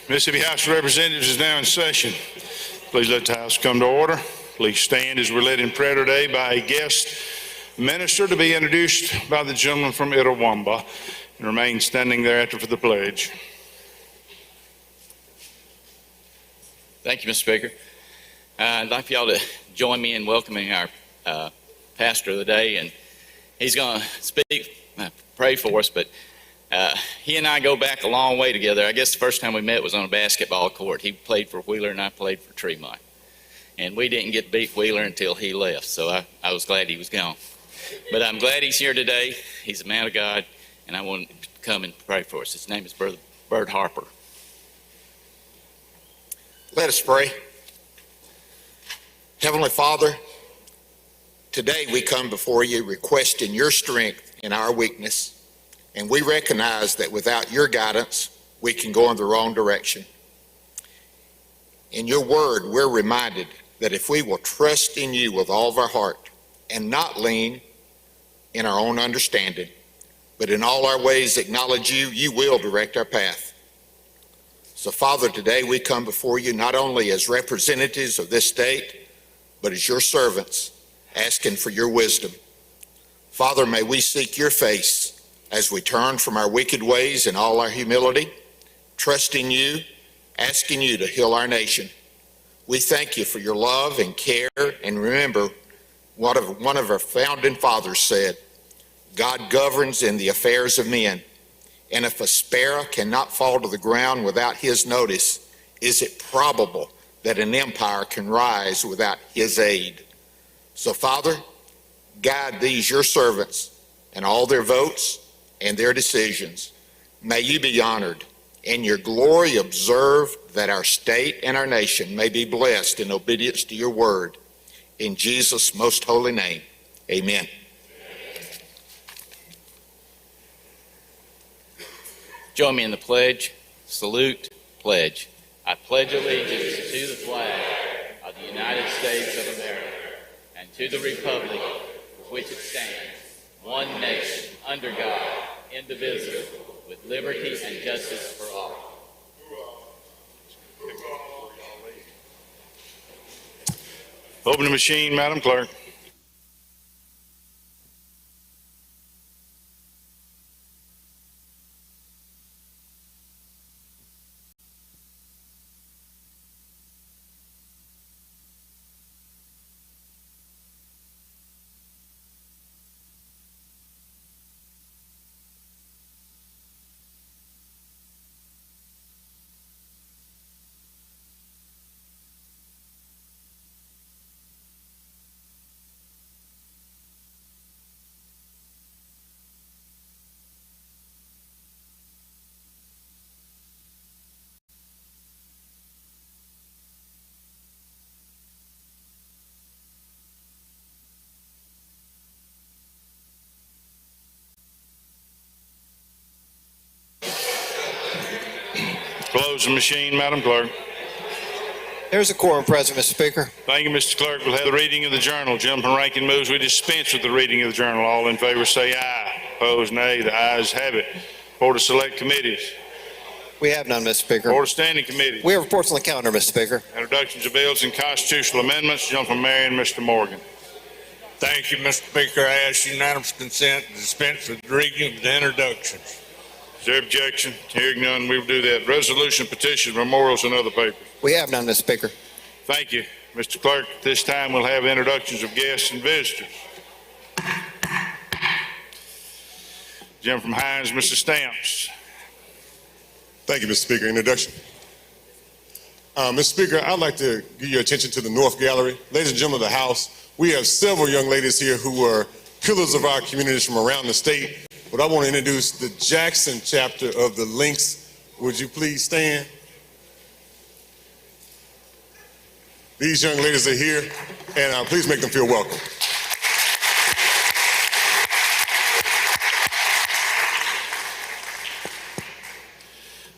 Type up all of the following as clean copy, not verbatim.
Mississippi House of Representatives is now in session. Please let the House come to order. Please stand as we're led in prayer today by a guest minister to be introduced by the gentleman from Itawamba, and remain standing thereafter for the pledge. Thank you, Mr. Speaker. I'd like for y'all to join me in welcoming our pastor of the day, and he's going to speak, pray for us, but he and I go back a long way together. I guess the first time we met was on a basketball court. He played for Wheeler and I played for Tremont. And we didn't get to beat Wheeler until he left, so I was glad he was gone. But I'm glad he's here today. He's a man of God, and I want him to come and pray for us. His name is Bert Harper. Let us pray. Heavenly Father, today we come before you requesting your strength in our weakness, and we recognize that without your guidance, we can go in the wrong direction. In your word, we're reminded that if we will trust in you with all of our heart and not lean in our own understanding, but in all our ways acknowledge you, you will direct our path. So Father, today we come before you not only as representatives of this state, but as your servants, asking for your wisdom. Father, may we seek your face as we turn from our wicked ways in all our humility, trusting you, asking you to heal our nation. We thank you for your love and care, and remember what one of our founding fathers said, God governs in the affairs of men, and if a sparrow cannot fall to the ground without his notice, is it probable that an empire can rise without his aid? So Father, guide these your servants and all their votes and their decisions. May you be honored, and your glory observe, that our state and our nation may be blessed in obedience to your word. In Jesus' most holy name, amen. Join me in the pledge. Salute, pledge. I pledge allegiance to the flag of the United States of America and to the republic for which it stands, one nation, under God, indivisible, with liberty and justice for all. Open the machine, Madam Clerk. Close the machine, Madam Clerk. There's a quorum present, Mr. Speaker. Thank you, Mr. Clerk. We'll have the reading of the journal. Gentleman from Rankin moves we dispense with the reading of the journal. All in favor say aye. Opposed, nay. The ayes have it. Report of select committees. We have none, Mr. Speaker. Report of standing committees. We have reports on the calendar, Mr. Speaker. Introductions of bills and constitutional amendments. Gentleman from Marion, Mr. Morgan. Thank you, Mr. Speaker. I ask unanimous consent to dispense with the reading of the introductions. Is there objection? Hearing none, we will do that. Resolution, petitions, memorials, and other papers. We have none, Mr. Speaker. Thank you, Mr. Clerk. At this time, we'll have introductions of guests and visitors. Gentleman from Hines, Mr. Stamps. Thank you, Mr. Speaker. Introduction. Mr. Speaker, I'd like to give your attention to the North Gallery. Ladies and gentlemen of the House, we have several young ladies here who are pillars of our communities from around the state. But I want to introduce the Jackson chapter of the Lynx. Would you please stand? These young ladies are here, and please make them feel welcome.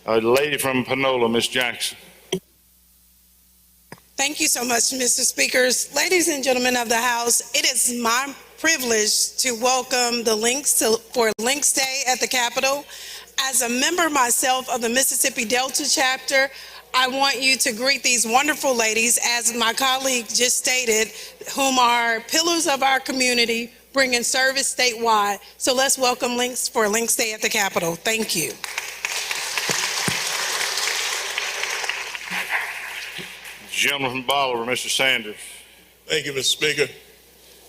A lady from Panola, Ms. Jackson. Thank you so much, Mr. Speakers. Ladies and gentlemen of the House, it is my privilege to welcome the Lynx for Lynx Day at the Capitol. As a member myself of the Mississippi Delta chapter, I want you to greet these wonderful ladies, as my colleague just stated, whom are pillars of our community, bringing service statewide. So let's welcome Links for Links Day at the Capitol. Thank you. Gentleman from Bolivar, Mr. Sanders. Thank you, Mr. Speaker.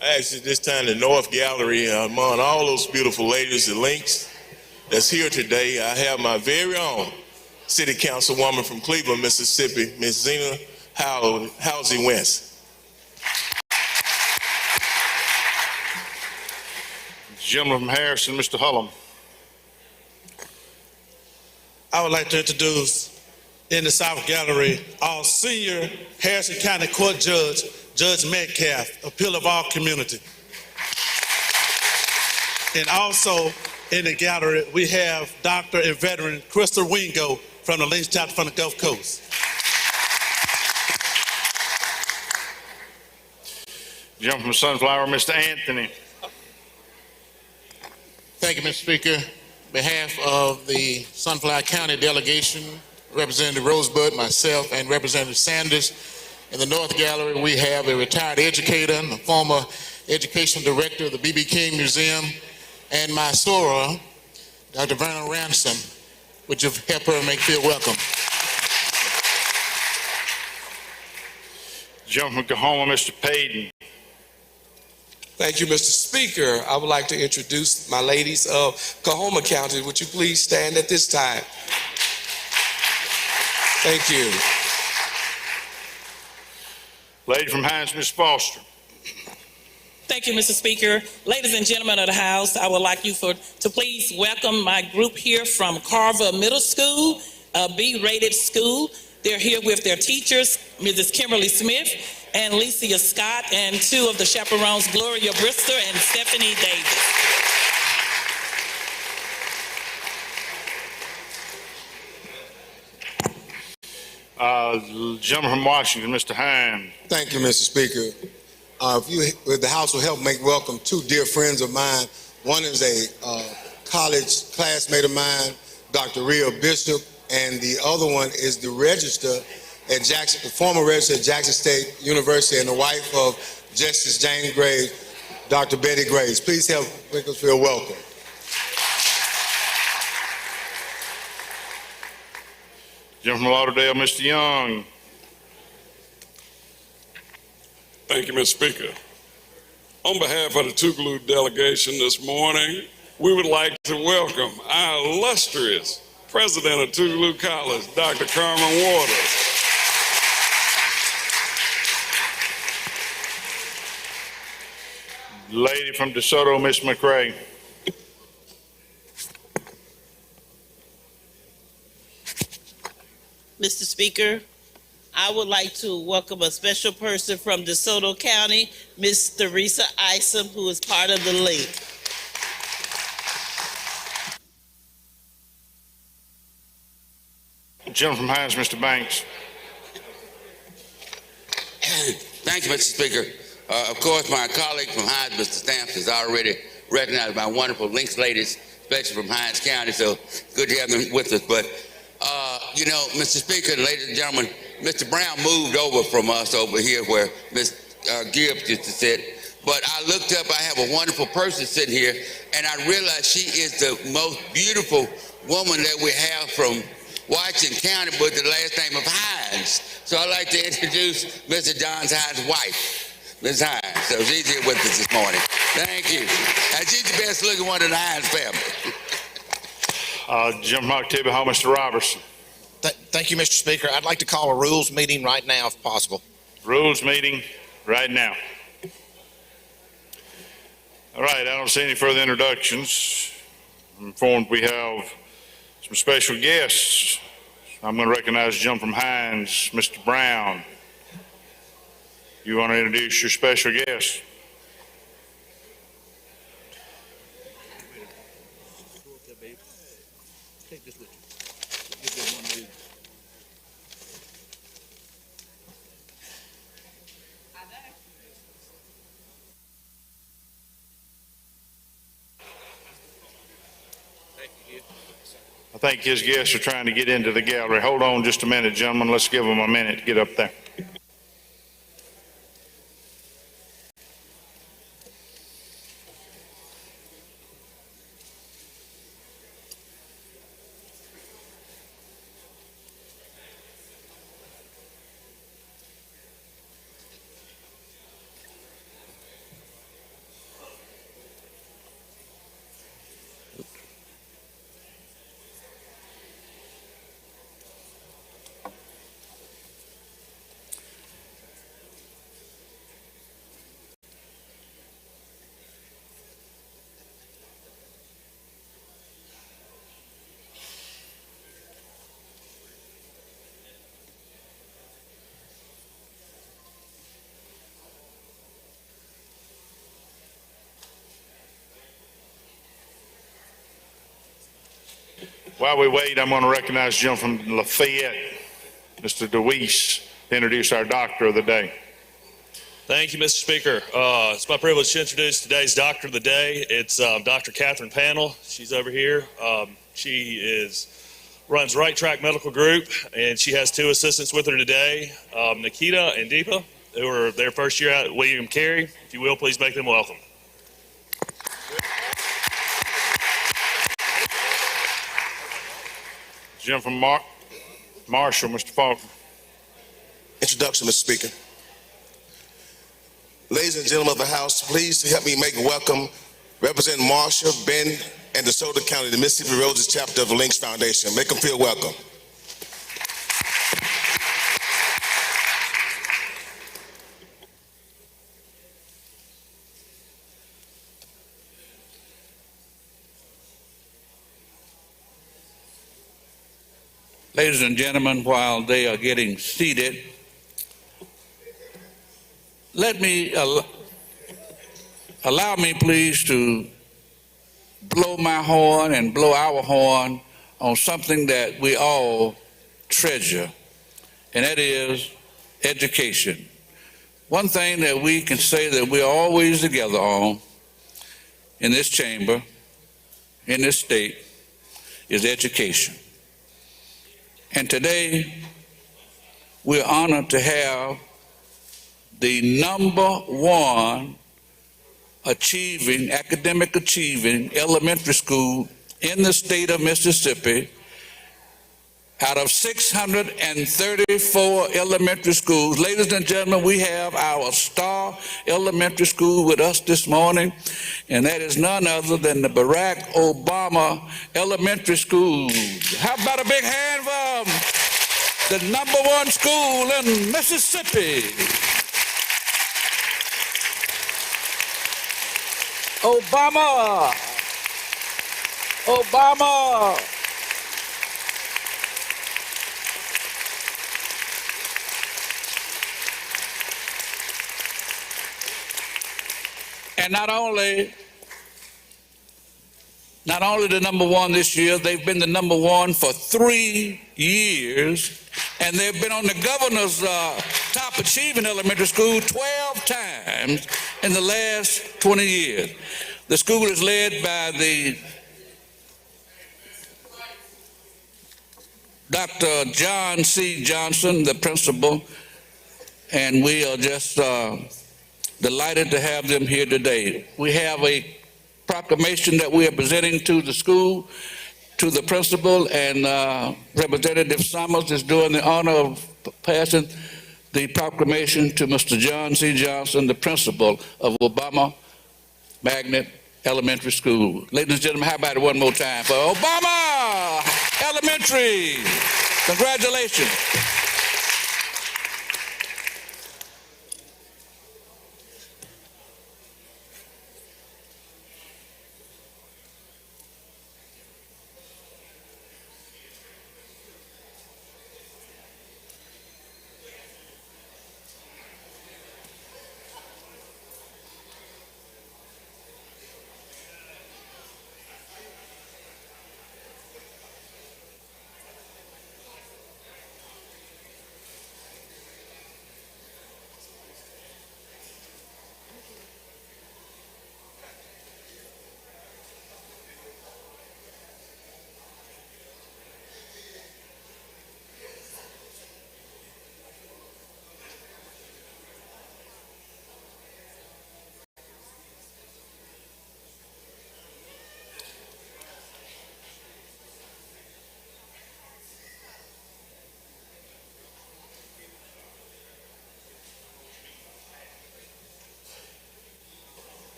I ask at this time the North Gallery, among all those beautiful ladies and links that's here today, I have my very own City Councilwoman from Cleveland, Mississippi, Ms. Zena Housey Wentz. Gentleman from Harrison, Mr. Hullum. I would like to introduce in the South Gallery our senior Harrison County Court Judge, Judge Metcalf, a pillar of our community. And also in the gallery, we have Dr. and veteran Crystal Wingo from the Links chapter from the Gulf Coast. Gentleman from Sunflower, Mr. Anthony. Thank you, Mr. Speaker. On behalf of the Sunflower County delegation, Representative Rosebud, myself, and Representative Sanders, in the North Gallery, we have a retired educator and a former education director of the B.B. King Museum, and my soror, Dr. Vernon Ransom. Would you help her make feel welcome? Gentleman from Coahoma, Mr. Payton. Thank you, Mr. Speaker. I would like to introduce my ladies of Coahoma County. Would you please stand at this time? Thank you. Lady from Hines, Ms. Foster. Thank you, Mr. Speaker. Ladies and gentlemen of the House, I would like you to please welcome my group here from Carver Middle School, a B-rated school. They're here with their teachers, Mrs. Kimberly Smith and Licia Scott, and two of the chaperones, Gloria Brister and Stephanie Davis. Gentleman from Washington, Mr. Hine. Thank you, Mr. Speaker. If the House will help make welcome two dear friends of mine. One is a college classmate of mine, Dr. Rhea Bishop, and the other one is the former register at Jackson State University and the wife of Justice James Graves, Dr. Betty Graves. Please help make us feel welcome. Gentleman from Lauderdale, Mr. Young. Thank you, Mr. Speaker. On behalf of the Tougaloo delegation this morning, we would like to welcome our illustrious President of Tougaloo College, Dr. Carmen Waters. Lady from DeSoto, Ms. McRae. Mr. Speaker, I would like to welcome a special person from DeSoto County, Ms. Theresa Isom, who is part of the link. Gentleman from Hines, Mr. Banks. Thank you, Mr. Speaker. Of course, my colleague from Hines, Mr. Stamps, has already recognized my wonderful Links ladies, especially from Hines County, so good to have them with us. But you know, Mr. Speaker, ladies and gentlemen, Mr. Brown moved over from us over here where Ms. Gibbs used to sit. But I looked up, I have a wonderful person sitting here, and I realized she is the most beautiful woman that we have from Washington County with the last name of Hines. So I'd like to introduce Mr. John Hines' wife, Ms. Hines. So she's here with us this morning. Thank you. And she's the best looking one in the Hines family. Gentleman from Octavia Hall, Mr. Robertson. Thank you, Mr. Speaker. I'd like to call a rules meeting right now if possible. Rules meeting right now. All right, I don't see any further introductions. I'm informed we have some special guests. I'm going to recognize the gentleman from Hines, Mr. Brown. You want to introduce your special guest? I think his guests are trying to get into the gallery. Hold on just a minute, gentlemen. Let's give them a minute to get up there. While we wait, I'm going to recognize the gentleman from Lafayette, Mr. DeWeese, to introduce our doctor of the day. Thank you, Mr. Speaker. It's my privilege to introduce today's doctor of the day. It's Dr. Catherine Panel. She's over here. She runs Right Track Medical Group, and she has two assistants with her today, Nikita and Deepa, who are their first year out at William Carey. If you will, please make them welcome. Gentleman from Marshall, Mr. Faulkner. Introduction, Mr. Speaker. Ladies and gentlemen of the House, please help me make welcome Representative Marshall, Ben, and DeSoto County, the Mississippi Roses chapter of the Links Foundation. Make them feel welcome. Ladies and gentlemen, while they are getting seated, let me allow me please to blow my horn and blow our horn on something that we all treasure, and that is education. One thing that we can say that we're always together on in this chamber, in this state, is education. And today, we're honored to have the #1 academic achieving elementary school in the state of Mississippi. Out of 634 elementary schools, ladies and gentlemen, we have our Star Elementary School with us this morning, and that is none other than the Barack Obama Elementary School. How about a big hand for the #1 school in Mississippi? Obama! Obama! And not only the #1 this year, they've been the #1 for 3 years, and they've been on the governor's top achieving elementary school 12 times in the last 20 years. The school is led by the Dr. John C. Johnson, the principal, and we are just delighted to have them here today. We have a proclamation that we are presenting to the school, to the principal, and Representative Summers is doing the honor of passing the proclamation to Mr. John C. Johnson, the principal of Obama Magnet Elementary School. Ladies and gentlemen, how about it one more time for Obama Elementary? Congratulations.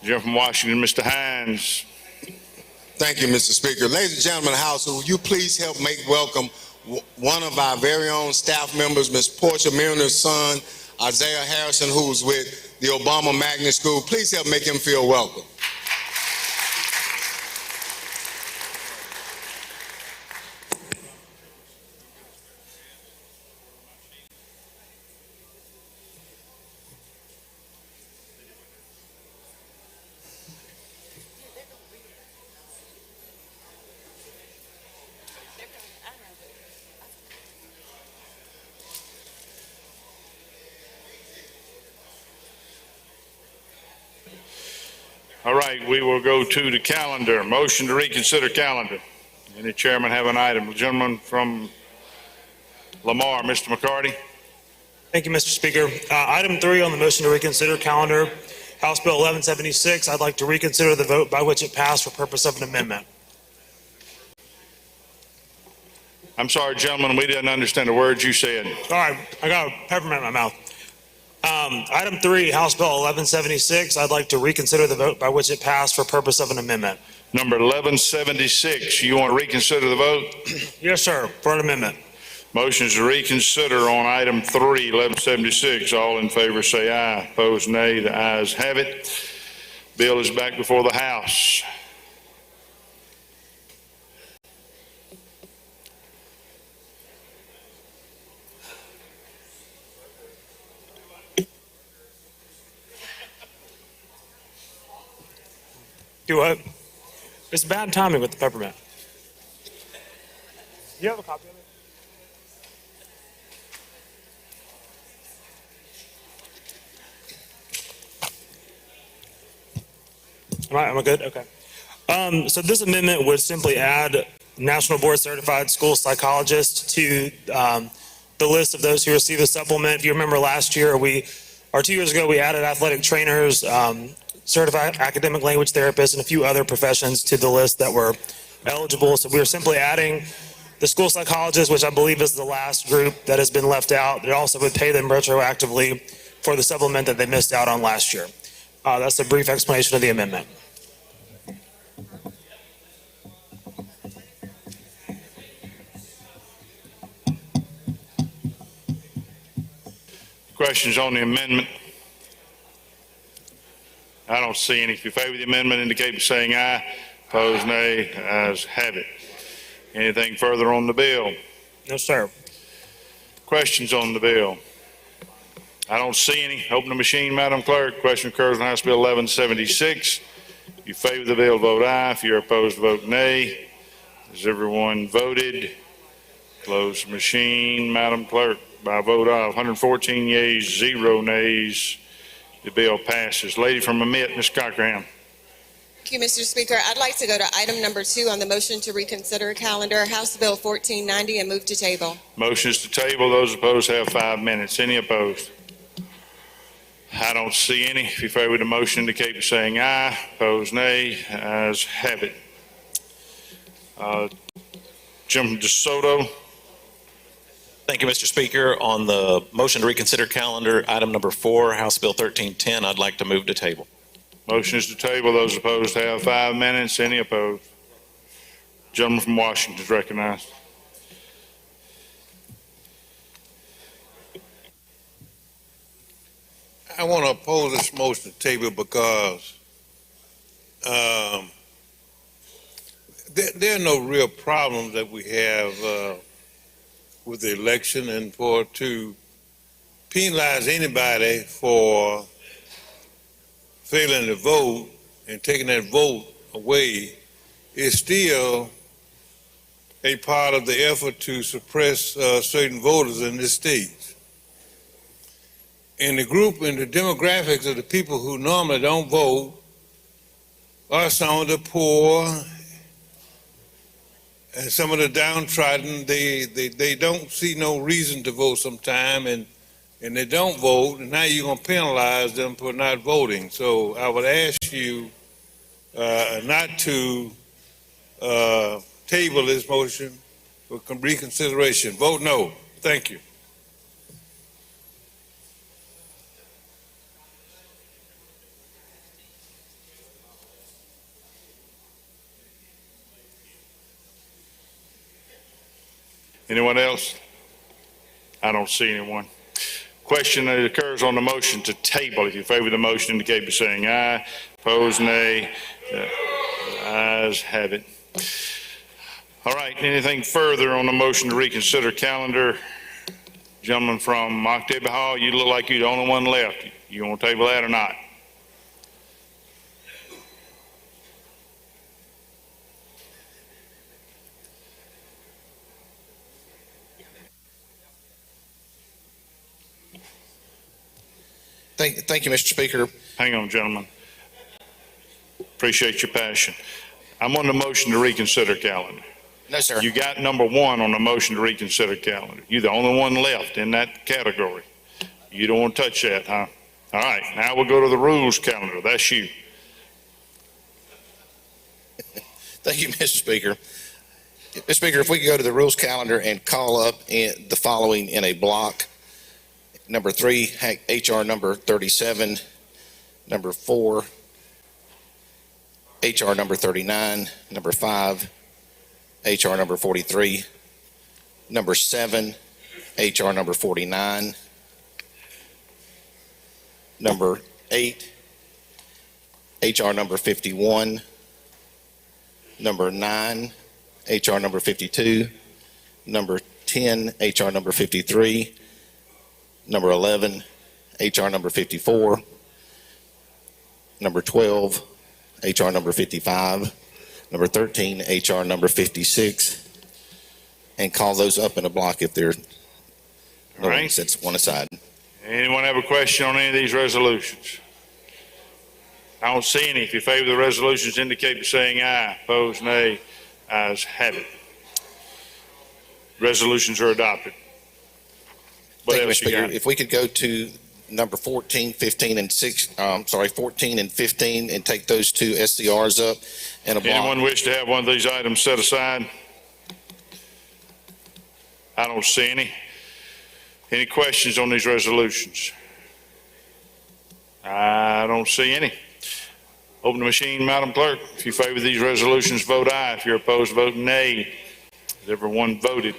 Gentleman from Washington, Mr. Hines. Thank you, Mr. Speaker. Ladies and gentlemen of the House, will you please help make welcome one of our very own staff members, Ms. Portia Milner's son, Isaiah Harrison, who's with the Obama Magnet School. Please help make him feel welcome. All right, we will go to the calendar. Motion to reconsider calendar. Any chairman have an item? The gentleman from Lamar, Mr. McCarty. Thank you, Mr. Speaker. Item 3 on the motion to reconsider calendar, House Bill 1176. I'd like to reconsider the vote by which it passed for purpose of an amendment. I'm sorry, gentlemen, we didn't understand the words you said. All right, I got a peppermint in my mouth. Item 3, House Bill 1176. I'd like to reconsider the vote by which it passed for purpose of an amendment. Number 1176, you want to reconsider the vote? Yes, sir, for an amendment. Motions to reconsider on item 3, 1176. All in favor say aye. Opposed, nay. The ayes have it. Bill is back before the House. Do what? It's bad timing with the peppermint. Do you have a copy of it? Am I good? Okay. So this amendment would simply add National Board Certified School Psychologists to the list of those who receive a supplement. If you remember last year, 2 years ago, we added athletic trainers, certified academic language therapists, and a few other professions to the list that were eligible. So we are simply adding the school psychologists, which I believe is the last group that has been left out. It also would pay them retroactively for the supplement that they missed out on last year. That's a brief explanation of the amendment. Questions on the amendment? I don't see any. If you favor the amendment, indicate by saying aye. Opposed, nay. Ayes have it. Anything further on the bill? No, sir. Questions on the bill? I don't see any. Open the machine, Madam Clerk. Question occurs on House Bill 1176. If you favor the bill, vote aye. If you're opposed, vote nay. Has everyone voted? Close the machine, Madam Clerk. By a vote of 114 yeas, 0 nays, the bill passes. Lady from Amite, Ms. Cockerham. Thank you, Mr. Speaker. I'd like to go to item number 2 on the motion to reconsider calendar, House Bill 1490, and move to table. Motion is to table. Those opposed have 5 minutes. Any opposed? I don't see any. If you favor the motion, indicate by saying aye. Opposed, nay. Ayes have it. Jim DeSoto. Thank you, Mr. Speaker. On the motion to reconsider calendar, item number 4, House Bill 1310, I'd like to move to table. Motion is to table. Those opposed have 5 minutes. Any opposed? Gentleman from Washington is recognized. I want to oppose this motion to table because there are no real problems that we have with the election, and to penalize anybody for failing to vote and taking that vote away is still a part of the effort to suppress certain voters in this state. And the group and the demographics of the people who normally don't vote are some of the poor and some of the downtrodden. They don't see no reason to vote sometime, and they don't vote, and now you're going to penalize them for not voting. So I would ask you not to table this motion for reconsideration. Vote no. Thank you. Anyone else? I don't see anyone. Question that occurs on the motion to table. If you favor the motion, indicate by saying aye. Opposed, nay. Ayes have it. All right, anything further on the motion to reconsider calendar? Gentleman from Octavia Hall, you look like you're the only one left. You want to table that or not? Thank you, Mr. Speaker. Hang on, gentlemen. Appreciate your passion. I'm on the motion to reconsider calendar. No, sir. You got number one on the motion to reconsider calendar. You're the only one left in that category. You don't want to touch that, huh? All right, now we'll go to the rules calendar. That's you. Thank you, Mr. Speaker. Mr. Speaker, if we could go to the rules calendar and call up the following in a block. Number 3, HR number 37. Number 4, HR number 39. Number 5, HR number 43. Number 7, HR number 49. Number 8, HR number 51. Number 9, HR number 52. Number 10, HR number 53. Number 11, HR number 54. Number 12, HR number 55. Number 13, HR number 56. And call those up in a block if they're All right. sets one aside. Anyone have a question on any of these resolutions? I don't see any. If you favor the resolutions, indicate by saying aye. Opposed, nay. Ayes have it. Resolutions are adopted. What Thank you, else Mr. you Speaker. got? If we could go to number 14, 15, and 14 and 15 and take those two SCRs up in a block. Anyone wish to have one of these items set aside? I don't see any. Any questions on these resolutions? I don't see any. Open the machine, Madam Clerk. If you favor these resolutions, vote aye. If you're opposed, vote nay. Has everyone voted?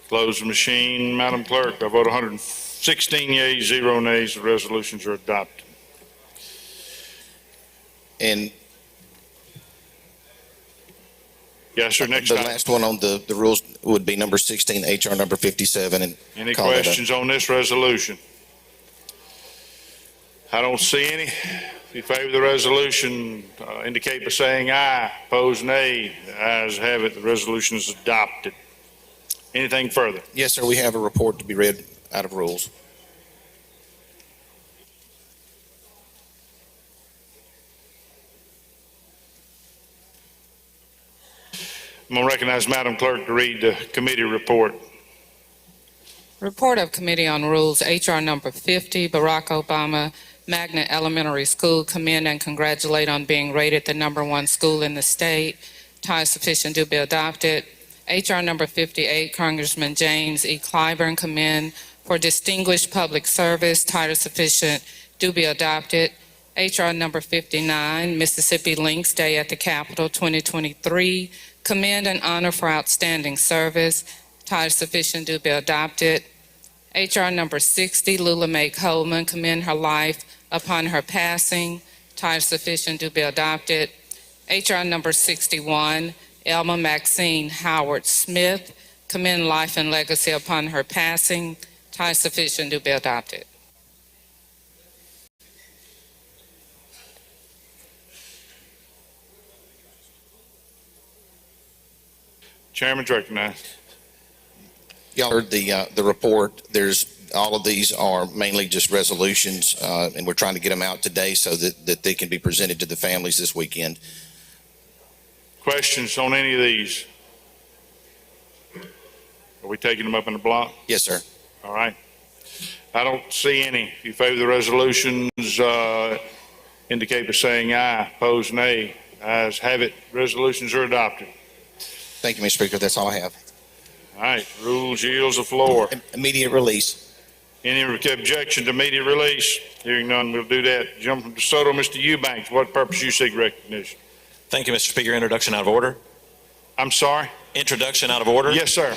Close the machine, Madam Clerk. I vote 116 yeas, 0 nays. The resolutions are adopted. And Yes, sir. Next the item. last one on the rules would be number 16, HR number 57. And Any call that up. questions on this resolution? I don't see any. If you favor the resolution, indicate by saying aye. Opposed, nay. The ayes have it. The resolution is adopted. Anything further? Yes, sir. We have a report to be read out of rules. I'm going to recognize Madam Clerk to read the committee report. Report of Committee on Rules, HR number 50, Barack Obama Magnet Elementary School. Commend and congratulate on being rated the #1 school in the state. Tie sufficient to be adopted. HR number 58, Congressman James E. Clyburn. Commend for distinguished public service. Title sufficient to be adopted. HR number 59, Mississippi Links Day at the Capitol 2023. Commend and honor for outstanding service. Title sufficient to be adopted. HR number 60, Lula Mae Coleman. Commend her life upon her passing. Title sufficient to be adopted. HR number 61, Elma Maxine Howard Smith. Commend life and legacy upon her passing. Title sufficient to be adopted. Chairman's recognized. Y'all heard the report. All of these are mainly just resolutions, and we're trying to get them out today so that they can be presented to the families this weekend. Questions on any of these? Are we taking them up in the block? Yes, sir. All right. I don't see any. If you favor the resolutions, indicate by saying aye. Opposed, nay. Ayes have it. Resolutions are adopted. Thank you, Mr. Speaker. That's all I have. All right. Rules yields the floor. Immediate release. Any objection to immediate release? Hearing none, we'll do that. Jump from DeSoto, Mr. Eubanks. What purpose you seek recognition? Thank you, Mr. Speaker. Introduction out of order. I'm sorry? Introduction out of order. Yes, sir.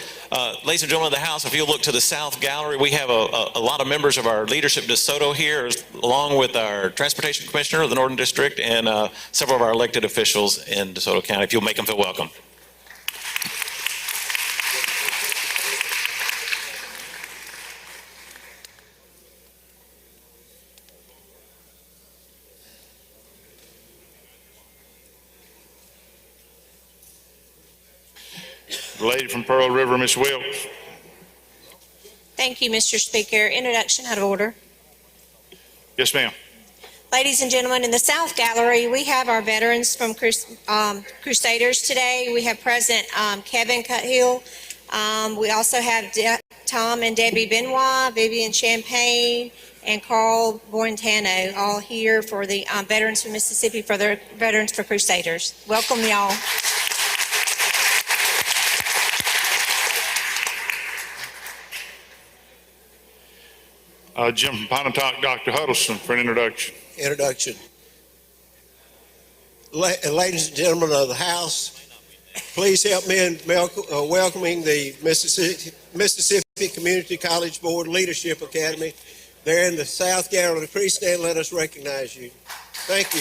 Ladies and gentlemen of the House, if you'll look to the South Gallery, we have a lot of members of our leadership DeSoto here, along with our Transportation Commissioner of the Northern District and several of our elected officials in DeSoto County. If you'll make them feel welcome. The lady from Pearl River, Ms. Wilkes. Thank you, Mr. Speaker. Introduction out of order. Yes, ma'am. Ladies and gentlemen, in the South Gallery, we have our veterans from Crusaders today. We have President Kevin Cuthill. We also have Tom and Debbie Benoit, Vivian Champagne, and Carl Borentano, all here for the Veterans from Mississippi, for their Veterans for Crusaders. Welcome, y'all. Jim from Pontotoc, Dr. Huddleston for an introduction. Introduction. Ladies and gentlemen of the House, please help me in welcoming the Mississippi Community College Board Leadership Academy. They're in the South Gallery. Please stand and let us recognize you. Thank you.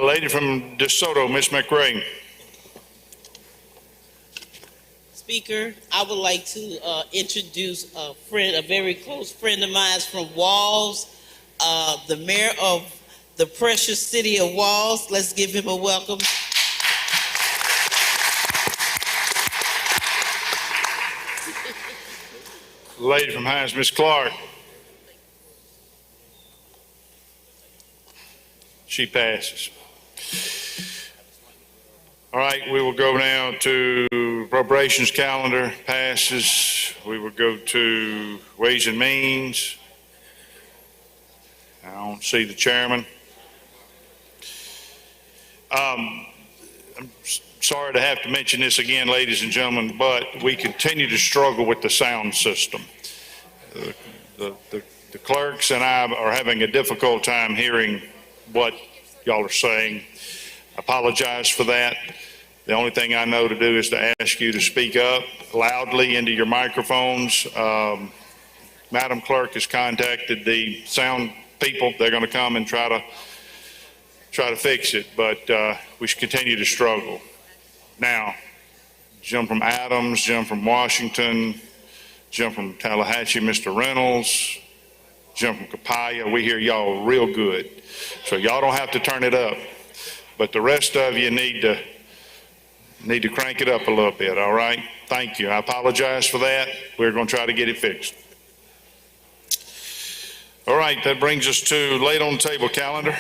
Lady from DeSoto, Ms. McRae. Speaker, I would like to introduce a friend, a very close friend of mine from Walls, the mayor of the precious city of Walls. Let's give him a welcome. Lady from Hines, Ms. Clark. She passes. All right, we will go now to appropriations calendar, passes. We will go to Ways and Means. I don't see the chairman. I'm sorry to have to mention this again, ladies and gentlemen, but we continue to struggle with the sound system. The clerks and I are having a difficult time hearing what y'all are saying. Apologize for that. The only thing I know to do is to ask you to speak up loudly into your microphones. Madam Clerk has contacted the sound people. They're going to come and try to fix it, but we should continue to struggle. Now, Jim from Adams, Jim from Washington, Jim from Tallahatchie, Mr. Reynolds, Jim from Capaya, we hear y'all real good. So y'all don't have to turn it up, but the rest of you need to crank it up a little bit, all right? Thank you. I apologize for that. We're going to try to get it fixed. All right, that brings us to late on the table calendar.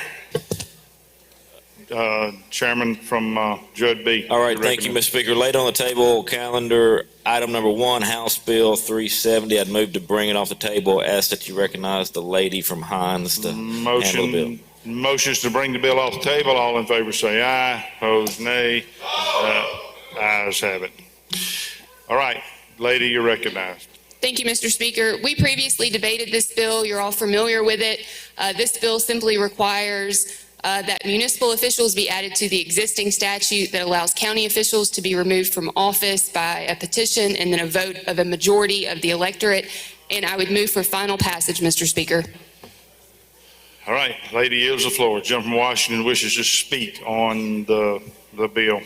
Chairman from Judd B. All right, thank you, Mr. Speaker. Late on the table calendar, item number 1, House Bill 370. I'd move to bring it off the table. Ask that you recognize the lady from Hines to handle the bill. Motions to bring the bill off the table. All in favor say aye. Opposed, nay. Ayes have it. All right, lady, you're recognized. Thank you, Mr. Speaker. We previously debated this bill. You're all familiar with it. This bill simply requires that municipal officials be added to the existing statute that allows county officials to be removed from office by a petition and then a vote of a majority of the electorate. And I would move for final passage, Mr. Speaker. All right, lady yields the floor. Jim from Washington wishes to speak on the bill.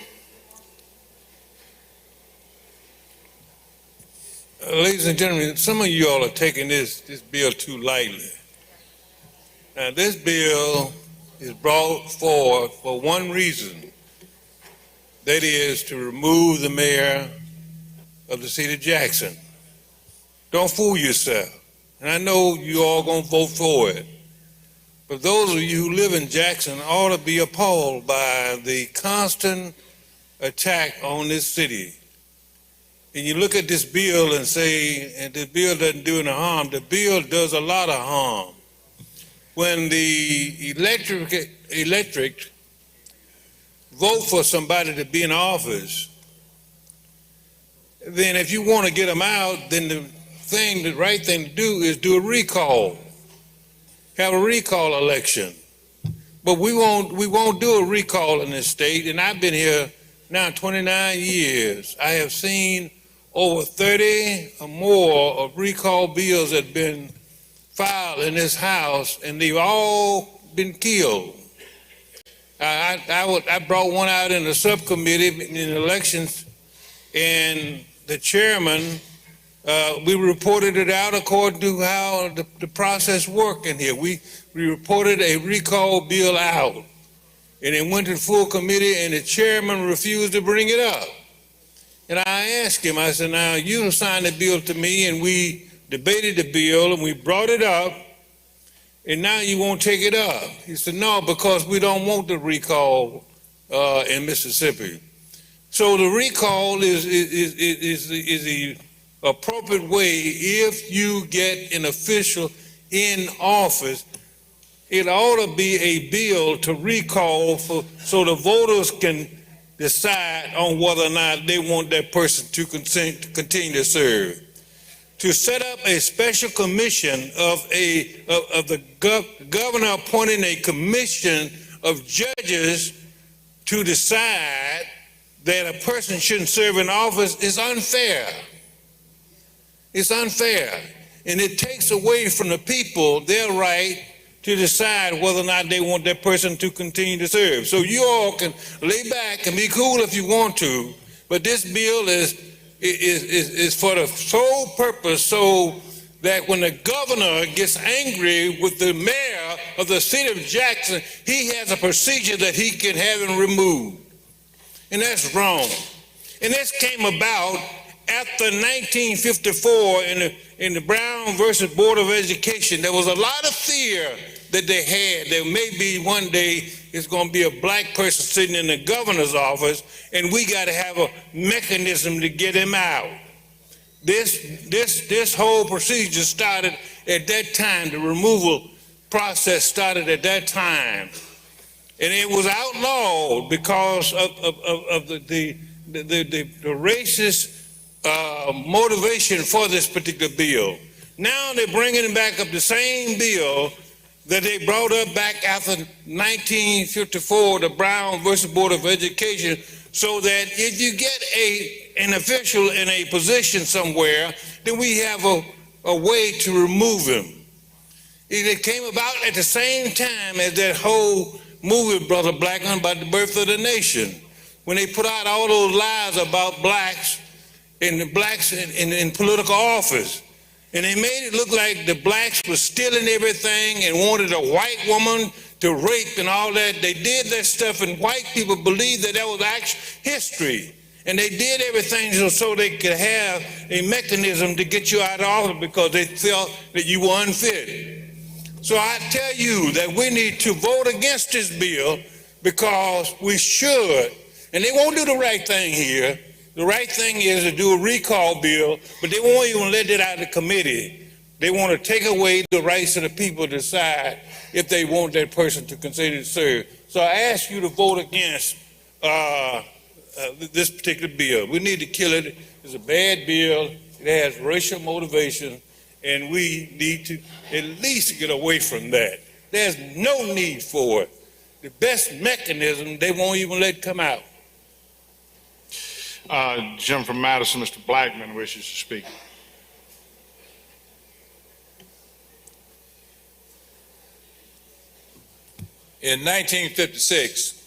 Ladies and gentlemen, some of you all are taking this bill too lightly. Now, this bill is brought forward for one reason. That is to remove the mayor of the city of Jackson. Don't fool yourself. And I know you all gonna vote for it. But those of you who live in Jackson ought to be appalled by the constant attack on this city. And you look at this bill and say, and the bill doesn't do any harm. The bill does a lot of harm. When the electric vote for somebody to be in office, then if you want to get them out, then the right thing to do is do a recall. have a recall election. But we won't do a recall in this state, and I've been here now 29 years. I have seen over 30 or more of recall bills that have been filed in this House, and they've all been killed. I brought one out in the subcommittee in elections, and the chairman, we reported it out according to how the process worked in here. We reported a recall bill out, and it went to full committee, and the chairman refused to bring it up. And I asked him, I said, now you assigned the bill to me, and we debated the bill, and we brought it up, and now you won't take it up. He said, no, because we don't want the recall in Mississippi. So the recall is the appropriate way if you get an official in office. It ought to be a bill to recall so the voters can decide on whether or not they want that person to continue to serve. To set up a special commission of the governor appointing a commission of judges to decide that a person shouldn't serve in office is unfair. It's unfair. And it takes away from the people their right to decide whether or not they want that person to continue to serve. So you all can lay back and be cool if you want to, but this bill is for the sole purpose so that when the governor gets angry with the mayor of the city of Jackson, he has a procedure that he can have him removed. And that's wrong. And this came about after 1954 in the Brown versus Board of Education. There was a lot of fear that they had that maybe one day it's going to be a black person sitting in the governor's office, and we got to have a mechanism to get him out. This whole procedure started at that time. The removal process started at that time, and it was outlawed because of the racist motivation for this particular bill. Now they're bringing back up the same bill that they brought up back after 1954, the Brown versus Board of Education, so that if you get an official in a position somewhere, then we have a way to remove him. It came about at the same time as that whole movie, Brother Blackman, about the birth of the nation, when they put out all those lies about blacks and the blacks in political office. And they made it look like the blacks were stealing everything and wanted a white woman to rape and all that. They did that stuff, and white people believed that was actual history. And they did everything so they could have a mechanism to get you out of office because they felt that you were unfit. So I tell you that we need to vote against this bill because we should. And they won't do the right thing here. The right thing is to do a recall bill, but they won't even let it out of the committee. They want to take away the rights of the people to decide if they want that person to continue to serve. So I ask you to vote against this particular bill. We need to kill it. It's a bad bill. It has racial motivation, and we need to at least get away from that. There's no need for it. The best mechanism, they won't even let come out. Jim from Madison, Mr. Blackman wishes to speak. In 1956,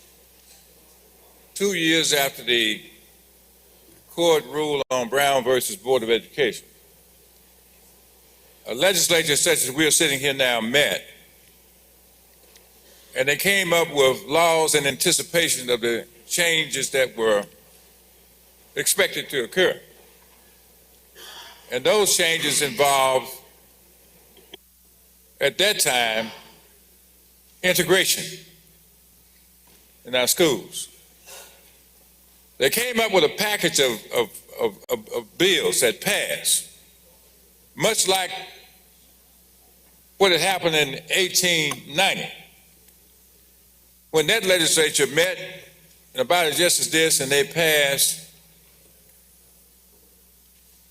2 years after the court ruled on Brown versus Board of Education, a legislature such as we are sitting here now met, and they came up with laws in anticipation of the changes that were expected to occur. And those changes involved, at that time, integration in our schools. They came up with a package of bills that passed, much like what had happened in 1890. When that legislature met, and about just as this, and they passed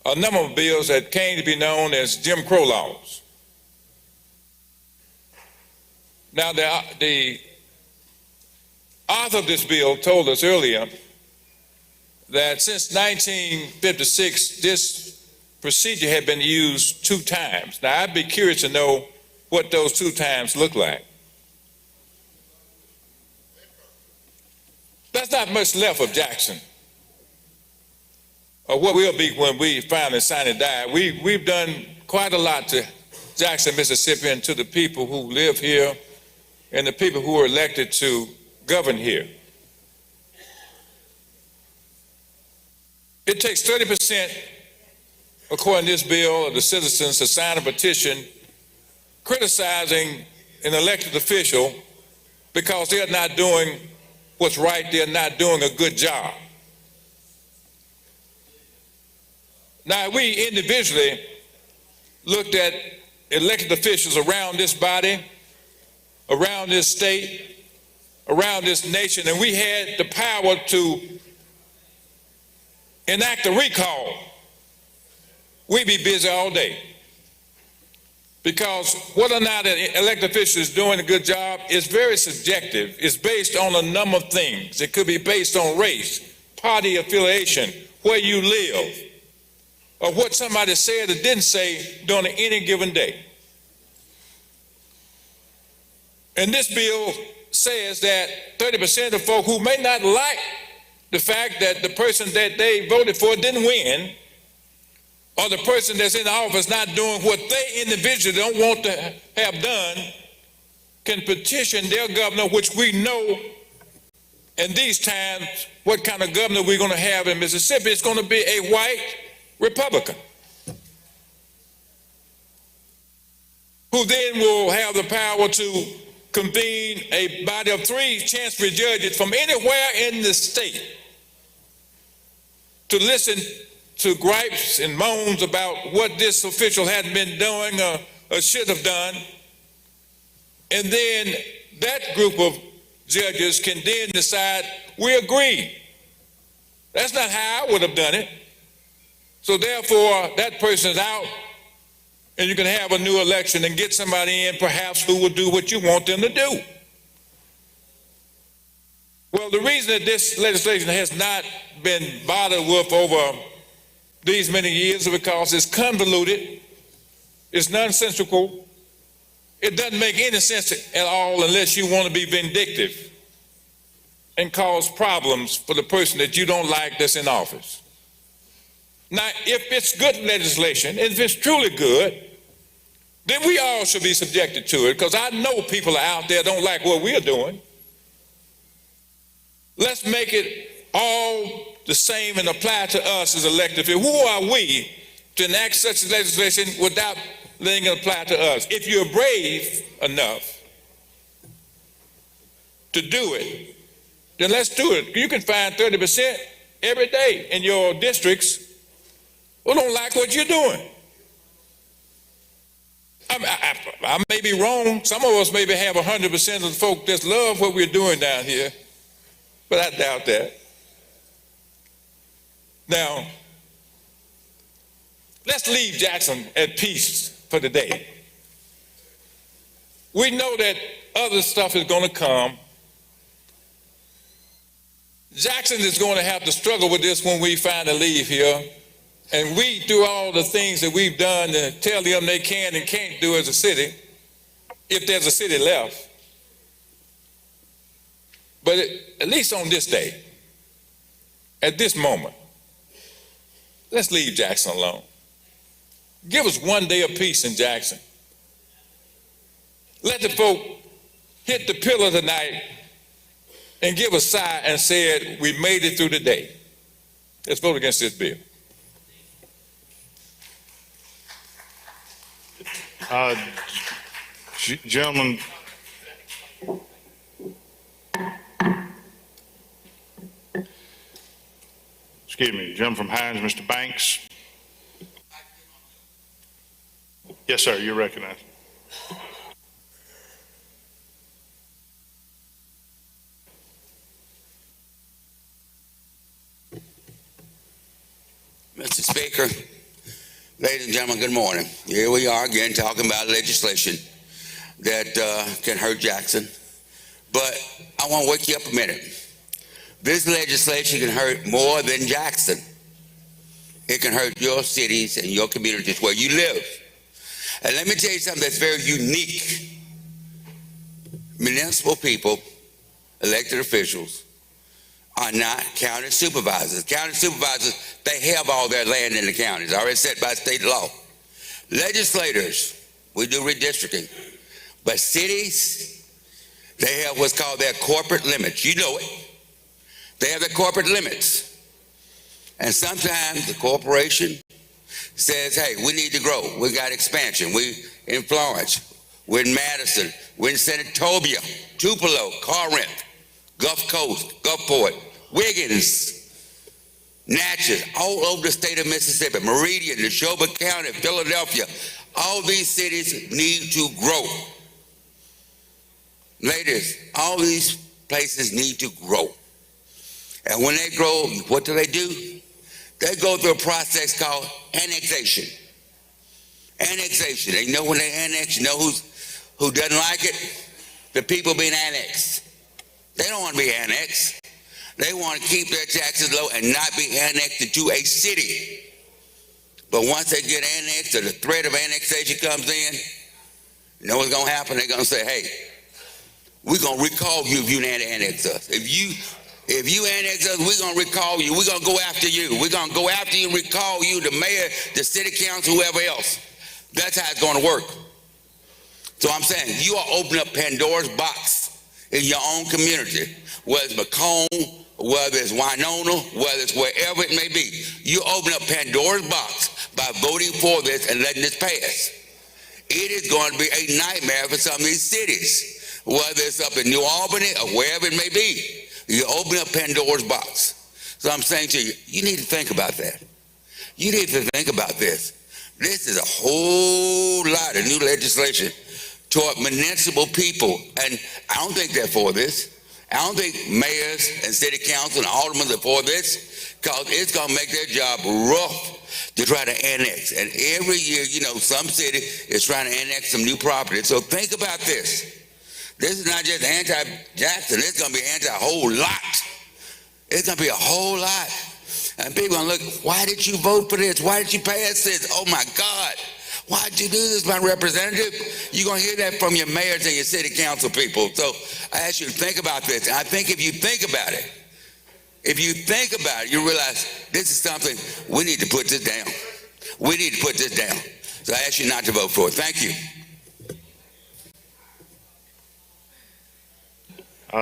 a number of bills that came to be known as Jim Crow laws. Now, the author of this bill told us earlier that since 1956, this procedure had been used 2 times. Now, I'd be curious to know what those 2 times look like. There's not much left of Jackson, or what will be when we finally sign and die. We've done quite a lot to Jackson, Mississippi, and to the people who live here and the people who are elected to govern here. It takes 30%, according to this bill, of the citizens to sign a petition criticizing an elected official because they're not doing what's right, they're not doing a good job. Now, we individually looked at elected officials around this body, around this state, around this nation, and we had the power to enact a recall. We'd be busy all day. Because whether or not an elected official is doing a good job is very subjective. It's based on a number of things. It could be based on race, party affiliation, where you live, or what somebody said or didn't say during any given day. And this bill says that 30% of folk who may not like the fact that the person that they voted for didn't win, or the person that's in office not doing what they individually don't want to have done, can petition their governor, which we know in these times what kind of governor we're going to have in Mississippi. It's going to be a white Republican who then will have the power to convene a body of 3 chancery judges from anywhere in the state to listen to gripes and moans about what this official hadn't been doing or should have done. And then that group of judges can then decide, we agree. That's not how I would have done it. So therefore, that person is out, and you can have a new election and get somebody in perhaps who will do what you want them to do. Well, the reason that this legislation has not been bothered with over these many years is because it's convoluted, it's nonsensical, it doesn't make any sense at all unless you want to be vindictive and cause problems for the person that you don't like that's in office. Now, if it's good legislation, if it's truly good, then we all should be subjected to it, because I know people out there don't like what we're doing. Let's make it all the same and apply to us as elected officials. Who are we to enact such legislation without letting it apply to us? If you're brave enough to do it, then let's do it. You can find 30% every day in your districts who don't like what you're doing. I may be wrong. Some of us maybe have 100% of the folk that love what we're doing down here, but I doubt that. Now, let's leave Jackson at peace for the day. We know that other stuff is going to come. Jackson is going to have to struggle with this when we finally leave here. And we do all the things that we've done to tell them they can and can't do as a city, if there's a city left. But at least on this day, at this moment, let's leave Jackson alone. Give us one day of peace in Jackson. Let the folk hit the pillow tonight and give a sigh and say, we made it through the day. Let's vote against this bill. Gentlemen, excuse me, gentleman from Hines, Mr. Banks. Yes, sir, you're recognized. Mr. Speaker, ladies and gentlemen, good morning. Here we are again talking about legislation. that can hurt Jackson. But I want to wake you up a minute. This legislation can hurt more than Jackson. It can hurt your cities and your communities where you live. And let me tell you something that's very unique. Municipal people, elected officials, are not county supervisors. County supervisors, they have all their land in the counties, already set by state law. Legislators, we do redistricting. But cities, they have what's called their corporate limits. You know it. They have their corporate limits. And sometimes the corporation says, hey, we need to grow. We got expansion. We in Florence. We're in Madison. We're in Senatobia, Tupelo, Corinth, Gulf Coast, Gulfport, Wiggins, Natchez, all over the state of Mississippi, Meridian, Neshoba County, Philadelphia. All these cities need to grow. Ladies, all these places need to grow. And when they grow, what do? They go through a process called annexation. Annexation. They know when they annex, you know who doesn't like it? The people being annexed. They don't want to be annexed. They want to keep their taxes low and not be annexed into a city. But once they get annexed or the threat of annexation comes in, you know what's going to happen? They're going to say, hey, we're going to recall you if you annex us. If you annex us, we're going to recall you. We're going to go after you. We're going to go after you and recall you, the mayor, the city council, whoever else. That's how it's going to work. So I'm saying you are opening up Pandora's box in your own community, whether it's Macomb, whether it's Winona, whether it's wherever it may be. You open up Pandora's box by voting for this and letting this pass. It is going to be a nightmare for some of these cities, whether it's up in New Albany or wherever it may be. You open up Pandora's box. So I'm saying to you, you need to think about that. You need to think about this. This is a whole lot of new legislation toward municipal people, and I don't think they're for this. I don't think mayors and city council and aldermen are for this, because it's going to make their job rough to try to annex. And every year, you know, some city is trying to annex some new property. So think about this. This is not just anti-Jackson. It's going to be anti-a-whole lot. It's going to be a whole lot. And people are going to look, why did you vote for this? Why did you pass this? Oh, my God. Why did you do this, my representative? You're going to hear that from your mayors and your city council people. So I ask you to think about this. And I think if you think about it, you realize this is something we need to put this down. We need to put this down. So I ask you not to vote for it. Thank you.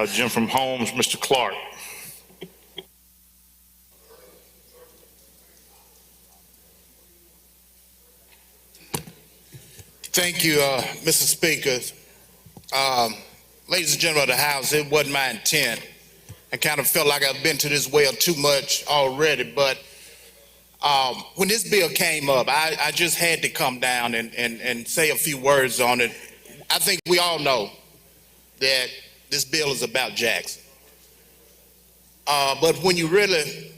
Jim from Holmes, Mr. Clark. Thank you, Mr. Speaker. Ladies and gentlemen of the House, it wasn't my intent. I kind of felt like I've been to this well too much already, but when this bill came up, I just had to come down and say a few words on it. I think we all know that this bill is about Jackson. But when you really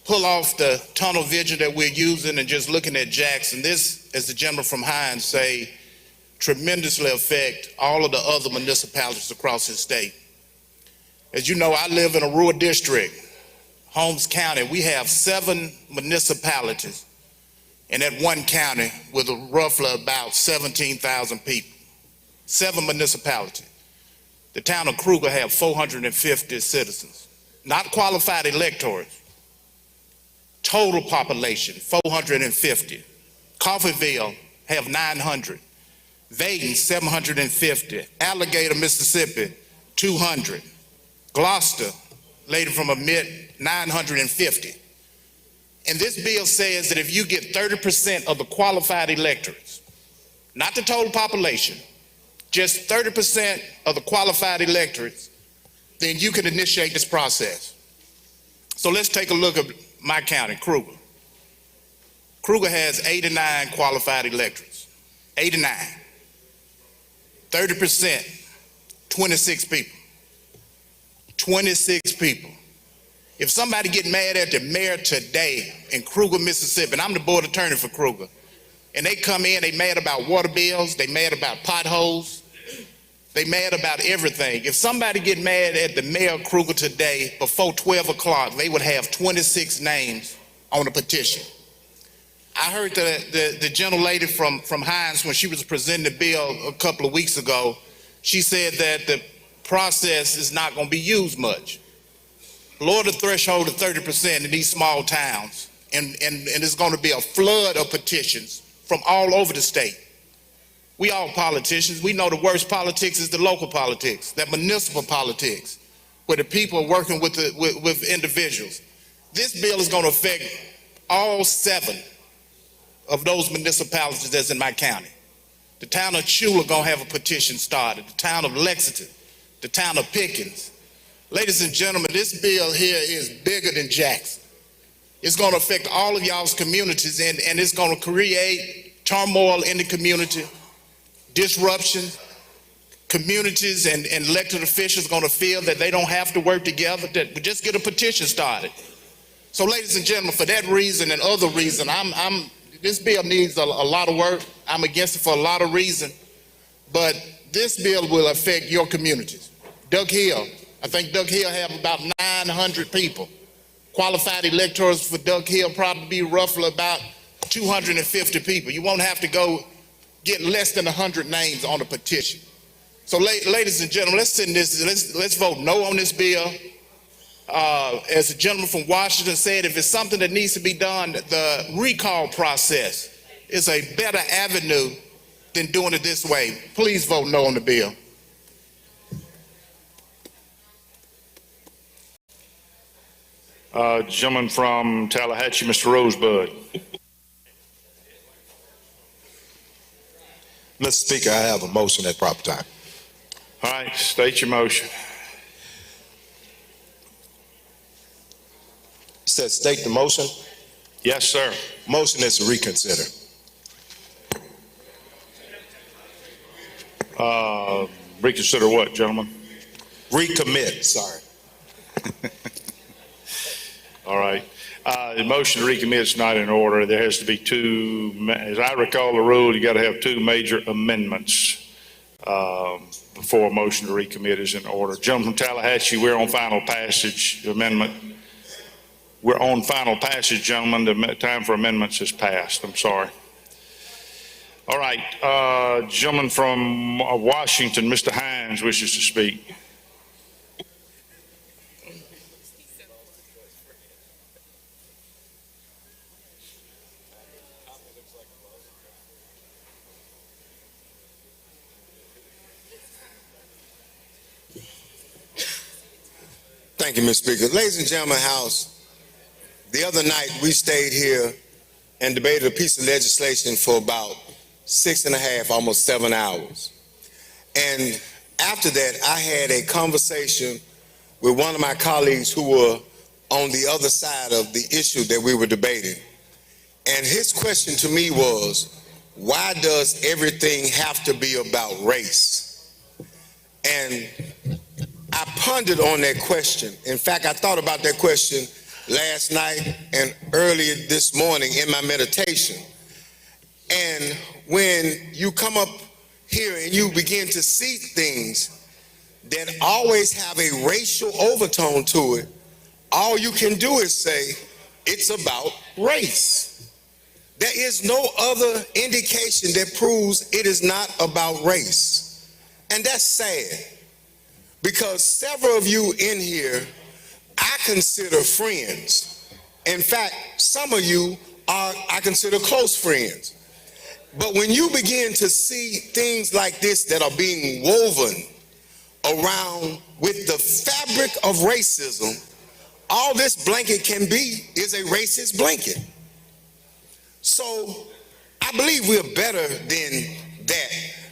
pull off the tunnel vision that we're using and just looking at Jackson, this, as the gentleman from Hines say, tremendously affect all of the other municipalities across the state. As you know, I live in a rural district, Holmes County. We have 7 municipalities in that one county with roughly about 17,000 people. 7 municipalities. The town of Kruger have 450 citizens, not qualified electors. Total population, 450. Coffeyville have 900. Vaden, 750. Alligator, Mississippi, 200. Gloucester, later from a mid, 950. And this bill says that if you get 30% of the qualified electors, not the total population, just 30% of the qualified electorates, then you can initiate this process. So let's take a look at my county, Kruger. Kruger has 89 qualified electorates. 89. 30%, 26 people. 26 people. If somebody get mad at the mayor today in Kruger, Mississippi, and I'm the board attorney for Kruger, And they come in, they mad about water bills, they mad about potholes, they mad about everything. If somebody get mad at the Mayor Kruger today before 12 o'clock, they would have 26 names on the petition. I heard the gentlelady from Hines, when she was presenting the bill a couple of weeks ago, she said that the process is not going to be used much. Lower the threshold to 30% in these small towns, and it's going to be a flood of petitions from all over the state. We all politicians. We know the worst politics is the local politics, that municipal politics, where the people are working with individuals. This bill is going to affect all 7 of those municipalities that's in my county. The town of Chula going to have a petition started, the town of Lexington, the town of Pickens. Ladies and gentlemen, this bill here is bigger than Jackson. It's going to affect all of y'all's communities, and it's going to create turmoil in the community, disruption. Communities and elected officials are going to feel that they don't have to work together, that we just get a petition started. So ladies and gentlemen, for that reason and other reason, this bill needs a lot of work. I'm against it for a lot of reasons, but this bill will affect your communities. Doug Hill, I think Doug Hill have about 900 people. Qualified electors for Doug Hill probably be roughly about 250 people. You won't have to go get less than 100 names on a petition. So ladies and gentlemen, let's vote no on this bill. As the gentleman from Washington said, if it's something that needs to be done, the recall process is a better avenue than doing it this way. Please vote no on the bill. Gentleman from Tallahatchie, Mr. Rosebud. Mr. Speaker, I have a motion at proper time. All right, state your motion. You said state the motion? Yes, sir. Motion is to reconsider. Reconsider what, gentlemen? Recommit, sorry. All right. The motion to recommit is not in order. There has to be 2, as I recall the rule, you got to have 2 major amendments before a motion to recommit is in order. Gentleman from Tallahatchie, we're on final passage amendment. We're on final passage, gentlemen. The time for amendments has passed. I'm sorry. All right. Gentleman from Washington, Mr. Hines, wishes to speak. Thank you, Mr. Speaker. Ladies and gentlemen, House, the other night we stayed here and debated a piece of legislation for about 6.5, almost 7 hours. And after that, I had a conversation with one of my colleagues who were on the other side of the issue that we were debating. And his question to me was, why does everything have to be about race? And I pondered on that question. In fact, I thought about that question last night and earlier this morning in my meditation. And when you come up here and you begin to see things that always have a racial overtone to it, all you can do is say, it's about race. There is no other indication that proves it is not about race. And that's sad. Because several of you in here, I consider friends. In fact, some of you I consider close friends. But when you begin to see things like this that are being woven around with the fabric of racism, all this blanket can be is a racist blanket. So I believe we're better than that.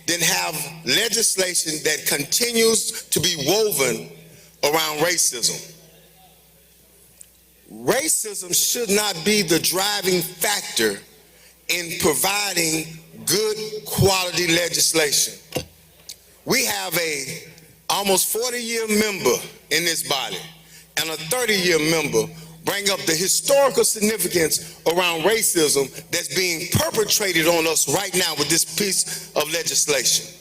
Than have legislation that continues to be woven around racism. Racism should not be the driving factor in providing good quality legislation. We have a almost 40-year member in this body and a 30-year member bring up the historical significance around racism that's being perpetrated on us right now with this piece of legislation.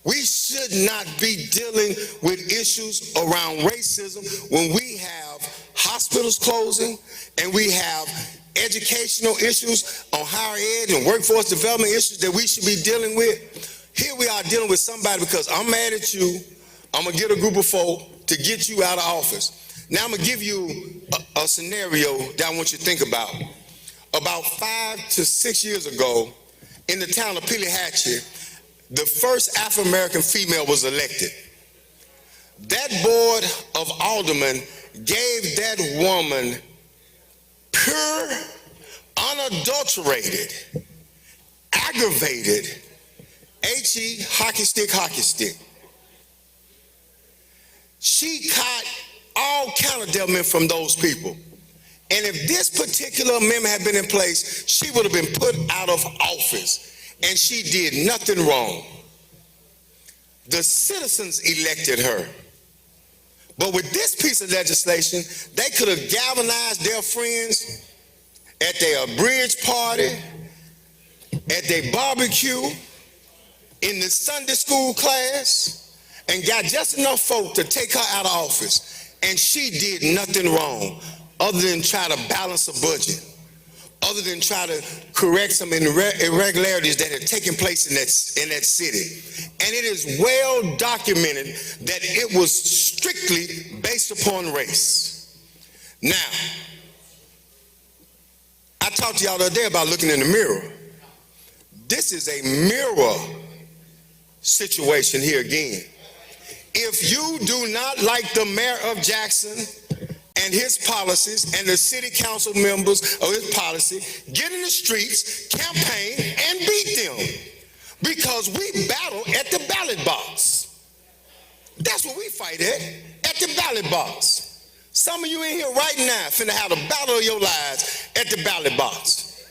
We should not be dealing with issues around racism when we have hospitals closing and we have educational issues on higher ed and workforce development issues that we should be dealing with. Here we are dealing with somebody because I'm mad at you. I'm going to get a group of folk to get you out of office. Now I'm going to give you a scenario that I want you to think about. About 5 to 6 years ago, in the town of Peleahatchie, the first Afro-American female was elected. That board of aldermen gave that woman pure, unadulterated, aggravated, H-E, hockey stick. She caught all kind of development from those people. And if this particular amendment had been in place, she would have been put out of office. And she did nothing wrong. The citizens elected her. But with this piece of legislation, they could have galvanized their friends at their bridge party, at their barbecue, in the Sunday school class, and got just enough folk to take her out of office. And she did nothing wrong other than try to balance a budget, other than try to correct some irregularities that had taken place in that city. And it is well documented that it was strictly based upon race. Now, I talked to y'all the other day about looking in the mirror. This is a mirror situation here again. If you do not like the mayor of Jackson and his policies and the city council members of his policy, get in the streets, campaign, and beat them. Because we battle at the ballot box. That's what we fight at the ballot box. Some of you in here right now finna have the battle of your lives at the ballot box.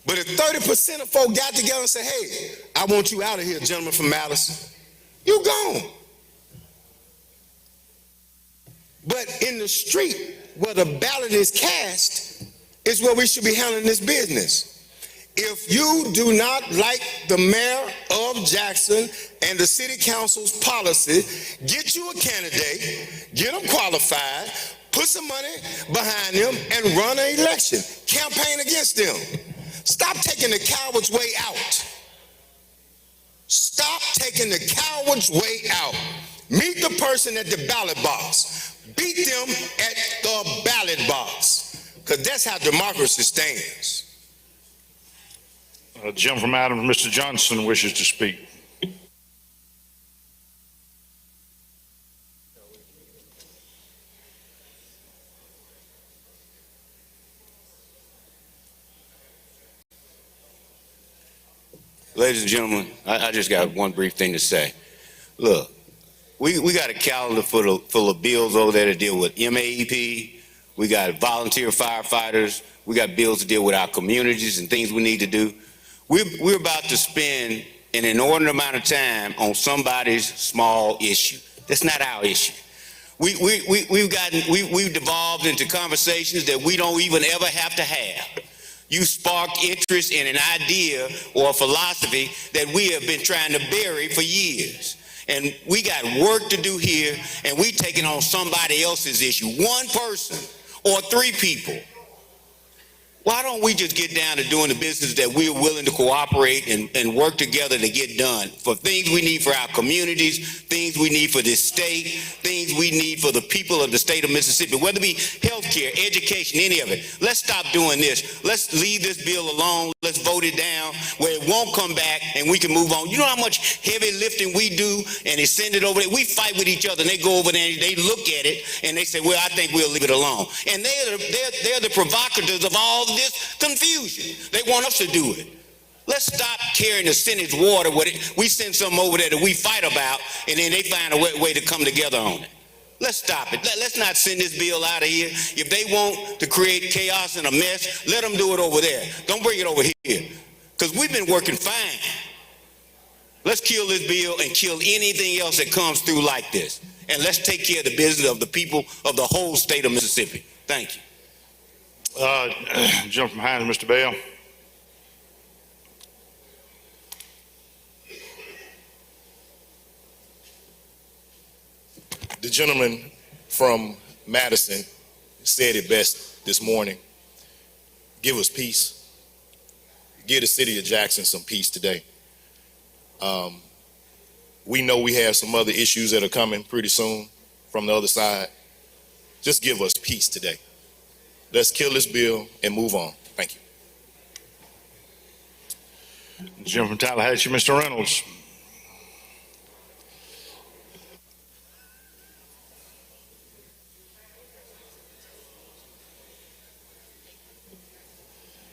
But if 30% of folk got together and say, hey, I want you out of here, gentlemen from Madison, you gone. But in the street where the ballot is cast is where we should be handling this business. If you do not like the mayor of Jackson and the city council's policy, get you a candidate, get them qualified, put some money behind them, and run an election. Campaign against them. Stop taking the coward's way out. Stop taking the coward's way out. Meet the person at the ballot box. Beat them at the ballot box. Because that's how democracy stands. Gentleman from Adams, Mr. Johnson wishes to speak. Ladies and gentlemen, I just got one brief thing to say. Look, we got a calendar full of bills over there to deal with MAEP. We got volunteer firefighters. We got bills to deal with our communities and things we need to do. We're about to spend an inordinate amount of time on somebody's small issue. That's not our issue. We've devolved into conversations that we don't even ever have to have. You sparked interest in an idea or a philosophy that we have been trying to bury for years. And we got work to do here, and we taking on somebody else's issue. One person or 3 people. Why don't we just get down to doing the business that we're willing to cooperate and work together to get done for things we need for our communities, things we need for this state, things we need for the people of the state of Mississippi, whether it be healthcare, education, any of it. Let's stop doing this. Let's leave this bill alone. Let's vote it down where it won't come back and we can move on. You know how much heavy lifting we do and they send it over there? We fight with each other and they go over there and they look at it and they say, well, I think we'll leave it alone. And they're the provocators of all this confusion. They want us to do it. Let's stop carrying the Senate's water with it. We send something over there that we fight about, and then they find a way to come together on it. Let's stop it. Let's not send this bill out of here. If they want to create chaos and a mess, let them do it over there. Don't bring it over here, because we've been working fine. Let's kill this bill and kill anything else that comes through like this. And let's take care of the business of the people of the whole state of Mississippi. Thank you. Gentleman from Hines, Mr. Bell. The gentleman from Madison said it best this morning. Give us peace. Give the city of Jackson some peace today. We know we have some other issues that are coming pretty soon from the other side. Just give us peace today. Let's kill this bill and move on. Thank you. Gentleman from Tallahatchie, Mr. Reynolds.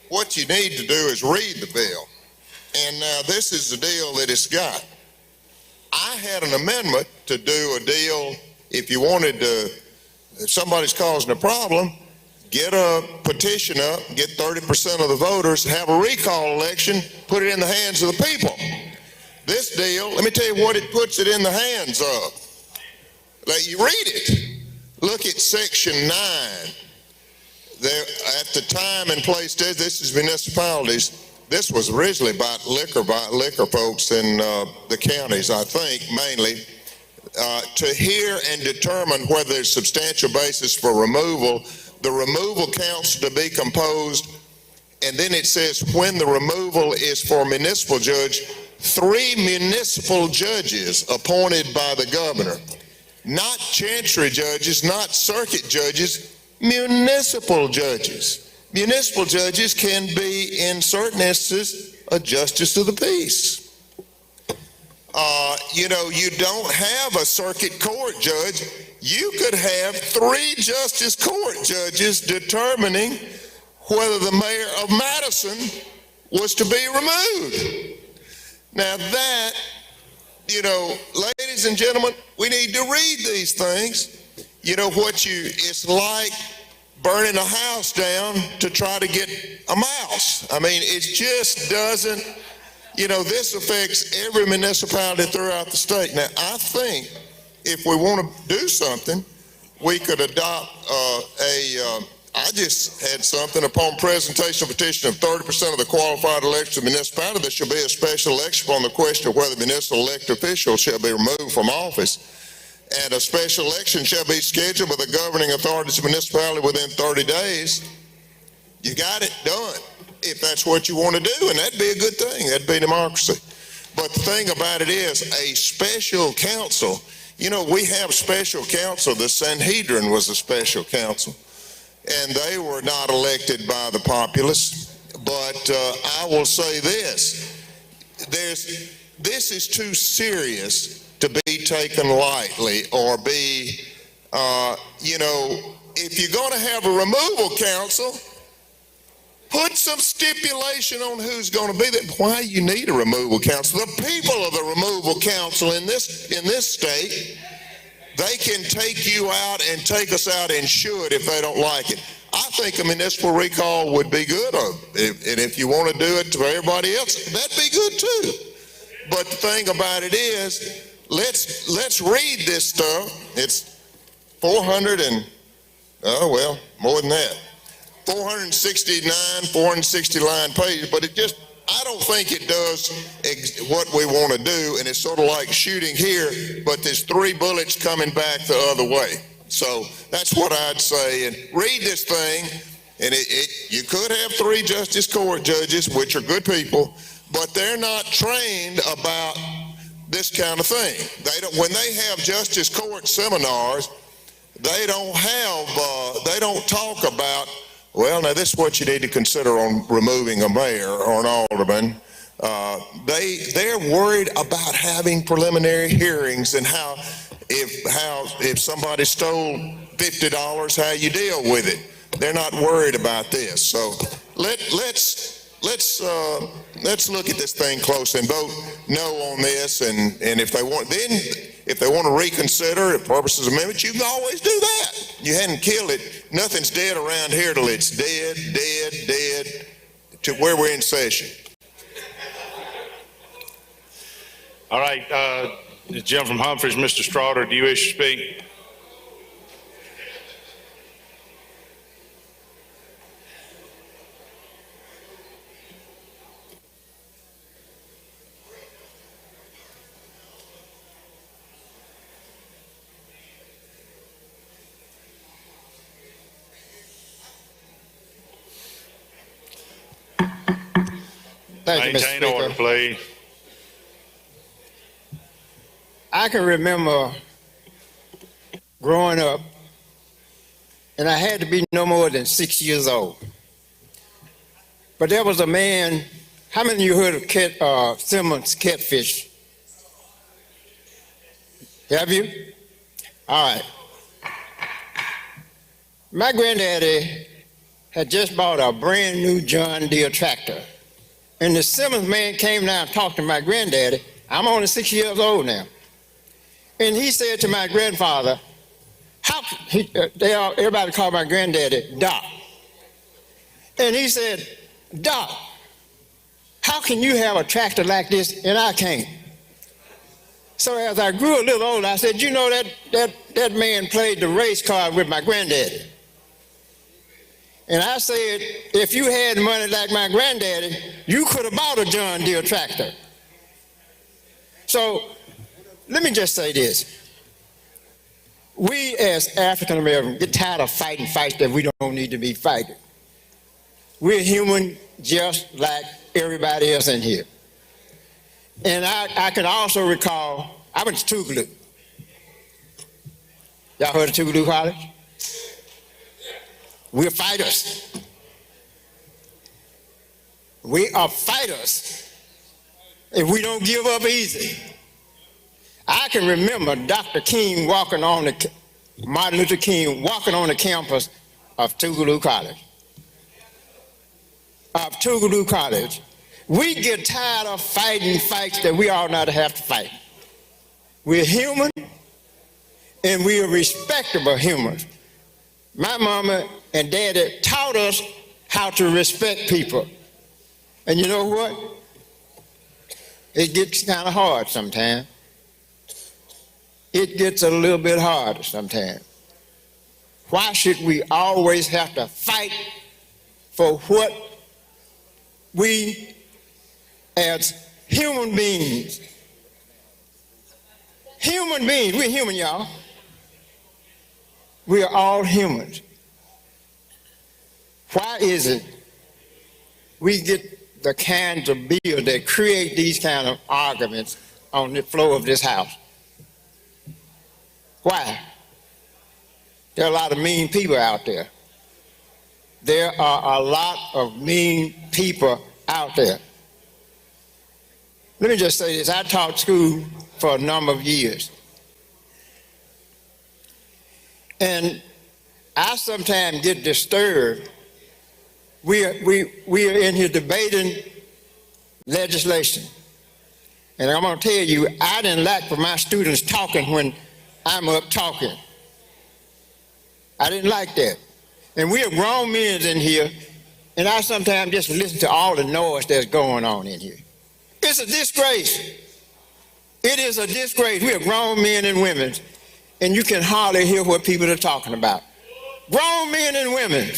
What you need to do is read the bill. And now this is the deal that it's got. I had an amendment to do a deal if you wanted to, if somebody's causing a problem, get a petition up, get 30% of the voters, have a recall election, put it in the hands of the people. This deal, let me tell you what it puts it in the hands of. Let you read it. Look at section 9. There, at the time and place, this is municipalities. This was originally about liquor folks in the counties, I think, mainly. To hear and determine whether there's substantial basis for removal, the removal council to be composed, and then it says when the removal is for municipal judge, 3 municipal judges appointed by the governor, not chancery judges, not circuit judges, municipal judges. Municipal judges can be, in certain instances, a justice of the peace. You don't have a circuit court judge. You could have 3 justice court judges determining whether the mayor of Madison was to be removed. Now that, ladies and gentlemen, we need to read these things. It's like burning a house down to try to get a mouse. I mean, it just doesn't, this affects every municipality throughout the state. Now, I think if we want to do something, we could adopt I just had something upon presentation of petition of 30% of the qualified electors of municipality, there shall be a special election upon the question of whether municipal elected officials shall be removed from office. And a special election shall be scheduled by the governing authorities of municipality within 30 days. You got it done, if that's what you want to do, and that'd be a good thing. That'd be democracy. But the thing about it is, a special council, we have special council. The Sanhedrin was a special council, and they were not elected by the populace. But I will say this, this is too serious to be taken lightly or be, if you're going to have a removal council, put some stipulation on who's going to be there. Why you need a removal council? The people of the removal council in this state, they can take you out and take us out and should if they don't like it. I think a municipal recall would be good, and if you want to do it to everybody else, that'd be good too. But the thing about it is, let's read this stuff. It's 400 and, more than that. 460 line pages, but I don't think it does what we want to do, and it's sort of like shooting here, but there's 3 bullets coming back the other way. So that's what I'd say, and read this thing, and you could have 3 justice court judges, which are good people, but they're not trained about this kind of thing. When they have justice court seminars, they don't talk about, well, now this is what you need to consider on removing a mayor or an alderman. They're worried about having preliminary hearings and how if somebody stole $50, how you deal with it. They're not worried about this. So let's look at this thing close and vote no on this. And if they want to reconsider the purposes of amendment, you can always do that. You hadn't killed it. Nothing's dead around here till it's dead to where we're in session. All right, the gentleman from Humphreys, Mr. Strawder, do you wish to speak? Thank you, Mr. Maintain Speaker. order, please. I can remember growing up, and I had to be no more than 6 years old. But there was a man, how many of you heard of Simmons Catfish? Have you? All right. My granddaddy had just bought a brand new John Deere tractor. And the Simmons man came down and talked to my granddaddy. I'm only 6 years old now. And he said to my grandfather, everybody called my granddaddy Doc. And he said, Doc, how can you have a tractor like this and I can't? So as I grew a little older, I said, you know, that man played the race card with my granddaddy. And I said, if you had money like my granddaddy, you could have bought a John Deere tractor. So let me just say this. We as African Americans get tired of fighting fights that we don't need to be fighting. We're human just like everybody else in here. And I can also recall, I went to Tougaloo. Y'all heard of Tougaloo College? We're fighters. We are fighters. And we don't give up easy. I can remember Dr. King Martin Luther King walking on the campus of Tougaloo College. We get tired of fighting fights that we all not have to fight. We're human, and we are respectable humans. My mama and daddy taught us how to respect people. And you know what? It gets kind of hard sometimes. It gets a little bit harder sometimes. Why should we always have to fight for what we as human beings, we're human, y'all. We are all humans. Why is it we get the kinds of bills that create these kind of arguments on the floor of this house? Why? There are a lot of mean people out there. There are a lot of mean people out there. Let me just say this. I taught school for a number of years. And I sometimes get disturbed. We are in here debating legislation. And I'm going to tell you, I didn't like for my students talking when I'm up talking. I didn't like that. And we are grown men in here, and I sometimes just listen to all the noise that's going on in here. It's a disgrace. It is a disgrace. We are grown men and women, and you can hardly hear what people are talking about. Grown men and women.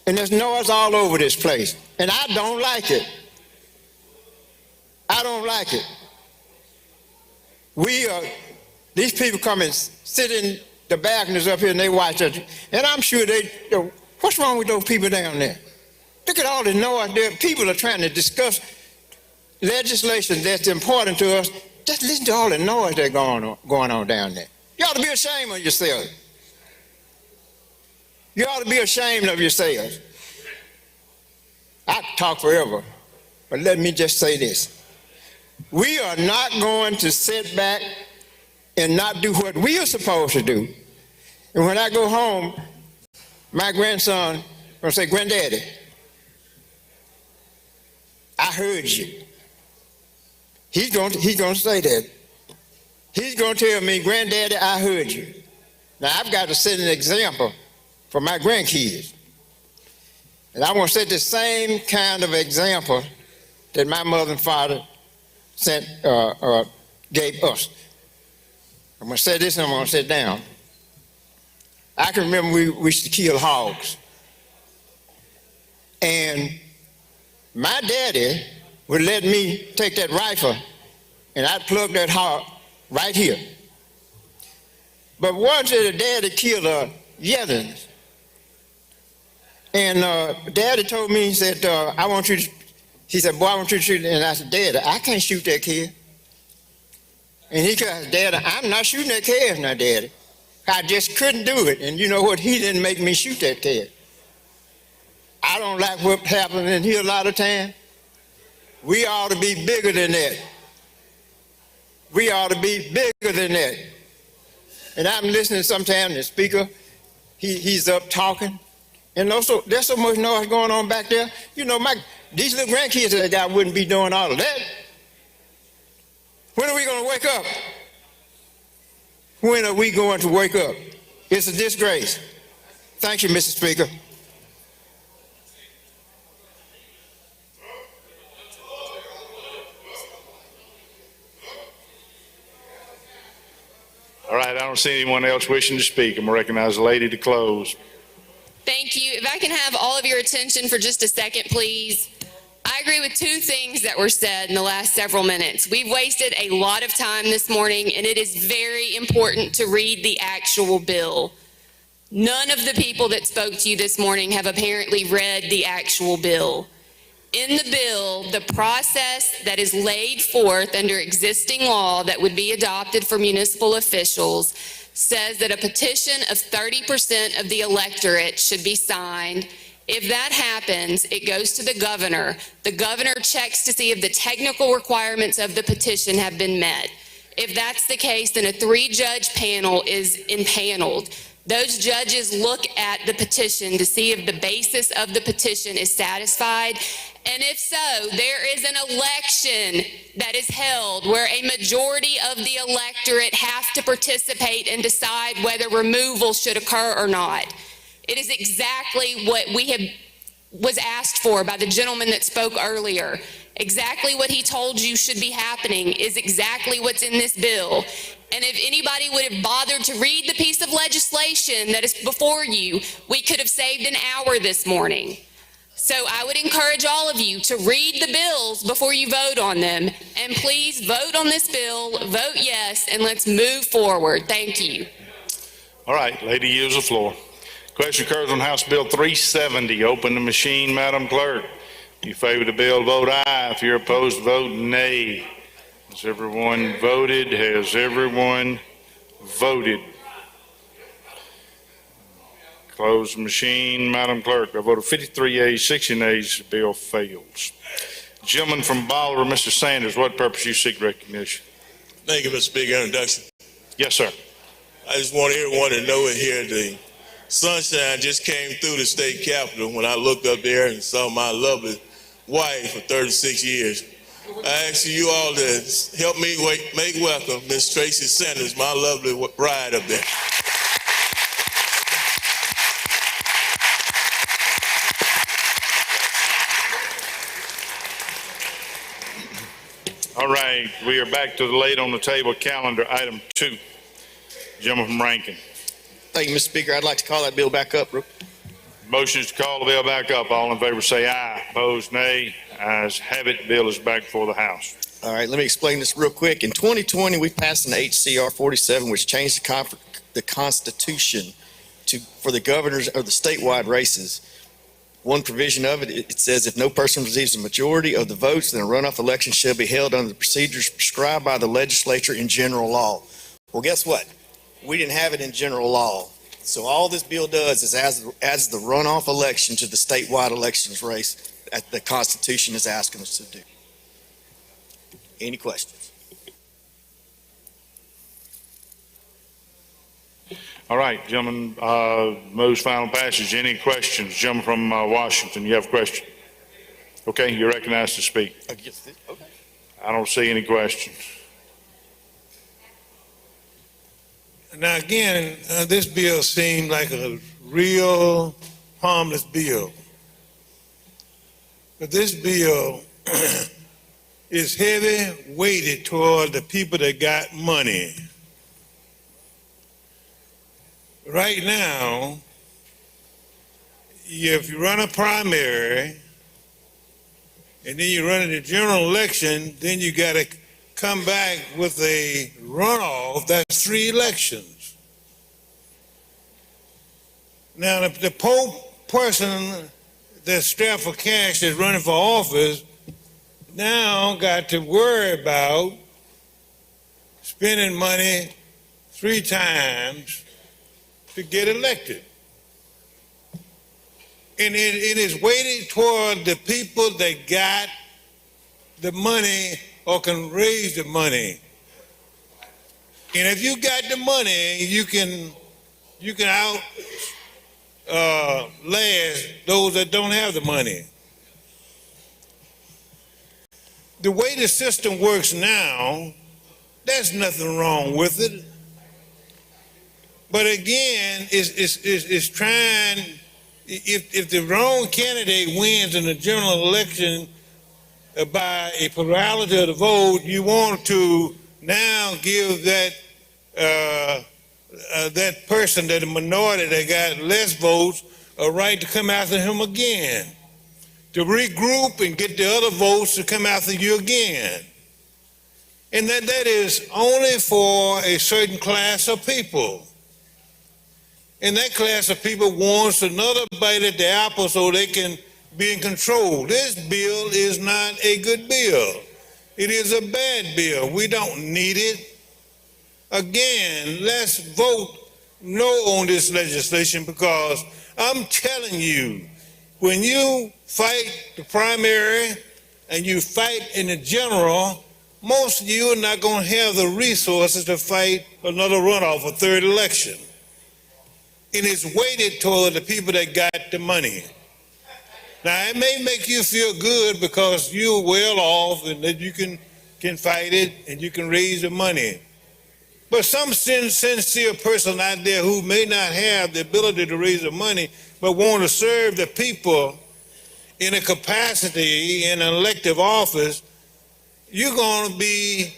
And there's noise all over this place. And I don't like it. I don't like it. These people come and sit in the balconies up here and they watch us. And I'm sure what's wrong with those people down there? Look at all the noise there. People are trying to discuss legislation that's important to us. Just listen to all the noise that's going on down there. You ought to be ashamed of yourselves. You ought to be ashamed of yourselves. I could talk forever, but let me just say this. We are not going to sit back and not do what we are supposed to do. And when I go home, my grandson will say, Granddaddy, I heard you. He's going to say that. He's going to tell me, Granddaddy, I heard you. Now, I've got to set an example for my grandkids. And I want to set the same kind of example that my mother and father gave us. I'm going to say this and I'm going to sit down. I can remember we used to kill hogs. And my daddy would let me take that rifle and I'd plug that hog right here. But once the daddy killed a yearling, and daddy told me, he said, I want you to He said, boy, I want you to shoot. And I said, Dad, I can't shoot that kid. And he said, Dad, I'm not shooting that kid now, Daddy. I just couldn't do it. And you know what? He didn't make me shoot that kid. I don't like what happened in here a lot of time. We ought to be bigger than that. We ought to be bigger than that. And I'm listening sometimes to the speaker. He's up talking. And also, there's so much noise going on back there. You know, these little grandkids that I got wouldn't be doing all of that. When are we going to wake up? When are we going to wake up? It's a disgrace. Thank you, Mr. Speaker. All right, I don't see anyone else wishing to speak. I'm going to recognize the lady to close. Thank you. If I can have all of your attention for just a second, please. I agree with two things that were said in the last several minutes. We've wasted a lot of time this morning, and it is very important to read the actual bill. None of the people that spoke to you this morning have apparently read the actual bill. In the bill, the process that is laid forth under existing law that would be adopted for municipal officials says that a petition of 30% of the electorate should be signed. If that happens, it goes to the governor. The governor checks to see if the technical requirements of the petition have been met. If that's the case, then a 3-judge panel is impaneled. Those judges look at the petition to see if the basis of the petition is satisfied. And if so, there is an election that is held where a majority of the electorate have to participate and decide whether removal should occur or not. It is exactly what was asked for by the gentleman that spoke earlier. Exactly what he told you should be happening is exactly what's in this bill. And if anybody would have bothered to read the piece of legislation that is before you, we could have saved an hour this morning. So I would encourage all of you to read the bills before you vote on them. And please vote on this bill, vote yes, and let's move forward. Thank you. All right, lady yields the floor. Question occurs on House Bill 370. Open the machine, Madam Clerk. If you favor the bill, vote aye. If you're opposed, vote nay. Has everyone voted? Has everyone voted? Close the machine, Madam Clerk. I voted 53 yeas, 60 nays. The bill fails. Gentleman from Bolivar, Mr. Sanders, what purpose you seek recognition? Thank you, Mr. Speaker. Introduction. Yes, sir. I just want everyone to know it here. The sunshine just came through the state capitol when I looked up there and saw my lovely wife for 36 years. I ask you all to help me make welcome Miss Tracy Sanders, my lovely bride up there. All right, we are back to the laid on the table calendar, item 2. Gentleman from Rankin. Thank you, Mr. Speaker. I'd like to call that bill back up. Motion is to call the bill back up. All in favor say aye. Opposed, nay. Ayes have it. Bill is back before the House. All right, let me explain this real quick. In 2020, we passed an HCR 47, which changed the Constitution for the governors of the statewide races. One provision of it, it says if no person receives a majority of the votes, then a runoff election shall be held under the procedures prescribed by the legislature in general law. Well, guess what? We didn't have it in general law. So all this bill does is adds the runoff election to the statewide elections race that the Constitution is asking us to do. Any questions? All right, gentlemen, moves final passage. Any questions? Gentleman from Washington, you have a question? Okay, you're recognized to speak. Okay. I don't see any questions. Now again, this bill seemed like a real harmless bill. But this bill is heavy weighted toward the people that got money. Right now, if you run a primary and then you run in the general election, then you got to come back with a runoff. That's 3 elections. Now, the poor person that's strapped for cash that's running for office now got to worry about spending money 3 times to get elected. And it is weighted toward the people that got the money or can raise the money. And if you got the money, you can last those that don't have the money. The way the system works now, there's nothing wrong with it. But again, it's trying, if the wrong candidate wins in the general election by a plurality of the vote, you want to now give that that person, that minority that got less votes, a right to come after him again, to regroup and get the other votes to come after you again. And that is only for a certain class of people. And that class of people wants another bite at the apple so they can be in control. This bill is not a good bill. It is a bad bill. We don't need it. Again, let's vote no on this legislation, because I'm telling you, when you fight the primary and you fight in the general, most of you are not going to have the resources to fight another runoff, a third election. And it's weighted toward the people that got the money. Now, it may make you feel good because you're well off and that you can fight it and you can raise the money. But some sincere person out there who may not have the ability to raise the money but want to serve the people in a capacity in an elective office, you're going to be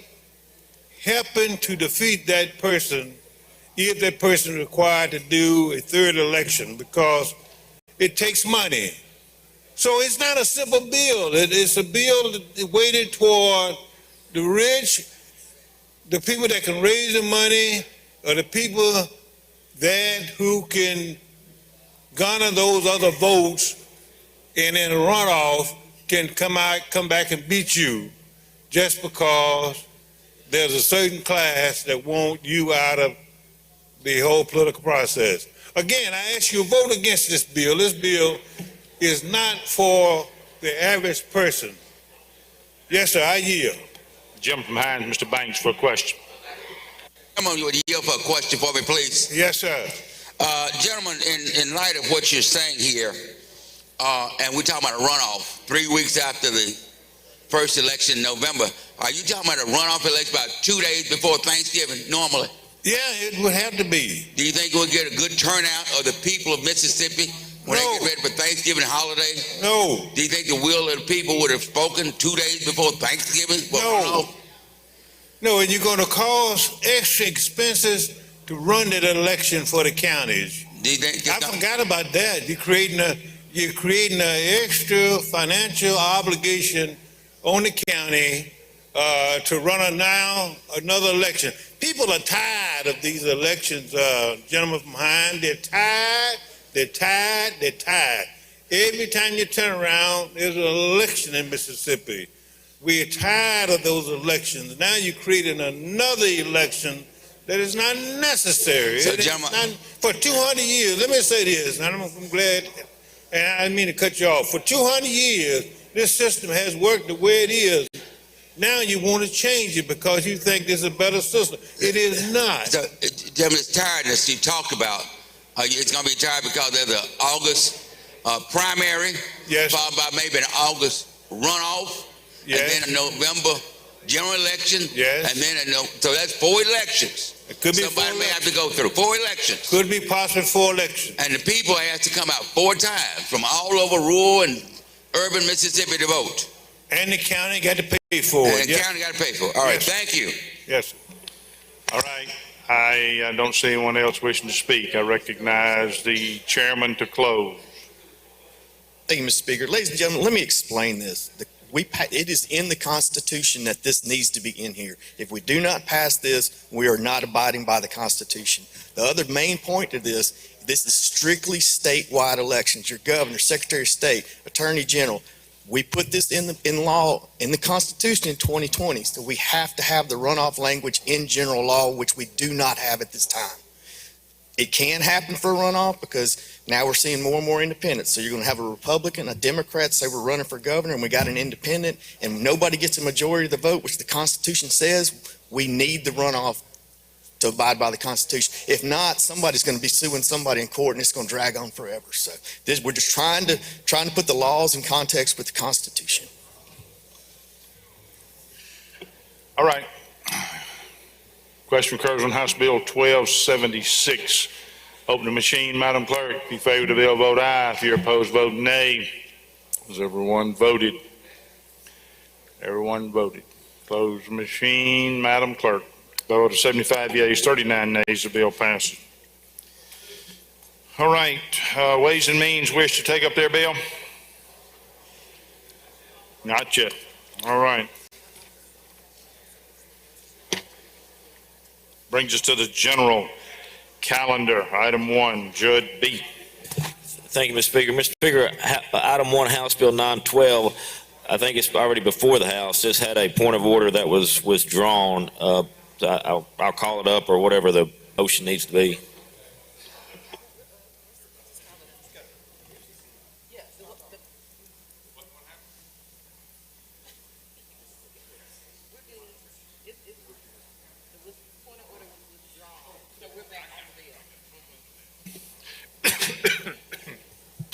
helping to defeat that person if that person is required to do a third election, because it takes money. So it's not a simple bill. It's a bill weighted toward the rich, the people that can raise the money, or the people who can garner those other votes, and in a runoff can come back and beat you just because there's a certain class that want you out of the whole political process. Again, I ask you to vote against this bill. This bill is not for the average person. Yes, sir, I yield. Jim from Hines, Mr. Banks for a question. Come on, you would yield for a question for me, please. Yes, sir. Gentlemen, in light of what you're saying here, and we're talking about a runoff 3 weeks after the first election in November, are you talking about a runoff election about 2 days before Thanksgiving normally? Yeah, it would have to be. Do you think we'll get a good turnout of the people of Mississippi when they get ready for Thanksgiving holiday? No. Do you think the will of the people would have spoken 2 days before Thanksgiving? No. No, and you're going to cause extra expenses to run that election for the counties. Do you think? I forgot about that. You're creating an extra financial obligation on the county to run another election. People are tired of these elections, gentlemen from Hines. They're tired. Every time you turn around, there's an election in Mississippi. We're tired of those elections. Now you're creating another election that is not necessary. So, gentlemen, for 200 years, let me say this, and I'm glad, and I didn't mean to cut you off. For 200 years, this system has worked the way it is. Now you want to change it because you think there's a better system. It is not. So, gentlemen, it's tiredness you talked about. It's going to be tired because there's an August primary, yes, followed by maybe an August runoff, yes, and then a November general election, yes, and then so that's 4 elections. It could be somebody may have to go through 4 elections. Could be possibly 4 elections. And the people have to come out 4 times from all over rural and urban Mississippi to vote. And the county got to pay for it. And the county got to pay for it. All right, thank you. Yes. All right. I don't see anyone else wishing to speak. I recognize the chairman to close. Thank you, Mr. Speaker. Ladies and gentlemen, let me explain this. It is in the Constitution that this needs to be in here. If we do not pass this, we are not abiding by the Constitution. The other main point of this is strictly statewide elections. Your governor, secretary of state, attorney general, We put this in law, in the Constitution in 2020, so we have to have the runoff language in general law, which we do not have at this time. It can happen for runoff because now we're seeing more and more independents. So you're going to have a Republican, a Democrat say we're running for governor, and we got an independent, and nobody gets a majority of the vote, which the Constitution says we need the runoff to abide by the Constitution. If not, somebody's going to be suing somebody in court, and it's going to drag on forever. So we're just trying to put the laws in context with the Constitution. All right. Question occurs on House Bill 1276. Open the machine, Madam Clerk. If you favor the bill, vote aye. If you're opposed, vote nay. Has everyone voted? Everyone voted. Close the machine, Madam Clerk. Vote of 75 yeas, 39 nays, the bill passes. All right, Ways and Means wish to take up their bill? Not yet. All right. Brings us to the general calendar. Item 1, Judd B. Thank you, Mr. Speaker. Mr. Speaker, item 1, House Bill 912, I think it's already before the House. This had a point of order that was withdrawn. I'll call it up or whatever the motion needs to be.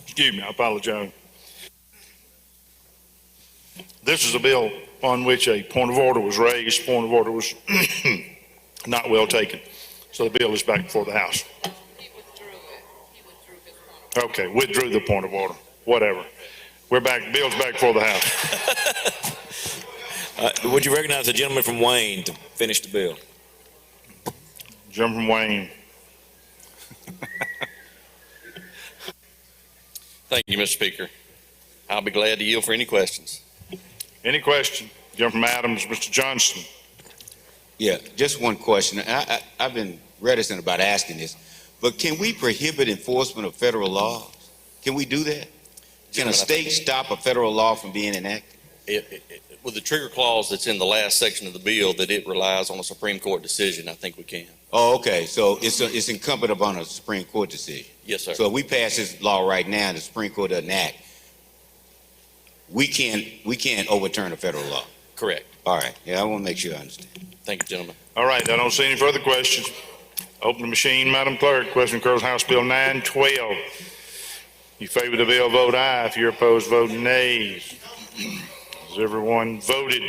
Excuse me, I apologize. This is a bill on which a point of order was raised. Point of order was not well taken. So the bill is back before the House. Okay, withdrew the point of order. Whatever. We're back. Bill's back before the House. Would you recognize the gentleman from Wayne to finish the bill? Gentleman from Wayne. Thank you, Mr. Speaker. I'll be glad to yield for any questions. Any question? Gentleman from Adams, Mr. Johnson. Yeah, just one question. I've been reticent about asking this, but can we prohibit enforcement of federal laws? Can we do that? Can a state stop a federal law from being enacted? With the trigger clause that's in the last section of the bill, that it relies on a Supreme Court decision, I think we can. Oh, okay. So it's incumbent upon a Supreme Court decision. Yes, sir. So if we pass this law right now and the Supreme Court doesn't act, we can't overturn a federal law. Correct. All right. Yeah, I want to make sure I understand. Thank you, gentlemen. All right, I don't see any further questions. Open the machine, Madam Clerk. Question occurs House Bill 912. You favor the bill, vote aye. If you're opposed, vote nay. Has everyone voted?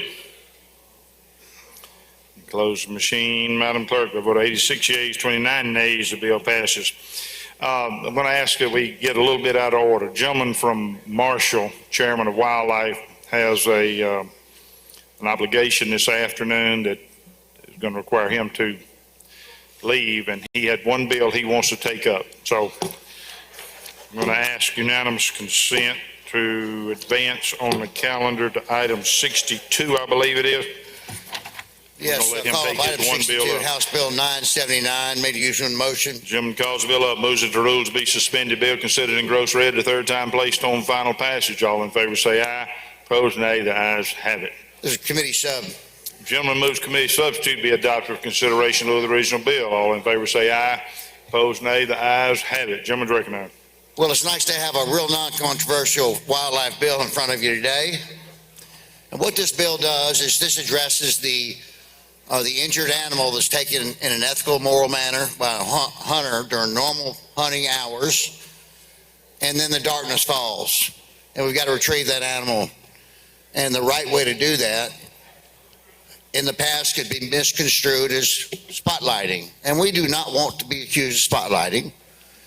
Close the machine, Madam Clerk. By vote of 86 yeas, 29 nays, the bill passes. I'm going to ask that we get a little bit out of order. Gentleman from Marshall, Chairman of Wildlife, has an obligation this afternoon that is going to require him to leave, and he had one bill he wants to take up. So I'm going to ask unanimous consent to advance on the calendar to item 62, I believe it is. Yes, We're gonna let him call take up his item one bill 62, up. House Bill 979, made a usual motion. Gentleman calls the bill up, moves that the rules be suspended, bill considered in gross red the third time, placed on final passage. All in favor say aye. Opposed, nay. The ayes have it. This is committee sub. Gentleman moves committee substitute be adopted for consideration of the original bill. All in favor say aye. Opposed, nay. The ayes have it. Gentleman's recognized. Well, it's nice to have a real non-controversial wildlife bill in front of you today. And what this bill does is this addresses the injured animal that's taken in an ethical, moral manner by a hunter during normal hunting hours, and then the darkness falls, and we've got to retrieve that animal. And the right way to do that in the past could be misconstrued as spotlighting, and we do not want to be accused of spotlighting,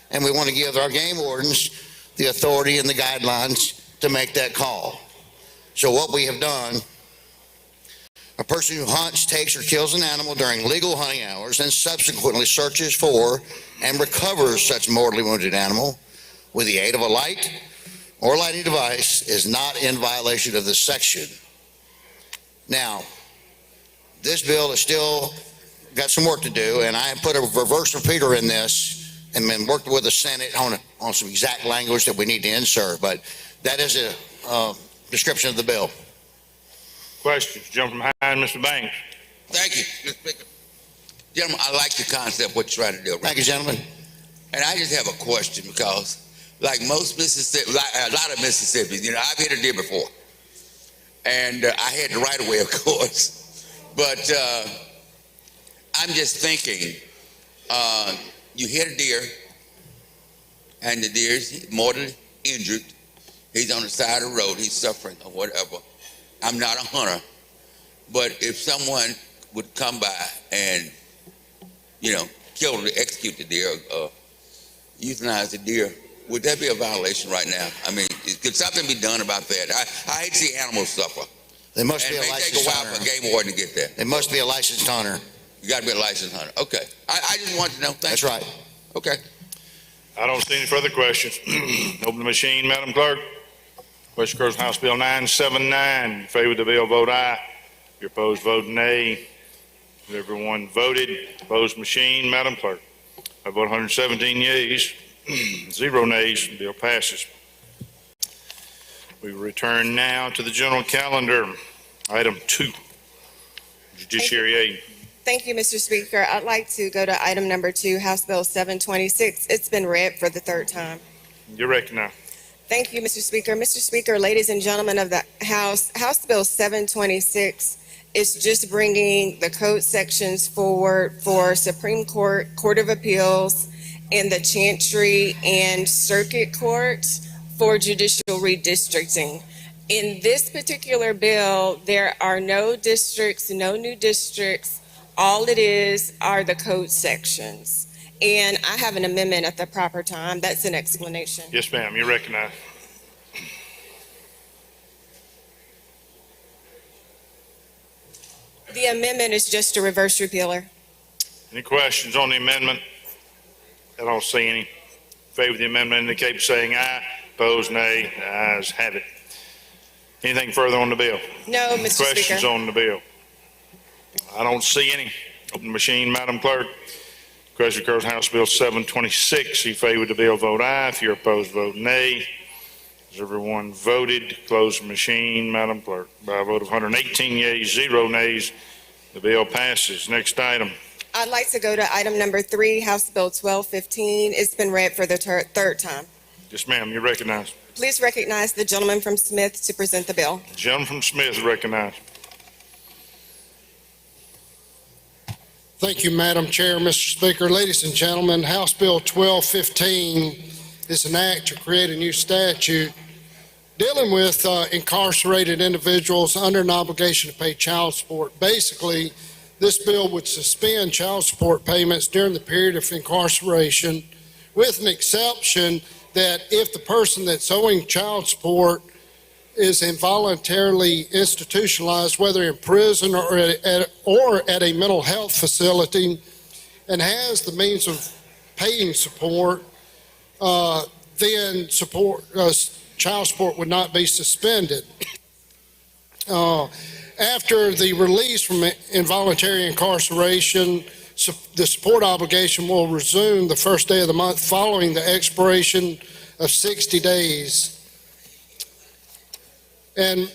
and we want to give our game wardens the authority and the guidelines to make that call. So what we have done, a person who hunts, takes, or kills an animal during legal hunting hours and subsequently searches for and recovers such mortally wounded animal with the aid of a light or lighting device is not in violation of this section. Now, this bill is still got some work to do, and I have put a reverse repeater in this and been working with the Senate on some exact language that we need to insert, but that is description of the bill. Questions? Gentleman from Hines, Mr. Banks. Thank you, Mr. Speaker. Gentlemen, I like the concept, what you're trying to do. Thank you, gentlemen. And I just have a question because, like most Mississippi, like a lot of Mississippi's, you know, I've hit a deer before. And I had the right of way, of course. But I'm just thinking, you hit a deer, and the deer's mortally injured. He's on the side of the road, he's suffering or whatever. I'm not a hunter, but if someone would come by and, you know, execute the deer, euthanize the deer, would that be a violation right now? I mean, could something be done about that? I hate to see animals suffer. They must be a And it may licensed take a while hunter. for a game warden to get there. They must be a licensed hunter. You got to be a licensed hunter. Okay. I just wanted to know. Thank you. That's right. Okay. I don't see any further questions. Open the machine, Madam Clerk. Question occurs on House Bill 979. In favor of the bill, vote aye. If you're opposed, vote nay. Has everyone voted? Opposed machine, Madam Clerk. I vote 117 yeas, 0 nays. The bill passes. We return now to the general calendar. Item 2, Judiciary Aid. Thank you, Mr. Speaker. I'd like to go to item number 2, House Bill 726. It's been read for the third time. You're recognized. Thank you, Mr. Speaker. Mr. Speaker, ladies and gentlemen of the House, House Bill 726 is just bringing the code sections forward for Supreme Court, Court of Appeals, and the Chantry and Circuit Court for judicial redistricting. In this particular bill, there are no districts, no new districts. All it is are the code sections. And I have an amendment at the proper time. That's an explanation. Yes, ma'am, you're recognized. The amendment is just a reverse repealer. Any questions on the amendment? I don't see any. In favor of the amendment indicate by saying aye. Opposed, nay. The ayes have it. Anything further on the bill? No, Mr. Questions Speaker. on the bill? I don't see any. Open the machine, Madam Clerk. Question occurs on House Bill 726. In favor of the bill, vote aye. If you're opposed, vote nay. Has everyone voted? Close the machine, Madam Clerk. By a vote of 118 yeas, 0 nays, the bill passes. Next item. I'd like to go to item number 3, House Bill 1215. It's been read for the third time. Yes, ma'am, you're recognized. Please recognize the gentleman from Smith to present the bill. Gentleman from Smith is recognized. Thank you, Madam Chair, Mr. Speaker. Ladies and gentlemen, House Bill 1215 is an act to create a new statute dealing with incarcerated individuals under an obligation to pay child support. Basically, this bill would suspend child support payments during the period of incarceration, with an exception that if the person that's owing child support is involuntarily institutionalized, whether in prison or at a mental health facility, and has the means of paying support, then child support would not be suspended. After the release from involuntary incarceration, the support obligation will resume the first day of the month following the expiration of 60 days. And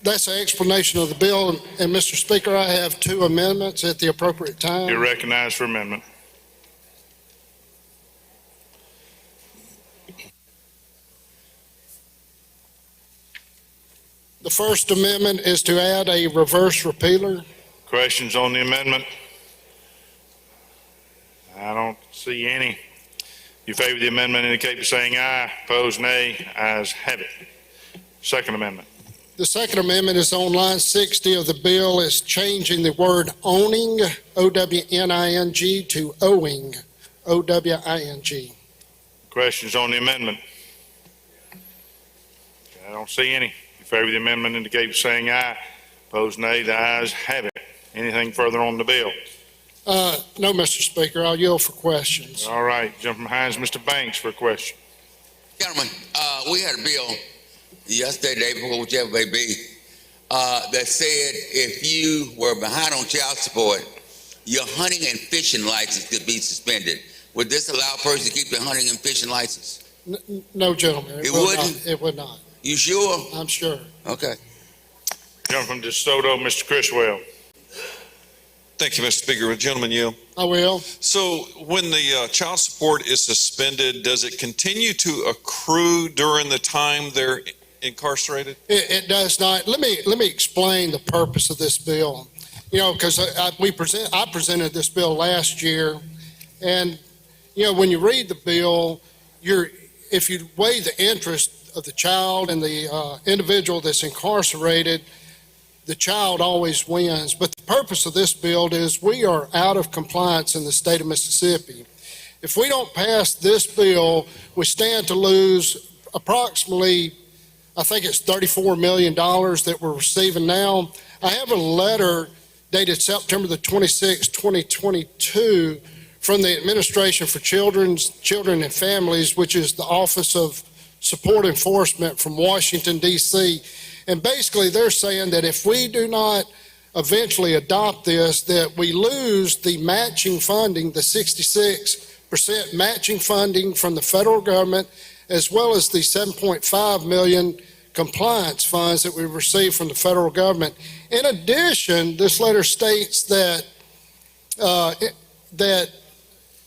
that's an explanation of the bill. And Mr. Speaker, I have 2 amendments at the appropriate time. You're recognized for amendment. The first amendment is to add a reverse repealer. Questions on the amendment? I don't see any. You favor the amendment indicate by saying aye. Opposed, nay. Ayes have it. Second amendment. The second amendment is on line 60 of the bill. It's changing the word owning, O-W-N-I-N-G, to owing, O-W-I-N-G. Questions on the amendment? I don't see any. You favor the amendment indicate by saying aye. Opposed, nay. The ayes have it. Anything further on the bill? No, Mr. Speaker. I'll yield for questions. All right. Jump from Hines, Mr. Banks for a question. Gentlemen, we had a bill yesterday, day before, whichever may be, that said if you were behind on child support, your hunting and fishing license could be suspended. Would this allow a person to keep their hunting and fishing license? No, gentlemen. It wouldn't? It would not. You sure? I'm sure. Okay. Gentleman from DeSoto, Mr. Criswell. Thank you, Mr. Speaker. Gentleman Yield. I will. So when the child support is suspended, does it continue to accrue during the time they're incarcerated? It does not. Let me explain the purpose of this bill. You know, because I presented this bill last year, and you know, when you read the bill, if you weigh the interest of the child and the individual that's incarcerated, the child always wins. But the purpose of this bill is we are out of compliance in the state of Mississippi. If we don't pass this bill, we stand to lose approximately, I think it's $34 million that we're receiving now. I have a letter dated September the 26th, 2022, from the Administration for Children and Families, which is the Office of Support Enforcement from Washington, D.C. And basically, they're saying that if we do not eventually adopt this, that we lose the matching funding, the 66% matching funding from the federal government, as well as the $7.5 million compliance funds that we receive from the federal government. In addition, this letter states that that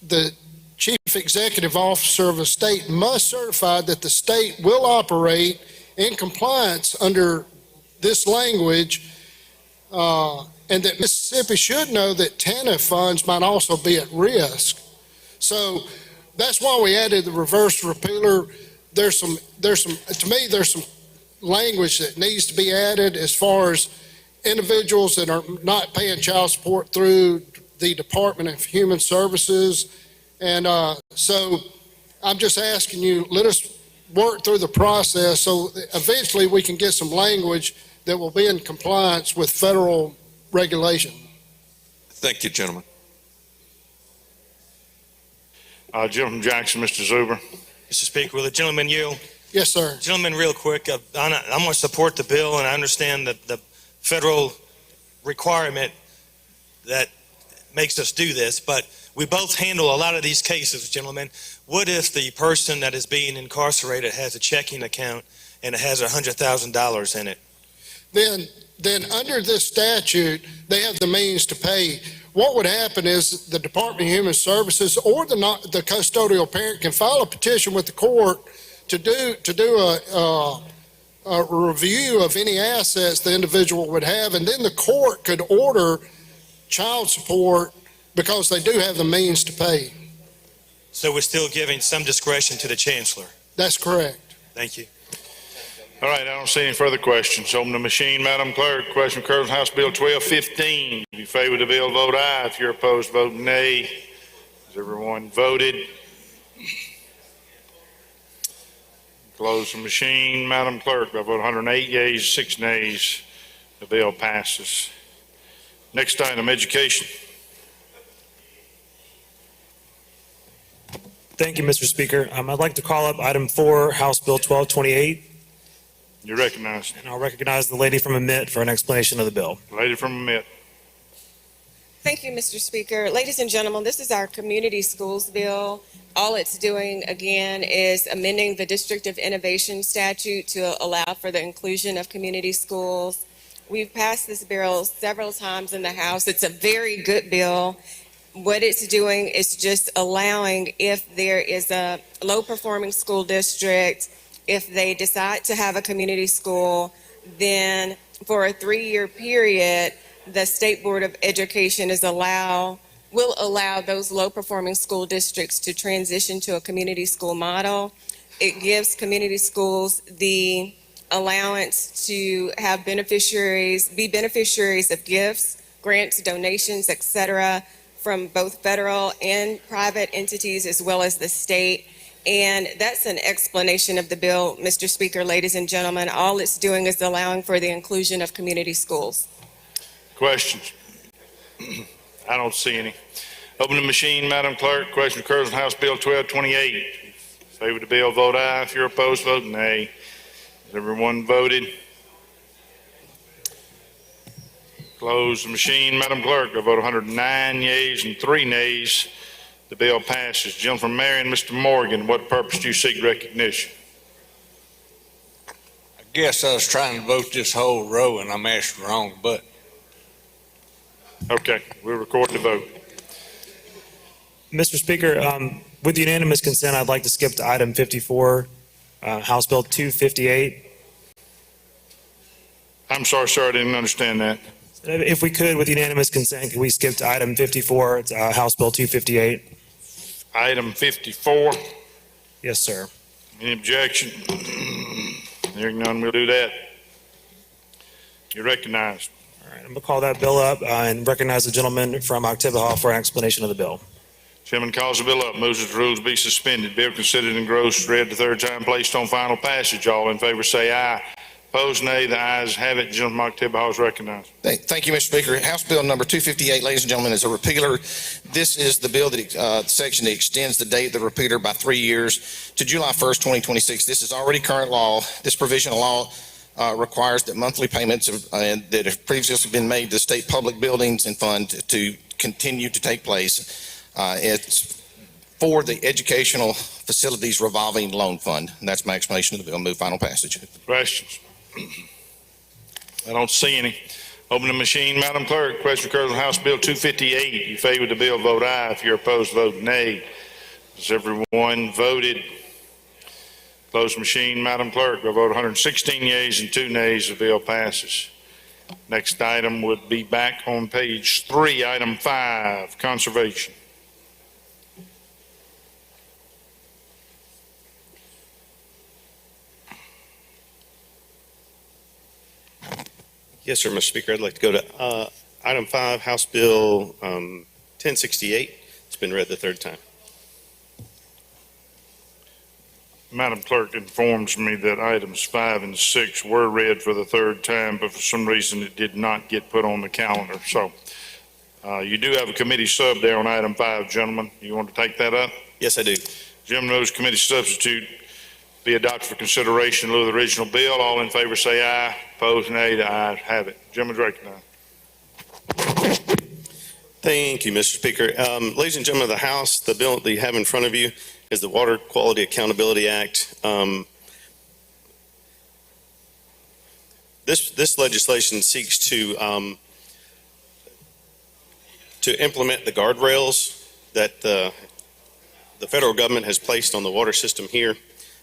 the Chief Executive Officer of a state must certify that the state will operate in compliance under this language, and that Mississippi should know that TANF funds might also be at risk. So that's why we added the reverse repealer. There's some language that needs to be added as far as individuals that are not paying child support through the Department of Human Services. And so I'm just asking you, let us work through the process so eventually we can get some language that will be in compliance with federal regulation. Thank you, gentlemen. Gentleman from Jackson, Mr. Zuber. Mr. Speaker, will the gentleman yield? Yes, sir. Gentlemen, real quick, I'm going to support the bill, and I understand that the federal requirement that makes us do this, but we both handle a lot of these cases, gentlemen. What if the person that is being incarcerated has a checking account and it has $100,000 in it? Then under this statute, they have the means to pay. What would happen is the Department of Human Services or the custodial parent can file a petition with the court to do a review of any assets the individual would have, and then the court could order child support because they do have the means to pay. So we're still giving some discretion to the chancellor? That's correct. Thank you. All right, I don't see any further questions. Open the machine, Madam Clerk. Question occurs on House Bill 1215. If you favor the bill, vote aye. If you're opposed, vote nay. Has everyone voted? Close the machine, Madam Clerk. By vote 108 yeas, 6 nays, the bill passes. Next item, education. Thank you, Mr. Speaker. I'd like to call up item 4, House Bill 1228. You're recognized. And I'll recognize the lady from Amit for an explanation of the bill. Lady from Amit. Thank you, Mr. Speaker. Ladies and gentlemen, this is our community schools bill. All it's doing, again, is amending the District of Innovation statute to allow for the inclusion of community schools. We've passed this bill several times in the House. It's a very good bill. What it's doing is just allowing, if there is a low-performing school district, if they decide to have a community school, then for a 3-year period, the State Board of Education will allow those low-performing school districts to transition to a community school model. It gives community schools the allowance to have be beneficiaries of gifts, grants, donations, et cetera, from both federal and private entities as well as the state. And that's an explanation of the bill, Mr. Speaker, ladies and gentlemen. All it's doing is allowing for the inclusion of community schools. Questions? I don't see any. Open the machine, Madam Clerk. Question occurs on House Bill 1228. Favor the bill, vote aye. If you're opposed, vote nay. Has everyone voted? Close the machine, Madam Clerk. By vote 109 yeas and 3 nays, the bill passes. Gentleman from Marion, Mr. Morgan, what purpose do you seek recognition? guess I was trying to vote this whole row and I'm asked the wrong button. Okay, we'll record the vote. Mr. Speaker, with unanimous consent, I'd like to skip to item 54, House Bill 258. I'm sorry, sir, I didn't understand that. If we could, with unanimous consent, could we skip to item 54, it's House Bill 258? Item 54, Yes, sir. any objection? Hearing none, we'll do that. You're recognized. All right, I'm going to call that bill up and recognize the gentleman from Oktibbeha for an explanation of the bill. Chairman calls the bill up, moves that the rules be suspended. Bill considered engrossed, read the third time, placed on final passage. All in favor say aye. Opposed, nay. The ayes have it. Gentleman from Oktibbeha is recognized. Thank you, Mr. Speaker. House Bill number 258, ladies and gentlemen, is a repealer. This is the bill that, section that extends the date of the repealer by 3 years to July 1st, 2026. This is already current law. This provision of law requires that monthly payments that have previously been made to state public buildings and fund to continue to take place. It's for the Educational Facilities Revolving Loan Fund. And that's my explanation of the bill. Move final passage. Questions? I don't see any. Open the machine, Madam Clerk. Question occurs on House Bill 258. If you favor the bill, vote aye. If you're opposed, vote nay. Has everyone voted? Close machine, Madam Clerk. By vote 116 yeas and 2 nays, the bill passes. Next item would be back on page 3, item 5, conservation. Yes, sir, Mr. Speaker. I'd like to go to item 5, House Bill 1068. It's been read the third time. Madam Clerk informs me that items 5 and 6 were read for the third time, but for some reason it did not get put on the calendar. So you do have a committee sub there on item 5, gentlemen. You want to take that up? Yes, I do. Gentlemen, those committee substitute be adopted for consideration in lieu of the original bill. All in favor say aye. Opposed, nay. The ayes have it. Gentlemen, recognized. Thank you, Mr. Speaker. Ladies and gentlemen of the House, the bill that you have in front of you is the Water Quality Accountability Act. This legislation seeks to implement the guardrails that the federal government has placed on the water system here.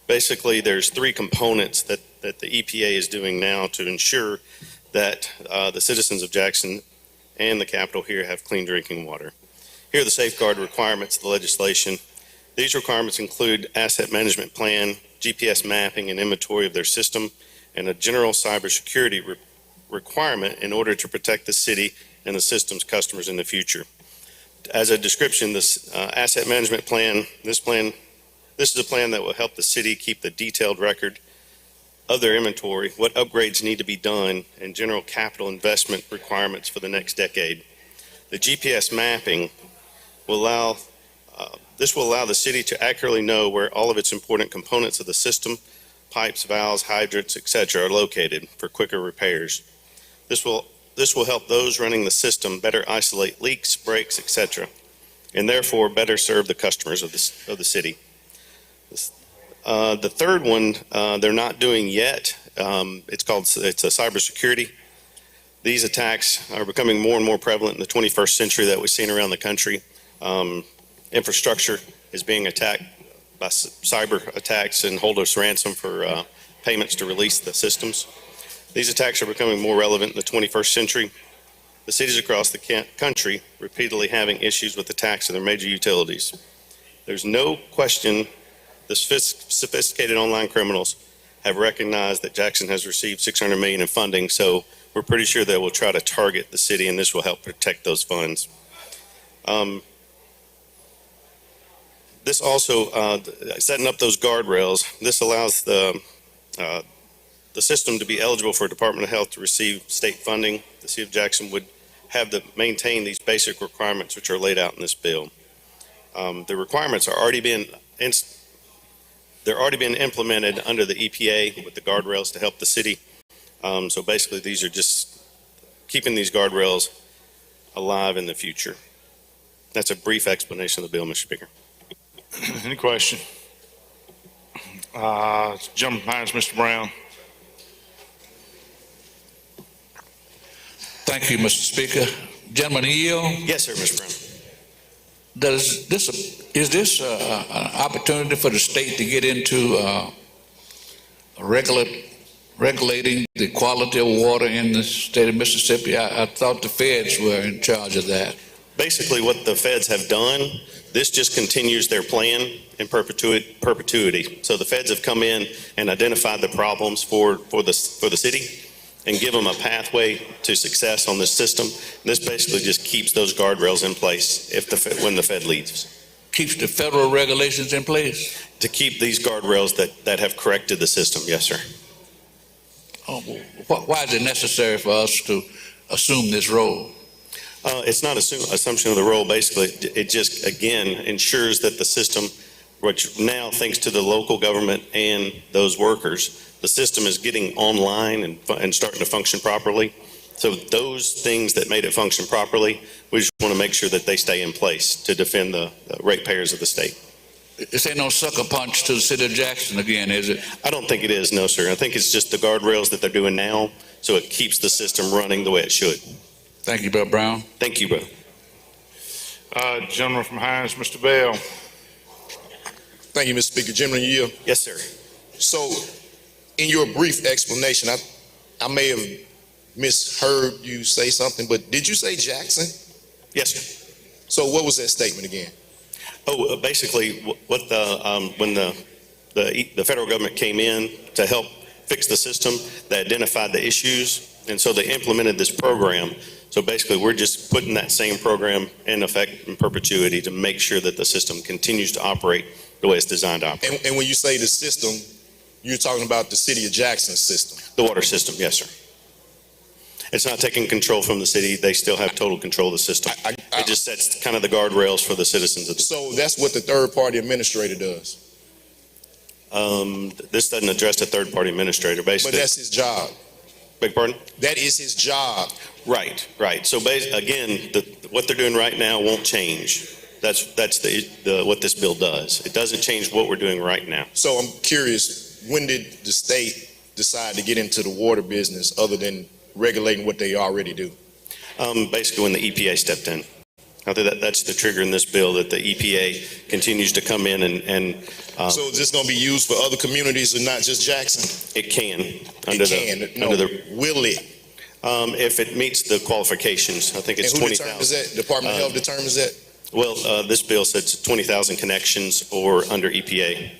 Basically, there's 3 components that the EPA is doing now to ensure that the citizens of Jackson and the capital here have clean drinking water. Here are the safeguard requirements of the legislation. These requirements include asset management plan, GPS mapping and inventory of their system, and a general cybersecurity requirement in order to protect the city and the system's customers in the future. As a description, this asset management plan, this is a plan that will help the city keep the detailed record of their inventory, what upgrades need to be done, and general capital investment requirements for the next decade. The GPS mapping will allow the city to accurately know where all of its important components of the system, pipes, valves, hydrants, etc., are located for quicker repairs. This will help those running the system better isolate leaks, breaks, etc., and therefore better serve the customers of the city. The third one they're not doing yet. It's a cybersecurity. These attacks are becoming more and more prevalent in the 21st century that we've seen around the country. Infrastructure is being attacked by cyber attacks and hold us ransom for payments to release the systems. These attacks are becoming more relevant in the 21st century. The cities across the country repeatedly having issues with attacks on their major utilities. There's no question the sophisticated online criminals have recognized that Jackson has received $600 million in funding, so we're pretty sure they will try to target the city, and this will help protect those funds. This also, setting up those guardrails, this allows the system to be eligible for Department of Health to receive state funding. The city of Jackson would have to maintain these basic requirements which are laid out in this bill. The requirements are already being implemented under the EPA with the guardrails to help the city. So basically, these are just keeping these guardrails alive in the future. That's a brief explanation of the bill, Mr. Speaker. Any question? Jump behind us, Mr. Brown. Thank you, Mr. Speaker. Gentleman yield. Yes, sir, Mr. Brown. Is this an opportunity for the state to get into regulating the quality of water in the state of Mississippi? I thought the feds were in charge of that. Basically, what the feds have done, this just continues their plan in perpetuity. So the feds have come in and identified the problems for the city and give them a pathway to success on this system. This basically just keeps those guardrails in place when the Fed leaves. Keeps the federal regulations in place? To keep these guardrails that have corrected the system, yes, sir. Oh, why is it necessary for us to assume this role? It's not assumption of the role. Basically, it just, again, ensures that the system, which now, thanks to the local government and those workers, the system is getting online and starting to function properly. So those things that made it function properly, we just want to make sure that they stay in place to defend the ratepayers of the state. This ain't no sucker punch to the city of Jackson again, is it? I don't think it is, no, sir. I think it's just the guardrails that they're doing now, so it keeps the system running the way it should. Thank you, Brother Brown. Thank you, brother. Gentleman from Hines, Mr. Bell. Thank you, Mr. Speaker. Gentleman yield. Yes, sir. So, in your brief explanation, I may have misheard you say something, but did you say Jackson? Yes, sir. So what was that statement again? Oh, basically, when the federal government came in to help fix the system, they identified the issues, and so they implemented this program. So basically, we're just putting that same program in effect in perpetuity to make sure that the system continues to operate the way it's designed to operate. And when you say the system, you're talking about the city of Jackson system? The water system, yes, sir. It's not taking control from the city. They still have total control of the system. It just sets kind of the guardrails for the citizens of the So that's what the third-party administrator does? This doesn't address the third-party administrator, basically. But that's his job. Beg pardon? That is his job. Right. So again, what they're doing right now won't change. That's what this bill does. It doesn't change what we're doing right now. So I'm curious, when did the state decide to get into the water business other than regulating what they already do? Basically, when the EPA stepped in. I think that's the trigger in this bill, that the EPA continues to come in and so is this going to be used for other communities and not just Jackson? It can. Will it? If it meets the qualifications. I think it's 20,000. And who determines that? Department of Health determines that? Well, this bill says 20,000 connections or under EPA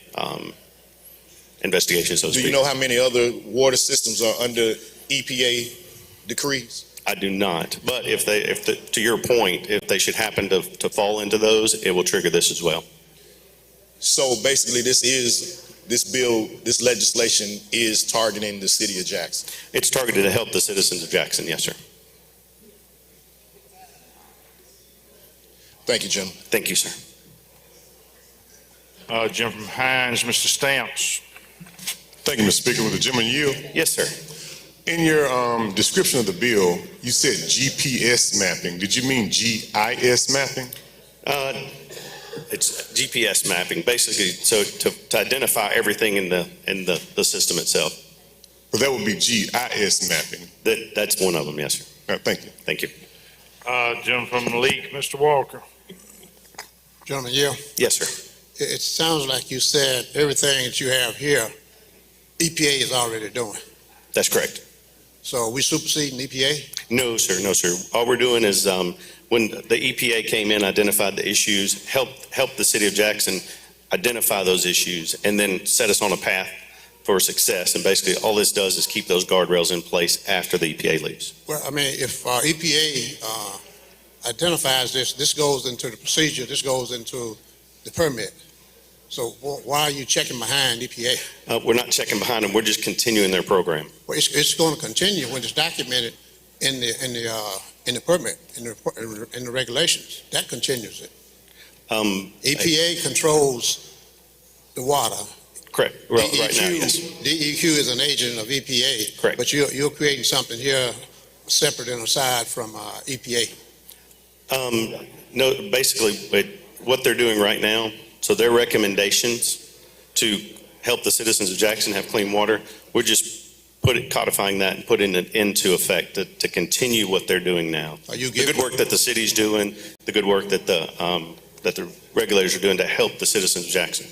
investigations, so to speak. Do you know how many other water systems are under EPA decrees? I do not, but to your point, if they should happen to fall into those, it will trigger this as well. So basically, this legislation is targeting the city of Jackson. It's targeted to help the citizens of Jackson, yes, sir. Thank you, gentlemen. Thank you, sir. Jim from Hines, Mr. Stamps. Thank you, Mr. Speaker. With the gentleman yield? Yes, sir. In your description of the bill, you said GPS mapping. Did you mean GIS mapping? It's GPS mapping, basically, so to identify everything in the system itself. But that would be GIS mapping. That's one of them, yes, sir. All right, thank you. Thank you. Jim from Leak, Mr. Walker. Gentleman, yeah. Yes, sir. It sounds like you said everything that you have here, EPA is already doing. That's correct. So are we superseding EPA? No, sir. No, sir. All we're doing is when the EPA came in, identified the issues, helped the city of Jackson identify those issues, and then set us on a path for success. And basically, all this does is keep those guardrails in place after the EPA leaves. Well, I mean, if EPA identifies this goes into the procedure, this goes into the permit. So why are you checking behind EPA? We're not checking behind them. We're just continuing their program. Well, it's going to continue when it's documented in the permit, in the regulations. That continues it. EPA controls the water. Correct. Right now, yes. DEQ is an agent of EPA. Correct. But you're creating something here separate and aside from EPA. No, basically, what they're doing right now, so their recommendations to help the citizens of Jackson have clean water, we're just codifying that and putting it into effect to continue what they're doing now. Are you The giving, good work that the city's doing, the good work that the regulators are doing to help the citizens of Jackson.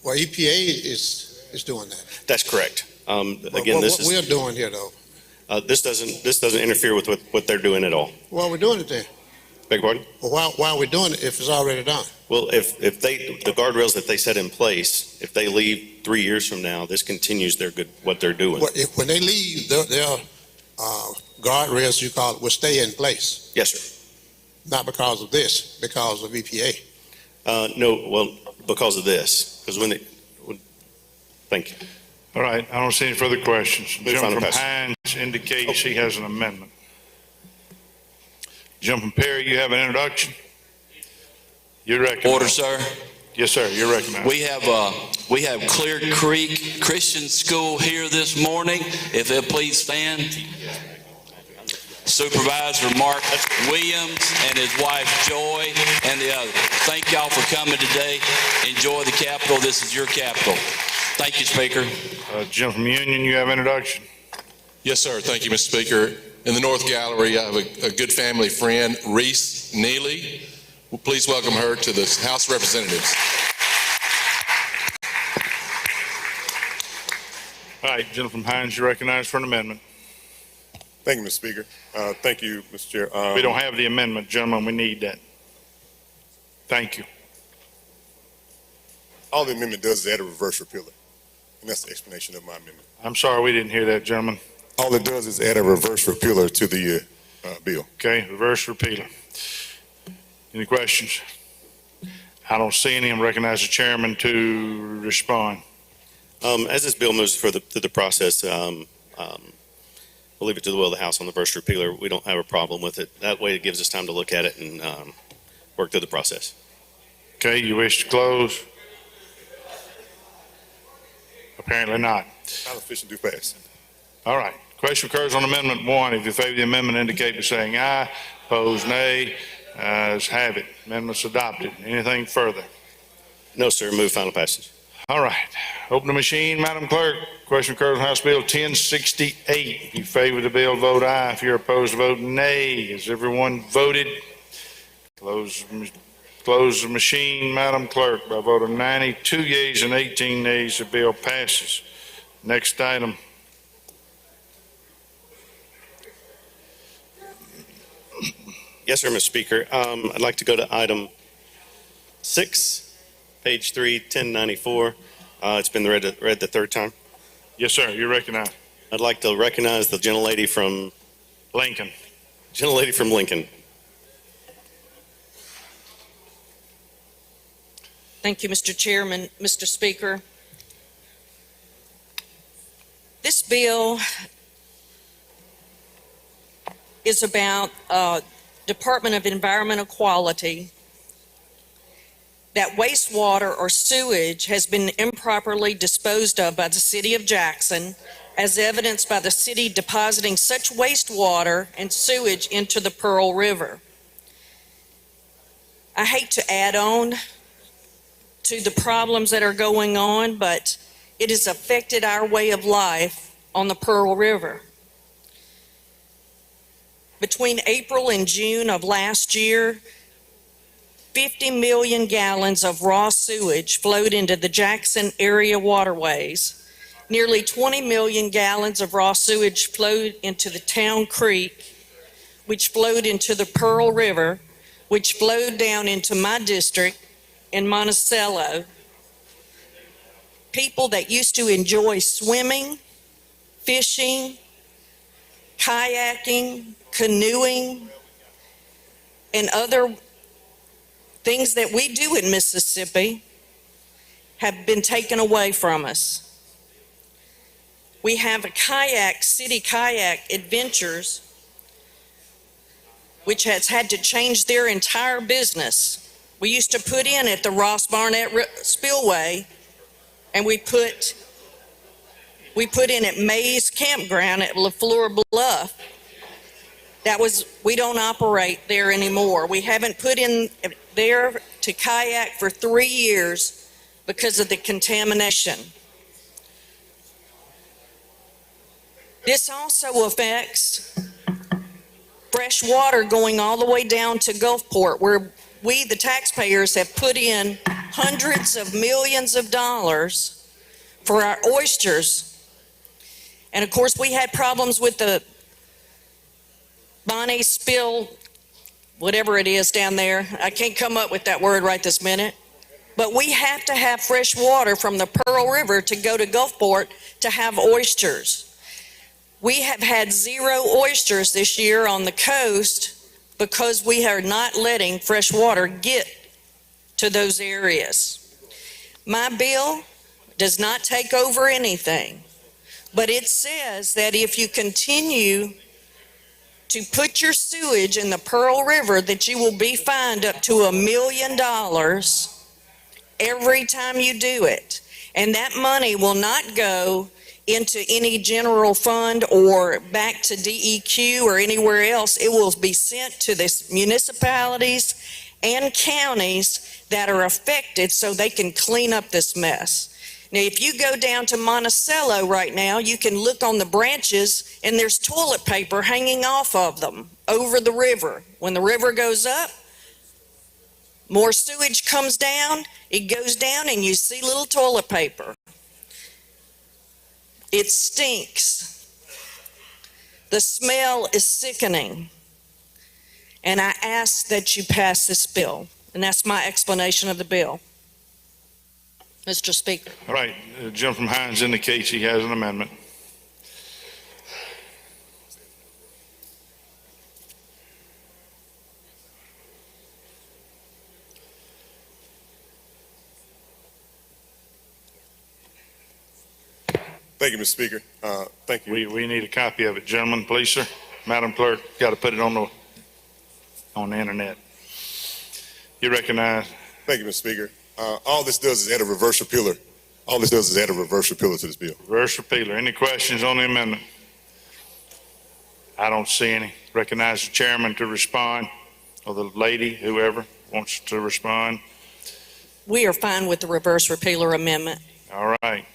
well, EPA is doing that. That's correct. But Again, what this we're is, doing here, though, this doesn't interfere with what they're doing at all. why are we doing it then? Beg your pardon? Well, why are we doing it if it's already done? Well, if the guardrails that they set in place, if they leave 3 years from now, this continues what they're doing. When they leave, their guardrails, you call it, will stay in place, Yes, sir. not because of this, because of EPA. No, well, because of this, because thank you. All right, I don't see any further questions. Move Gentleman final from passage. Hines indicates he has an amendment. Gentleman Perry, you have an introduction? You're recognized. Order, sir. Yes, sir, you're recognized. We have Clear Creek Christian School here this morning. If they'll please stand. Supervisor Mark Williams and his wife Joy and the others. Thank y'all for coming today. Enjoy the Capitol. This is your Capitol. Thank you, Speaker. Gentleman from Union, you have an introduction? Yes, sir. Thank you, Mr. Speaker. In the North Gallery, I have a good family friend, Reese Neely. Well, please welcome her to the House of Representatives. All right, gentleman from Hines, you're recognized for an amendment. Thank you, Mr. Speaker. Thank you, Mr. Chair. We don't have the amendment, gentlemen, we need that. Thank you. All the amendment does is add a reverse repealer, and that's the explanation of my amendment. I'm sorry, we didn't hear that, gentlemen. All it does is add a reverse repealer to the bill. Okay, reverse repealer. Any questions? I don't see any. I'm recognize the chairman to respond. As this bill moves through the process, we'll leave it to the will of the House on the reverse repealer. We don't have a problem with it. That way it gives us time to look at it and work through the process. Okay, you wish to close? Apparently not. Not efficient, do fast. All right. Question occurs on Amendment 1. If you favor the amendment, indicate by saying aye. Opposed, nay. Ayes have it. Amendment's adopted. Anything further? No, sir. Move final passage. All right. Open the machine, Madam Clerk. Question occurs on House Bill 1068. If you favor the bill, vote aye. If you're opposed, vote nay. Has everyone voted? Close the machine, Madam Clerk. By a vote of 92 yeas and 18 nays, the bill passes. Next item. Yes, sir, Mr. Speaker. I'd like to go to item 6, page 3, 1094. It's been read the third time. Yes, sir. You're recognized. I'd like to recognize the gentlelady from Lincoln. Gentlelady from Lincoln. Thank you, Mr. Chairman, Mr. Speaker. This bill is about Department of Environmental Quality, that wastewater or sewage has been improperly disposed of by the city of Jackson, as evidenced by the city depositing such wastewater and sewage into the Pearl River. I hate to add on to the problems that are going on, but it has affected our way of life on the Pearl River. Between April and June of last year, 50 million gallons of raw sewage flowed into the Jackson area waterways. Nearly 20 million gallons of raw sewage flowed into the Town Creek, which flowed into the Pearl River, which flowed down into my district in Monticello. People that used to enjoy swimming, fishing, kayaking, canoeing, and other things that we do in Mississippi have been taken away from us. We have a City Kayak Adventures, which has had to change their entire business. We used to put in at the Ross Barnett Spillway, and we put in at Mays Campground at LaFleur Bluff. We don't operate there anymore. We haven't put in there to kayak for 3 years because of the contamination. This also affects fresh water going all the way down to Gulfport, where we, the taxpayers, have put in hundreds of millions of dollars for our oysters. And of course, we had problems with the Bonnie spill, whatever it is down there. I can't come up with that word right this minute. But we have to have fresh water from the Pearl River to go to Gulfport to have oysters. We have had 0 oysters this year on the coast because we are not letting fresh water get to those areas. My bill does not take over anything, but it says that if you continue to put your sewage in the Pearl River, that you will be fined up to $1 million every time you do it. And that money will not go into any general fund or back to DEQ or anywhere else. It will be sent to the municipalities and counties that are affected so they can clean up this mess. Now, if you go down to Monticello right now, you can look on the branches and there's toilet paper hanging off of them over the river. When the river goes up, more sewage comes down, it goes down and you see little toilet paper. It stinks. The smell is sickening. And I ask that you pass this bill. And that's my explanation of the bill. Mr. Speaker. All right, the gentleman from Hines indicates he has an amendment. Thank you, Mr. Speaker. Thank you. We need a copy of it, gentlemen, please, sir. Madam Clerk, got to put it on the internet. You recognize? Thank you, Mr. Speaker. All this does is add a reverse repealer. All this does is add a reverse repealer to this bill. Reverse repealer. Any questions on the amendment? I don't see any. Recognize the chairman to respond, or the lady, whoever wants to respond. We are fine with the reverse repealer amendment. All right.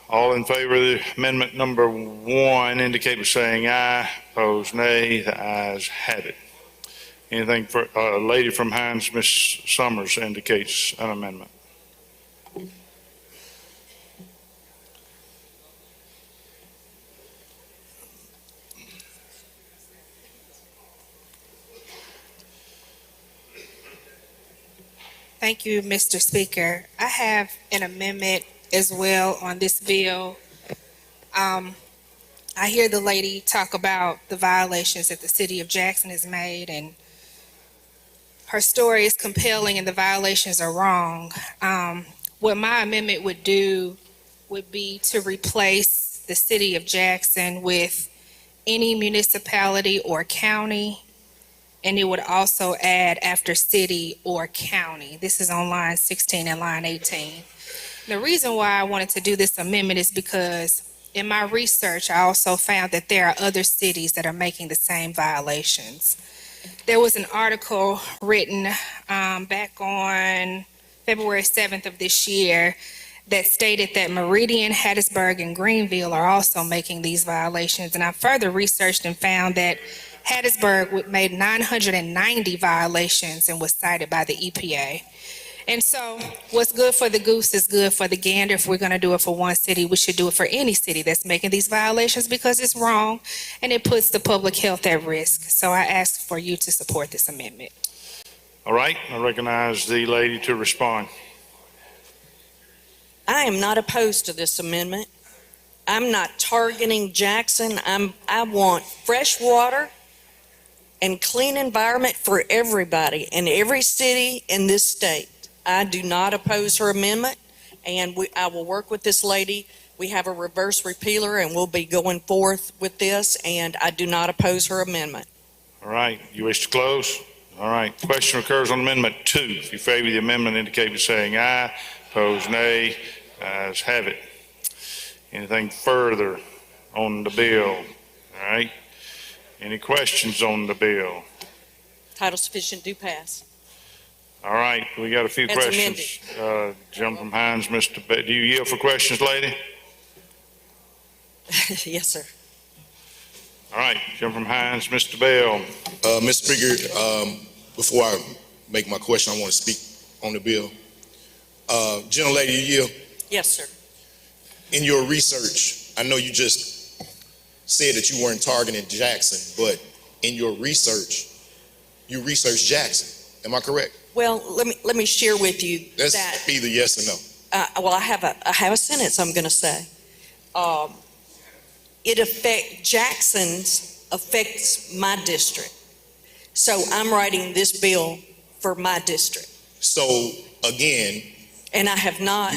All in favor of the amendment number 1 indicate by saying aye. Opposed, nay. The ayes have it. Anything for a lady from Hines, Ms. Summers, indicates an amendment. Thank you, Mr. Speaker. I have an amendment as well on this bill. I hear the lady talk about the violations that the city of Jackson has made, and her story is compelling and the violations are wrong. What my amendment would do would be to replace the city of Jackson with any municipality or county, and it would also add after city or county. This is on line 16 and line 18. The reason why I wanted to do this amendment is because in my research, I also found that there are other cities that are making the same violations. There was an article written back on February 7th of this year that stated that Meridian, Hattiesburg, and Greenville are also making these violations. And I further researched and found that Hattiesburg made 990 violations and was cited by the EPA. And so what's good for the goose is good for the gander. If we're going to do it for one city, we should do it for any city that's making these violations, because it's wrong and it puts the public health at risk. So I ask for you to support this amendment. All right, I recognize the lady to respond. I am not opposed to this amendment. I'm not targeting Jackson. I want fresh water and clean environment for everybody in every city in this state. I do not oppose her amendment, and I will work with this lady. We have a reverse repealer, and we'll be going forth with this, and I do not oppose her amendment. All right, you wish to close? All right, question occurs on Amendment 2. If you favor the amendment, indicate by saying aye. Opposed, nay. Ayes have it. Anything further on the bill? All right. Any questions on the bill? Title sufficient, do pass. All right, we got a few That's questions. Jump from Hines, Mr. Do you yield for questions, lady? Yes, sir. All right, Jim from Hines, Mr. Bell. Mr. Speaker, before I make my question, I want to speak on the bill. Gentlelady, you yield. Yes, sir. In your research, I know you just said that you weren't targeting Jackson, but in your research, you researched Jackson. Am I correct? Well, let me share with you That's that. either yes or no. Well, I have a sentence I'm going to say. Jackson's affects my district. So I'm writing this bill for my district. So again, And I have not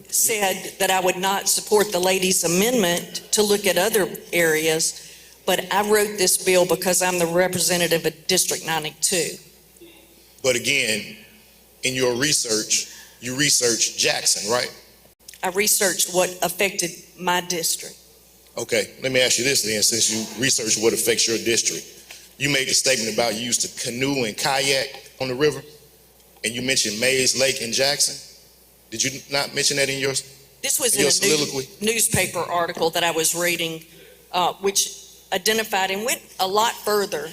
said that I would not support the lady's amendment to look at other areas, but I wrote this bill because I'm the representative of District 92. but again, in your research, you researched Jackson, right? I researched what affected my district. Okay, let me ask you this then, since you researched what affects your district. You made the statement about you used to canoe and kayak on the river, and you mentioned Mays Lake in Jackson. Did you not mention that in your This was your in a soliloquy? newspaper article that I was reading, which identified and went a lot further,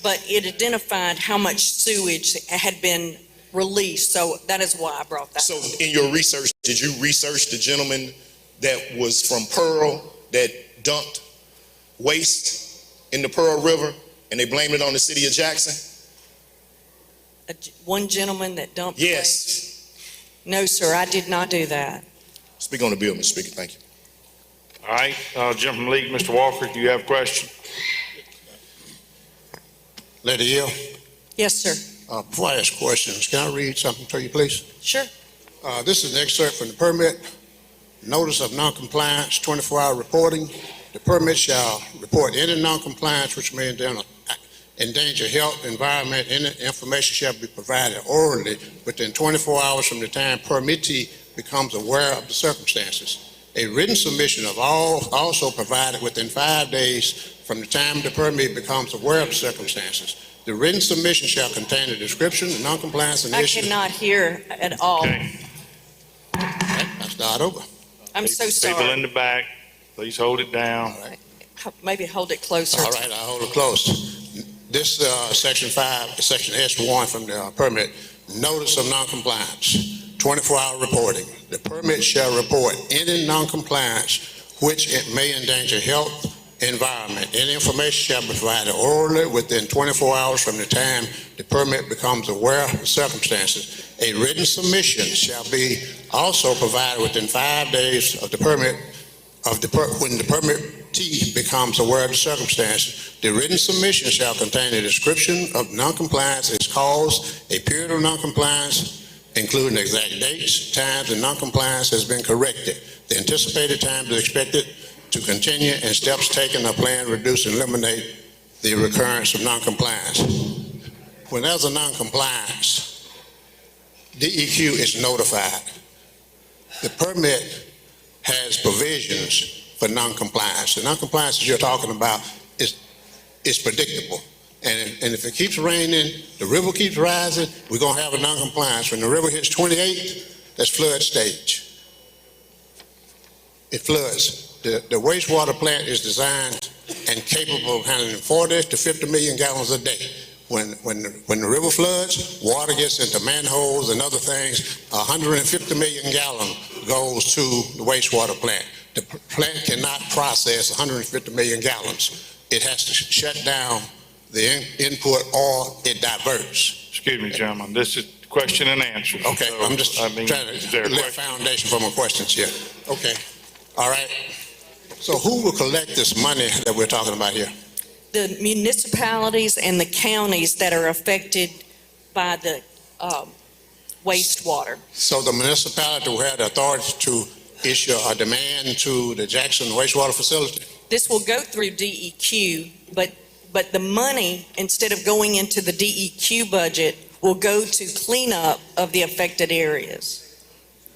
but it identified how much sewage had been released. So that is why I brought that. So in your research, did you research the gentleman that was from Pearl that dumped waste in the Pearl River and they blamed it on the city of Jackson? One gentleman that dumped. Yes. No, sir, I did not do that. Speak on the bill, Mr. Speaker. Thank you. All right, Jim from League, Mr. Walker, do you have a question? Lady Hill, Yes, sir. before I ask questions, can I read something to you, please? Sure. This is an excerpt from the permit. Notice of noncompliance, 24-hour reporting. The permit shall report any noncompliance which may endanger health, environment. Any information shall be provided orally within 24 hours from the time permittee becomes aware of the circumstances. A written submission of all also provided within 5 days from the time the permit becomes aware of the circumstances. The written submission shall contain a description of noncompliance and I issues. cannot hear at all. I'll start over. I'm so People in sorry. the back, please hold it down. Maybe hold it closer. All right, I'll hold it close. This section 5, section S1 from the permit, notice of noncompliance, 24-hour reporting. The permit shall report any noncompliance which it may endanger health, environment. Any information shall be provided orally within 24 hours from the time the permit becomes aware of the circumstances. A written submission shall be also provided within 5 days of the permit, when the permittee becomes aware of the circumstances. The written submission shall contain a description of noncompliance, its cause, a period of noncompliance, including exact dates, times, and noncompliance has been corrected. The anticipated time is expected to continue and steps taken or planned to reduce and eliminate the recurrence of noncompliance. When there's a noncompliance, DEQ is notified. The permit has provisions for noncompliance. The noncompliance that you're talking about is predictable. And if it keeps raining, the river keeps rising, we're gonna have a noncompliance. When the river hits 28, that's flood stage. It floods. The wastewater plant is designed and capable of handling 40 to 50 million gallons a day. When the river floods, water gets into manholes and other things, 150 million gallons goes to the wastewater plant. The plant cannot process 150 million gallons. It has to shut down the input or it diverts. Excuse me, gentlemen, this is question and answer. Okay, So, I'm just I mean, trying is to there a lay a question? foundation for my questions here. Okay, all right. So who will collect this money that we're talking about here? The municipalities and the counties that are affected by the wastewater. So the municipality will have the authority to issue a demand to the Jackson wastewater facility? This will go through DEQ, but the money, instead of going into the DEQ budget, will go to cleanup of the affected areas.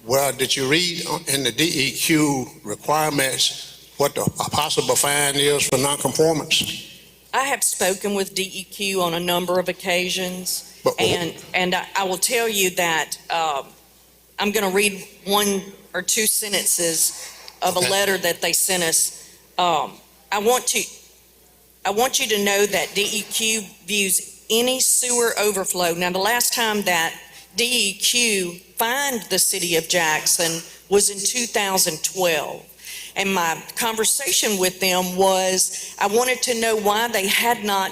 Well, did you read in the DEQ requirements what the possible fine is for nonconformance? I have spoken with DEQ on a number of occasions, and I will tell you that I'm going to read one or two sentences of a letter that they sent us. I want you to know that DEQ views any sewer overflow. Now, the last time that DEQ fined the city of Jackson was in 2012. And my conversation with them was, I wanted to know why they had not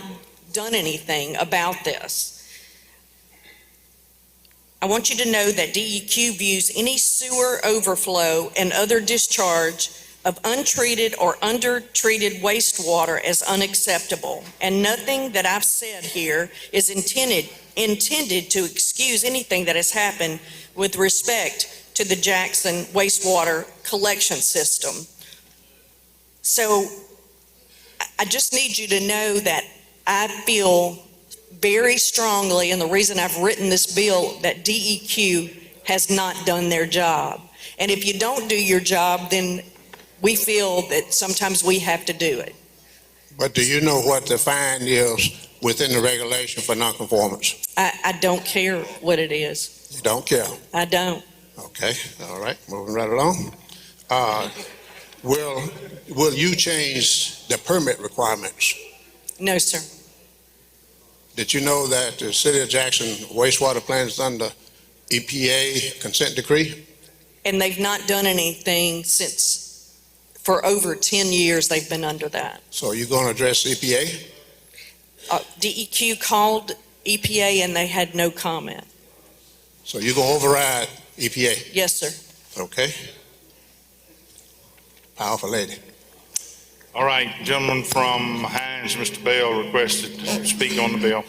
done anything about this. I want you to know that DEQ views any sewer overflow and other discharge of untreated or undertreated wastewater as unacceptable. And nothing that I've said here is intended to excuse anything that has happened with respect to the Jackson wastewater collection system. So I just need you to know that I feel very strongly, and the reason I've written this bill, that DEQ has not done their job. And if you don't do your job, then we feel that sometimes we have to do it. But do you know what the fine is within the regulation for nonconformance? I don't care what it is. You don't care? I don't. Okay, all right, moving right along. Will you change the permit requirements? No, sir. Did you know that the City of Jackson wastewater plant is under EPA consent decree? And they've not done anything for over 10 years they've been under that. So you're going to address EPA? DEQ called EPA and they had no comment. So you're going to override EPA? Yes, sir. Okay. Powerful lady. All right, gentleman from Hines, Mr. Bell, requested to speak on the bill.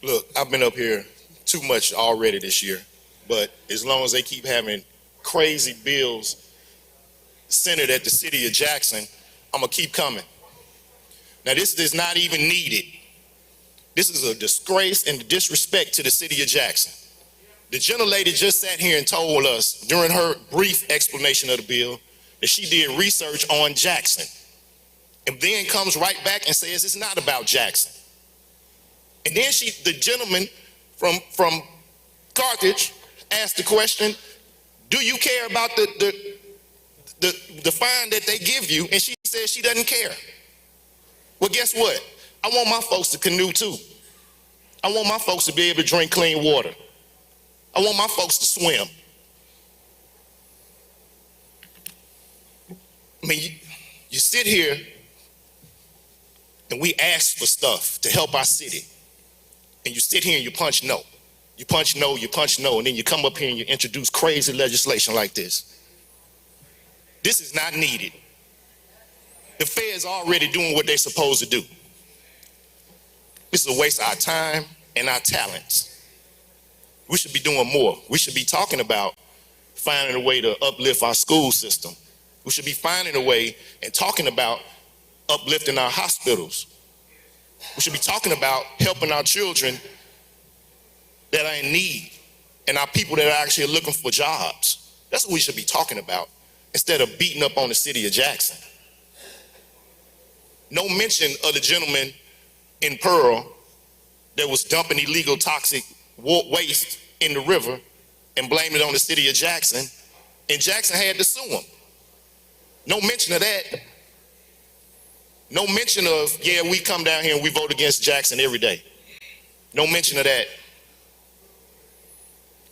Look, I've been up here too much already this year, but as long as they keep having crazy bills centered at the city of Jackson, I'm gonna keep coming. Now, this is not even needed. This is a disgrace and disrespect to the city of Jackson. The gentlelady just sat here and told us during her brief explanation of the bill that she did research on Jackson, and then comes right back and says it's not about Jackson. And then the gentleman from Carthage asked the question, do you care about the fine that they give you? And she says she doesn't care. Well, guess what? I want my folks to canoe too. I want my folks to be able to drink clean water. I want my folks to swim. I mean, you sit here and we ask for stuff to help our city. And you sit here and you punch no. You punch no, you punch no, and then you come up here and you introduce crazy legislation like this. This is not needed. The feds are already doing what they're supposed to do. This is a waste of our time and our talents. We should be doing more. We should be talking about finding a way to uplift our school system. We should be finding a way and talking about uplifting our hospitals. We should be talking about helping our children that are in need and our people that are actually looking for jobs. That's what we should be talking about instead of beating up on the city of Jackson. No mention of the gentleman in Pearl that was dumping illegal toxic waste in the river and blaming it on the city of Jackson, and Jackson had to sue him. No mention of that. No mention of, yeah, we come down here and we vote against Jackson every day. No mention of that.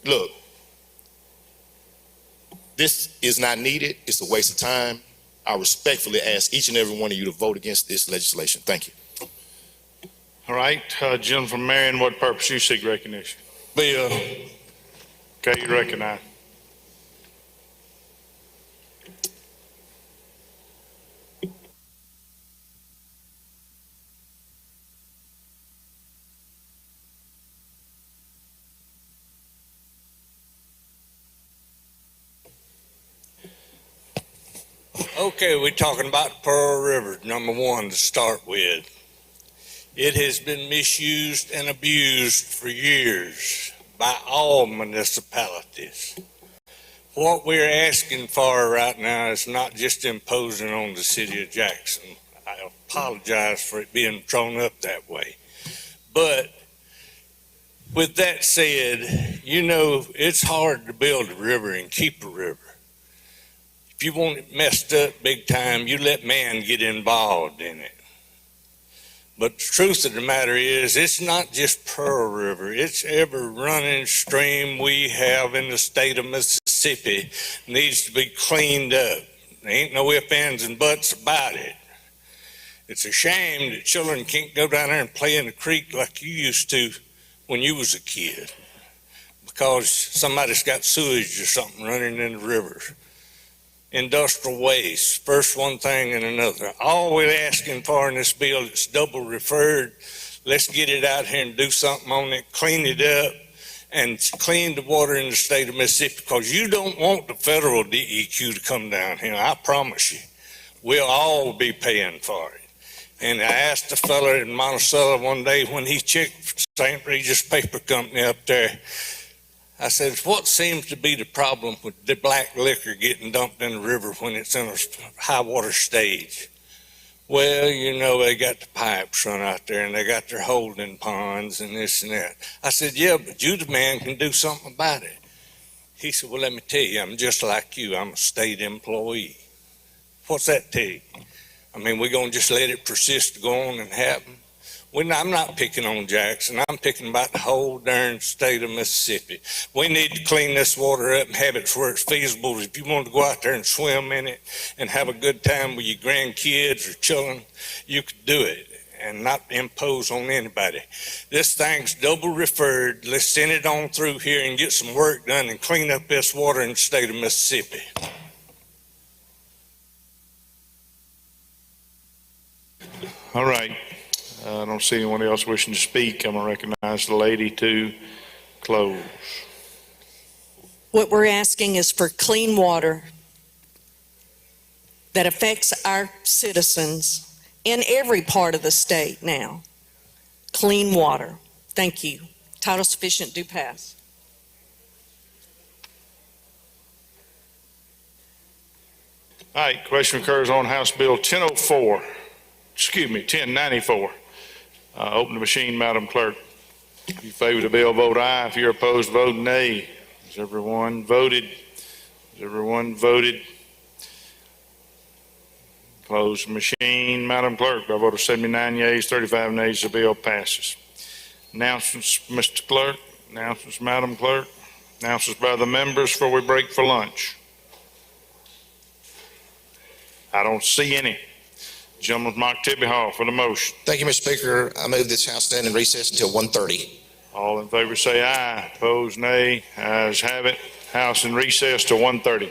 Look, this is not needed. It's a waste of time. I respectfully ask each and every one of you to vote against this legislation. Thank you. All right, gentleman from Marion, what purpose you seek recognition? Bill. Okay, you recognize. Okay, we're talking about Pearl River, number one to start with. It has been misused and abused for years by all municipalities. What we're asking for right now is not just imposing on the city of Jackson. I apologize for it being thrown up that way. But with that said, you know, it's hard to build a river and keep a river. If you want it messed up big time, you let man get involved in it. But the truth of the matter is, it's not just Pearl River. It's every running stream we have in the state of Mississippi needs to be cleaned up. There ain't no ifs, ands, and buts about it. It's a shame that children can't go down there and play in the creek like you used to when you was a kid, because somebody's got sewage or something running in the rivers. Industrial waste, first one thing and another. All we're asking for in this bill is double referred. Let's get it out here and do something on it, clean it up, and clean the water in the state of Mississippi, because you don't want the federal DEQ to come down here. I promise you, we'll all be paying for it. And I asked the fella in Monticello one day when he checked St. Regis Paper Company up there, I said, what seems to be the problem with the black liquor getting dumped in the river when it's in a high water stage? Well, you know, they got the pipes run out there and they got their holding ponds and this and that. I said, yeah, but you, the man, can do something about it. He said, well, let me tell you, I'm just like you. I'm a state employee. What's that tell you? I mean, we're going to just let it persist to go on and happen? I'm not picking on Jackson. I'm picking about the whole darn state of Mississippi. We need to clean this water up and have it where it's feasible. If you want to go out there and swim in it and have a good time with your grandkids or children, you could do it and not impose on anybody. This thing's double referred. Let's send it on through here and get some work done and clean up this water in the state of Mississippi. All right. I don't see anyone else wishing to speak. I'm going to recognize the lady to close. What we're asking is for clean water that affects our citizens in every part of the state now. Clean water. Thank you. Title sufficient, do pass. All right, question occurs on House Bill 1094. Open the machine, Madam Clerk. If you favor the bill, vote aye. If you're opposed, vote nay. Has everyone voted? Close the machine, Madam Clerk. By a vote of 79 yeas, 35 nays, the bill passes. Announcements, Mr. Clerk. Announcements, Madam Clerk. Announcements by the members before we break for lunch. I don't see any. Gentleman from Octavia Hall for the motion. Thank you, Mr. Speaker. I move this House stand in recess until 1:30. All in favor say aye. Opposed, nay. Ayes have it. House in recess till 1:30.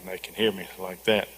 and they can hear me like that.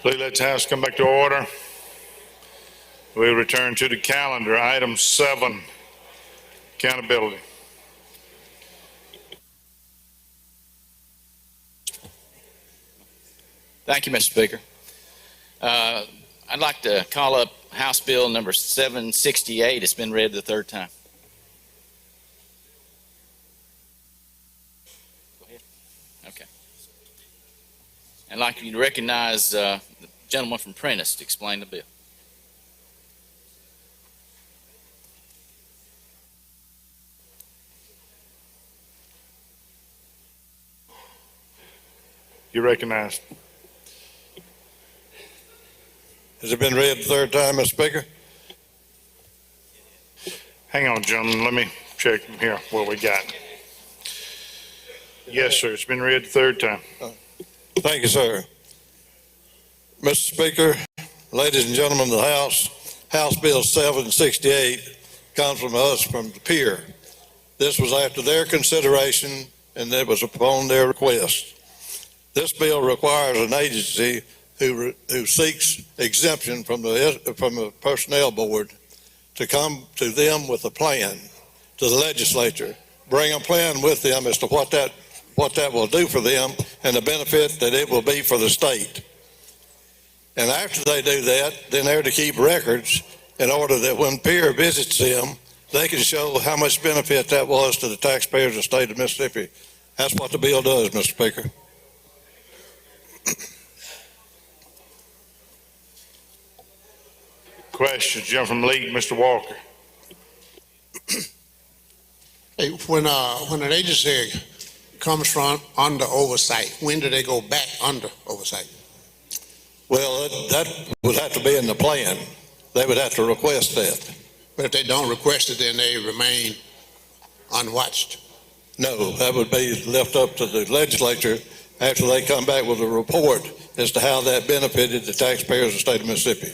Please let the House come back to order. We'll return to the calendar. Item 7, accountability. Thank you, Mr. Speaker. I'd like to call up House Bill number 768. It's been read the third time. Go ahead. Okay. I'd like you to recognize the gentleman from Prentice to explain the bill. You're recognized. Has it been read the third time, Mr. Speaker? Hang on, gentlemen. Let me check here what we got. Yes, sir. It's been read the third time. Thank you, sir. Mr. Speaker, ladies and gentlemen of the House, House Bill 768 comes from us from the pier. This was after their consideration and it was upon their request. This bill requires an agency who seeks exemption from the Personnel Board to come to them with a plan, to the legislature, bring a plan with them as to what that will do for them and the benefit that it will be for the state. And after they do that, then they're to keep records in order that when Pier visits them, they can show how much benefit that was to the taxpayers of the state of Mississippi. That's what the bill does, Mr. Speaker. Questions, gentleman from Lead, Mr. Walker. Hey, when an agency comes from under oversight, when do they go back under oversight? Well, that would have to be in the plan. They would have to request that. But if they don't request it, then they remain unwatched. No, that would be left up to the legislature after they come back with a report as to how that benefited the taxpayers of the state of Mississippi.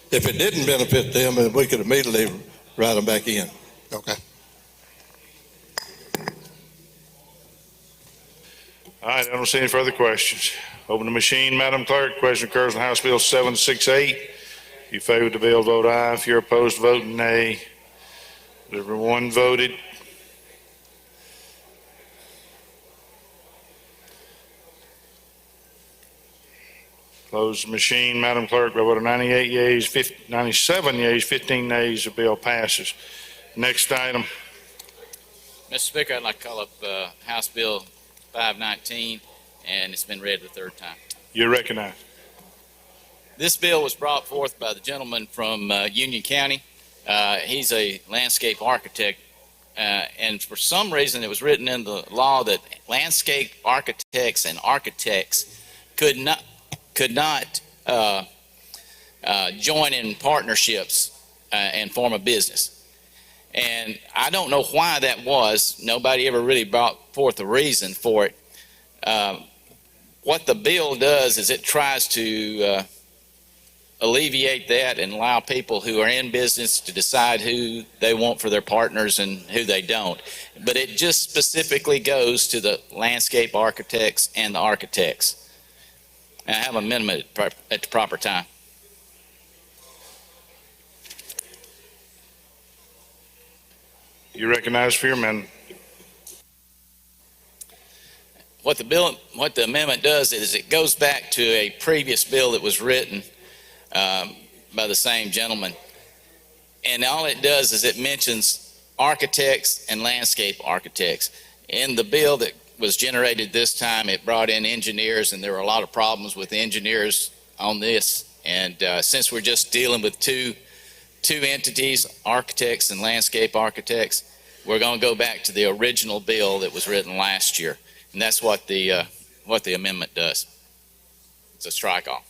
If it didn't benefit them, then we could immediately write them back in. Okay. All right, I don't see any further questions. Open the machine, Madam Clerk. Question occurs on House Bill 768. If you favor the bill, vote aye. If you're opposed, vote nay. Everyone voted. Close the machine, Madam Clerk. By a vote of 98 yeas, 97 yeas, 15 nays, the bill passes. Next item. Mr. Speaker, I'd like to call up House Bill 519, and it's been read the third time. You're recognized. This bill was brought forth by the gentleman from Union County. He's a landscape architect, and for some reason it was written in the law that landscape architects and architects could not join in partnerships and form a business. And I don't know why that was. Nobody ever really brought forth a reason for it. What the bill does is it tries to alleviate that and allow people who are in business to decide who they want for their partners and who they don't. But it just specifically goes to the landscape architects and the architects. And I have an amendment at the proper time. You recognized for your amendment. What the amendment does is it goes back to a previous bill that was written by the same gentleman. And all it does is it mentions architects and landscape architects. In the bill that was generated this time, it brought in engineers, and there were a lot of problems with engineers on this. And since we're just dealing with two entities, architects and landscape architects, we're going to go back to the original bill that was written last year. And that's what the amendment does. It's a strike off.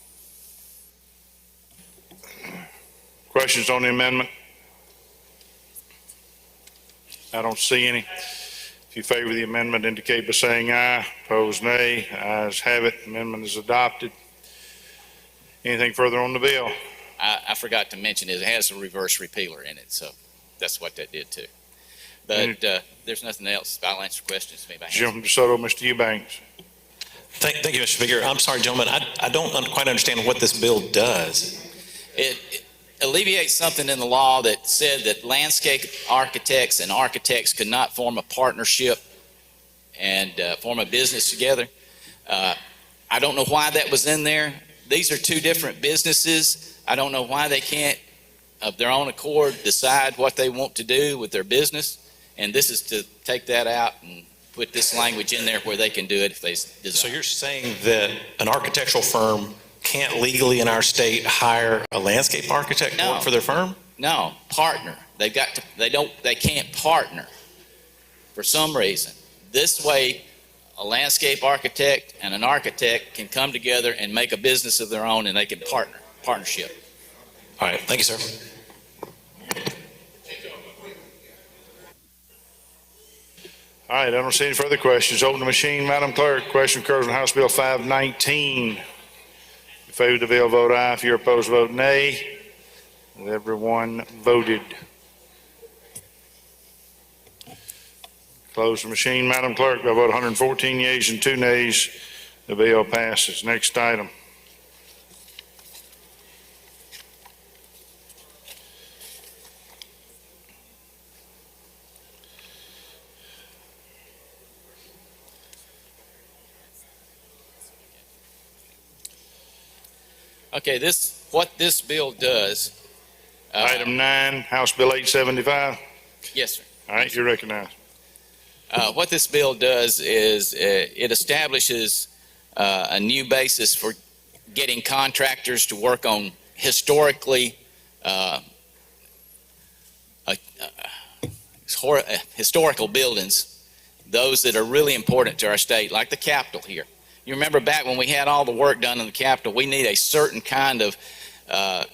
Questions on the amendment? I don't see any. If you favor the amendment, indicate by saying aye. Opposed, nay. Ayes have it. Amendment is adopted. Anything further on the bill? I forgot to mention it has a reverse repealer in it, so that's what that did too. But there's nothing else. I'll answer questions if anybody has. Jim DeSoto, Mr. Eubanks. Thank you, Mr. Speaker. I'm sorry, gentlemen, I don't quite understand what this bill does. It alleviates something in the law that said that landscape architects and architects could not form a partnership and form a business together. I don't know why that was in there. These are two different businesses. I don't know why they can't, of their own accord, decide what they want to do with their business. And this is to take that out and put this language in there where they can do it if they desire. So you're saying that an architectural firm can't legally in our state hire a landscape architect to work for their firm? No, partner. They can't partner for some reason. This way, a landscape architect and an architect can come together and make a business of their own, and they can partnership. All right, thank you, sir. All right, I don't see any further questions. Open the machine, Madam Clerk. Question occurs on House Bill 519. If you favor the bill, vote aye. If you're opposed, vote nay. Everyone voted. Close the machine, Madam Clerk. By vote 114 yeas and 2 nays, the bill passes. Next item. Okay, what this bill does. Item 9, House Bill 875. Yes, sir. All right, you're recognized. What this bill does is it establishes a new basis for getting contractors to work on historical buildings, those that are really important to our state, like the Capitol here. You remember back when we had all the work done in the Capitol, we need a certain kind of a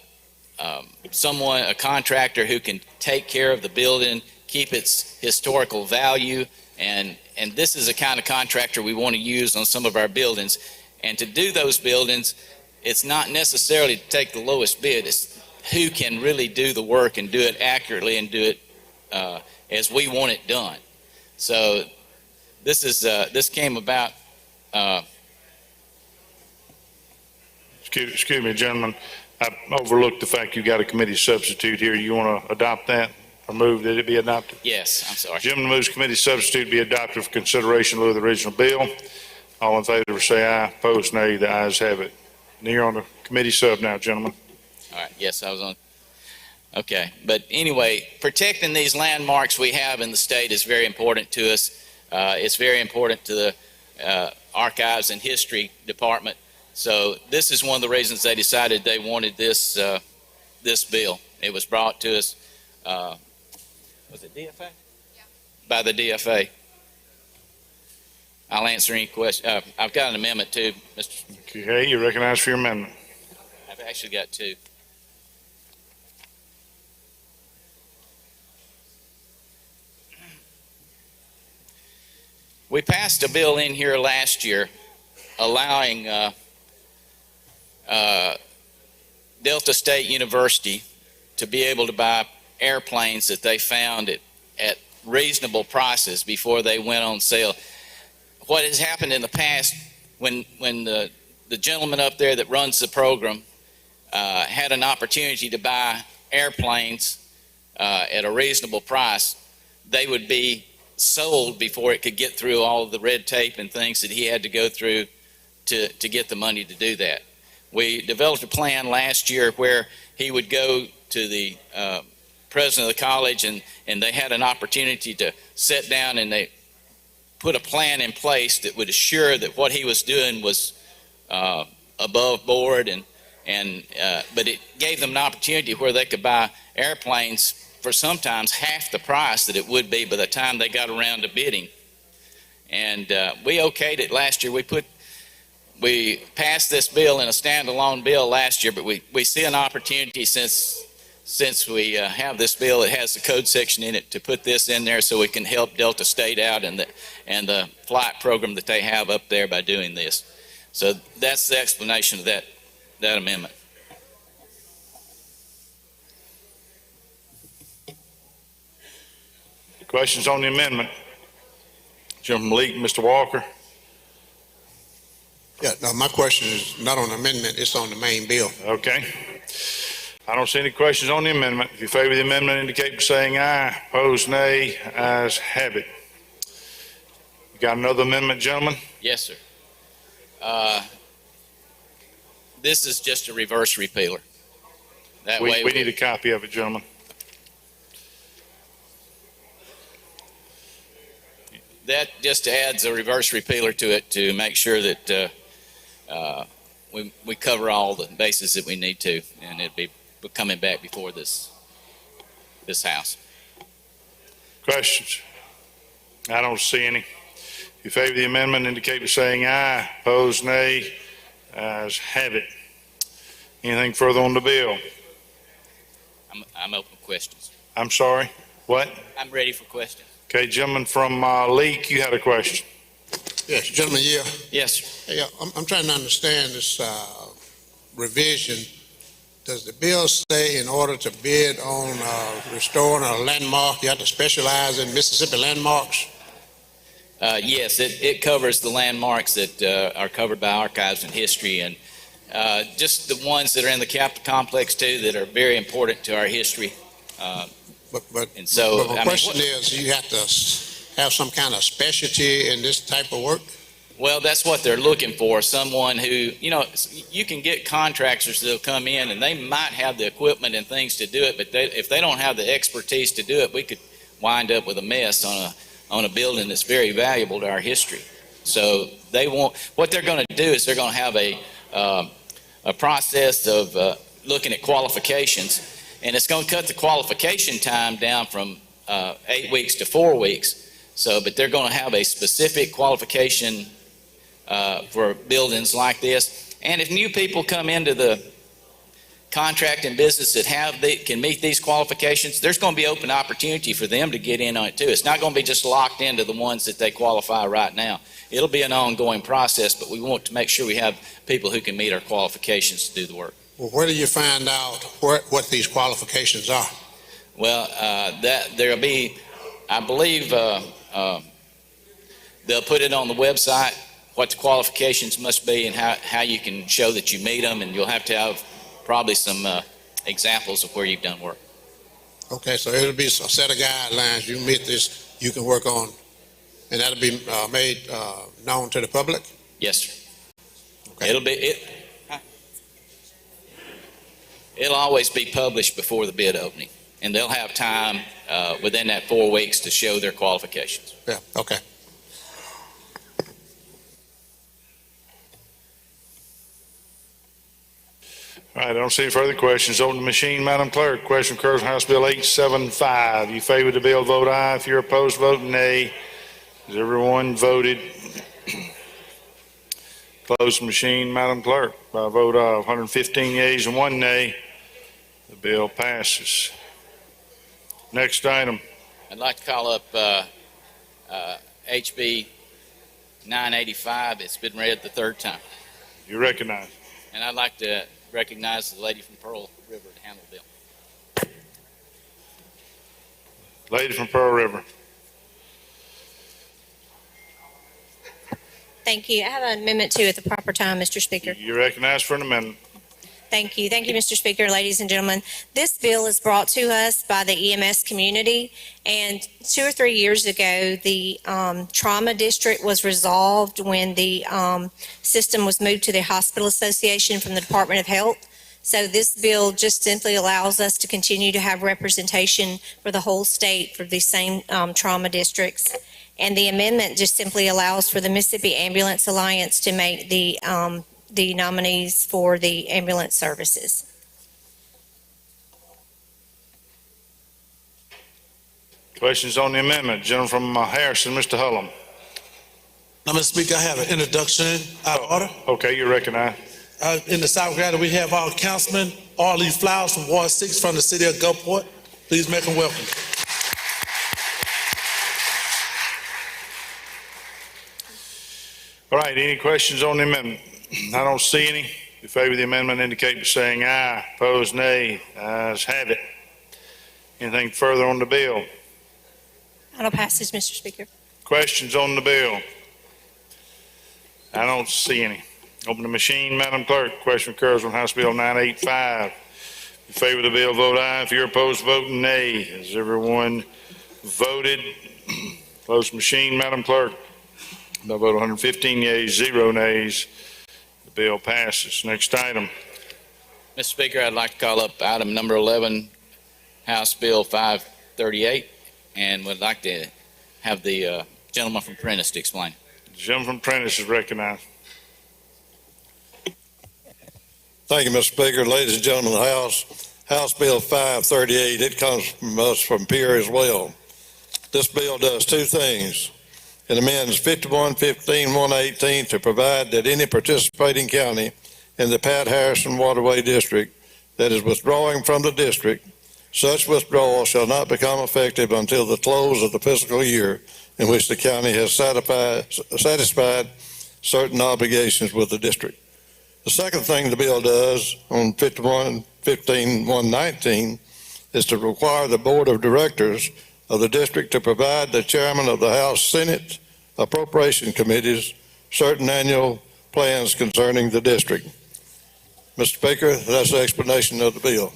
contractor who can take care of the building, keep its historical value, and this is the kind of contractor we want to use on some of our buildings. And to do those buildings, it's not necessarily to take the lowest bid, it's who can really do the work and do it accurately and do it as we want it done. So this came about. Excuse me, gentlemen. I overlooked the fact you got a committee substitute here. You want to adopt that or move that it be adopted? Yes, I'm sorry. Gentleman moves committee substitute be adopted for consideration of the original bill. All in favor say aye. Opposed, nay. The ayes have it. And you're on the committee sub now, gentlemen. All right, yes, I was on. Okay, but anyway, protecting these landmarks we have in the state is very important to us. It's very important to the Archives and History Department. So this is one of the reasons they decided they wanted this bill. It was brought to us, was it DFA? Yeah. By the DFA. I'll answer any questions. I've got an amendment too, Mr. Okay, you're recognized for your amendment. I've actually got two. We passed a bill in here last year allowing Delta State University to be able to buy airplanes that they found at reasonable prices before they went on sale. What has happened in the past, when the gentleman up there that runs the program had an opportunity to buy airplanes at a reasonable price, they would be sold before it could get through all of the red tape and things that he had to go through to get the money to do that. We developed a plan last year where he would go to the president of the college and they had an opportunity to sit down and they put a plan in place that would assure that what he was doing was above board but it gave them an opportunity where they could buy airplanes for sometimes half the price that it would be by the time they got around to bidding. And we okayed it last year. We passed this bill in a standalone bill last year, but we see an opportunity since we have this bill that has the code section in it to put this in there so we can help Delta State out and the flight program that they have up there by doing this. So that's the explanation of that amendment. Questions on the amendment? Gentleman Leak, Mr. Walker. No, my question is not on the amendment, it's on the main bill. Okay. I don't see any questions on the amendment. If you favor the amendment, indicate by saying aye. Opposed, nay. Ayes have it. You got another amendment, gentlemen? Yes, sir. This is just a reverse repealer. That way We need a copy of it, gentlemen. that just adds a reverse repealer to it to make sure that we cover all the bases that we need to, and it'd be coming back before this House. Questions? I don't see any. If you favor the amendment, indicate by saying aye. Opposed, nay. Ayes have it. Anything further on the bill? I'm open for questions. I'm sorry, what? I'm ready for questions. Okay, gentleman from Leak, you had a question. Yes, gentleman, yeah. Yes, sir. Hey, I'm trying to understand this revision. Does the bill say in order to bid on restoring a landmark, you have to specialize in Mississippi landmarks? Yes, it covers the landmarks that are covered by archives and history, and just the ones that are in the Capitol complex too that are very important to our history. And so, But my question is, you have to have some kind of specialty in this type of work? Well, that's what they're looking for, someone who, you can get contractors that'll come in and they might have the equipment and things to do it, but if they don't have the expertise to do it, we could wind up with a mess on a building that's very valuable to our history. So what they're going to do is they're going to have a process of looking at qualifications, and it's going to cut the qualification time down from 8 weeks to 4 weeks. But they're going to have a specific qualification for buildings like this. And if new people come into the contracting business that can meet these qualifications, there's going to be open opportunity for them to get in on it too. It's not going to be just locked into the ones that they qualify right now. It'll be an ongoing process, but we want to make sure we have people who can meet our qualifications to do the work. Well, where do you find out what these qualifications are? Well, there'll be, I believe, they'll put it on the website, what the qualifications must be and how you can show that you meet them, and you'll have to have probably some examples of where you've done work. Okay, so it'll be a set of guidelines. You meet this, you can work on, and that'll be made known to the public? Yes, sir. Okay. It'll always be published before the bid opening, and they'll have time within that 4 weeks to show their qualifications. Yeah, okay. All right, I don't see any further questions. Open the machine, Madam Clerk. Question occurs on House Bill 875. You favor the bill, vote aye. If you're opposed, vote nay. Has everyone voted? Close the machine, Madam Clerk. By a vote of 115 yeas and 1 nay, the bill passes. Next item. I'd like to call up HB 985. It's been read the third time. You recognize. And I'd like to recognize the lady from Pearl River to handle the bill. Lady from Pearl River. Thank you. I have an amendment too at the proper time, Mr. Speaker. You recognize for an amendment. Thank you. Thank you, Mr. Speaker, ladies and gentlemen. This bill is brought to us by the EMS community, and 2 or 3 years ago, the trauma district was resolved when the system was moved to the Hospital Association from the Department of Health. So this bill just simply allows us to continue to have representation for the whole state for these same trauma districts. And the amendment just simply allows for the Mississippi Ambulance Alliance to make the nominees for the ambulance services. Questions on the amendment? Gentleman from Harrison, Mr. Hullum. Now, Mr. Speaker, I have an introduction out of order. Okay, you recognize. In the South Carolina, we have our Councilman Arlie Flowers from Ward 6 from the city of Gulfport. Please make him welcome. All right, any questions on the amendment? I don't see any. If you favor the amendment, indicate by saying aye. Opposed, nay. Ayes have it. Anything further on the bill? Final passage, Mr. Speaker. Questions on the bill? I don't see any. Open the machine, Madam Clerk. Question occurs on House Bill 985. If you favor the bill, vote aye. If you're opposed, vote nay. Has everyone voted? Close the machine, Madam Clerk. By vote 115 yeas, 0 nays, the bill passes. Next item. Mr. Speaker, I'd like to call up item number 11, House Bill 538, and would like to have the gentleman from Prentice to explain. The gentleman from Prentice is recognized. Thank you, Mr. Speaker. Ladies and gentlemen of the House, House Bill 538, it comes from us from Pierre as well. This bill does two things. It amends 51-15-118 to provide that any participating county in the Pat Harrison Waterway District that is withdrawing from the district, such withdrawal shall not become effective until the close of the fiscal year in which the county has satisfied certain obligations with the district. The second thing the bill does on 51-15-119 is to require the Board of Directors of the district to provide the chairman of the House Senate Appropriation Committees certain annual plans concerning the district. Mr. Speaker, that's the explanation of the bill.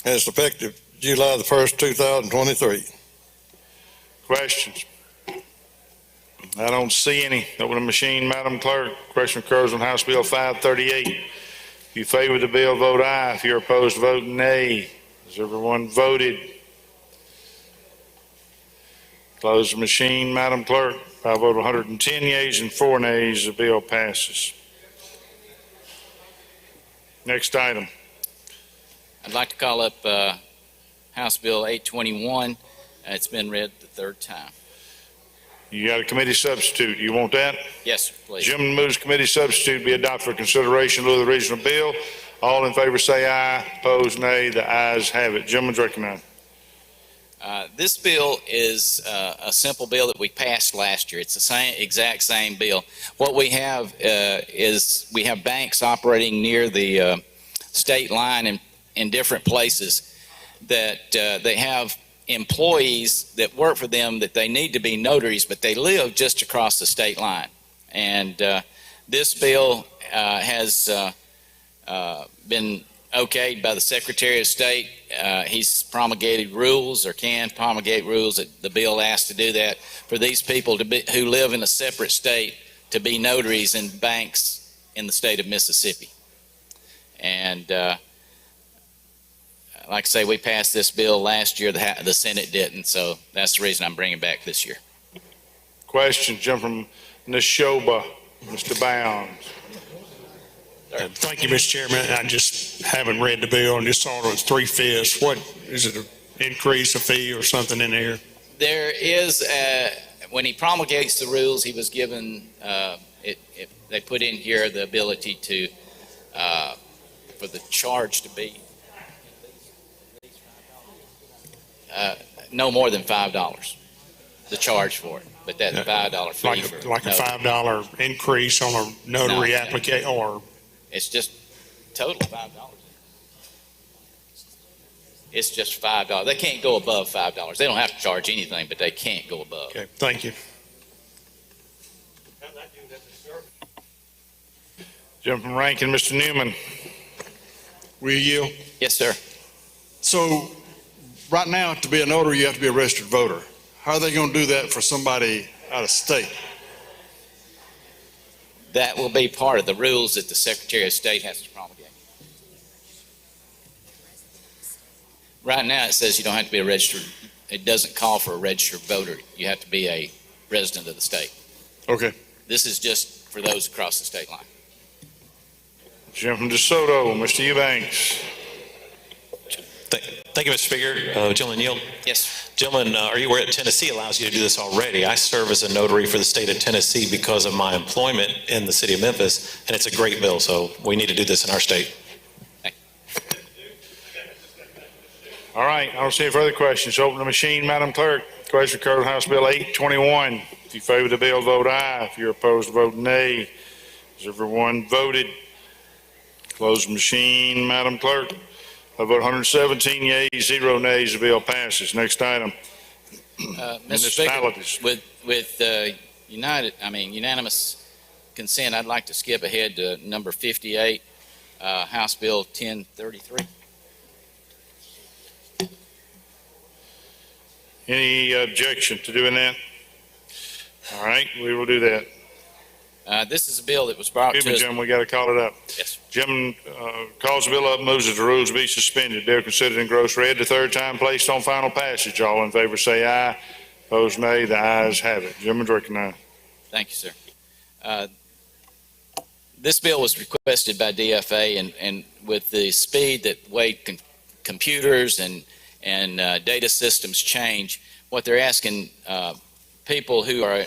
And it's effective July the 1st, 2023. Questions? I don't see any. Open the machine, Madam Clerk. Question occurs on House Bill 538. If you favor the bill, vote aye. If you're opposed, vote nay. Has everyone voted? Close the machine, Madam Clerk. By a vote of 110 yeas and 4 nays, the bill passes. Next item. I'd like to call up House Bill 821. It's been read the third time. You got a committee substitute. You want that? Yes, sir, please. Gentleman moves committee substitute be adopted for consideration in lieu of the original bill. All in favor say aye. Opposed, nay. The ayes have it. Gentleman's recognized. This bill is a simple bill that we passed last year. It's the exact same bill. What we have is we have banks operating near the state line in different places that they have employees that work for them that they need to be notaries, but they live just across the state line. And this bill has been okayed by the Secretary of State. He's promulgated rules or can promulgate rules that the bill asks to do that for these people who live in a separate state to be notaries in banks in the state of Mississippi. And like I say, we passed this bill last year. The Senate didn't, so that's the reason I'm bringing it back this year. Question, jump from Neshoba, Mr. Bounds. Thank you, Mr. Chairman. I just haven't read the bill and just saw it was 3/5. What, is it an increase, a fee or something in there? There is, when he promulgates the rules, he was given, they put in here the ability to, for the charge to be no more than $5, the charge for it, but that $5 fee. Like a $5 increase on a notary No. application, or? It's just total $5. It's just $5. They can't go above $5. They don't have to charge anything, but they can't go above. Okay, thank you. Jump from Rankin, Mr. Newman. Will you yield? Yes, sir. So right now, to be a notary, you have to be a registered voter. How are they going to do that for somebody out of state? That will be part of the rules that the Secretary of State has to promulgate. Right now, it says you don't have to be a registered, it doesn't call for a registered voter. You have to be a resident of the state. Okay. This is just for those across the state line. Jump from DeSoto, Mr. Eubanks. Thank you, Mr. Speaker. Gentleman yield. Yes. Gentlemen, are you aware that Tennessee allows you to do this already? I serve as a notary for the state of Tennessee because of my employment in the city of Memphis, and it's a great bill, so we need to do this in our state. All right, I don't see any further questions. Open the machine, Madam Clerk. Question occurs on House Bill 821. If you favor the bill, vote aye. If you're opposed, vote nay. Has everyone voted? Close the machine, Madam Clerk. I vote 117 yeas, 0 nays. The bill passes. Next item. Mr. municipalities. Speaker, with unanimous consent, I'd like to skip ahead to number 58, House Bill 1033. Any objection to doing that? All right, we will do that. This is a bill that was brought Excuse to me, us. Jim, we got to call it up. Yes. Jim calls the bill up, moves that the rules be suspended. They're considered in gross read the third time placed on final passage. All in favor say aye. Opposed nay. The ayes have it. Jim is recognized. Thank you, sir. This bill was requested by DFA, and with the speed that way computers and data systems change, what they're asking people who are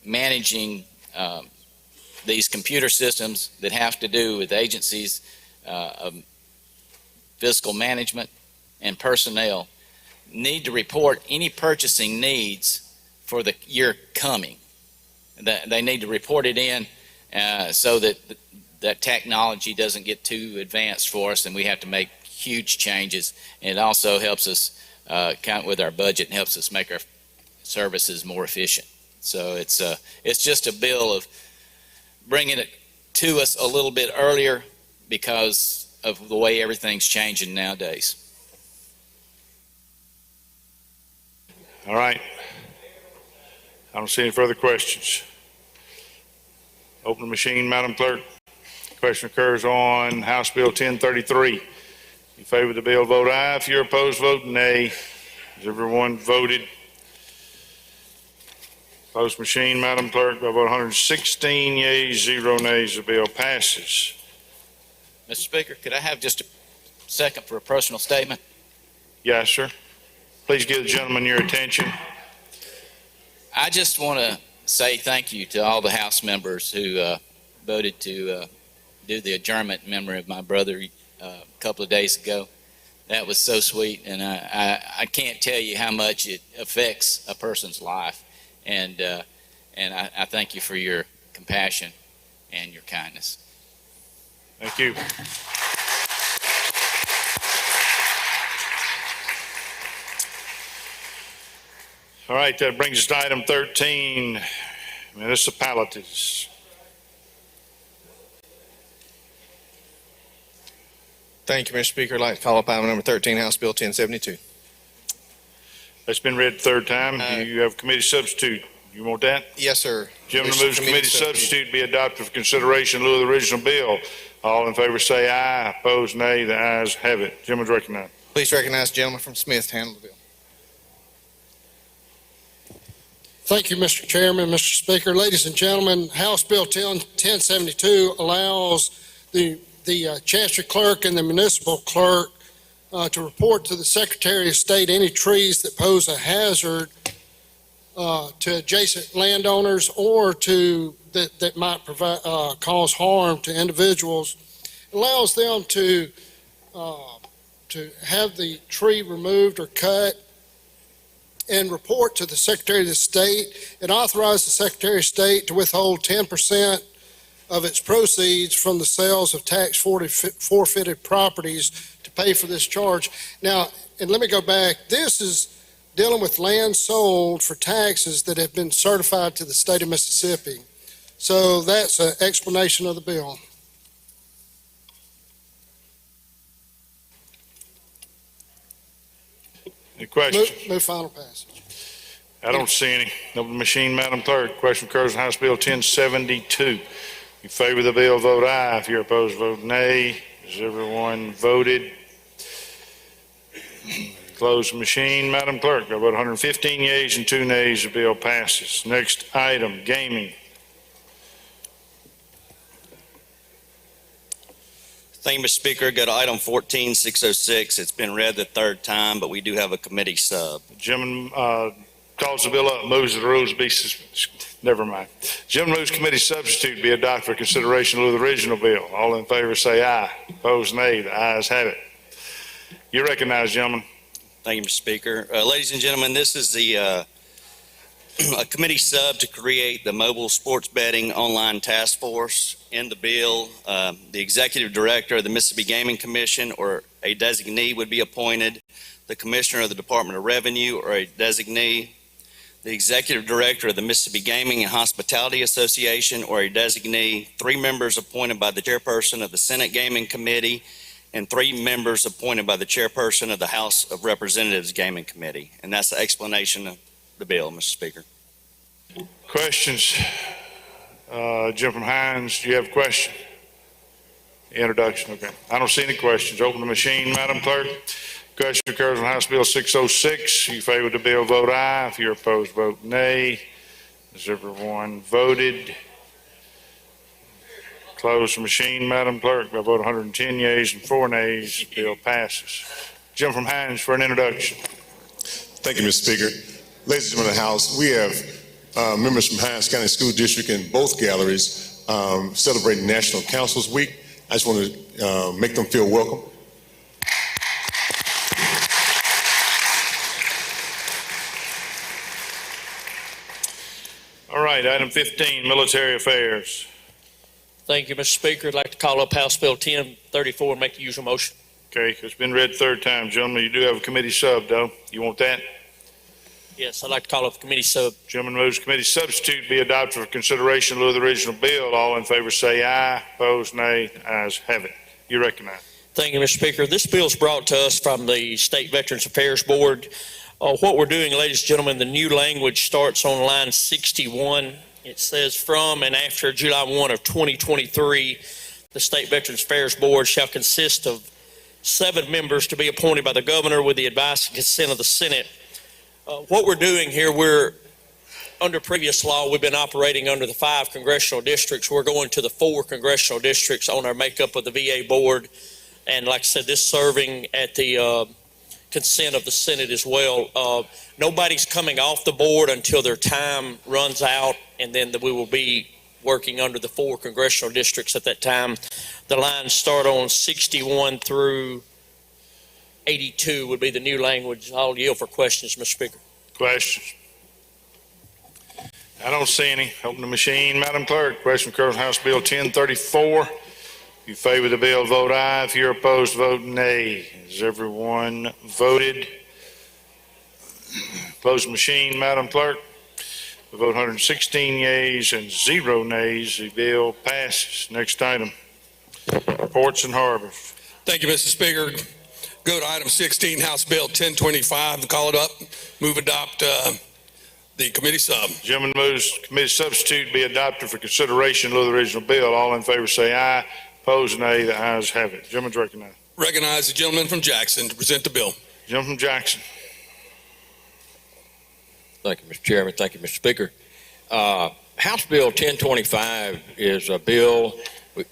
managing these computer systems that have to do with agencies of fiscal management and personnel need to report any purchasing needs for the year coming. They need to report it in so that that technology doesn't get too advanced for us and we have to make huge changes. And it also helps us count with our budget and helps us make our services more efficient. So it's just a bill of bringing it to us a little bit earlier because of the way everything's changing nowadays. All right. I don't see any further questions. Open the machine, Madam Clerk. Question occurs on House Bill 1033. In favor of the bill, vote aye. If you're opposed, vote nay. Has everyone voted? Close machine, Madam Clerk. By vote 116 yeas, 0 nays, the bill passes. Mr. Speaker, could I have just a second for a personal statement? Yes, sir. Please give the gentleman your attention. I just want to say thank you to all the House members who voted to do the adjournment in memory of my brother a couple of days ago. That was so sweet, and I can't tell you how much it affects a person's life. And I thank you for your compassion and your kindness. Thank you. All right, that brings us to item 13, municipalities. Thank you, Mr. Speaker. I'd like to call up item number 13, House Bill 1072. That's been read the third time. You have committee substitute. You want that? Yes, sir. Gentleman moves committee substitute be adopted for consideration in lieu of the original bill. All in favor say aye. Opposed, nay. The ayes have it. Gentleman's recognized. Please recognize the gentleman from Smith to handle the bill. Thank you, Mr. Chairman, Mr. Speaker. Ladies and gentlemen, House Bill 1072 allows the Chancery Clerk and the Municipal Clerk to report to the Secretary of State any trees that pose a hazard to adjacent landowners or that might cause harm to individuals. It allows them to have the tree removed or cut and report to the Secretary of State. It authorizes the Secretary of State to withhold 10% of its proceeds from the sales of tax forfeited properties to pay for this charge. Now, and let me go back, this is dealing with land sold for taxes that have been certified to the state of Mississippi. So that's an explanation of the bill. Any questions? Move final passage. I don't see any. Open the machine, Madam Clerk. Question occurs on House Bill 1072. In favor of the bill, vote aye. If you're opposed, vote nay. Has everyone voted? Close the machine, Madam Clerk. By vote 115 yeas and 2 nays, the bill passes. Next item, gaming. Thank you, Mr. Speaker. Go to item 14606. It's been read the third time, but we do have a committee sub. Gentleman calls the bill up, moves that the rules be never mind. Gentleman moves committee substitute be adopted for consideration of the original bill. All in favor say aye. Opposed, nay. The ayes have it. You recognize, gentlemen. Thank you, Mr. Speaker. Ladies and gentlemen, this is the a committee sub to create the mobile sports betting online task force. In the bill, the executive director of the Mississippi Gaming Commission or a designee would be appointed. the Commissioner of the Department of Revenue or a designee, the Executive Director of the Mississippi Gaming and Hospitality Association or a designee, 3 members appointed by the Chairperson of the Senate Gaming Committee, and 3 members appointed by the Chairperson of the House of Representatives Gaming Committee. And that's the explanation of the bill, Mr. Speaker. Questions? Jim from Hines, do you have a question? Introduction, okay. I don't see any questions. Open the machine, Madam Clerk. Question occurs on House Bill 606. You favor the bill, vote aye. If you're opposed, vote nay. Has everyone voted? Close the machine, Madam Clerk. By vote 110 yeas and 4 nays, bill passes. Jim from Hines for an introduction. Thank you, Mr. Speaker. Ladies and gentlemen of the House, we have members from Hines County School District in both galleries celebrating National Councils Week. I just want to make them feel welcome. All right, item 15, military affairs. Thank you, Mr. Speaker. I'd like to call up House Bill 1034 and make the usual motion. Okay, it's been read 3rd time, gentlemen. You do have a committee sub, though. You want that? Yes, I'd like to call up the committee sub. Gentleman moves committee substitute be adopted for consideration in lieu of the original bill. All in favor say aye. Opposed, nay. Ayes have it. You recognize. Thank you, Mr. Speaker. This bill is brought to us from the State Veterans Affairs Board. What we're doing, ladies and gentlemen, the new language starts on line 61. It says, from and after July 1 of 2023, the State Veterans Affairs Board shall consist of 7 members to be appointed by the governor with the advice and consent of the Senate. What we're doing here, under previous law, we've been operating under the 5 congressional districts. We're going to the 4 congressional districts on our makeup of the VA board. And like I said, this serving at the consent of the Senate as well. Nobody's coming off the board until their time runs out, and then we will be working under the 4 congressional districts at that time. The lines start on 61 through 82 would be the new language. I'll yield for questions, Mr. Speaker. Questions? I don't see any. Open the machine, Madam Clerk. Question occurs on House Bill 1034. If you favor the bill, vote aye. If you're opposed, vote nay. Has everyone voted? Close the machine, Madam Clerk. The vote 116 yeas and 0 nays. The bill passes. Next item. Ports and harbors. Thank you, Mr. Speaker. Go to item 16, House Bill 1025, call it up, move adopt the committee sub. Gentleman moves committee substitute be adopted for consideration in lieu of the original bill. All in favor say aye. Opposed, nay. The ayes have it. Gentleman's recognized. Recognize the gentleman from Jackson to present the bill. Gentleman from Jackson. Thank you, Mr. Chairman. Thank you, Mr. Speaker. House Bill 1025 is a bill. I'm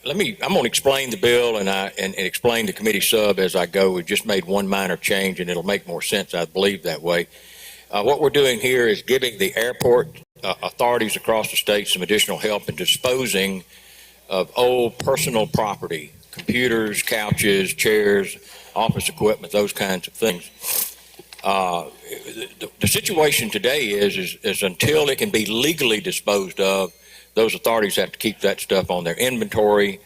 going to explain the bill and explain the committee sub as I go. We just made one minor change, and it'll make more sense, I believe, that way. What we're doing here is giving the airport authorities across the state some additional help in disposing of old personal property, computers, couches, chairs, office equipment, those kinds of things. The situation today is until it can be legally disposed of, those authorities have to keep that stuff on their inventory.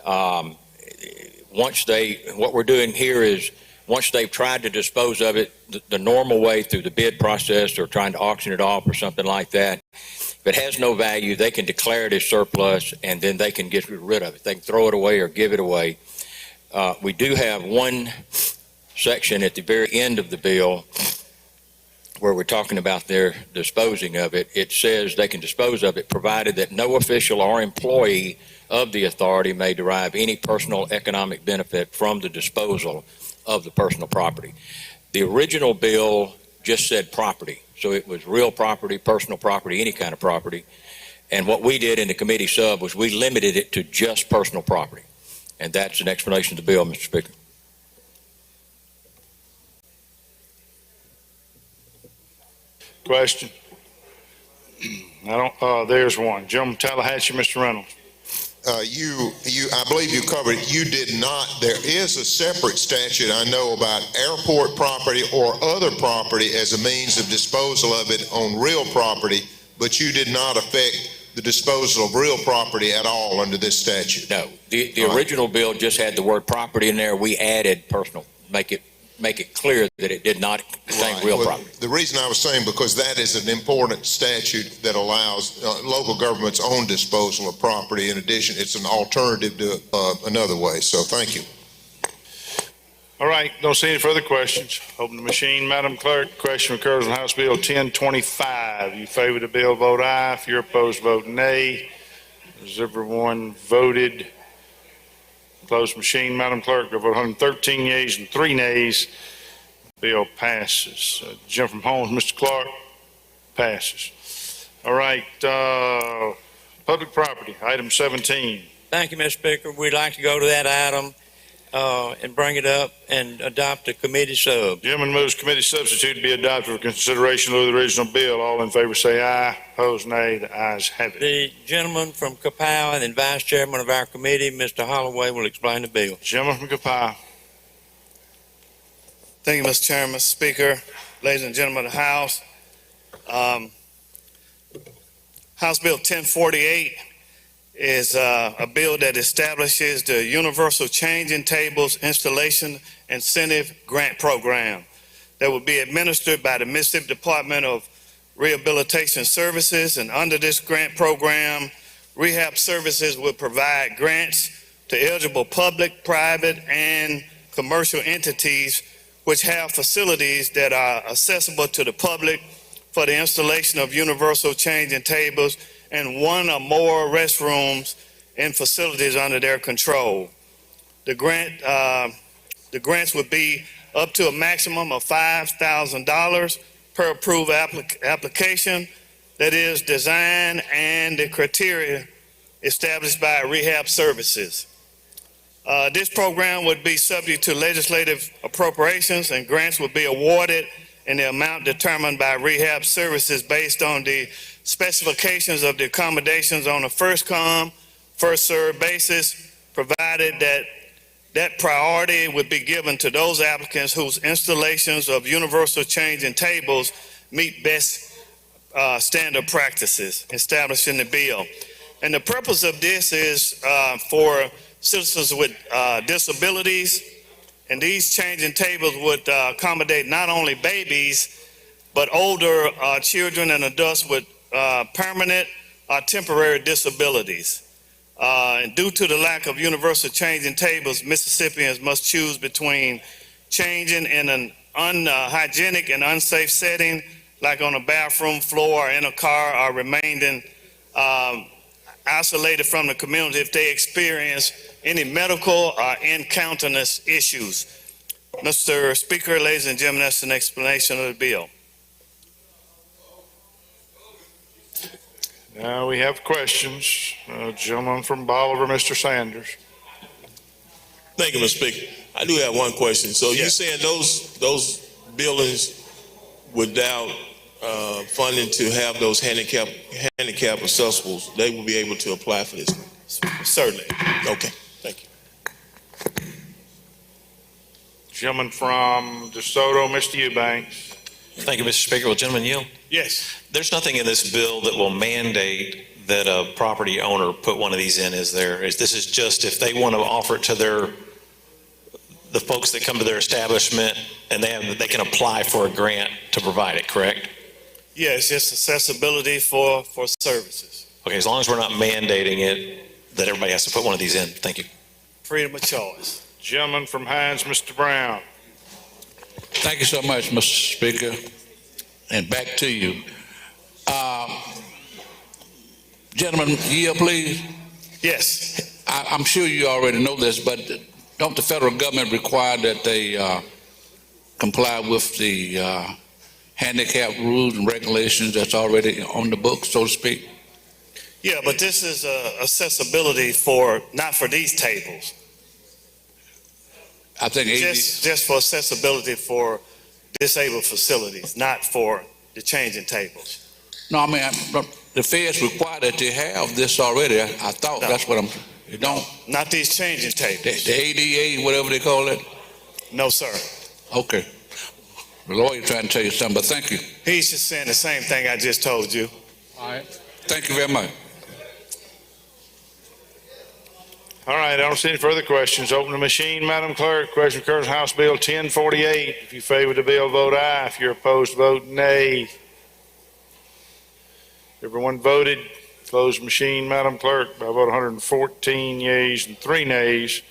What we're doing here is once they've tried to dispose of it the normal way through the bid process or trying to auction it off or something like that, if it has no value, they can declare it as surplus and then they can get rid of it. They can throw it away or give it away. We do have one section at the very end of the bill where we're talking about their disposing of it. It says they can dispose of it provided that no official or employee of the authority may derive any personal economic benefit from the disposal of the personal property. The original bill just said property. So it was real property, personal property, any kind of property. And what we did in the committee sub was we limited it to just personal property. And that's an explanation of the bill, Mr. Speaker. Question? There's one. Gentleman Tallahatchie, Mr. Reynolds. I believe you covered it. You did not. There is a separate statute I know about airport property or other property as a means of disposal of it on real property, but you did not affect the disposal of real property at all under this statute. No, the original bill just had the word property in there. We added personal, make it make it clear that it did not contain Right. real Well, property. The reason I was saying, because that is an important statute that allows local government's own disposal of property. In addition, it's an alternative to another way. So thank you. All right, don't see any further questions. Open the machine, Madam Clerk. Question occurs on House Bill 1025. You favor the bill, vote aye. If you're opposed, vote nay. Has everyone voted? Close machine, Madam Clerk. There were 113 yeas and 3 nays. Bill passes. Jim from Holmes, Mr. Clark, passes. All right, public property, item 17. Thank you, Mr. Speaker. We'd like to go to that item and bring it up and adopt a committee sub. Gentleman moves committee substitute to be adopted for consideration of the original bill. All in favor say aye. Opposed, nay. The ayes have it. The gentleman from Kapow and vice chairman of our committee, Mr. Holloway, will explain the bill. Gentleman from Kapow. Thank you, Mr. Chairman, Speaker, ladies and gentlemen of the House. House Bill 1048 is a bill that establishes the Universal Changing Tables Installation Incentive Grant Program that will be administered by the Mississippi Department of Rehabilitation Services. And under this grant program, Rehab Services will provide grants to eligible public, private, and commercial entities which have facilities that are accessible to the public for the installation of universal changing tables and one or more restrooms in facilities under their control. The grants would be up to a maximum of $5,000 per approved application that is designed and the criteria established by Rehab Services. This program would be subject to legislative appropriations, and grants would be awarded in the amount determined by Rehab Services based on the specifications of the accommodations on a first come, first served basis, provided that priority would be given to those applicants whose installations of universal changing tables meet best standard practices established in the bill. And the purpose of this is for citizens with disabilities, and these changing tables would accommodate not only babies, but older children and adults with permanent or temporary disabilities. And due to the lack of universal changing tables, Mississippians must choose between changing in an unhygienic and unsafe setting, like on a bathroom floor or in a car, or remaining isolated from the community if they experience any medical or in-countenance issues. Mr. Speaker, ladies and gentlemen, that's an explanation of the bill. Now we have questions. Gentleman from Bolivar, Mr. Sanders. Thank you, Mr. Speaker. I do have one question. So you're saying those buildings without funding to have those handicap accessibles, they will be able to apply for this? Certainly. Okay, thank you. Gentleman from DeSoto, Mr. Eubanks. Thank you, Mr. Speaker. Will gentleman yield? Yes. There's nothing in this bill that will mandate that a property owner put one of these in, is there? This is just if they want to offer it to the folks that come to their establishment, and they can apply for a grant to provide it, correct? Yeah, it's just accessibility for services. Okay, as long as we're not mandating it, that everybody has to put one of these in. Thank you. Freedom of choice. Gentleman from Hines, Mr. Brown. Thank you so much, Mr. Speaker. And back to you. Gentlemen, yield, please. Yes. I'm sure you already know this, but don't the federal government require that they comply with the handicap rules and regulations that's already on the books, so to speak? Yeah, but this is accessibility not for these tables. I think just for accessibility for disabled facilities, not for the changing tables. No, I mean, the feds require that they have this already. I thought that's what you don't. Not these changing tables. The ADA, whatever they call it? No, sir. Okay. The lawyer trying to tell you something, but thank you. He's just saying the same thing I just told you. All right. Thank you very much. All right, I don't see any further questions. Open the machine, Madam Clerk. Question occurs on House Bill 1048. If you favor the bill, vote aye. If you're opposed, vote nay. Everyone voted. Close the machine, Madam Clerk. By a vote of 114 yeas and 3 nays,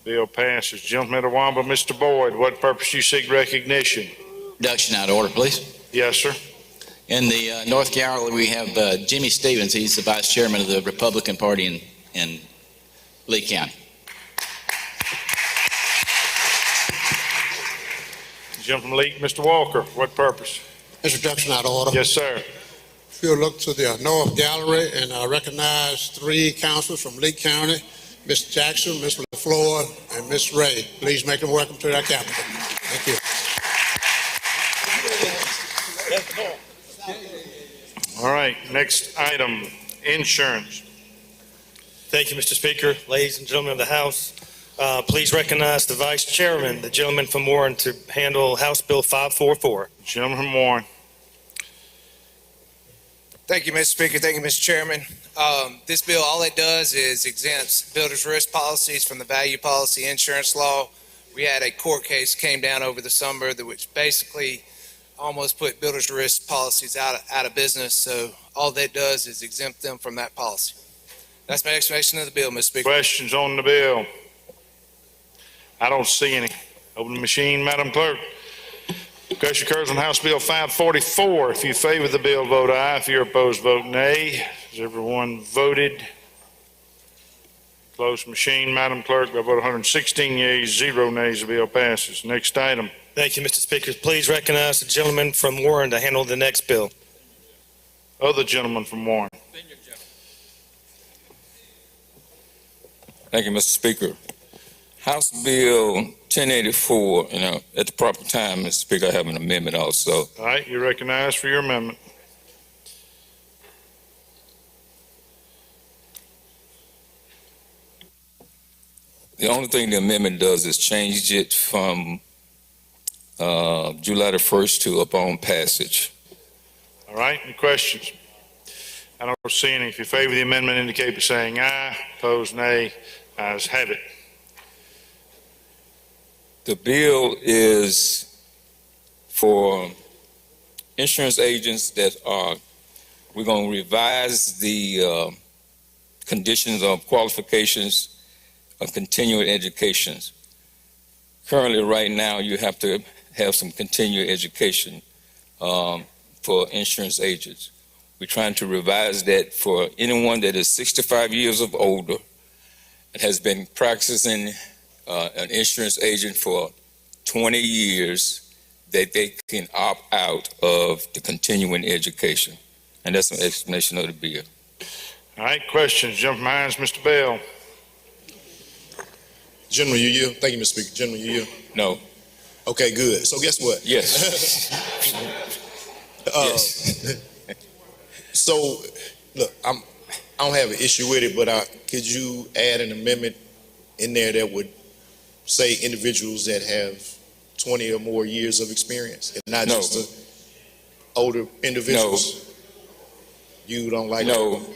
bill passes. Gentleman of Wamba, Mr. Boyd, what purpose you seek recognition? Introduction out of order, please. Yes, sir. In the North Gallery, we have Jimmy Stevens. He's the vice chairman of the Republican Party in Lee County. Gentleman Leak, Mr. Walker, what purpose? Introduction out of order. Yes, sir. If you'll look to the North Gallery and recognize 3 councilors from Lee County, Ms. Jackson, Ms. LaFleur, and Ms. Ray. Please make them welcome to their capital. Thank you. All right, next item, insurance. Thank you, Mr. Speaker. Ladies and gentlemen of the House, please recognize the Vice Chairman, the gentleman from Warren, to handle House Bill 544. Gentleman from Warren. Thank you, Mr. Speaker. Thank you, Mr. Chairman. This bill, all it does is exempts builders' risk policies from the value policy insurance law. We had a court case came down over the summer which basically almost put builders' risk policies out of business. So all that does is exempt them from that policy. That's my explanation of the bill, Mr. Speaker. Questions on the bill? I don't see any. Open the machine, Madam Clerk. Question occurs on House Bill 544. If you favor the bill, vote aye. If you're opposed, vote nay. Has everyone voted? Close machine, Madam Clerk. By a vote of 116 yeas, 0 nays, the bill passes. Next item. Thank you, Mr. Speaker. Please recognize the gentleman from Warren to handle the next bill. Other gentleman from Warren. Thank you, Mr. Speaker. House Bill 1084, at the proper time, Mr. Speaker, I have an amendment also. All right, you're recognized for your amendment. The only thing the amendment does is change it from July the 1st to upon passage. All right, any questions? I don't see any. If you favor the amendment, indicate by saying aye. Opposed, nay. Ayes have it. The bill is for insurance agents that we're going to revise the conditions of qualifications of continuing education. Currently, right now, you have to have some continuing education for insurance agents. We're trying to revise that for anyone that is 65 years of older and has been practicing an insurance agent for 20 years, that they can opt out of the continuing education. And that's an explanation of the bill. All right, questions. Jump from Hines, Mr. Bell. General, you yield? Thank you, Mr. Speaker. General, you yield? No. Okay, good. So guess what? Yes. Yes. So, look, I don't have an issue with it, but could you add an amendment in there that would say individuals that have 20 or more years of experience, and not just the older individuals? No. You don't like no. that?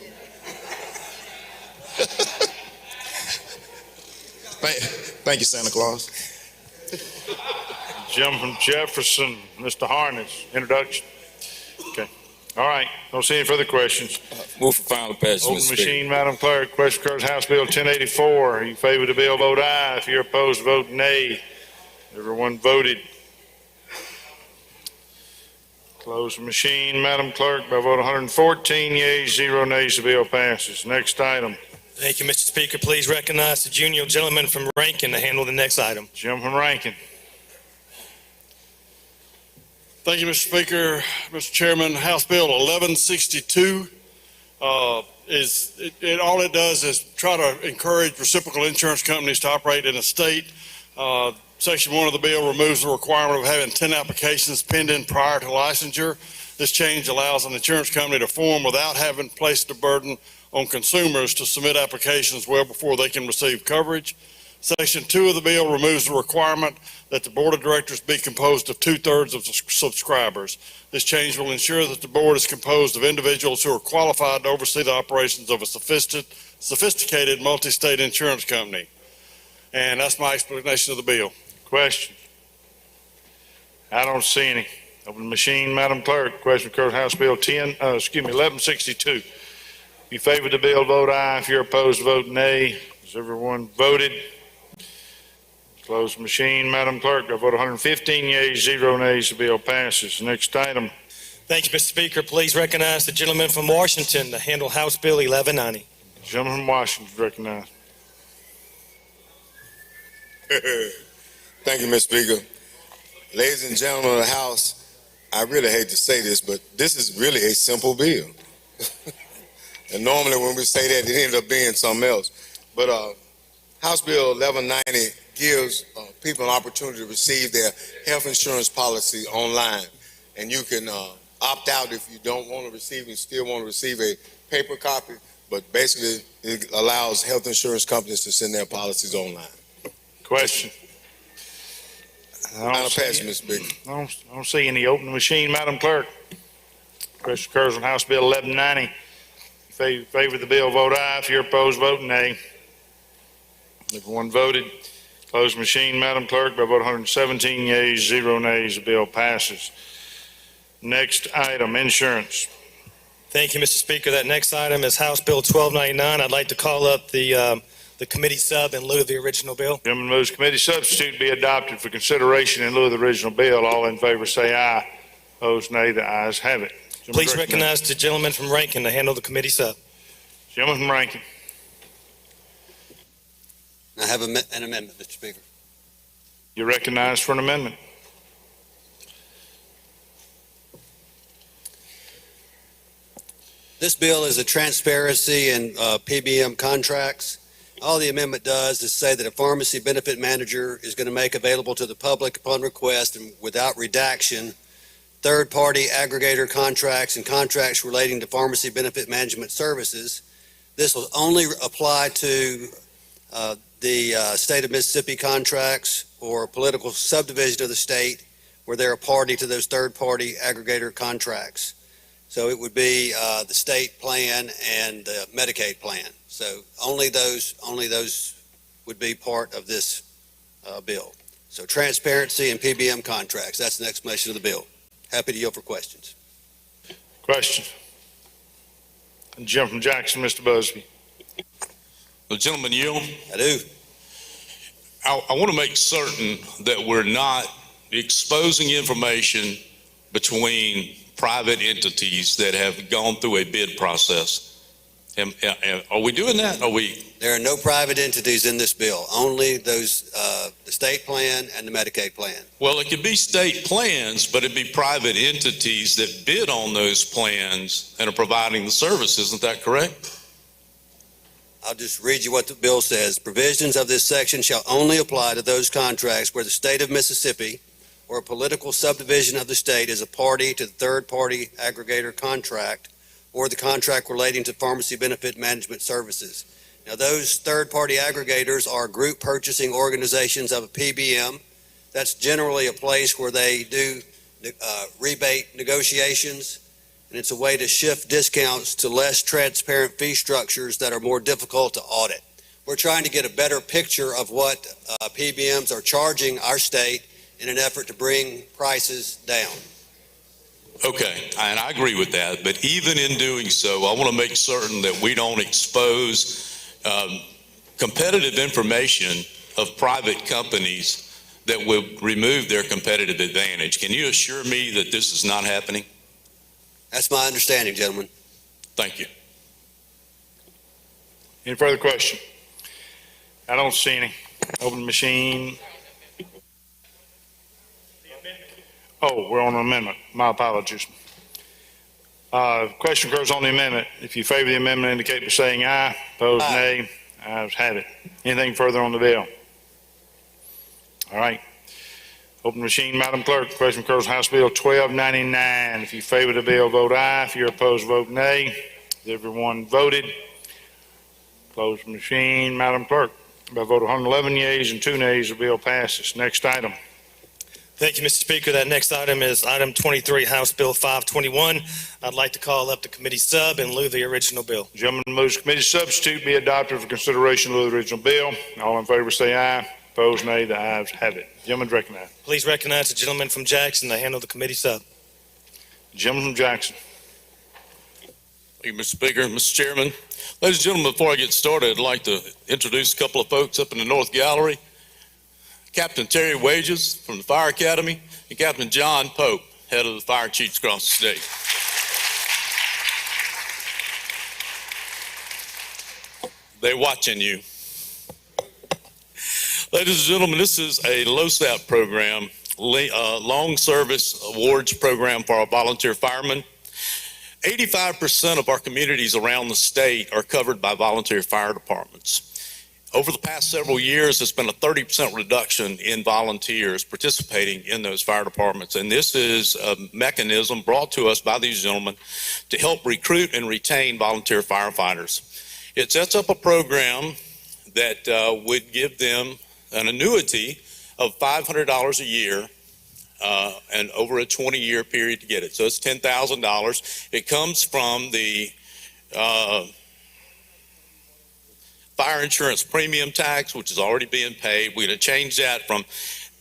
Thank you, Santa Claus. Jim from Jefferson, Mr. Harness, introduction. Okay. All right. Don't see any further questions. Move for final passage, Open Mr. machine, Speaker. Madam Clerk. Question occurs House Bill 1084. You favor the bill, vote aye. If you're opposed, vote nay. Everyone voted. Close the machine, Madam Clerk. By a vote of 114 yeas, 0 nays, the bill passes. Next item. Thank you, Mr. Speaker. Please recognize the junior gentleman from Rankin to handle the next item. Gentleman from Rankin. Thank you, Mr. Speaker. Mr. Chairman, House Bill 1162 all it does is try to encourage reciprocal insurance companies to operate in a state. Section 1 of the bill removes the requirement of having 10 applications pending prior to licensure. This change allows an insurance company to form without having placed the burden on consumers to submit applications well before they can receive coverage. Section 2 of the bill removes the requirement that the board of directors be composed of 2/3 of the subscribers. This change will ensure that the board is composed of individuals who are qualified to oversee the operations of a sophisticated multi-state insurance company. And that's my explanation of the bill. Question? I don't see any. Open the machine, Madam Clerk. Question occurs House Bill 1162. If you favor the bill, vote aye. If you're opposed, vote nay. Has everyone voted? Close the machine, Madam Clerk. By vote 115 yeas, 0 nays, the bill passes. Next item. Thank you, Mr. Speaker. Please recognize the gentleman from Washington to handle House Bill 1190. Gentleman from Washington is recognized. Thank you, Mr. Speaker. Ladies and gentlemen of the House, I really hate to say this, but this is really a simple bill. And normally when we say that, it ends up being something else. But House Bill 1190 gives people an opportunity to receive their health insurance policy online. And you can opt out if you don't want to receive, you still want to receive a paper copy. But basically, it allows health insurance companies to send their policies online. Question. Final pass, Mr. Speaker. I don't see any. Open the machine, Madam Clerk. Question occurs on House Bill 1190. If you favor the bill, vote aye. If you're opposed, vote nay. Everyone voted. Close the machine, Madam Clerk. By vote 117 yeas, 0 nays, the bill passes. Next item, insurance. Thank you, Mr. Speaker. That next item is House Bill 1299. I'd like to call up the committee sub in lieu of the original bill. Gentleman moves committee substitute be adopted for consideration in lieu of the original bill. All in favor say aye. Opposed, nay. The ayes have it. Please recognize the gentleman from Rankin to handle the committee sub. Gentleman from Rankin. I have an amendment, Mr. Speaker. You're recognized for an amendment. This bill is a transparency in PBM contracts. All the amendment does is say that a pharmacy benefit manager is going to make available to the public upon request and without redaction third-party aggregator contracts and contracts relating to pharmacy benefit management services. This will only apply to the state of Mississippi contracts or political subdivision of the state where they're a party to those third-party aggregator contracts. So it would be the state plan and the Medicaid plan. So only those would be part of this bill. So transparency and PBM contracts, that's an explanation of the bill. Happy to yield for questions. Question. Jim from Jackson, Mr. Busby. The gentleman yield? I do. I want to make certain that we're not exposing information between private entities that have gone through a bid process. Are we doing that? There are no private entities in this bill, only those, the state plan and the Medicaid plan. Well, it could be state plans, but it'd be private entities that bid on those plans and are providing the service. Isn't that correct? I'll just read you what the bill says. Provisions of this section shall only apply to those contracts where the state of Mississippi or a political subdivision of the state is a party to the third-party aggregator contract or the contract relating to pharmacy benefit management services. Now, those third-party aggregators are group purchasing organizations of a PBM. That's generally a place where they do rebate negotiations, and it's a way to shift discounts to less transparent fee structures that are more difficult to audit. We're trying to get a better picture of what PBMs are charging our state in an effort to bring prices down. Okay, and I agree with that, but even in doing so, I want to make certain that we don't expose competitive information of private companies that will remove their competitive advantage. Can you assure me that this is not happening? That's my understanding, gentlemen. Thank you. Any further question? I don't see any. Open the machine. Oh, we're on an amendment. My apologies. Question occurs on the amendment. If you favor the amendment, indicate by saying aye. Opposed, nay. Ayes have it. Anything further on the bill? All right. Open the machine, Madam Clerk. Question occurs on House Bill 1299. If you favor the bill, vote aye. If you're opposed, vote nay. Has everyone voted? Close the machine, Madam Clerk. By a vote of 111 yeas and 2 nays, the bill passes. Next item. Thank you, Mr. Speaker. That next item is item 23, House Bill 521. I'd like to call up the committee sub in lieu of the original bill. Gentleman moves committee substitute be adopted for consideration of the original bill. All in favor say aye. Opposed, nay. The ayes have it. Gentleman recognized. Please recognize the gentleman from Jackson to handle the committee sub. Gentleman from Jackson. Thank you, Mr. Speaker. Mr. Chairman, ladies and gentlemen, before I get started, I'd like to introduce a couple of folks up in the North Gallery. Captain Terry Wages from the Fire Academy and Captain John Pope, head of the Fire Chiefs across the state. They're watching you. Ladies and gentlemen, this is a LOSAP program, long service awards program for our volunteer firemen. 85% of our communities around the state are covered by volunteer fire departments. Over the past several years, there's been a 30% reduction in volunteers participating in those fire departments. And this is a mechanism brought to us by these gentlemen to help recruit and retain volunteer firefighters. It sets up a program that would give them an annuity of $500 a year and over a 20-year period to get it. So it's $10,000. It comes from the fire insurance premium tax, which is already being paid. We're going to change that from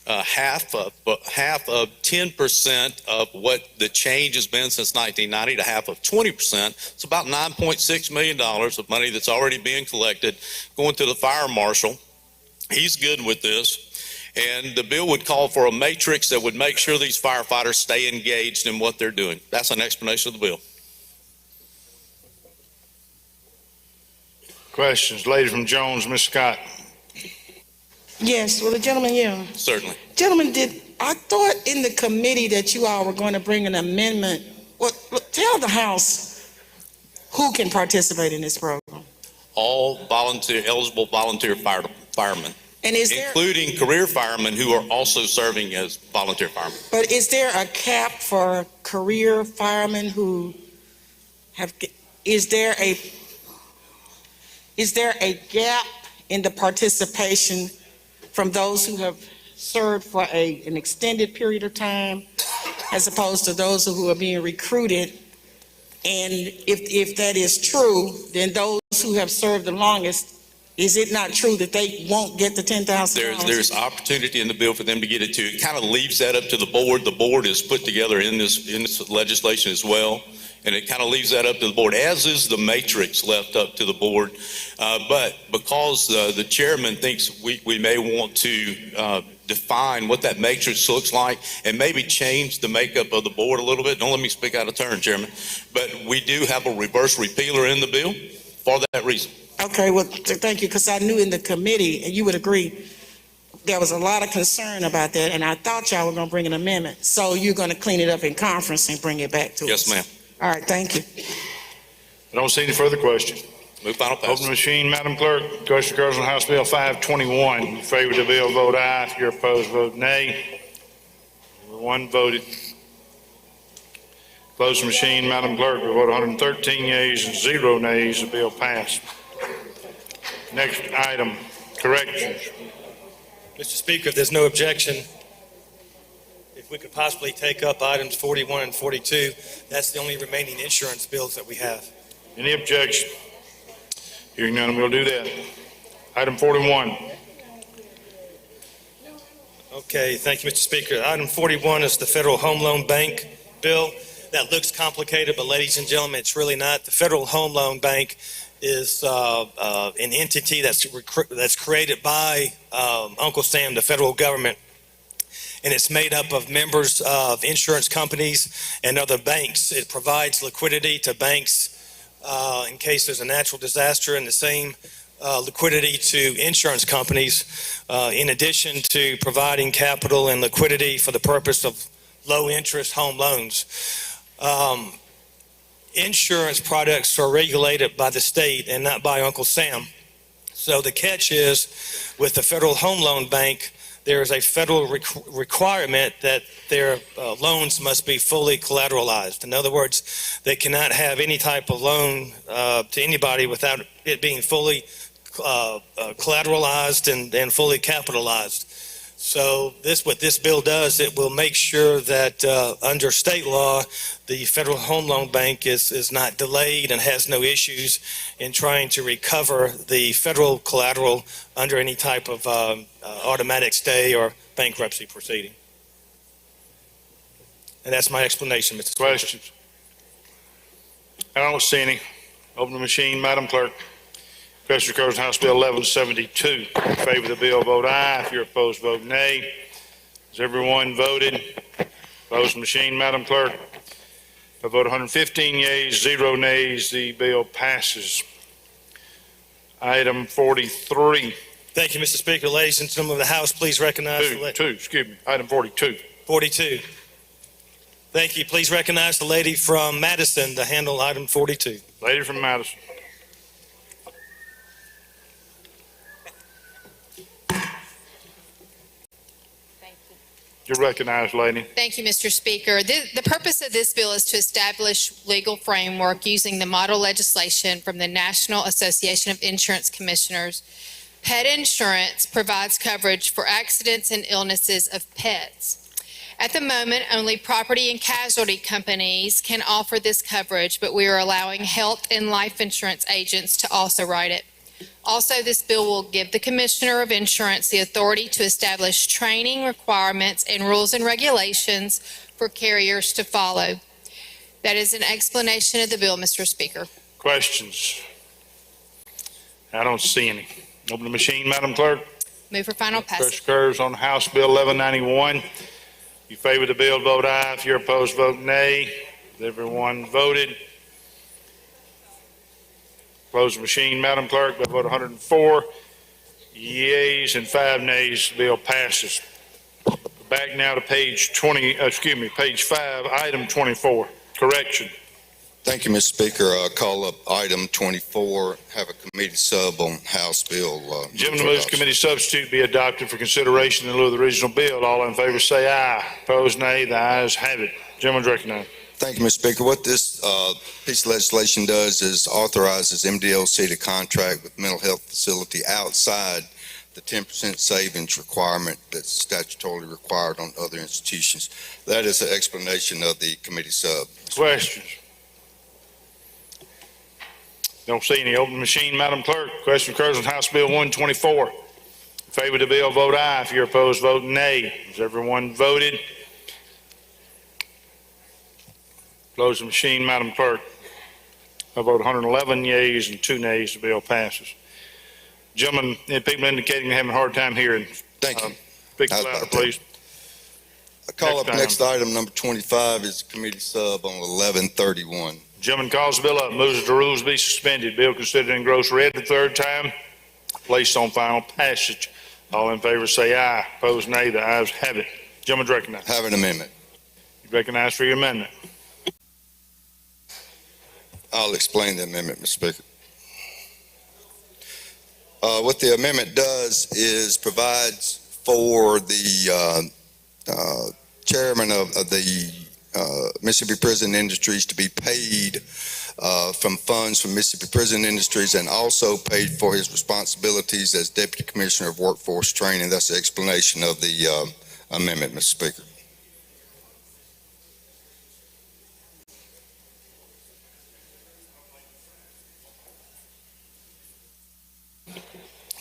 half of 10% of what the change has been since 1990 to half of 20%. It's about $9.6 million of money that's already being collected, going to the fire marshal. He's good with this. And the bill would call for a matrix that would make sure these firefighters stay engaged in what they're doing. That's an explanation of the bill. Questions? Lady from Jones, Ms. Scott. Yes, well, the gentleman here. Certainly. Gentlemen, I thought in the committee that you all were going to bring an amendment. Well, look, tell the House who can participate in this program. All eligible volunteer firemen, And is there, including career firemen who are also serving as volunteer firemen. but is there a cap for career firemen who have, is there a gap in the participation from those who have served for an extended period of time as opposed to those who are being recruited? And if that is true, then those who have served the longest, is it not true that they won't get the $10,000? There's opportunity in the bill for them to get it too. It kind of leaves that up to the board. The board is put together in this legislation as well. And it kind of leaves that up to the board, as is the matrix left up to the board. But because the chairman thinks we may want to define what that matrix looks like and maybe change the makeup of the board a little bit. Don't let me speak out of turn, Chairman. But we do have a reverse repealer in the bill for that reason. Okay, well, thank you, because I knew in the committee, and you would agree, there was a lot of concern about that, and I thought y'all were going to bring an amendment. So you're going to clean it up in conference and bring it back to us? Yes, ma'am. All right, thank you. I don't see any further questions. Move final Open passage. the machine, Madam Clerk. Question occurs on House Bill 521. In favor of the bill, vote aye. If you're opposed, vote nay. One voted. Close the machine, Madam Clerk. We vote 113 yeas and 0 nays. The bill passed. Next item, corrections. Mr. Speaker, if there's no objection, if we could possibly take up items 41 and 42, that's the only remaining insurance bills that we have. Any objection? Hearing none, we'll do that. Item 41. Okay, thank you, Mr. Speaker. Item 41 is the Federal Home Loan Bank bill. That looks complicated, but ladies and gentlemen, it's really not. The Federal Home Loan Bank is an entity that's created by Uncle Sam, the federal government, and it's made up of members of insurance companies and other banks. It provides liquidity to banks in case there's a natural disaster, and the same liquidity to insurance companies, in addition to providing capital and liquidity for the purpose of low-interest home loans. Insurance products are regulated by the state and not by Uncle Sam. So the catch is, with the Federal Home Loan Bank, there is a federal requirement that their loans must be fully collateralized. In other words, they cannot have any type of loan to anybody without it being fully collateralized and fully capitalized. So what this bill does, it will make sure that under state law, the Federal Home Loan Bank is not delayed and has no issues in trying to recover the federal collateral under any type of automatic stay or bankruptcy proceeding. And that's my explanation, Mr. Speaker. Questions? I don't see any. Open the machine, Madam Clerk. Question occurs on House Bill 1172. In favor of the bill, vote aye. If you're opposed, vote nay. Has everyone voted? Close the machine, Madam Clerk. By vote 115 yeas, 0 nays, the bill passes. Item 43. Thank you, Mr. Speaker. Ladies and gentlemen of the House, please recognize Excuse me. Item 42. 42. Thank you. Please recognize the lady from Madison to handle item 42. Lady from Madison. You're recognized, lady. Thank you, Mr. Speaker. The purpose of this bill is to establish legal framework using the model legislation from the National Association of Insurance Commissioners. Pet insurance provides coverage for accidents and illnesses of pets. At the moment, only property and casualty companies can offer this coverage, but we are allowing health and life insurance agents to also write it. Also, this bill will give the Commissioner of Insurance the authority to establish training requirements and rules and regulations for carriers to follow. That is an explanation of the bill, Mr. Speaker. Questions? I don't see any. Open the machine, Madam Clerk. Move for final passage. Question occurs on House Bill 1191. If you favor the bill, vote aye. If you're opposed, vote nay. Has everyone voted? Close the machine, Madam Clerk. By vote 104 yeas and 5 nays, the bill passes. Back now to page 5, item 24. Correction. Thank you, Mr. Speaker. Call up item 24, have a committee sub on House Bill. Gentleman moves committee substitute be adopted for consideration in lieu of the original bill. All in favor say aye. Opposed, nay. The ayes have it. Gentleman's recognized. Thank you, Mr. Speaker. What this piece of legislation does is authorizes MDLC to contract with mental health facility outside the 10% savings requirement that's statutorily required on other institutions. That is the explanation of the committee sub. Questions? Don't see any. Open the machine, Madam Clerk. Question occurs on House Bill 124. In favor of the bill, vote aye. If you're opposed, vote nay. Has everyone voted? Close the machine, Madam Clerk. I vote 111 yeas and 2 nays. The bill passes. Gentlemen, people indicating they're having a hard time hearing. Thank you. Speak louder, please. I call up next item number 25 is committee sub on 1131. Gentleman calls the bill up, moves that the rules be suspended. Bill considered engrossed read the third time, placed on final passage. All in favor say aye. Opposed, nay. The ayes have it. Gentleman's recognized. Have an amendment. You recognized for your amendment. I'll explain the amendment, Mr. Speaker. What the amendment does is provides for the chairman of the Mississippi Prison Industries to be paid from funds from Mississippi Prison Industries and also paid for his responsibilities as Deputy Commissioner of Workforce Training. That's the explanation of the amendment, Mr. Speaker.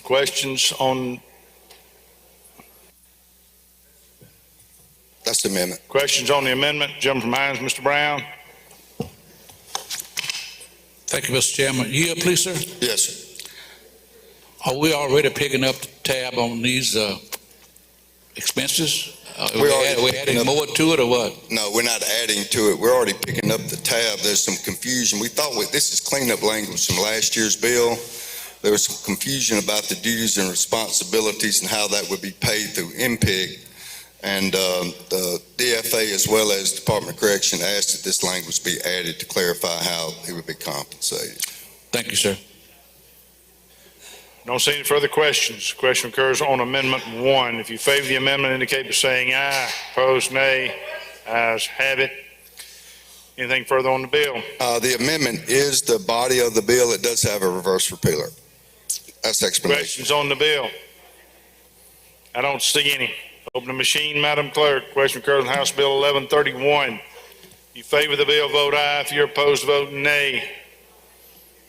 Questions on? That's the amendment. Questions on the amendment? Gentleman from Hines, Mr. Brown. Thank you, Mr. Chairman. You here, please, sir? Yes, sir. Are we already picking up the tab on these expenses? We're adding more to it or what? No, we're not adding to it. We're already picking up the tab. There's some confusion. We thought this is cleanup language from last year's bill. There was some confusion about the duties and responsibilities and how that would be paid through MPIC. And the DFA, as well as Department of Correction, asked that this language be added to clarify how he would be compensated. Thank you, sir. Don't see any further questions. Question occurs on Amendment 1. If you favor the amendment, indicate by saying aye. Opposed, nay. Ayes have it. Anything further on the bill? The amendment is the body of the bill. It does have a reverse repealer. That's explanation. Questions on the bill? I don't see any. Open the machine, Madam Clerk. Question occurs on House Bill 1131. If you favor the bill, vote aye. If you're opposed, vote nay.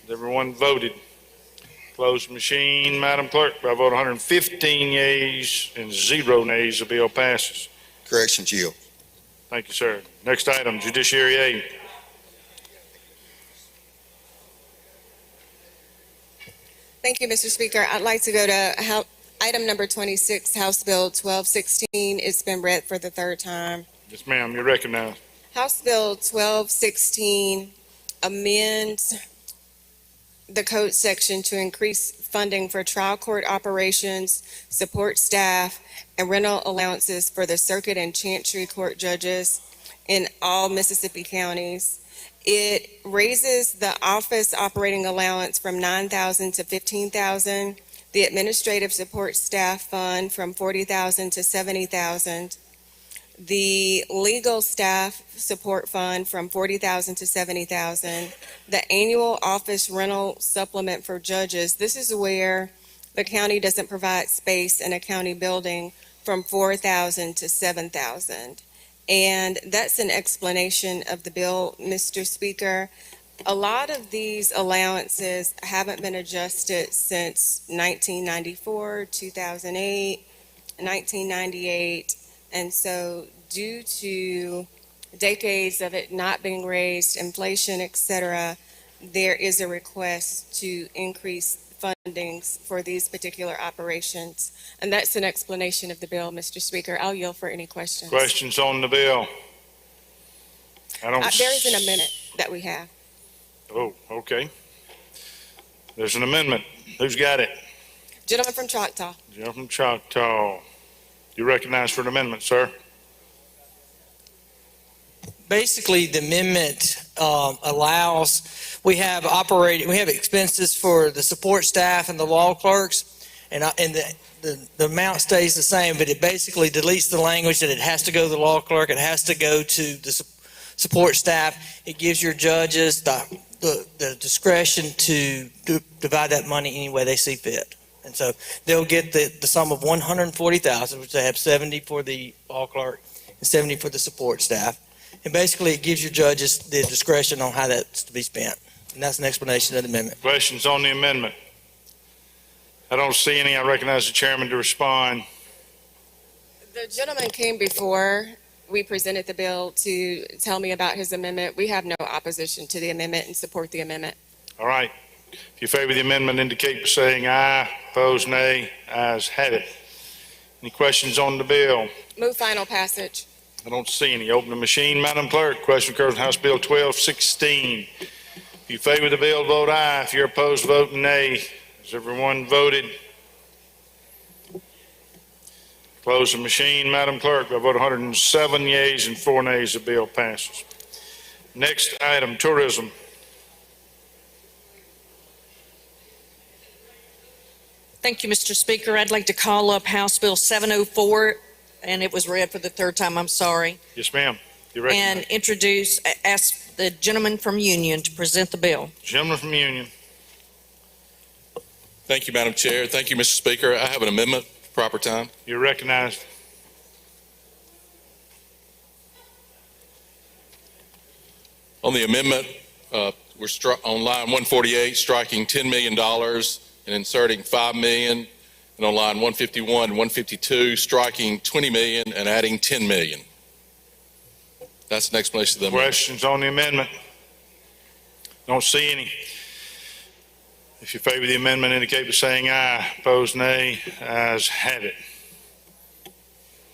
Has everyone voted? Close the machine, Madam Clerk. By a vote of 115 yeas and 0 nays, the bill passes. Correction, yield. Thank you, sir. Next item, Judiciary Aid. Thank you, Mr. Speaker. I'd like to go to item number 26, House Bill 1216. It's been read for the third time. Yes, ma'am, you're recognized. House Bill 1216 amends the code section to increase funding for trial court operations, support staff, and rental allowances for the circuit and chancery court judges in all Mississippi counties. It raises the office operating allowance from $9,000 to $15,000, the administrative support staff fund from $40,000 to $70,000, the legal staff support fund from $40,000 to $70,000, the annual office rental supplement for judges. This is where the county doesn't provide space in a county building, from $4,000 to $7,000. And that's an explanation of the bill, Mr. Speaker. A lot of these allowances haven't been adjusted since 1994, 2008, 1998. And so due to decades of it not being raised, inflation, et cetera, there is a request to increase fundings for these particular operations. And that's an explanation of the bill, Mr. Speaker. I'll yield for any questions. Questions on the bill? There is an amendment that we have. Oh, okay. There's an amendment. Who's got it? Gentleman from Choctaw. Gentleman from Choctaw. You recognize for an amendment, sir? Basically, the amendment allows, we have expenses for the support staff and the law clerks, and the amount stays the same, but it basically deletes the language that it has to go to the law clerk, it has to go to the support staff. It gives your judges the discretion to divide that money any way they see fit. And so they'll get the sum of $140,000, which they have 70 for the law clerk and 70 for the support staff. And basically, it gives your judges the discretion on how that's to be spent. And that's an explanation of the amendment. Questions on the amendment? I don't see any. I recognize the chairman to respond. The gentleman came before we presented the bill to tell me about his amendment. We have no opposition to the amendment and support the amendment. All right. If you favor the amendment, indicate by saying aye. Opposed, nay. Ayes have it. Any questions on the bill? Move final passage. I don't see any. Open the machine, Madam Clerk. Question occurs on House Bill 1216. If you favor the bill, vote aye. If you're opposed, vote nay. Has everyone voted? Close the machine, Madam Clerk. By a vote of 107 yeas and 4 nays, the bill passes. Next item, tourism. Thank you, Mr. Speaker. I'd like to call up House Bill 704, and it was read for the third time, I'm sorry. Yes, ma'am. You're And recognized. ask the gentleman from Union to present the bill. Gentleman from Union. Thank you, Madam Chair. Thank you, Mr. Speaker. I have an amendment, proper time. You're recognized. On the amendment, we're on line 148, striking $10 million and inserting $5 million. And on line 151 and 152, striking $20 million and adding $10 million. That's an explanation of the amendment. Questions on the amendment? Don't see any. If you favor the amendment, indicate by saying aye. Opposed, nay. Ayes have it.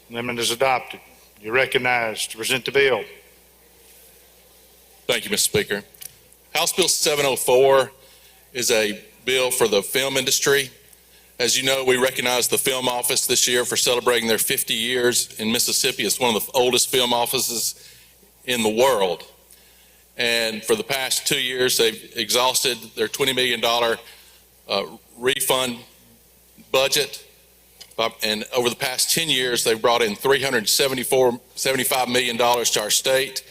Amendment is adopted. You're recognized to present the bill. Thank you, Mr. Speaker. House Bill 704 is a bill for the film industry. As you know, we recognize the Film Office this year for celebrating their 50 years in Mississippi. It's one of the oldest film offices in the world. And for the past 2 years, they've exhausted their $20 million refund budget. And over the past 10 years, they've brought in $375 million to our state,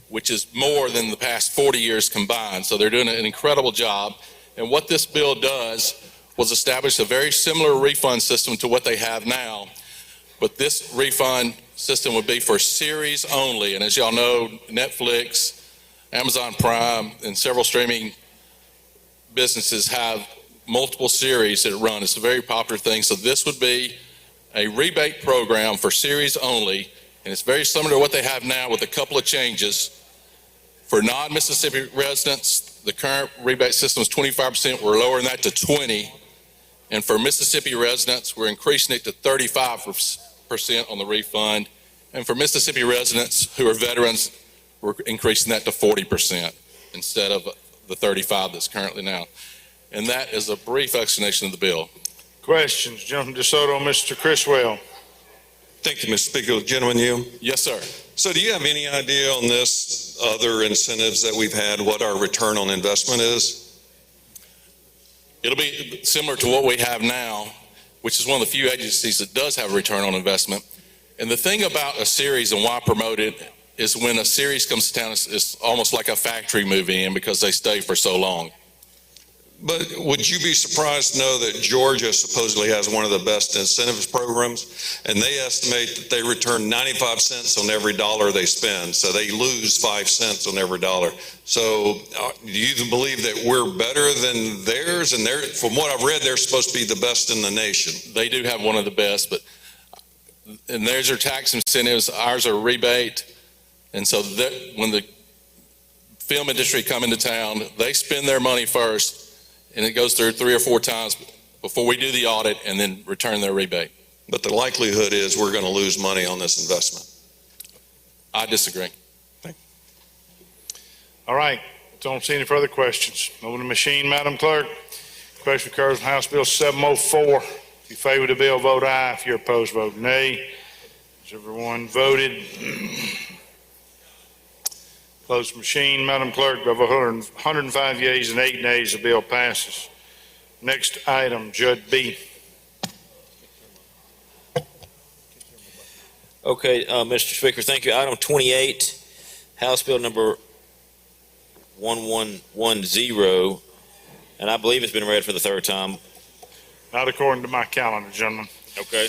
which is more than the past 40 years combined. So they're doing an incredible job. And what this bill does, was establish a very similar refund system to what they have now, but this refund system would be for series only. And as y'all know, Netflix, Amazon Prime, and several streaming businesses have multiple series that run. It's a very popular thing. So this would be a rebate program for series only, and it's very similar to what they have now with a couple of changes. For non-Mississippi residents, the current rebate system is 25%. We're lowering that to 20%. And for Mississippi residents, we're increasing it to 35% on the refund. And for Mississippi residents who are veterans, we're increasing that to 40% instead of the 35% that's currently now. And that is a brief explanation of the bill. Questions? Gentleman DeSoto, Mr. Criswell. Thank you, Mr. Speaker. Gentleman, you. Yes, sir. So do you have any idea on this, other incentives that we've had, what our return on investment is? It'll be similar to what we have now, which is one of the few agencies that does have a return on investment. And the thing about a series and why promote it is when a series comes to town, it's almost like a factory moving in because they stay for so long. But would you be surprised to know that Georgia supposedly has one of the best incentives programs, and they estimate that they return 95 cents on every dollar they spend, so they lose 5 cents on every dollar. So do you believe that we're better than theirs? And from what I've read, they're supposed to be the best in the nation. They do have one of the best, and theirs are tax incentives, ours are rebate. And so that when the film industry come into town, they spend their money first, and it goes through 3 or 4 times before we do the audit and then return their rebate. But the likelihood is we're going to lose money on this investment. I disagree. All right. Don't see any further questions. Moving the machine, Madam Clerk. Question occurs on House Bill 704. If you favor the bill, vote aye. If you're opposed, vote nay. Has everyone voted? Close the machine, Madam Clerk. By 105 yeas and 8 nays, the bill passes. Next item, Judd B. Okay, Mr. Speaker, thank you. Item 28, House Bill number 1110, and I believe it's been read for the 3rd time. Not according to my calendar, gentlemen. Okay.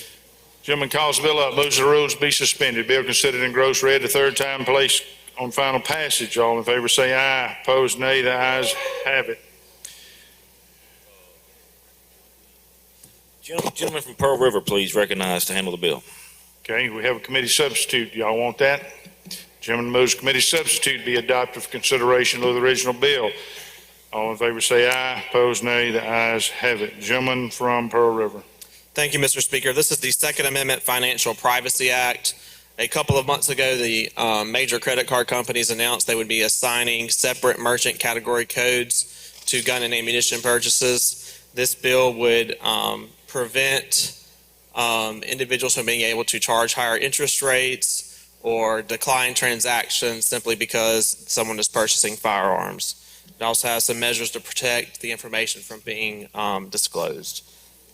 Gentleman calls the bill up, moves the rules be suspended. Bill considered in gross read the 3rd time, placed on final passage. All in favor say aye. Opposed, nay. The ayes have it. Gentleman from Pearl River, please recognize to handle the bill. Okay, we have a committee substitute. Y'all want that? Gentleman moves committee substitute be adopted for consideration of the original bill. All in favor say aye. Opposed, nay. The ayes have it. Gentleman from Pearl River. Thank you, Mr. Speaker. This is the Second Amendment Financial Privacy Act. A couple of months ago, the major credit card companies announced they would be assigning separate merchant category codes to gun and ammunition purchases. This bill would prevent individuals from being able to charge higher interest rates or decline transactions simply because someone is purchasing firearms. It also has some measures to protect the information from being disclosed.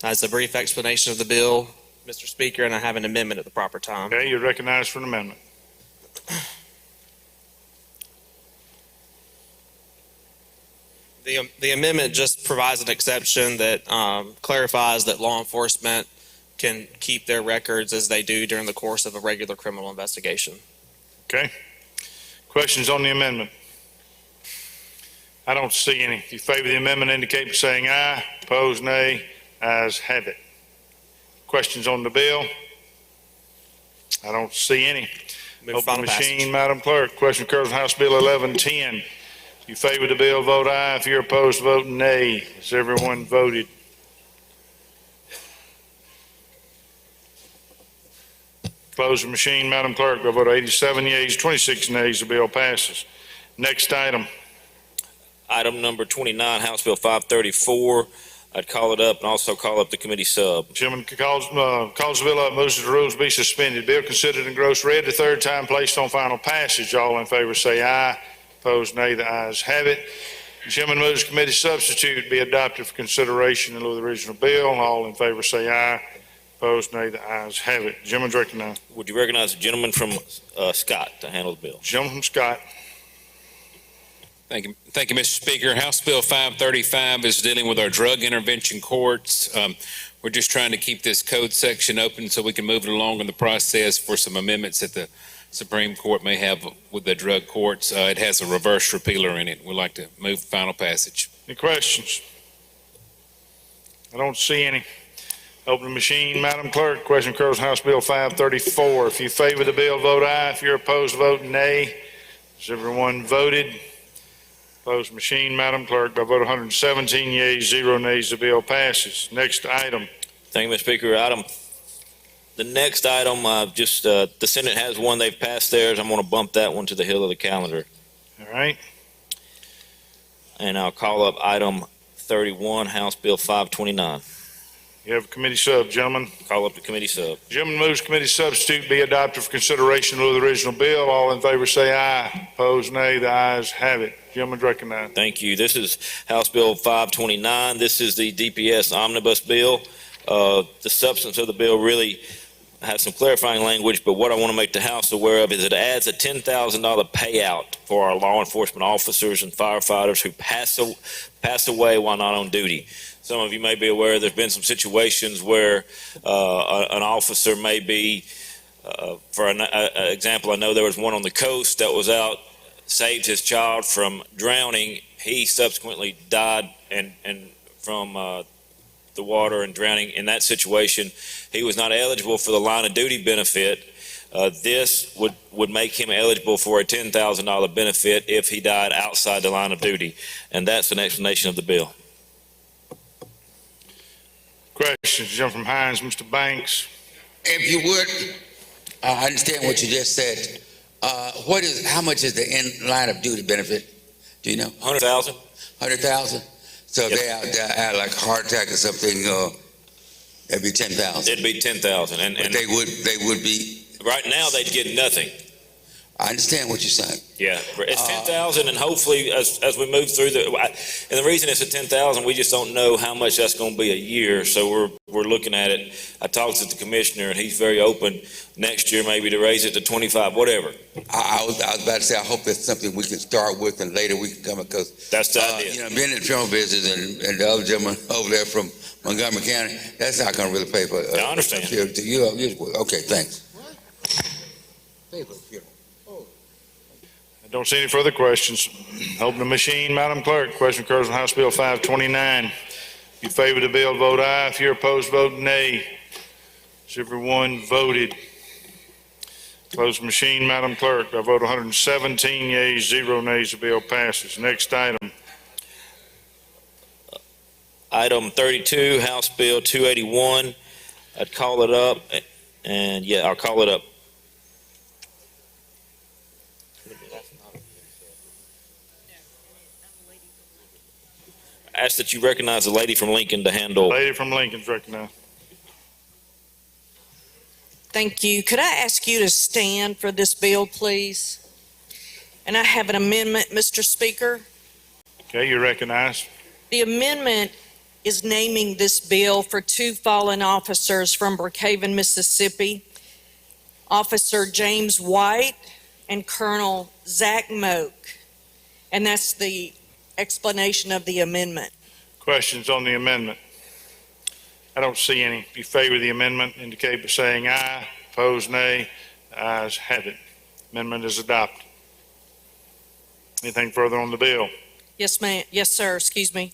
That's a brief explanation of the bill, Mr. Speaker, and I have an amendment at the proper time. Okay, you're recognized for an amendment. The amendment just provides an exception that clarifies that law enforcement can keep their records as they do during the course of a regular criminal investigation. Okay. Questions on the amendment? I don't see any. If you favor the amendment, indicate by saying aye. Opposed, nay. Ayes have it. Questions on the bill? I don't see any. Open the machine, Madam Clerk. Question occurs on House Bill 1110. If you favor the bill, vote aye. If you're opposed, vote nay. Has everyone voted? Close the machine, Madam Clerk. By a vote of 87 yeas, 26 nays, the bill passes. Next item. Item number 29, House Bill 534. I'd call it up and also call up the committee sub. Chairman calls the bill up, moves that the rules be suspended. Bill considered in gross read the 3rd time, placed on final passage. All in favor say aye. Opposed, nay. The ayes have it. The chairman moves committee substitute be adopted for consideration in lieu of the original bill. All in favor say aye. Opposed, nay. The ayes have it. Gentleman's recognized. Would you recognize the gentleman from Scott to handle the bill? Gentleman from Scott. Thank you, Mr. Speaker. House Bill 535 is dealing with our drug intervention courts. We're just trying to keep this code section open so we can move it along in the process for some amendments that the Supreme Court may have with the drug courts. It has a reverse repealer in it. We'd like to move final passage. Any questions? I don't see any. Open the machine, Madam Clerk. Question occurs on House Bill 534. If you favor the bill, vote aye. If you're opposed, vote nay. Has everyone voted? Closed machine, Madam Clerk. By vote 117 yeas, 0 nays, the bill passes. Next item. Thank you, Mr. Speaker. The next item, the Senate has one. They've passed theirs. I'm going to bump that one to the hill of the calendar. All right. And I'll call up item 31, House Bill 529. You have a committee sub, gentlemen. Call up the committee sub. Gentleman moves committee substitute be adopted for consideration of the original bill. All in favor say aye. Opposed, nay. The ayes have it. Gentleman recognized. Thank you. This is House Bill 529. This is the DPS omnibus bill. The substance of the bill really has some clarifying language, but what I want to make the House aware of is it adds a $10,000 payout for our law enforcement officers and firefighters who pass away while not on duty. Some of you may be aware there's been some situations where an officer may be, for an example, I know there was one on the coast that was out, saved his child from drowning. He subsequently died and from the water and drowning. In that situation, he was not eligible for the line of duty benefit. This would make him eligible for a $10,000 benefit if he died outside the line of duty. And that's an explanation of the bill. Questions, gentleman from Hines, Mr. Banks. If you would, I understand what you just said. How much is the in line of duty benefit? Do you know? 100,000. 100,000. So Yep. if they had like a heart attack or something, it'd be 10,000. It'd be 10,000. And They would be. right now they'd get nothing. I understand what you're saying. Yeah, it's 10,000, and hopefully as we move through and the reason it's at 10,000, we just don't know how much that's going to be a year. So we're looking at it. I talked to the commissioner, and he's very open next year maybe to raise it to 25, whatever. I was about to say, I hope that's something we can start with, and later we can come because that's the idea. Being in the funeral business and the other gentleman over there from Montgomery County, that's not going to really pay for. I understand. Okay, thanks. I don't see any further questions. Open the machine, Madam Clerk. Question occurs on House Bill 529. If you favor the bill, vote aye. If you're opposed, vote nay. Has everyone voted? Close the machine, Madam Clerk. By vote 117 yeas, 0 nays, the bill passes. Next item. Item 32, House Bill 281. I'd call it up, and yeah, I'll call it up. Ask that you recognize the lady from Lincoln to handle. Lady from Lincoln's recognized. Thank you. Could I ask you to stand for this bill, please? And I have an amendment, Mr. Speaker. Okay, you're recognized. The amendment is naming this bill for two fallen officers from Brookhaven, Mississippi, Officer James White and Colonel Zach Moak. And that's the explanation of the amendment. Questions on the amendment? I don't see any. If you favor the amendment, indicate by saying aye. Opposed, nay. The ayes have it. Amendment is adopted. Anything further on the bill? Yes, ma'am. Yes, sir. Excuse me.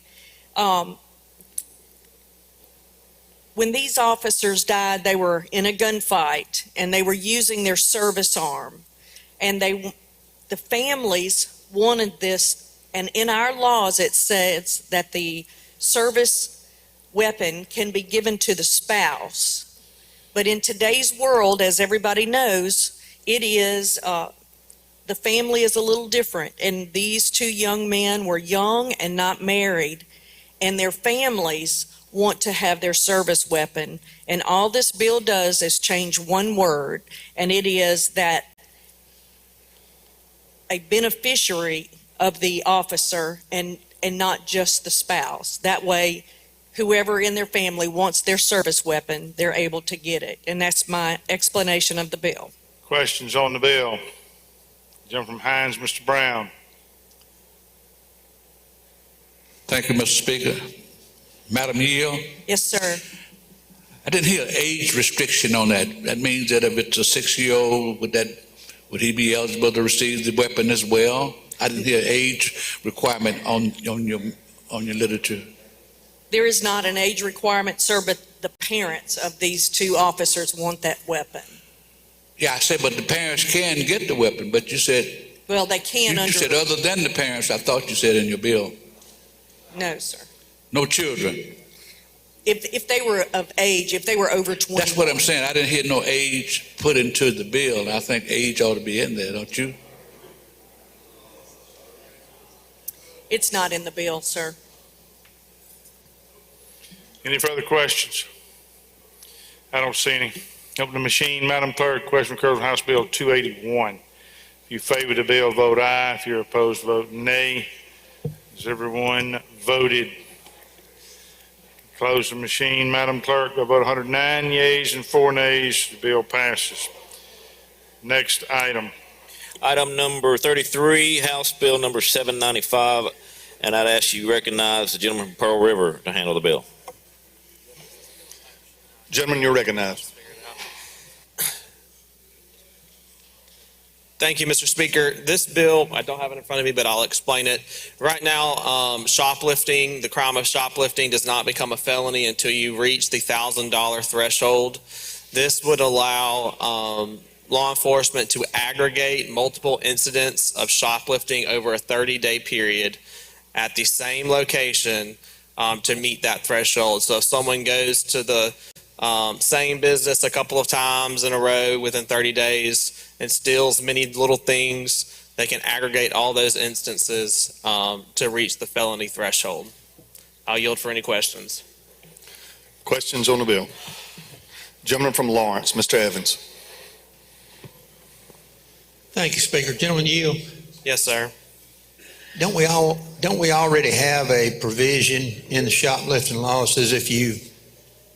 When these officers died, they were in a gunfight and they were using their service arm. And the families wanted this. And in our laws, it says that the service weapon can be given to the spouse. But in today's world, as everybody knows, it is, the family is a little different. And these two young men were young and not married, and their families want to have their service weapon. And all this bill does is change one word, and it is that a beneficiary of the officer and not just the spouse. That way, whoever in their family wants their service weapon, they're able to get it. And that's my explanation of the bill. Questions on the bill? Gentleman from Hines, Mr. Brown. Thank you, Mr. Speaker. Madam Yield, Yes, sir. I didn't hear age restriction on that. That means that if it's a 6-year-old, would he be eligible to receive the weapon as well? I didn't hear age requirement on your literature. There is not an age requirement, sir, but the parents of these two officers want that weapon. Yeah, I said, but the parents can get the weapon, but you said, Well, they can you under. said other than the parents, I thought you said in your bill. No, sir. No children. If they were of age, if they were over 20. That's what I'm saying. I didn't hear no age put into the bill. And I think age ought to be in there, don't you? It's not in the bill, sir. Any further questions? I don't see any. Open the machine, Madam Clerk. Question occurs on House Bill 281. If you favor the bill, vote aye. If you're opposed, vote nay. Has everyone voted? Close the machine, Madam Clerk. By vote 109 yeas and 4 nays, the bill passes. Next item. Item number 33, House Bill number 795, and I'd ask you recognize the gentleman from Pearl River to handle the bill. Gentlemen, you're recognized. Thank you, Mr. Speaker. This bill, I don't have it in front of me, but I'll explain it. Right now, shoplifting, the crime of shoplifting does not become a felony until you reach the $1,000 threshold. This would allow law enforcement to aggregate multiple incidents of shoplifting over a 30-day period at the same location to meet that threshold. So if someone goes to the same business a couple of times in a row within 30 days and steals many little things, they can aggregate all those instances to reach the felony threshold. I'll yield for any questions. Questions on the bill? Gentleman from Lawrence, Mr. Evans. Thank you, Speaker. Gentleman, you. Yes, sir. Don't we already have a provision in the shoplifting law that says if you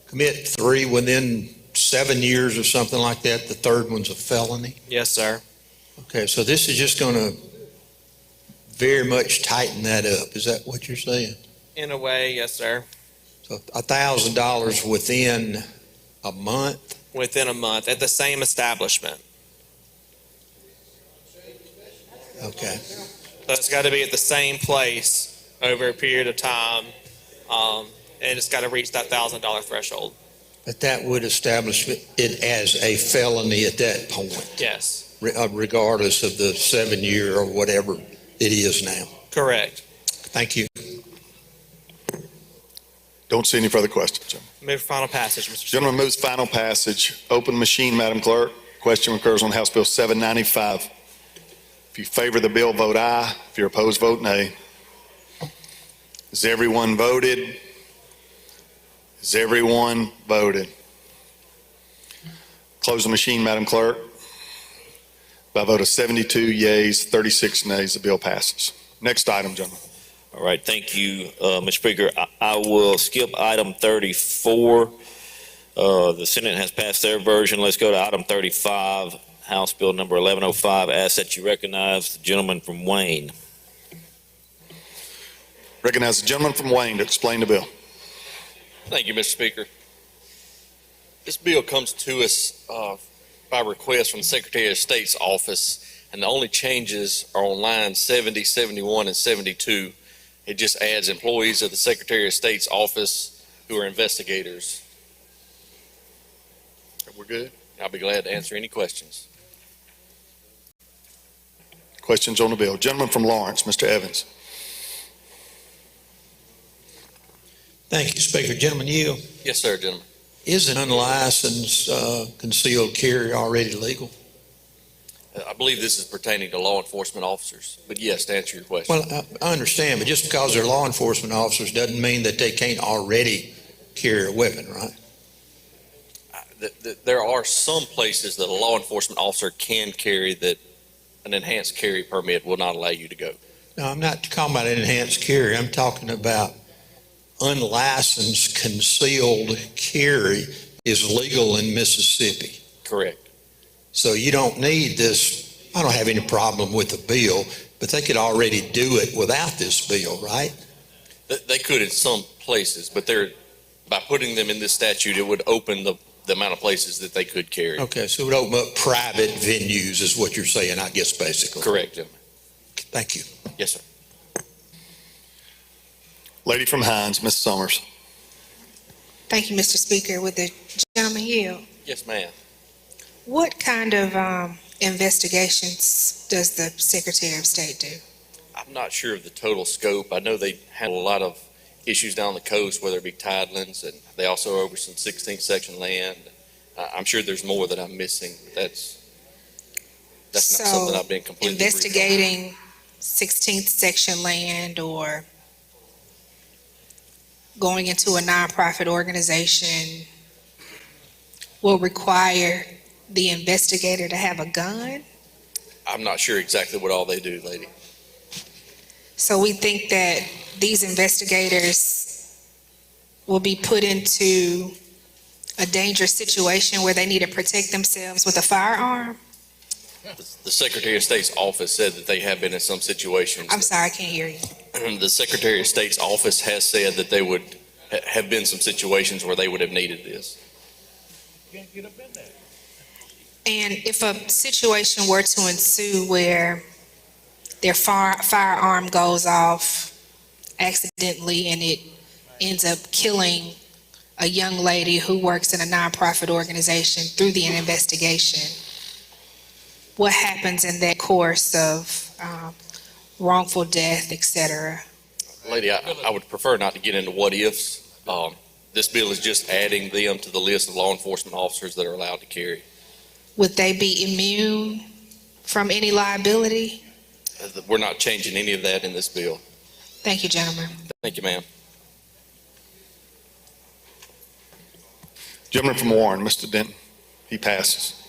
commit 3 within 7 years or something like that, the third one's a felony? Yes, sir. Okay, so this is just going to very much tighten that up. Is that what you're saying? In a way, yes, sir. So $1,000 within a month? Within a month at the same establishment. Okay. So it's got to be at the same place over a period of time, and it's got to reach that $1,000 threshold. But that would establish it as a felony at that point? Yes. Regardless of the 7-year or whatever it is now? Correct. Thank you. Don't see any further questions. Move for final passage, Mr. Speaker. Gentleman moves final passage. Open machine, Madam Clerk. Question occurs on House Bill 795. If you favor the bill, vote aye. If you're opposed, vote nay. Has everyone voted? Has everyone voted? Close the machine, Madam Clerk. By a vote of 72 yeas, 36 nays, the bill passes. Next item, gentlemen. All right, thank you, Mr. Speaker. I will skip item 34. The Senate has passed their version. Let's go to item 35, House Bill number 1105. Ask that you recognize the gentleman from Wayne. Recognize the gentleman from Wayne to explain the bill. Thank you, Mr. Speaker. This bill comes to us by request from the Secretary of State's office, and the only changes are on lines 70, 71, and 72. It just adds employees of the Secretary of State's office who are investigators. We're good? I'll be glad to answer any questions. Questions on the bill? Gentleman from Lawrence, Mr. Evans. Thank you, Speaker. Gentleman, you. Yes, sir, gentlemen. Is an unlicensed concealed carry already legal? I believe this is pertaining to law enforcement officers, but yes, to answer your question. Well, I understand, but just because they're law enforcement officers doesn't mean that they can't already carry a weapon, right? There are some places that a law enforcement officer can carry that an enhanced carry permit will not allow you to go. No, I'm not talking about enhanced carry. I'm talking about unlicensed concealed carry is legal in Mississippi. Correct. So you don't need this. I don't have any problem with the bill, but they could already do it without this bill, right? They could in some places, but by putting them in this statute, it would open the amount of places that they could carry. Okay, so it would open up private venues is what you're saying, I guess, basically. Correct, gentlemen. Thank you. Yes, sir. Lady from Hines, Ms. Summers. Thank you, Mr. Speaker. Would the gentleman yield? Yes, ma'am. What kind of investigations does the Secretary of State do? I'm not sure of the total scope. I know they handle a lot of issues down the coast, whether it be tidelands, and they also over some 16th section land. I'm sure there's more that I'm missing. That's not something I've been completely briefed on. Investigating 16th section land or going into a nonprofit organization will require the investigator to have a gun? I'm not sure exactly what all they do, lady. So we think that these investigators will be put into a dangerous situation where they need to protect themselves with a firearm? The Secretary of State's office said that they have been in some situations. I'm sorry, I can't hear you. The Secretary of State's office has said that they would have been some situations where they would have needed this. And if a situation were to ensue where their firearm goes off accidentally and it ends up killing a young lady who works in a nonprofit organization through the investigation, what happens in that course of wrongful death, et cetera? Lady, I would prefer not to get into what ifs. This bill is just adding them to the list of law enforcement officers that are allowed to carry. Would they be immune from any liability? We're not changing any of that in this bill. Thank you, gentlemen. Thank you, ma'am. Gentleman from Warren, Mr. Denton. He passes.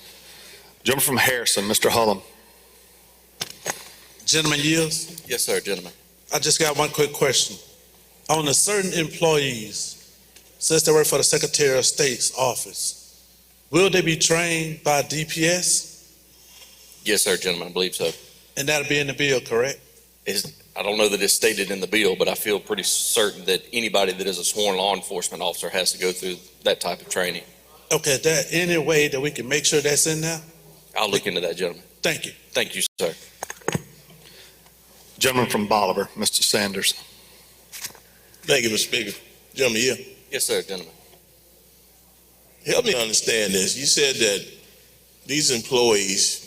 Gentleman from Harrison, Mr. Hullum. Gentleman yields. Yes, sir, gentlemen. I just got one quick question. On the certain employees, since they work for the Secretary of State's office, will they be trained by DPS? Yes, sir, gentlemen, I believe so. And that'll be in the bill, correct? I don't know that it's stated in the bill, but I feel pretty certain that anybody that is a sworn law enforcement officer has to go through that type of training. Okay, is there any way that we can make sure that's in there? I'll look into that, gentlemen. Thank you. Thank you, sir. Gentleman from Bolivar, Mr. Sanders. Thank you, Mr. Speaker. Gentleman, yeah. Yes, sir, gentlemen. Help me understand this. You said that these employees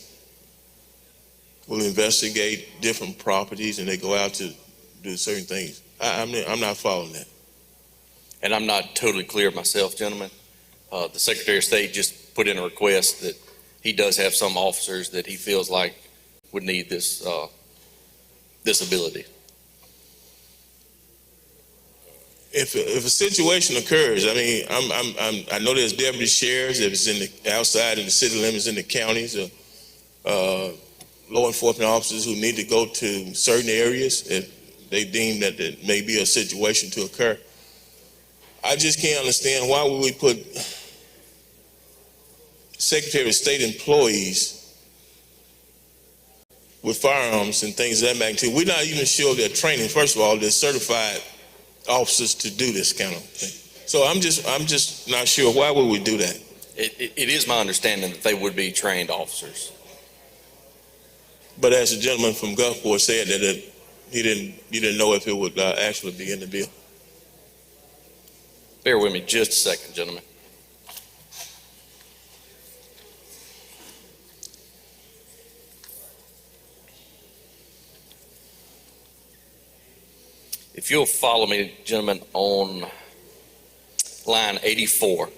will investigate different properties and they go out to do certain things. I'm not following that. And I'm not totally clear myself, gentlemen. The Secretary of State just put in a request that he does have some officers that he feels like would need this ability. If a situation occurs, I mean, I know there's deputy sheriffs if it's in the outside in the city limits in the counties, law enforcement officers who need to go to certain areas if they deem that there may be a situation to occur. I just can't understand why would we put Secretary of State employees with firearms and things of that magnitude. We're not even sure they're training. First of all, they're certified officers to do this kind of thing. So I'm just not sure. Why would we do that? It is my understanding that they would be trained officers. But as the gentleman from Gulfport said, that he didn't know if it would actually be in the bill. Bear with me just a second, gentlemen. If you'll follow me, gentlemen, on line 84.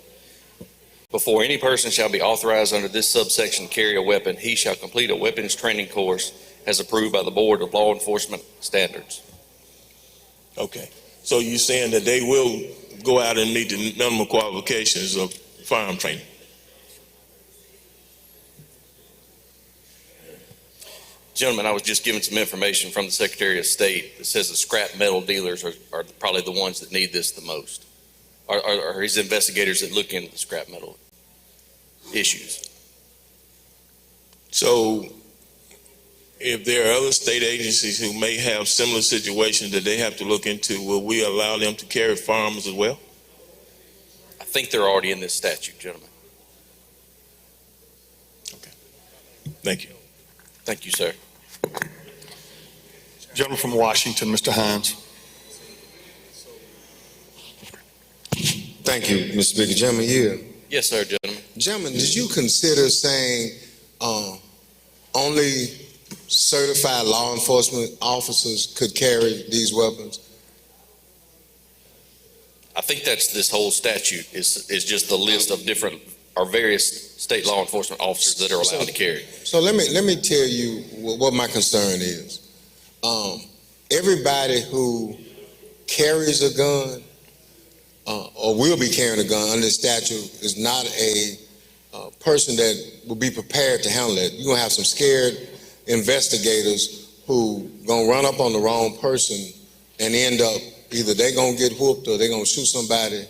Before any person shall be authorized under this subsection to carry a weapon, he shall complete a weapons training course as approved by the Board of Law Enforcement Standards. Okay. So you're saying that they will go out and meet the minimum qualifications of firearm training? Gentlemen, I was just given some information from the Secretary of State that says the scrap metal dealers are probably the ones that need this the most. Are his investigators that look into the scrap metal issues. So if there are other state agencies who may have similar situations that they have to look into, will we allow them to carry firearms as well? I think they're already in this statute, gentlemen. Thank you. Thank you, sir. Gentleman from Washington, Mr. Hines. Thank you, Mr. Speaker. Gentlemen, yeah. Yes, sir, gentlemen. Gentlemen, did you consider saying only certified law enforcement officers could carry these weapons? I think that's this whole statute is just the list of different or various state law enforcement officers that are allowed to carry. So let me tell you what my concern is. Everybody who carries a gun or will be carrying a gun under the statute is not a person that will be prepared to handle it. You're gonna have some scared investigators who gonna run up on the wrong person and end up either they gonna get whooped or they gonna shoot somebody,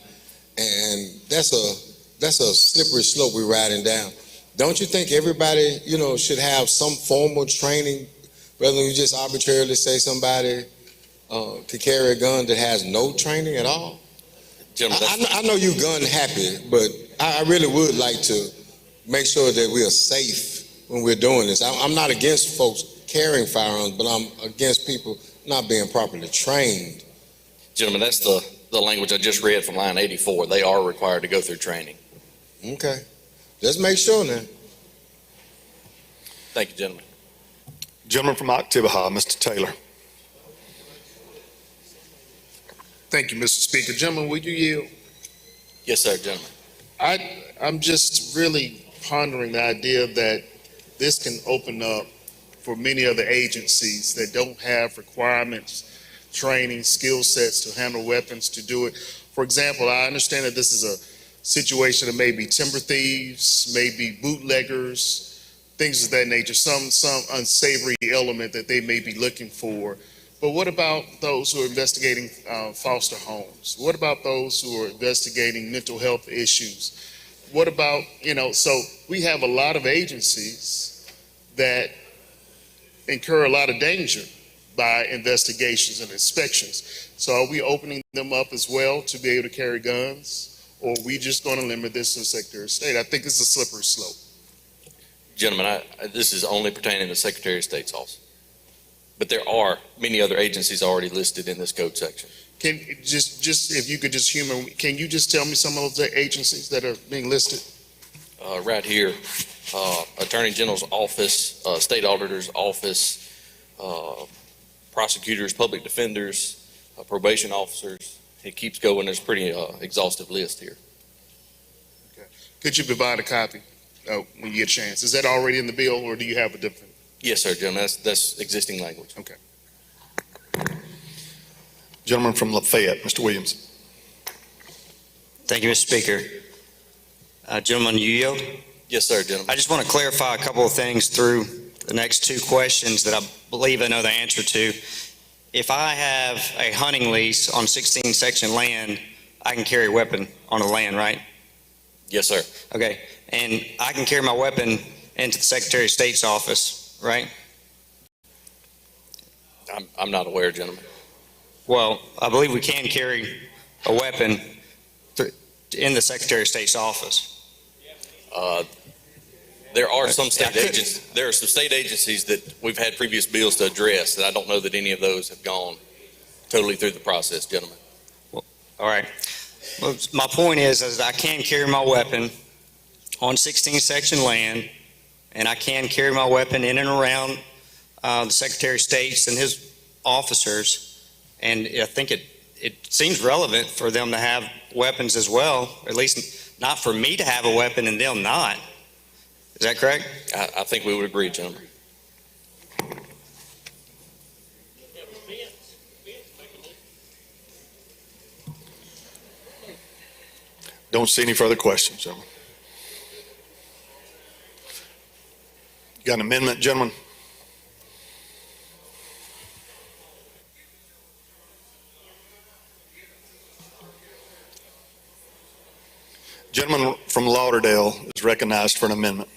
and that's a slippery slope we're riding down. Don't you think everybody, should have some formal training rather than you just arbitrarily say somebody to carry a gun that has no training at all? I know you're gun happy, but I really would like to make sure that we are safe when we're doing this. I'm not against folks carrying firearms, but I'm against people not being properly trained. Gentlemen, that's the language I just read from line 84. They are required to go through training. Okay. Just make sure now. Thank you, gentlemen. Gentleman from Oktibbeha, Mr. Taylor. Thank you, Mr. Speaker. Gentlemen, would you yield? Yes, sir, gentlemen. I'm just really pondering the idea that this can open up for many other agencies that don't have requirements, training, skill sets to handle weapons to do it. For example, I understand that this is a situation of maybe timber thieves, maybe bootleggers, things of that nature, some unsavory element that they may be looking for. But what about those who are investigating foster homes? What about those who are investigating mental health issues? What about, so we have a lot of agencies that incur a lot of danger by investigations and inspections. So are we opening them up as well to be able to carry guns? Or are we just going to limit this to the Secretary of State? I think it's a slippery slope. Gentlemen, this is only pertaining to the Secretary of State's office. But there are many other agencies already listed in this code section. Can just if you could just can you just tell me some of the agencies that are being listed? Right here, Attorney General's office, State Auditor's office, prosecutors, public defenders, probation officers. It keeps going. There's a pretty exhaustive list here. Okay. Could you provide a copy when you get a chance? Is that already in the bill, or do you have a different? Yes, sir, gentlemen. That's existing language. Okay. Gentleman from Lafayette, Mr. Williams. Thank you, Mr. Speaker. Gentlemen, you yield? Yes, sir, gentlemen. I just want to clarify a couple of things through the next two questions that I believe I know the answer to. If I have a hunting lease on 16 section land, I can carry a weapon on the land, right? Yes, sir. Okay. And I can carry my weapon into the Secretary of State's office, right? I'm not aware, gentlemen. Well, I believe we can carry a weapon in the Secretary of State's office. There are some state agencies. There are some state agencies that we've had previous bills to address, and I don't know that any of those have gone totally through the process, gentlemen. Well, all right. Well, my point is I can carry my weapon on 16 section land, and I can carry my weapon in and around the Secretary of State's and his officers. And I think it seems relevant for them to have weapons as well, at least not for me to have a weapon and them not. Is that correct? I think we would agree, gentlemen. Don't see any further questions, gentlemen. You got an amendment, gentlemen? Gentleman from Lauderdale is recognized for an amendment.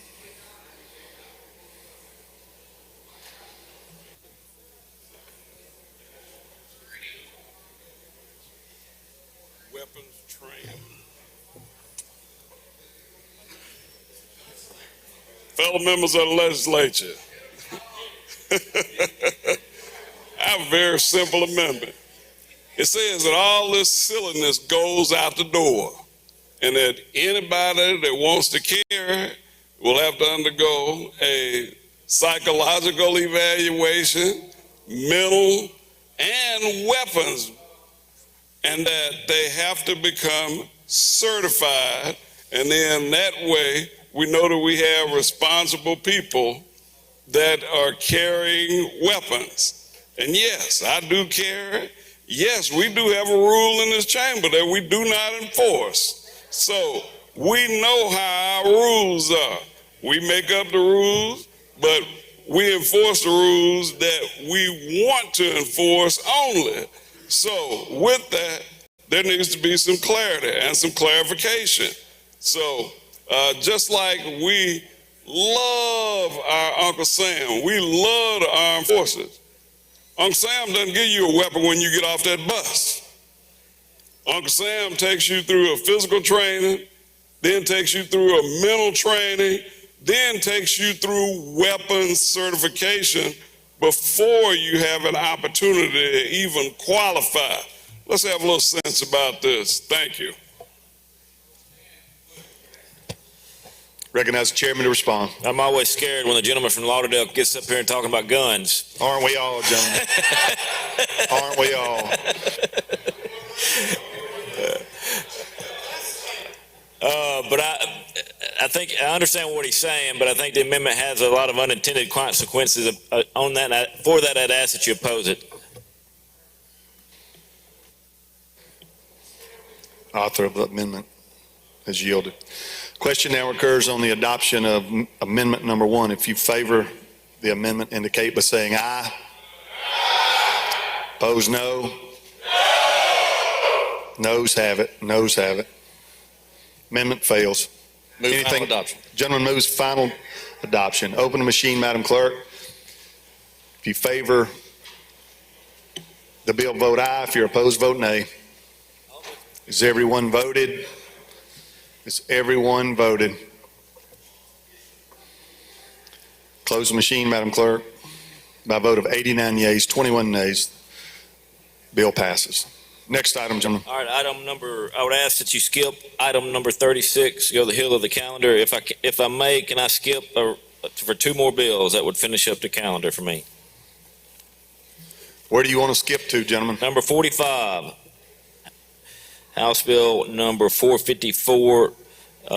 fellow members of the legislature, I have a very simple amendment. It says that all this silliness goes out the door, and that anybody that wants to carry will have to undergo a psychological evaluation, mental, and weapons, and that they have to become certified. And then that way, we know that we have responsible people that are carrying weapons. And yes, I do carry. Yes, we do have a rule in this chamber that we do not enforce. So we know how our rules are. We make up the rules, but we enforce the rules that we want to enforce only. So with that, there needs to be some clarity and some clarification. So just like we love our Uncle Sam, we love the armed forces. Uncle Sam doesn't give you a weapon when you get off that bus. Uncle Sam takes you through a physical training, then takes you through a mental training, then takes you through weapons certification before you have an opportunity to even qualify. Let's have a little sense about this. Thank you. Recognize the chairman to respond. I'm always scared when the gentleman from Lauderdale gets up here and talking about guns. Aren't we all, gentlemen? Aren't we all? But I think I understand what he's saying, but I think the amendment has a lot of unintended consequences on that. For that, I'd ask that you oppose it. Author of the amendment has yielded. Question now occurs on the adoption of amendment number 1. If you favor the amendment, indicate by saying aye. Opposed, no. Noes have it. Noes have it. Amendment fails. Move final adoption. Gentleman moves final adoption. Open the machine, Madam Clerk. If you favor the bill, vote aye. If you're opposed, vote nay. Is everyone voted? Is everyone voted? Close the machine, Madam Clerk. By a vote of 89 yeas, 21 nays, bill passes. Next item, gentlemen. All right, I would ask that you skip item number 36, go to the hill of the calendar. If I may, can I skip for 2 more bills? That would finish up the calendar for me. Where do you want to skip to, gentlemen? Number 45. House Bill number 454. It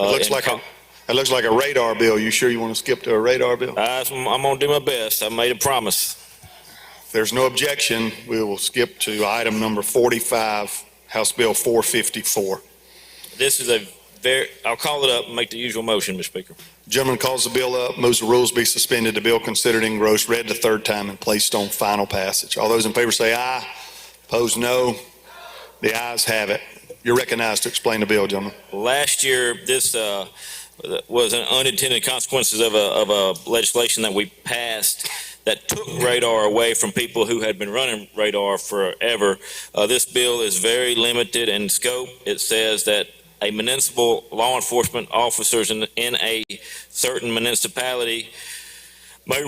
looks like a radar bill. You sure you want to skip to a radar bill? I'm going to do my best. I made a promise. If there's no objection, we will skip to item number 45, House Bill 454. This is I'll call it up and make the usual motion, Mr. Speaker. Gentleman calls the bill up, moves the rules be suspended, the bill considered engrossed, read the 3rd time, and placed on final passage. All those in favor say aye. Opposed, no. The ayes have it. You're recognized to explain the bill, gentlemen. Last year, this was an unintended consequences of a legislation that we passed that took radar away from people who had been running radar forever. This bill is very limited in scope. It says that a municipal law enforcement officers in a certain municipality may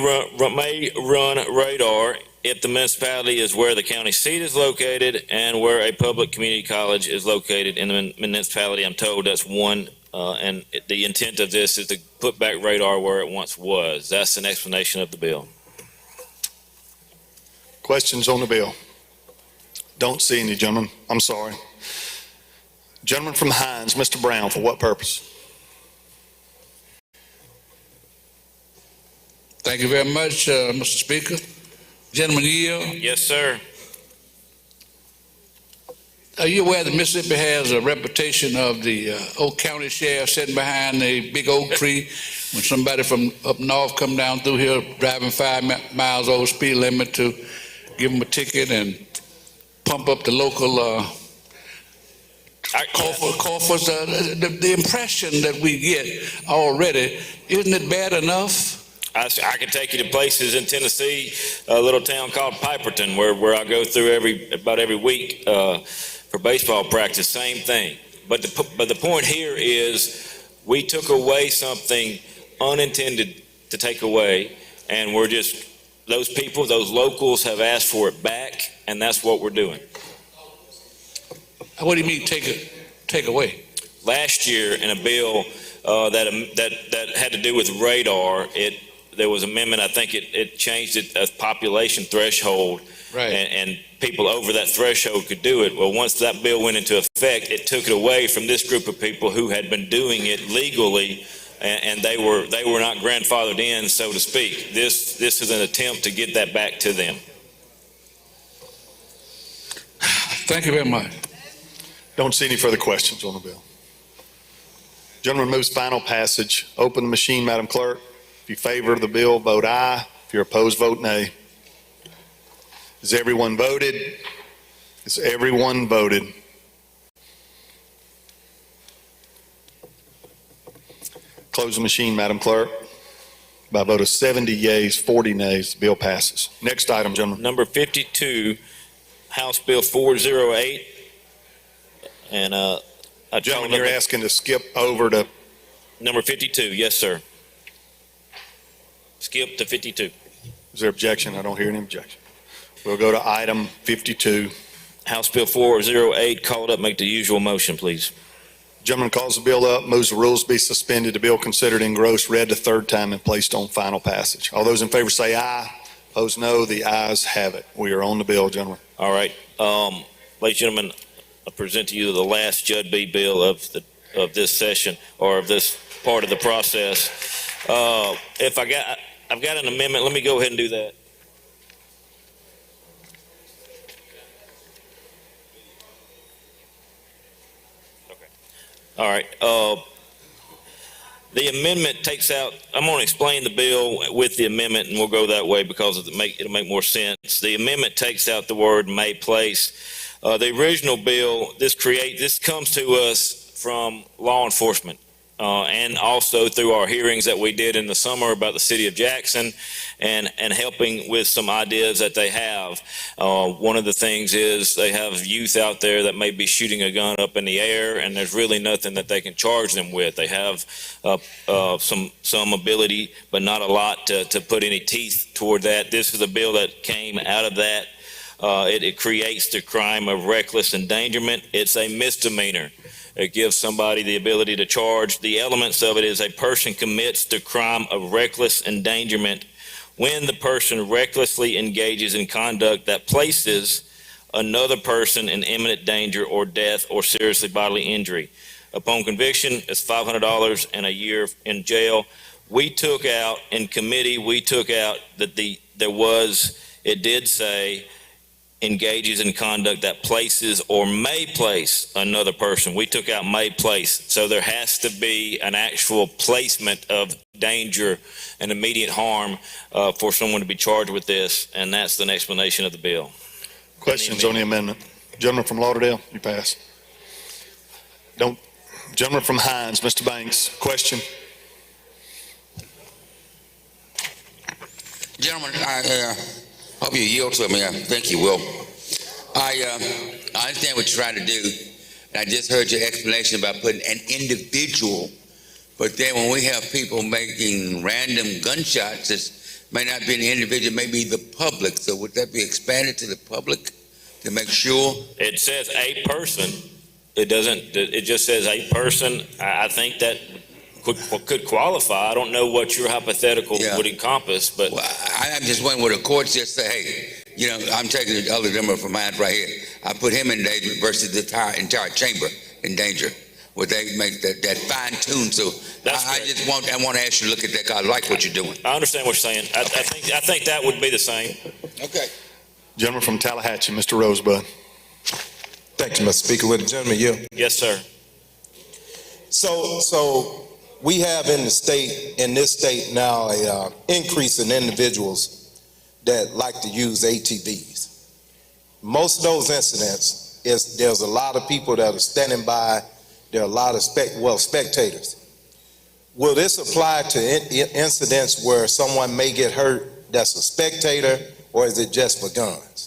run radar if the municipality is where the county seat is located and where a public community college is located in the municipality. I'm told that's one, and the intent of this is to put back radar where it once was. That's an explanation of the bill. Questions on the bill? Don't see any, gentlemen. I'm sorry. Gentleman from Hines, Mr. Brown, for what purpose? Thank you very much, Mr. Speaker. Gentleman yield. Yes, sir. Are you aware that Mississippi has a reputation of the old county sheriff sitting behind a big oak tree when somebody from up north come down through here driving 5 miles over speed limit to give them a ticket and pump up the local coffers? The impression that we get already, isn't it bad enough? I can take you to places in Tennessee, a little town called Piperton, where I go through about every week for baseball practice. Same thing. But the point here is we took away something unintended to take away, and we're just, those people, those locals have asked for it back, and that's what we're doing. What do you mean take away? Last year, in a bill that had to do with radar, there was amendment, I think it changed it as population threshold. Right. And people over that threshold could do it. Well, once that bill went into effect, it took it away from this group of people who had been doing it legally, and they were not grandfathered in, so to speak. This is an attempt to get that back to them. Thank you very much. Don't see any further questions on the bill. Gentleman moves final passage. Open the machine, Madam Clerk. If you favor the bill, vote aye. If you're opposed, vote nay. Has everyone voted? Has everyone voted? Close the machine, Madam Clerk. By a vote of 70 yeas, 40 nays, the bill passes. Next item, gentlemen. Number 52, House Bill 408. And Gentlemen, you're asking to skip over to number 52, yes, sir. Skip to 52. Is there objection? I don't hear any objection. We'll go to item 52. House Bill 408, called up, make the usual motion, please. Gentleman calls the bill up, moves the rules be suspended, the bill considered engrossed, read the third time, and placed on final passage. All those in favor say aye. Opposed, no. The ayes have it. We are on the bill, gentlemen. All right. Ladies and gentlemen, I present to you the last Judd B. bill of this session, or of this part of the process. I've got an amendment. Let me go ahead and do that. All right. The amendment takes out, I'm going to explain the bill with the amendment, and we'll go that way because it'll make more sense. The amendment takes out the word may place. The original bill, this comes to us from law enforcement. And also through our hearings that we did in the summer about the city of Jackson and helping with some ideas that they have. One of the things is they have youth out there that may be shooting a gun up in the air, and there's really nothing that they can charge them with. They have some ability, but not a lot to put any teeth toward that. This is a bill that came out of that. It creates the crime of reckless endangerment. It's a misdemeanor. It gives somebody the ability to charge. The elements of it is a person commits the crime of reckless endangerment when the person recklessly engages in conduct that places another person in imminent danger or death or seriously bodily injury. Upon conviction, it's $500 and a year in jail. We took out, in committee, that it did say engages in conduct that places or may place another person. We took out may place. So there has to be an actual placement of danger and immediate harm for someone to be charged with this, and that's the explanation of the bill. Questions on the amendment? Gentleman from Lauderdale, you pass. Gentleman from Hines, Mr. Banks, question? Gentlemen, I hope you yield to me. I think you will. I understand what you're trying to do. And I just heard your explanation about putting an individual. But then when we have people making random gunshots, it may not be an individual, it may be the public. So would that be expanded to the public to make sure? It says a person. It doesn't. It just says a person. I think that could qualify. I don't know what your hypothetical would encompass, but I'm just wondering, would the courts just say, hey, I'm taking the other number from mine right here. I put him in danger versus the entire chamber in danger. Would they make that fine tune? So I want to ask you to look at that. I like what you're doing. I understand what you're saying. I think that would be the same. Okay. Gentleman from Tallahatchie, Mr. Rosebud. Thank you, Mr. Speaker. With the gentleman, you. Yes, sir. So we have in this state now a increase in individuals that like to use ATVs. Most of those incidents there's a lot of people that are standing by. There are a lot of spectators. Will this apply to incidents where someone may get hurt that's a spectator, or is it just for guns?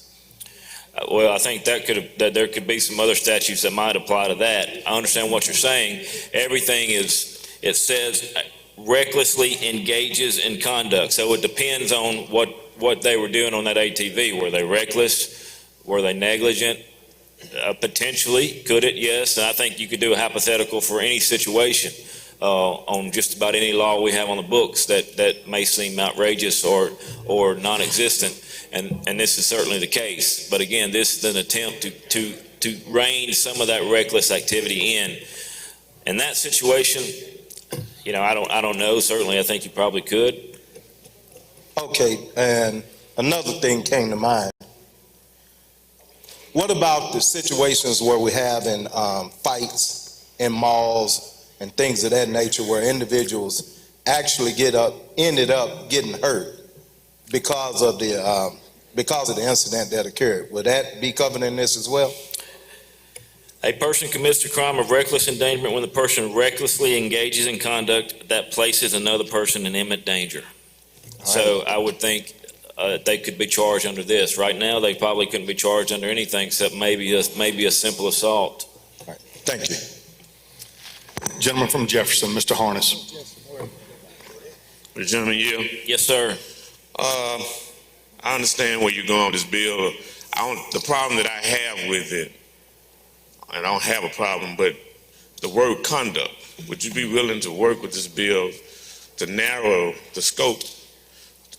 Well, I think that there could be some other statutes that might apply to that. I understand what you're saying. Everything it says recklessly engages in conduct. So it depends on what they were doing on that ATV. Were they reckless? Were they negligent? Potentially, could it? Yes. And I think you could do a hypothetical for any situation on just about any law we have on the books that may seem outrageous or non-existent. And this is certainly the case. But again, this is an attempt to rein some of that reckless activity in. In that situation, I don't know. Certainly, I think you probably could. Okay, and another thing came to mind. What about the situations where we have in fights in malls and things of that nature where individuals actually ended up getting hurt because of the incident that occurred? Would that be covered in this as well? A person commits the crime of reckless endangerment when the person recklessly engages in conduct that places another person in imminent danger. So I would think they could be charged under this. Right now, they probably couldn't be charged under anything except maybe a simple assault. All right. Thank you. Gentleman from Jefferson, Mr. Harness. The gentleman yield. Yes, sir. I understand where you're going with this bill. The problem that I have with it, and I don't have a problem, but the word conduct. Would you be willing to work with this bill to narrow the scope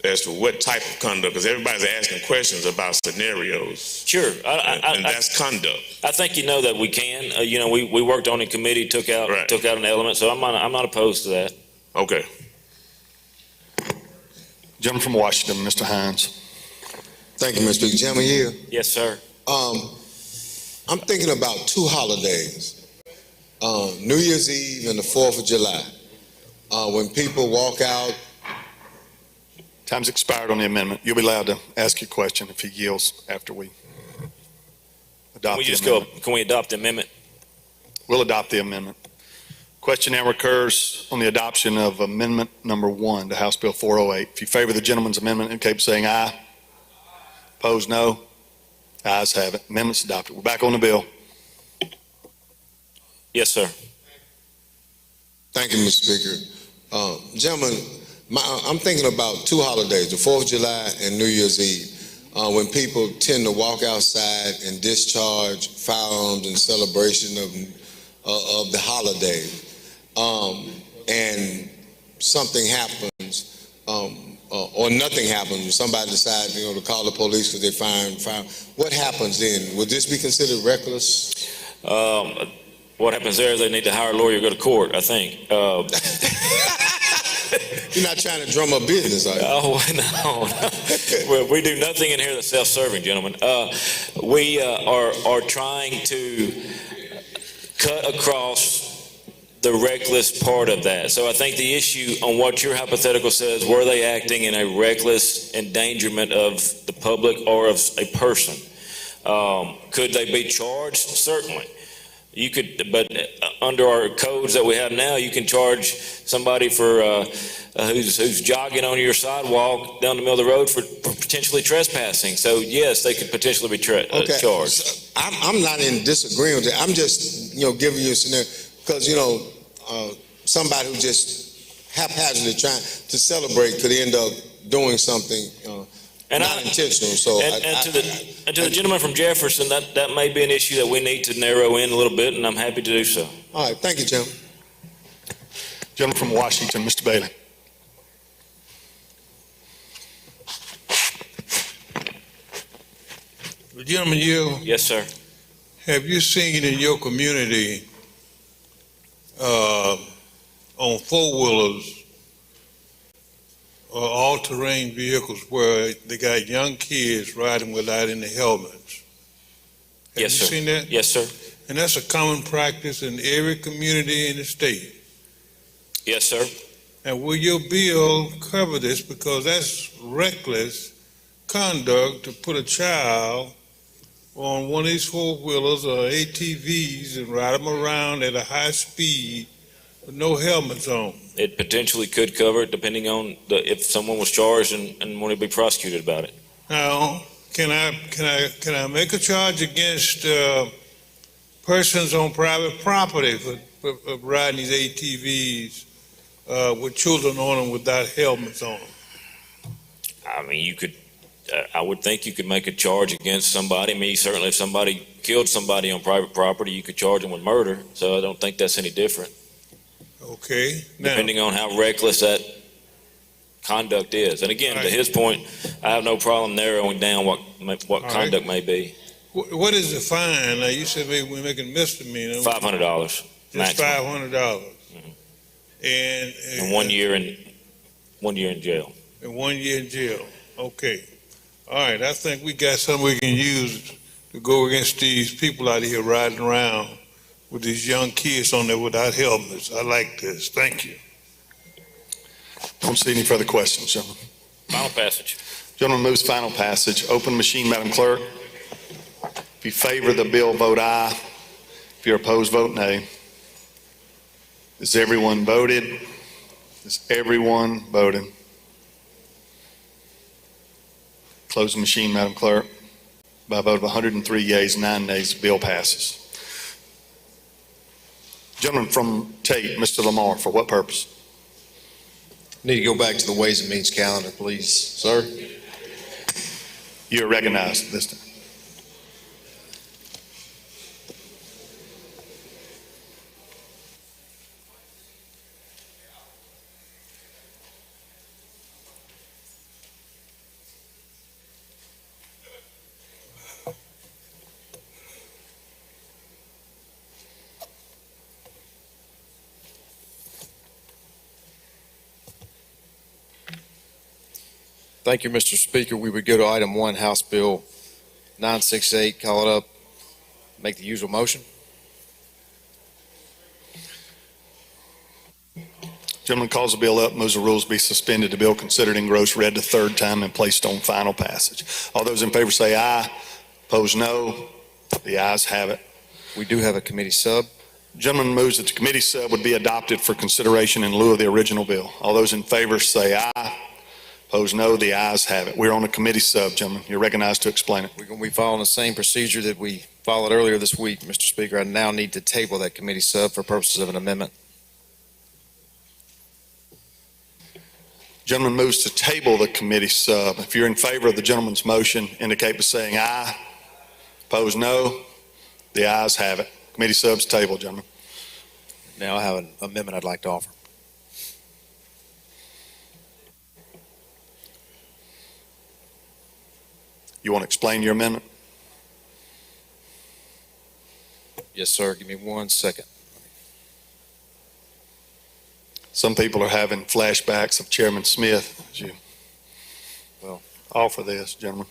as to what type of conduct? Because everybody's asking questions about scenarios. Sure. And that's conduct. I think that we can. We worked on it in committee, took out an element, so I'm not opposed to that. Okay. Gentleman from Washington, Mr. Hines. Thank you, Mr. Speaker. Gentleman here. Yes, sir. I'm thinking about two holidays, New Year's Eve and the 4th of July, when people walk out. Time's expired on the amendment. You'll be allowed to ask your question if he yields after we adopt the amendment. Can we adopt the amendment? We'll adopt the amendment. Question now recurs on the adoption of amendment number 1 to House Bill 408. If you favor the gentleman's amendment, indicate by saying aye. Opposed, no. Ayes have it. Amendment's adopted. We're back on the bill. Yes, sir. Thank you, Mr. Speaker. Gentlemen, I'm thinking about two holidays, the 4th of July and New Year's Eve, when people tend to walk outside and discharge firearms in celebration of the holiday. And something happens, or nothing happens, when somebody decides, to call the police because they find fire. What happens then? Would this be considered reckless? What happens there is they need to hire a lawyer to go to court, I think. You're not trying to drum up business, are you? Oh, no. Well, we do nothing in here that's self-serving, gentlemen. We are trying to cut across the reckless part of that. So I think the issue on what your hypothetical says, were they acting in a reckless endangerment of the public or of a person? Could they be charged? Certainly. You could, but under our codes that we have now, you can charge somebody for who's jogging on your sidewalk down the middle of the road for potentially trespassing. So yes, they could potentially be charged. So I'm not in disagreement with that. I'm just giving you a scenario because somebody who just haphazardly trying to celebrate could end up doing something not intentional. So to the gentleman from Jefferson, that may be an issue that we need to narrow in a little bit, and I'm happy to do so. All right, thank you, Jim. Gentleman from Washington, Mr. Bailey. Gentleman, Yes, sir. have you seen in your community on four-wheelers or all-terrain vehicles where they got young kids riding without any helmets? Have Yes, you sir. seen that? Yes, sir. And that's a common practice in every community in the state. Yes, sir. And will your bill cover this? Because that's reckless conduct to put a child on one of these four-wheelers or ATVs and ride them around at a high speed with no helmets on. It potentially could cover it depending on if someone was charged and wanted to be prosecuted about it. Now, can I make a charge against persons on private property for riding these ATVs with children on them without helmets on? I mean, you could, I would think you could make a charge against somebody. I mean, certainly if somebody killed somebody on private property, you could charge them with murder. So I don't think that's any different, Okay. Now, depending on how reckless that conduct is. And again, to his point, I have no problem narrowing down what right. conduct may be. what is the fine? Now, you said maybe we're making misdemeanor. $500. Just maximum. $500. And, And 1 year in jail. And 1 year in jail. Okay. All right. I think we got something we can use to go against these people out here riding around with these young kids on there without helmets. I like this. Thank you. Don't see any further questions, gentlemen. Final passage. Gentleman moves final passage. Open machine, Madam Clerk. If you favor the bill, vote aye. If you're opposed, vote nay. Has everyone voted? Has everyone voted? Close the machine, Madam Clerk. By a vote of 103 yeas, 9 nays, the bill passes. Gentleman from Tate, Mr. Lamar, for what purpose? Need to go back to the Ways and Means calendar, please, sir. You are recognized this time. Thank you, Mr. Speaker. We would go to item 1, House Bill 968, call it up, make the usual motion. Gentleman calls the bill up, moves the rules be suspended. The bill considered engrossed, read the third time, and placed on final passage. All those in favor say aye. Opposed, no. The ayes have it. We do have a committee sub. Gentleman moves that the committee sub would be adopted for consideration in lieu of the original bill. All those in favor say aye. Opposed, no. The ayes have it. We're on a committee sub, gentlemen. You're recognized to explain it. We're going to be following the same procedure that we followed earlier this week, Mr. Speaker. I now need to table that committee sub for purposes of an amendment. Gentleman moves to table the committee sub. If you're in favor of the gentleman's motion, indicate by saying aye. Opposed, no. The ayes have it. Committee sub's tabled, gentlemen. Now I have an amendment I'd like to offer. You want to explain your amendment? Yes, sir. Give me 1 second. Some people are having flashbacks of Chairman Smith as you offer this, gentlemen.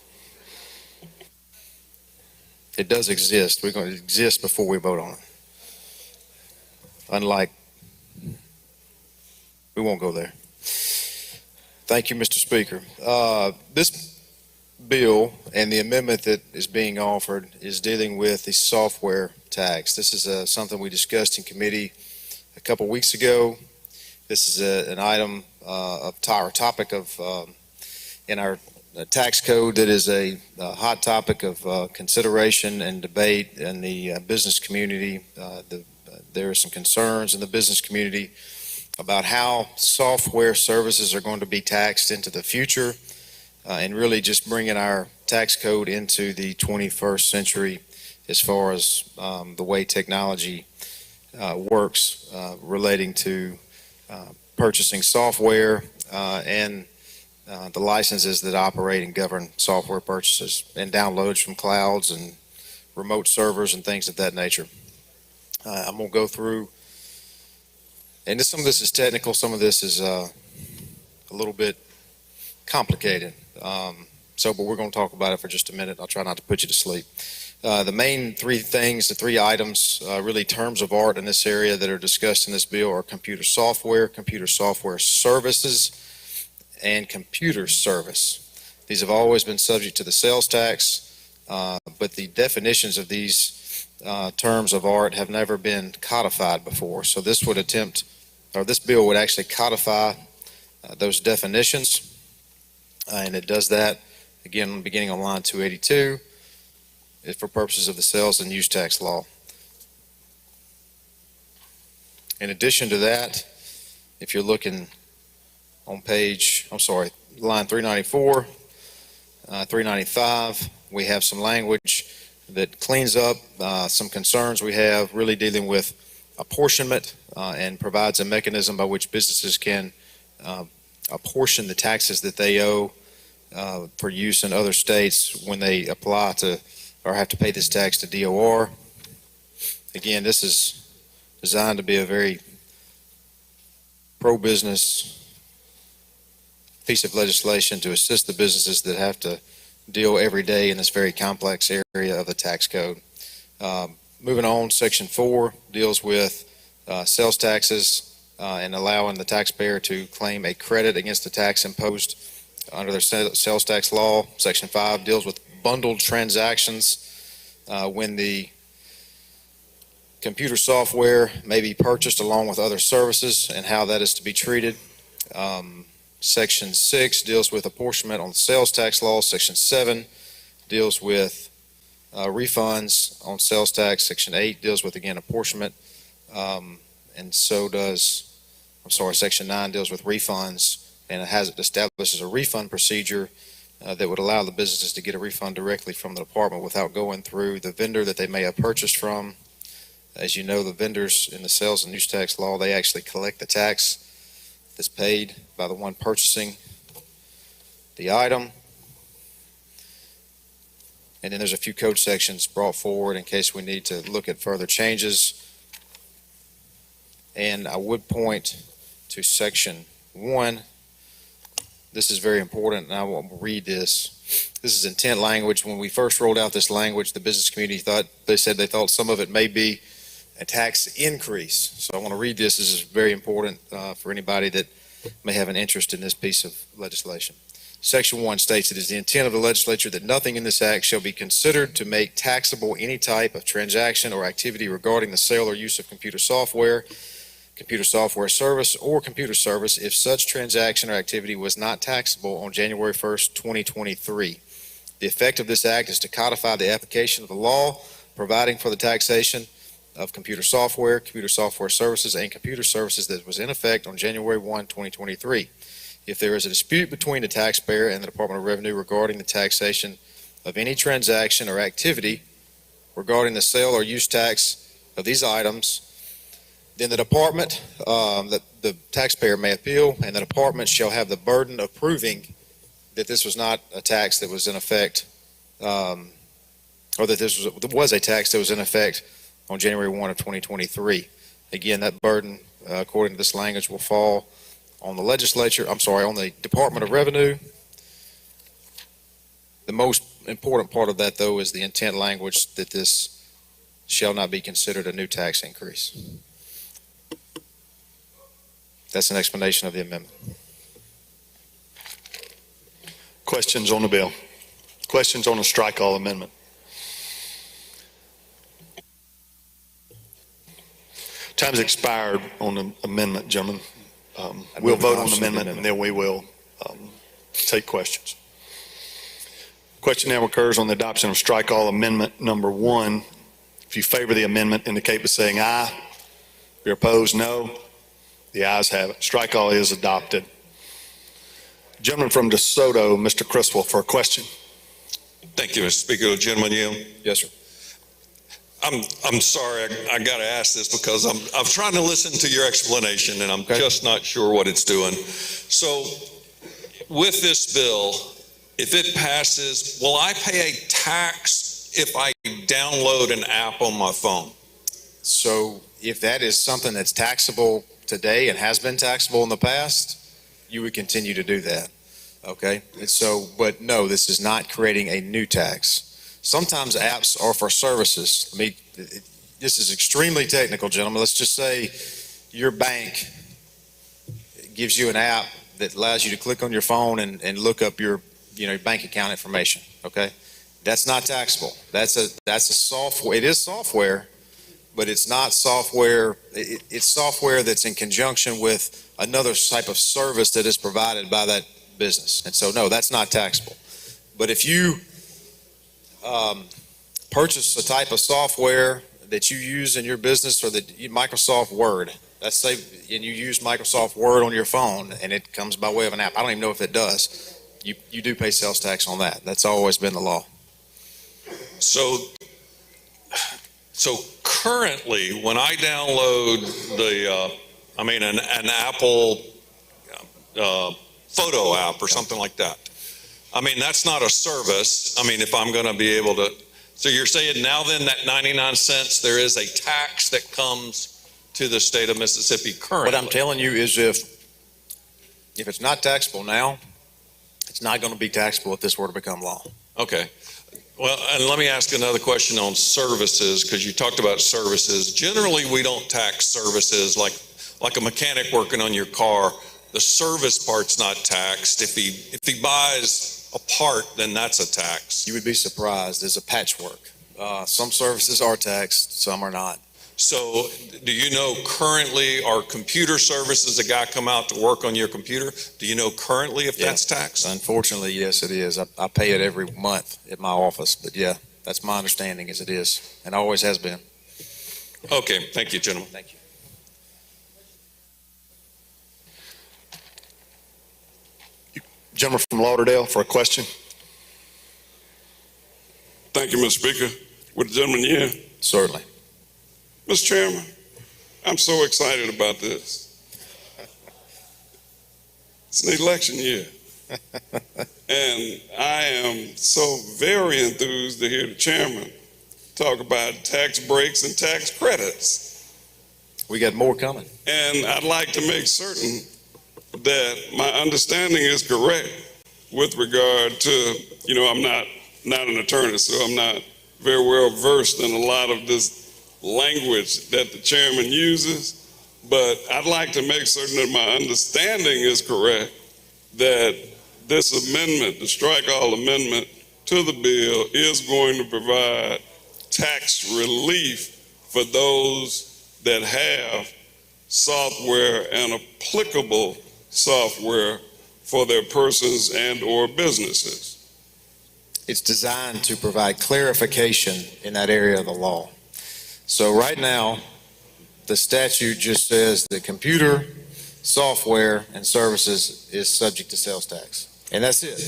It does exist. We're going to exist before we vote on it. Unlike, we won't go there. Thank you, Mr. Speaker. This bill and the amendment that is being offered is dealing with the software tax. This is something we discussed in committee a couple weeks ago. This is an item topic of in our tax code that is a hot topic of consideration and debate in the business community. There are some concerns in the business community about how software services are going to be taxed into the future, and really just bringing our tax code into the 21st century as far as the way technology works relating to purchasing software and the licenses that operate and govern software purchases and downloads from clouds and remote servers and things of that nature. I'm going to go through, and some of this is technical, some of this is a little bit complicated. But we're going to talk about it for just a minute. I'll try not to put you to sleep. The main three items, really terms of art in this area that are discussed in this bill are computer software services, and computer service. These have always been subject to the sales tax, but the definitions of these terms of art have never been codified before. So this bill would actually codify those definitions, and it does that, again, beginning on line 282, for purposes of the sales and use tax law. In addition to that, if you're looking on line 394, 395, we have some language that cleans up some concerns we have really dealing with apportionment and provides a mechanism by which businesses can apportion the taxes that they owe for use in other states when they apply to or have to pay this tax to DOR. Again, this is designed to be a very pro-business piece of legislation to assist the businesses that have to deal every day in this very complex area of the tax code. Moving on, Section 4 deals with sales taxes and allowing the taxpayer to claim a credit against the tax imposed under their sales tax law. Section 5 deals with bundled transactions when the computer software may be purchased along with other services and how that is to be treated. Section 6 deals with apportionment on the sales tax law. Section 7 deals with refunds on sales tax. Section 8 deals with, again, apportionment. And so does, Section 9 deals with refunds, and it establishes a refund procedure that would allow the businesses to get a refund directly from the department without going through the vendor that they may have purchased from. As you know, the vendors in the sales and use tax law, they actually collect the tax that's paid by the one purchasing the item. And then there's a few code sections brought forward in case we need to look at further changes. And I would point to Section 1. This is very important, and I will read this. This is intent language. When we first rolled out this language, the business community said they thought some of it may be a tax increase. So I want to read this. This is very important for anybody that may have an interest in this piece of legislation. Section 1 states, it is the intent of the legislature that nothing in this act shall be considered to make taxable any type of transaction or activity regarding the sale or use of computer software service, or computer service if such transaction or activity was not taxable on January 1st, 2023. The effect of this act is to codify the application of the law providing for the taxation of computer software services, and computer services that was in effect on January 1, 2023. If there is a dispute between the taxpayer and the Department of Revenue regarding the taxation of any transaction or activity regarding the sale or use tax of these items, then the department, the taxpayer may appeal, and the department shall have the burden of proving that this was not a tax that was in effect, or that this was a tax that was in effect on January 1 of 2023. Again, that burden, according to this language, will fall on the legislature, on the Department of Revenue. The most important part of that, though, is the intent language that this shall not be considered a new tax increase. That's an explanation of the amendment. Questions on the bill? Questions on the strike all amendment? Time's expired on the amendment, gentlemen. We'll vote on the amendment and then we will take questions. Question now occurs on the adoption of strike all amendment number 1. If you favor the amendment, indicate by saying aye. If you're opposed, no. The ayes have it. Strike all is adopted. Gentleman from DeSoto, Mr. Criswell, for a question. Thank you, Mr. Speaker. Gentleman Yale. Yes, sir. I'm sorry, I got to ask this because I'm trying to listen to your explanation and I'm just not sure what it's doing. So with this bill, if it passes, will I pay a tax if I download an app on my phone? So if that is something that's taxable today and has been taxable in the past, you would continue to do that. Okay? And so, but no, this is not creating a new tax. Sometimes apps are for services. This is extremely technical, gentlemen. Let's just say your bank gives you an app that allows you to click on your phone and look up your bank account information. Okay, that's not taxable. That's a software. It is software, but it's not software. It's software that's in conjunction with another type of service that is provided by that business. And so, no, that's not taxable. But if you purchase a type of software that you use in your business, or Microsoft Word, Let's say, and you use Microsoft Word on your phone and it comes by way of an app. I don't even know if it does. You do pay sales tax on that. That's always been the law. So currently, when I download an Apple photo app or something like that, I mean, that's not a service. I mean, if I'm going to be able to, so you're saying now then that 99 cents, there is a tax that comes to the state of Mississippi currently? What I'm telling you is if it's not taxable now, it's not going to be taxable if this were to become law. Okay. Well, and let me ask another question on services, because you talked about services. Generally, we don't tax services like a mechanic working on your car. The service part's not taxed. If he buys a part, then that's a tax. You would be surprised. There's a patchwork. Some services are taxed, some are not. So do you know currently are computer services, a guy come out to work on your computer? Do you know currently if that's taxed? Unfortunately, yes, it is. I pay it every month at my office, but yeah, that's my understanding is it is, and always has been. Okay, thank you, gentlemen. Thank you. Gentleman from Lauderdale for a question. Thank you, Mr. Speaker. Would the gentleman yield? Certainly. Mr. Chairman, I'm so excited about this. It's an election year. And I am so very enthused to hear the chairman talk about tax breaks and tax credits. We got more coming. And I'd like to make certain that my understanding is correct with regard to, I'm not an attorney, so I'm not very well versed in a lot of this language that the chairman uses, but I'd like to make certain that my understanding is correct, that this amendment, the strike all amendment to the bill, is going to provide tax relief for those that have software and applicable software for their persons and or businesses. It's designed to provide clarification in that area of the law. So right now, the statute just says that computer, software, and services is subject to sales tax. And that's it.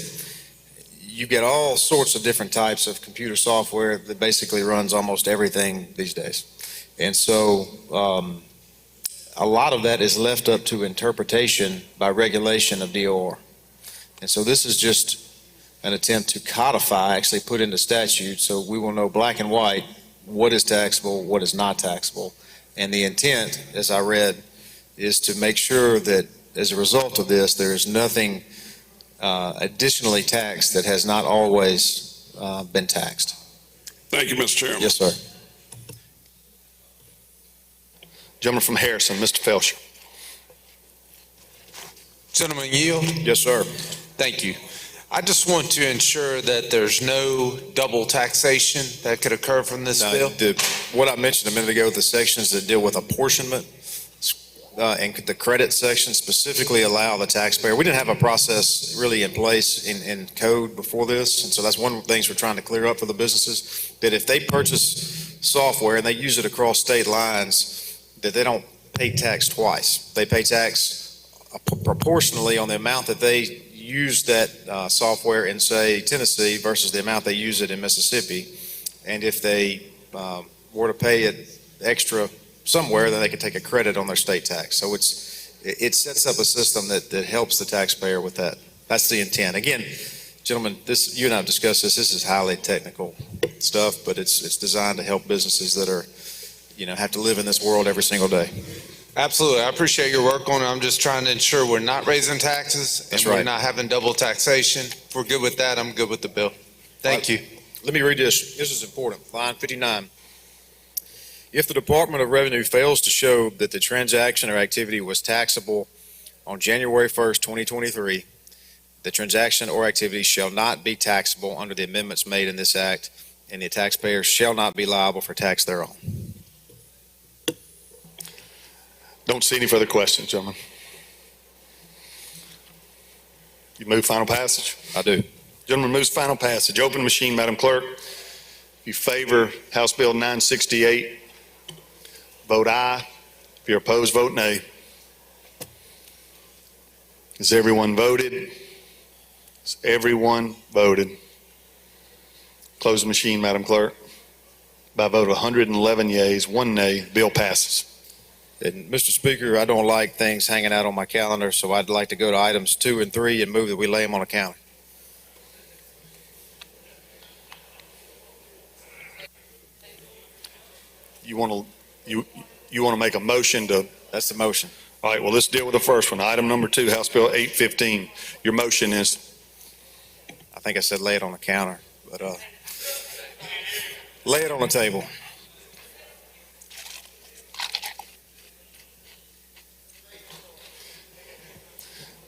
You get all sorts of different types of computer software that basically runs almost everything these days. And so a lot of that is left up to interpretation by regulation of DOR. And so this is just an attempt to codify, actually put into statute, so we will know black and white what is taxable, what is not taxable. And the intent, as I read, is to make sure that as a result of this, there is nothing additionally taxed that has not always been taxed. Thank you, Mr. Chairman. Yes, sir. Gentleman from Harrison, Mr. Felcher. Gentleman yield? Yes, sir. Thank you. I just want to ensure that there's no double taxation that could occur from this bill. What I mentioned a minute ago, the sections that deal with apportionment and the credit section specifically allow the taxpayer. We didn't have a process really in place in code before this, and so that's one of the things we're trying to clear up for the businesses, that if they purchase software and they use it across state lines, that they don't pay tax twice. They pay tax proportionally on the amount that they use that software in, say, Tennessee versus the amount they use it in Mississippi. And if they were to pay it extra somewhere, then they could take a credit on their state tax. So it sets up a system that helps the taxpayer with that. That's the intent. Again, gentlemen, you and I have discussed this. This is highly technical stuff, but it's designed to help businesses that are, have to live in this world every single day. Absolutely. I appreciate your work on it. I'm just trying to ensure we're not raising taxes and we're not having double taxation. If we're good with that, I'm good with the bill. Thank you. Let me read this. This is important. Line 59. If the Department of Revenue fails to show that the transaction or activity was taxable on January 1st, 2023, the transaction or activity shall not be taxable under the amendments made in this act, and the taxpayer shall not be liable for tax thereon. Don't see any further questions, gentlemen. You move final passage? I do. Gentleman moves final passage. Open machine, Madam Clerk. If you favor House Bill 968, vote aye. If you're opposed, vote nay. Has everyone voted? Has everyone voted? Close the machine, Madam Clerk. By a vote of 111 yeas, 1 nay, bill passes. And Mr. Speaker, I don't like things hanging out on my calendar, so I'd like to go to items 2 and 3 and move that we lay them on the counter. You want to make a motion to? That's the motion. All right, well, let's deal with the first one. Item number 2, House Bill 815. Your motion is? I think I said lay it on the counter, but lay it on the table.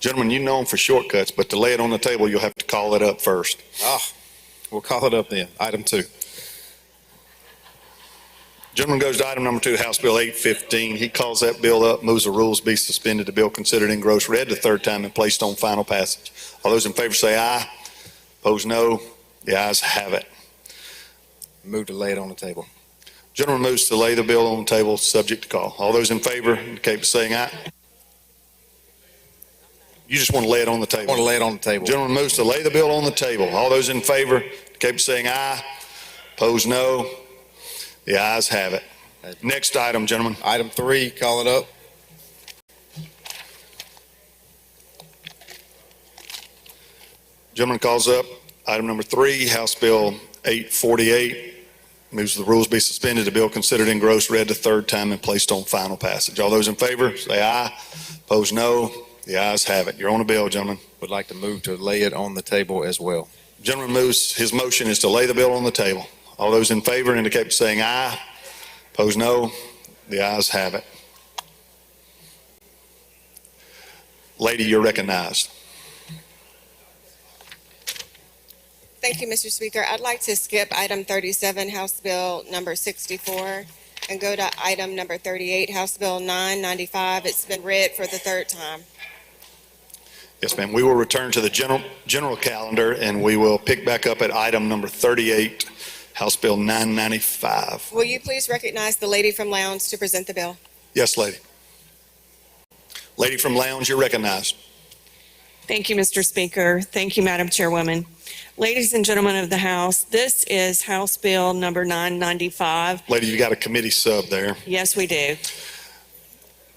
Gentlemen, you know them for shortcuts, but to lay it on the table, you'll have to call it up first. We'll call it up then. Item 2. Gentleman goes to item number 2, House Bill 815. He calls that bill up, moves the rules be suspended, the bill considered engrossed, read the third time, and placed on final passage. All those in favor say aye. Opposed, no. The ayes have it. Move to lay it on the table. Gentleman moves to lay the bill on the table, subject to call. All those in favor indicate by saying aye. You just want to lay it on the table. I want to lay it on the table. Gentleman moves to lay the bill on the table. All those in favor indicate by saying aye. Opposed, no. The ayes have it. Next item, gentlemen. Item 3, call it up. Gentleman calls up item number 3, House Bill 848. Moves the rules be suspended, the bill considered engrossed, read the third time, and placed on final passage. All those in favor, say aye. Opposed, no. The ayes have it. You're on the bill, gentlemen. Would like to move to lay it on the table as well. Gentleman moves, his motion is to lay the bill on the table. All those in favor indicate by saying aye. Opposed, no. The ayes have it. Lady, you're recognized. Thank you, Mr. Speaker. I'd like to skip item 37, House Bill number 64, and go to item number 38, House Bill 995. It's been read for the third time. Yes, ma'am. We will return to the general calendar, and we will pick back up at item number 38, House Bill 995. Will you please recognize the lady from Lowndes to present the bill? Yes, lady. Lady from Lowndes, you're recognized. Thank you, Mr. Speaker. Thank you, Madam Chairwoman. Ladies and gentlemen of the House, this is House Bill number 995. Lady, you got a committee sub there. Yes, we do.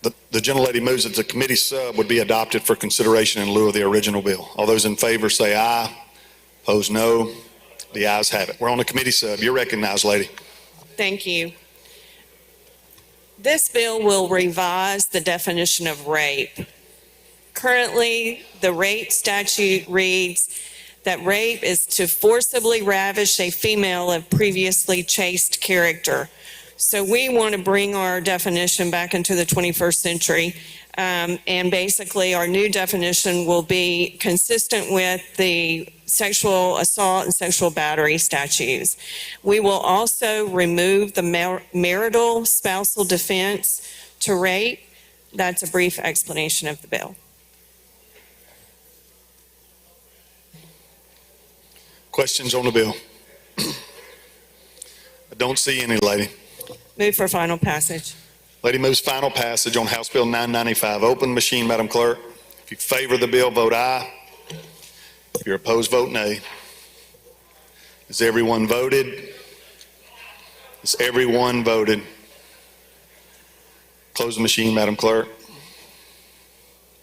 The gentlelady moves that the committee sub would be adopted for consideration in lieu of the original bill. All those in favor say aye. Opposed, no. The ayes have it. We're on the committee sub. You're recognized, lady. Thank you. This bill will revise the definition of rape. Currently, the rape statute reads that rape is to forcibly ravish a female of previously chaste character. So we want to bring our definition back into the 21st century. And basically, our new definition will be consistent with the sexual assault and sexual battery statutes. We will also remove the marital spousal defense to rape. That's a brief explanation of the bill. Questions on the bill? I don't see any, lady. Move for final passage. Lady moves final passage on House Bill 995. Open the machine, Madam Clerk. If you favor the bill, vote aye. If you're opposed, vote nay. Has everyone voted? Has everyone voted? Close the machine, Madam Clerk.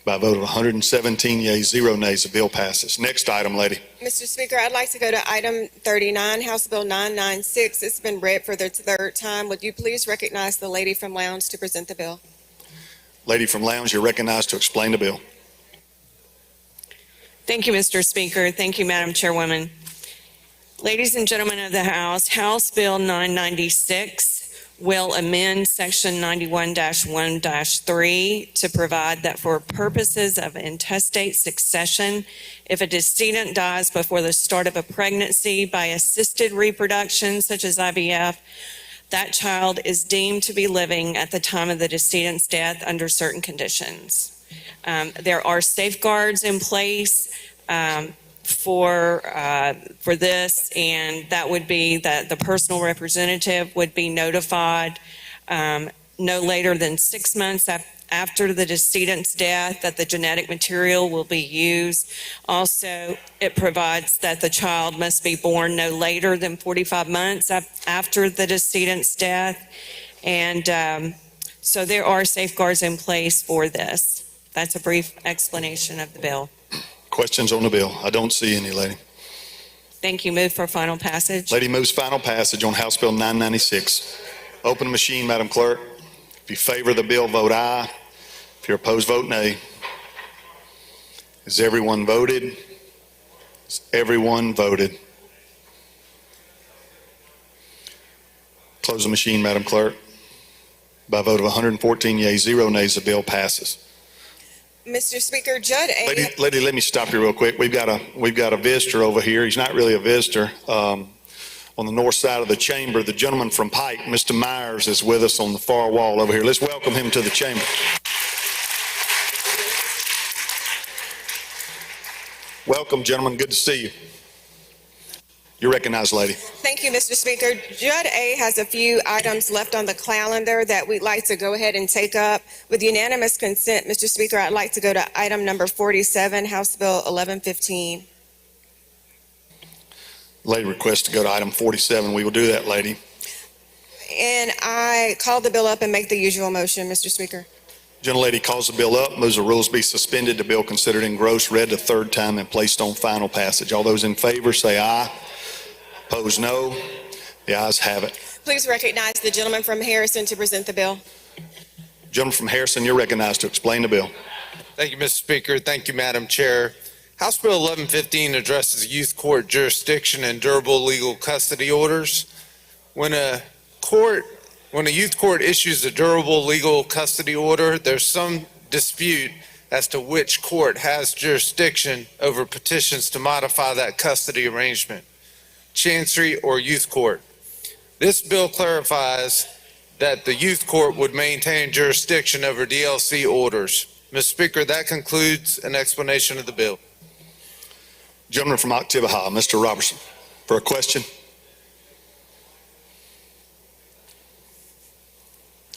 By a vote of 117 yeas, 0 nays, the bill passes. Next item, lady. Mr. Speaker, I'd like to go to item 39, House Bill 996. It's been read for the third time. Would you please recognize the lady from Lowndes to present the bill? Lady from Lowndes, you're recognized to explain the bill. Thank you, Mr. Speaker. Thank you, Madam Chairwoman. Ladies and gentlemen of the House, House Bill 996 will amend Section 91-1-3 to provide that for purposes of intestate succession, if a decedent dies before the start of a pregnancy by assisted reproduction, such as IVF, that child is deemed to be living at the time of the decedent's death under certain conditions. There are safeguards in place for this, and that would be that the personal representative would be notified no later than 6 months after the decedent's death that the genetic material will be used. Also, it provides that the child must be born no later than 45 months after the decedent's death. And so there are safeguards in place for this. That's a brief explanation of the bill. Questions on the bill? I don't see any, lady. Thank you. Move for final passage. Lady moves final passage on House Bill 996. Open the machine, Madam Clerk. If you favor the bill, vote aye. If you're opposed, vote nay. Has everyone voted? Has everyone voted? Close the machine, Madam Clerk. By a vote of 114 yeas, 0 nays, the bill passes. Mr. Speaker, Judd A. Lady, let me stop you real quick. We've got a visitor over here. He's not really a visitor. On the north side of the chamber, the gentleman from Pike, Mr. Myers, is with us on the far wall over here. Let's welcome him to the chamber. Welcome, gentlemen. Good to see you. You're recognized, lady. Thank you, Mr. Speaker. Judd A. has a few items left on the calendar that we'd like to go ahead and take up. With unanimous consent, Mr. Speaker, I'd like to go to item number 47, House Bill 1115. Lady requests to go to item 47. We will do that, lady. And I call the bill up and make the usual motion, Mr. Speaker. Gentlelady calls the bill up, moves the rules be suspended, the bill considered engrossed, read the third time, and placed on final passage. All those in favor say aye. Opposed, no. The ayes have it. Please recognize the gentleman from Harrison to present the bill. Gentleman from Harrison, you're recognized to explain the bill. Thank you, Mr. Speaker. Thank you, Madam Chair. House Bill 1115 addresses youth court jurisdiction and durable legal custody orders. When a youth court issues a durable legal custody order, there's some dispute as to which court has jurisdiction over petitions to modify that custody arrangement, Chancery or youth court. This bill clarifies that the youth court would maintain jurisdiction over DLC orders. Mr. Speaker, that concludes an explanation of the bill. Gentleman from Oktibbeha, Mr. Robertson, for a question.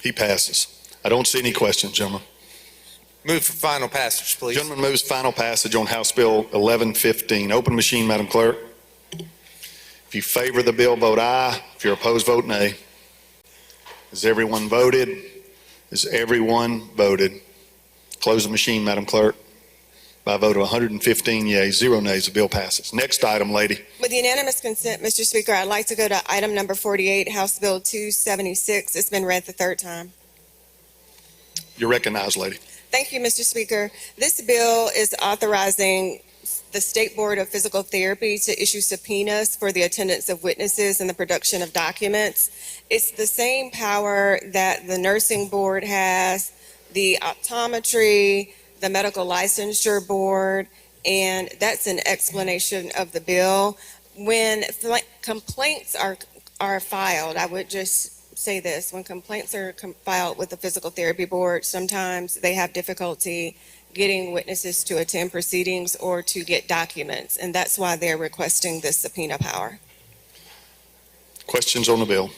He passes. I don't see any questions, gentlemen. Move for final passage, please. Gentleman moves final passage on House Bill 1115. Open machine, Madam Clerk. If you favor the bill, vote aye. If you're opposed, vote nay. Has everyone voted? Has everyone voted? Close the machine, Madam Clerk. By a vote of 115 yeas, 0 nays, the bill passes. Next item, lady. With unanimous consent, Mr. Speaker, I'd like to go to item number 48, House Bill 276. It's been read the third time. You're recognized, lady. Thank you, Mr. Speaker. This bill is authorizing the State Board of Physical Therapy to issue subpoenas for the attendance of witnesses and the production of documents. It's the same power that the nursing board has, the optometry, the medical licensure board, and that's an explanation of the bill. When complaints are filed, I would just say this, when complaints are filed with the physical therapy board, sometimes they have difficulty getting witnesses to attend proceedings or to get documents, and that's why they're requesting this subpoena power. Questions on the bill?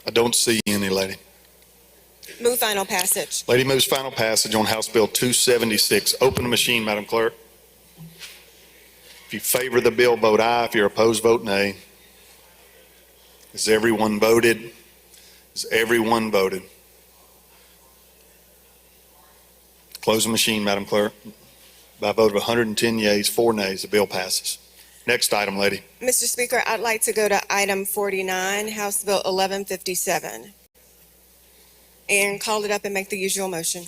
I don't see any, lady. Move final passage. Lady moves final passage on House Bill 276. Open the machine, Madam Clerk. If you favor the bill, vote aye. If you're opposed, vote nay. Has everyone voted? Has everyone voted? Close the machine, Madam Clerk. By a vote of 110 yeas, 4 nays, the bill passes. Next item, lady. Mr. Speaker, I'd like to go to item 49, House Bill 1157, and call it up and make the usual motion.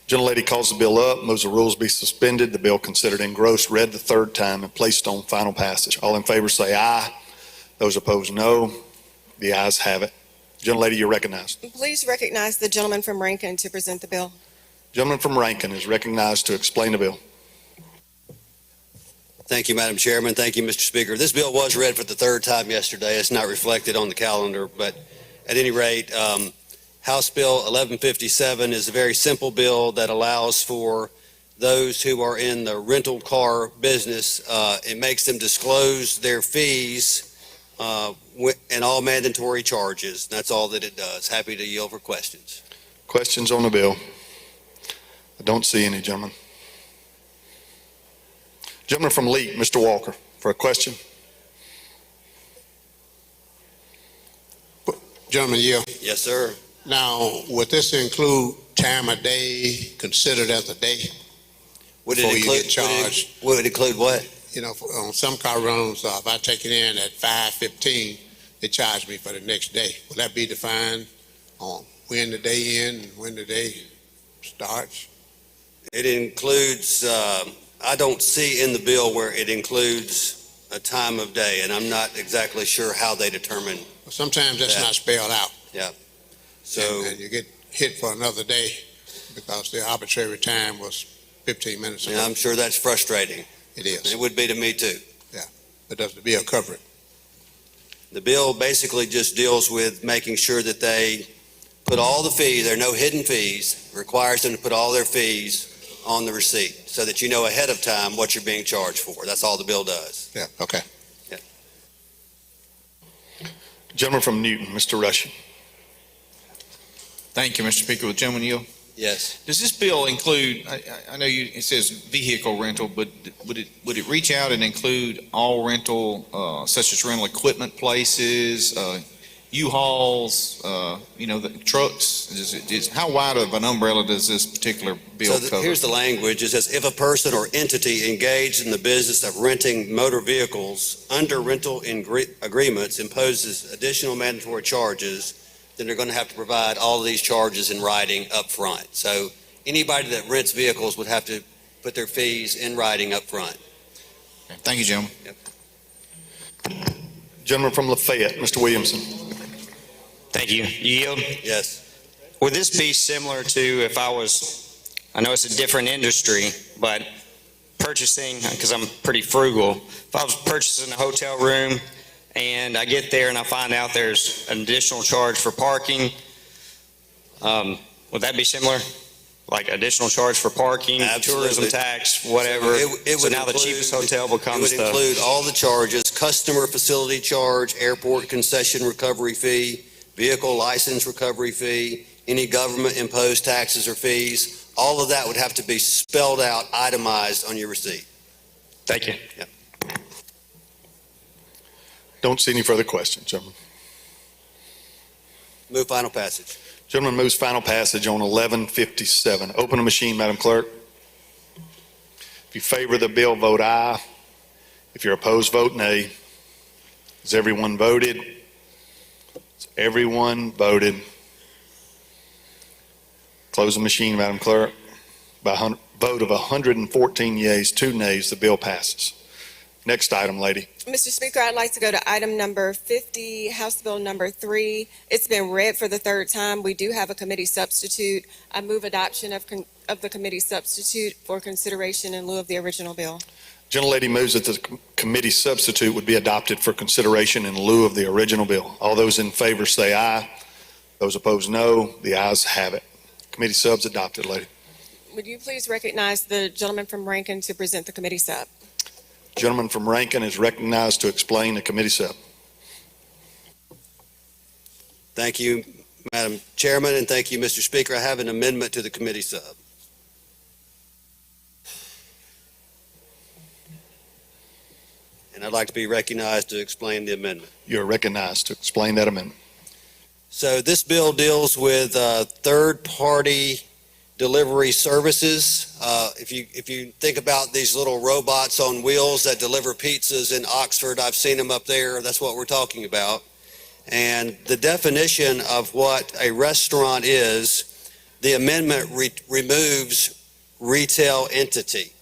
Gentlelady calls the bill up, moves the rules be suspended, the bill considered engrossed, read the third time, and placed on final passage. All in favor say aye. Those opposed, no. The ayes have it. Gentlelady, you're recognized. Please recognize the gentleman from Rankin to present the bill. Gentleman from Rankin is recognized to explain the bill. Thank you, Madam Chairman. Thank you, Mr. Speaker. This bill was read for the third time yesterday. It's not reflected on the calendar, but at any rate, House Bill 1157 is a very simple bill that allows for those who are in the rental car business, it makes them disclose their fees and all mandatory charges. That's all that it does. Happy to yield for questions. Questions on the bill? I don't see any, gentlemen. Gentleman from Leek, Mr. Walker, for a question. Gentleman Yield. Yes, sir. Now, would this include time of day considered as a day? Would Before it you include, get charged? would it include what? You know, on some car runs, if I take it in at 5:15, they charge me for the next day. Will that be defined on when the day ends and when the day starts? It includes, I don't see in the bill where it includes a time of day, and I'm not exactly sure how they determine. Sometimes that's that. not spelled out. Yeah. So, And you get hit for another day because the arbitrary time was 15 minutes and ago. I'm sure that's frustrating. It is. It would be to me too. But does the bill cover it? The bill basically just deals with making sure that they put all the fees, there are no hidden fees, requires them to put all their fees on the receipt so that you know ahead of time what you're being charged for. That's all the bill does. Yeah, okay. Gentleman from Newton, Mr. Rushing. Thank you, Mr. Speaker. With gentleman yield. Yes. Does this bill include, I know it says vehicle rental, but would it reach out and include all rental, such as rental equipment places, U-Hauls, the trucks? How wide of an umbrella does this particular bill So cover? here's the language. It says, if a person or entity engaged in the business of renting motor vehicles under rental agreements imposes additional mandatory charges, then they're going to have to provide all of these charges in writing up front. So anybody that rents vehicles would have to put their fees in writing up front. Thank you, gentlemen. Yep. Gentleman from Lafayette, Mr. Williamson. Thank you. Yield? Yes. Would this be similar to if I know it's a different industry, but purchasing, because I'm pretty frugal, if I was purchasing a hotel room and I get there and I find out there's an additional charge for parking, would that be similar? Like additional charge for parking, Absolutely. tourism tax, whatever? It So would now the include- cheapest hotel becomes It would the, include all the charges: customer facility charge, airport concession recovery fee, vehicle license recovery fee, any government imposed taxes or fees. All of that would have to be spelled out, itemized on your receipt. thank you. Yep. Don't see any further questions, gentlemen. Move final passage. Gentleman moves final passage on 1157. Open the machine, Madam Clerk. If you favor the bill, vote aye. If you're opposed, vote nay. Has everyone voted? Has everyone voted? Close the machine, Madam Clerk. By a vote of 114 yeas, 2 nays, the bill passes. Next item, lady. Mr. Speaker, I'd like to go to item number 50, House Bill number 3. It's been read for the third time. We do have a committee substitute. I move adoption of the committee substitute for consideration in lieu of the original bill. Gentlelady moves that the committee substitute would be adopted for consideration in lieu of the original bill. All those in favor say aye. Those opposed, no. The ayes have it. Committee sub's adopted, lady. Would you please recognize the gentleman from Rankin to present the committee sub? Gentleman from Rankin is recognized to explain the committee sub. Thank you, Madam Chairman, and thank you, Mr. Speaker. I have an amendment to the committee sub. And I'd like to be recognized to explain the amendment. You're recognized to explain that amendment. So this bill deals with third-party delivery services. If you think about these little robots on wheels that deliver pizzas in Oxford, I've seen them up there. That's what we're talking about. And the definition of what a restaurant is, the amendment removes retail entity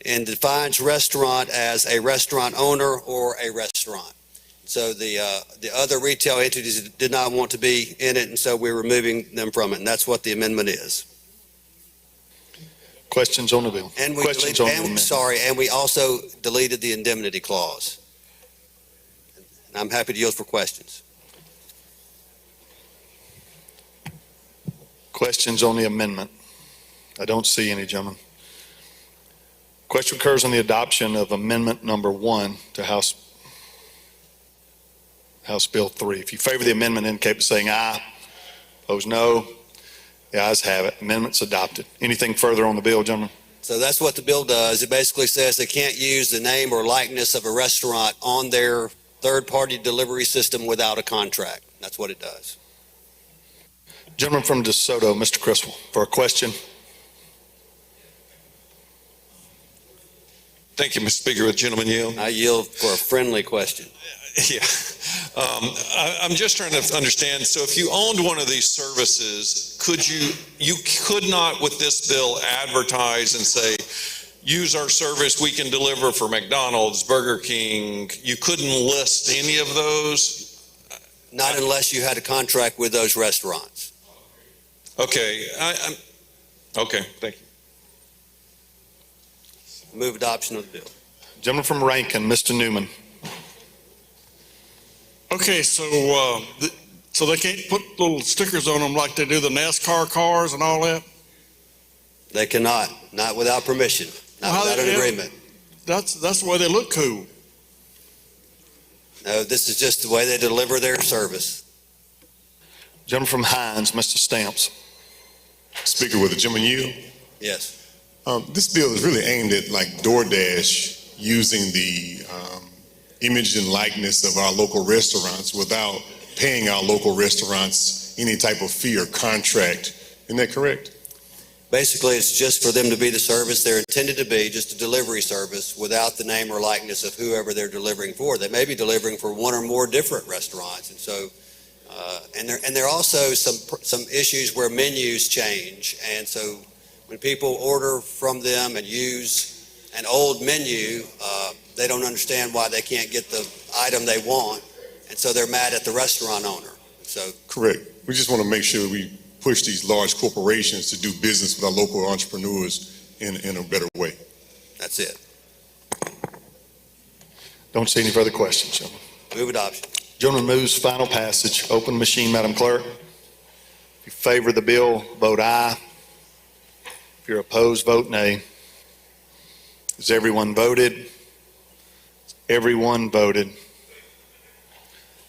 and defines restaurant as a restaurant owner or a restaurant. So the other retail entities did not want to be in it, and so we're removing them from it, and that's what the amendment is. Questions on the bill? And we Questions on the amendment? and we also deleted the indemnity clause. And I'm happy to yield for questions. Questions on the amendment? I don't see any, gentlemen. Question occurs on the adoption of amendment number 1 to House. House Bill 3. If you favor the amendment, indicate by saying aye. Opposed, no. The ayes have it. Amendment's adopted. Anything further on the bill, gentlemen? So that's what the bill does. It basically says they can't use the name or likeness of a restaurant on their third-party delivery system without a contract. That's what it does. Gentleman from DeSoto, Mr. Criswell, for a question. Thank you, Mr. Speaker. With gentleman yield. I yield for a friendly question. Yeah. I'm just trying to understand. So if you owned one of these services, you could not with this bill advertise and say, use our service, we can deliver for McDonald's, Burger King. You couldn't list any of those? Not unless you had a contract with those restaurants. Okay. Okay, thank you. Move adoption of the bill. Gentleman from Rankin, Mr. Newman. Okay, so they can't put little stickers on them like they do the NASCAR cars and all that? They cannot, not without permission, not without an agreement. That's the way they look cool. No, this is just the way they deliver their service. Gentleman from Hines, Mr. Stamps. Speaker, with the gentleman yield? Yes. This bill is really aimed at like DoorDash using the image and likeness of our local restaurants without paying our local restaurants any type of fee or contract. Isn't that correct? Basically, it's just for them to be the service they're intended to be, just a delivery service without the name or likeness of whoever they're delivering for. They may be delivering for one or more different restaurants, and so and there are also some issues where menus change, and so when people order from them and use an old menu, they don't understand why they can't get the item they want, and so they're mad at the restaurant owner. So Correct. We just want to make sure we push these large corporations to do business with our local entrepreneurs in a better way. that's it. Don't see any further questions, gentlemen. Move adoption. Gentleman moves final passage. Open machine, Madam Clerk. If you favor the bill, vote aye. If you're opposed, vote nay. Has everyone voted? Everyone voted.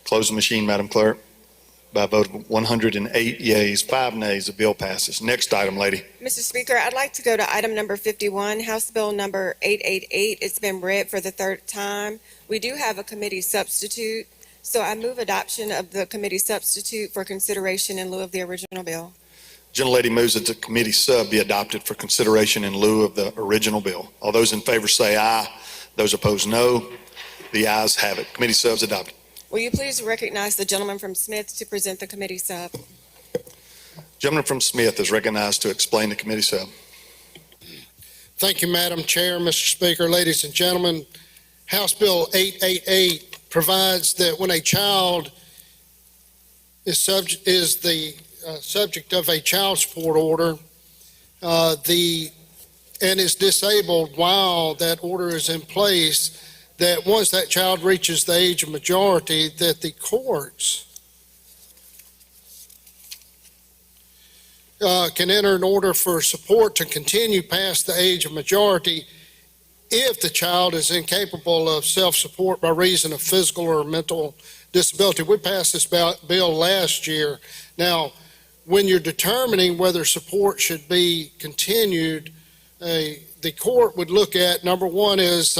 Close the machine, Madam Clerk. By a vote of 108 yeas, 5 nays, the bill passes. Next item, lady. Mr. Speaker, I'd like to go to item number 51, House Bill number 888. It's been read for the third time. We do have a committee substitute, so I move adoption of the committee substitute for consideration in lieu of the original bill. Gentlelady moves that the committee sub be adopted for consideration in lieu of the original bill. All those in favor say aye. Those opposed, no. The ayes have it. Committee sub's adopted. Will you please recognize the gentleman from Smith to present the committee sub? Gentleman from Smith is recognized to explain the committee sub. Thank you, Madam Chair, Mr. Speaker, ladies and gentlemen. House Bill 888 provides that when a child is the subject of a child support order, and is disabled while that order is in place, that once that child reaches the age of majority, that the courts can enter an order for support to continue past the age of majority if the child is incapable of self-support by reason of physical or mental disability. We passed this bill last year. Now, when you're determining whether support should be continued, the court would look at, number one is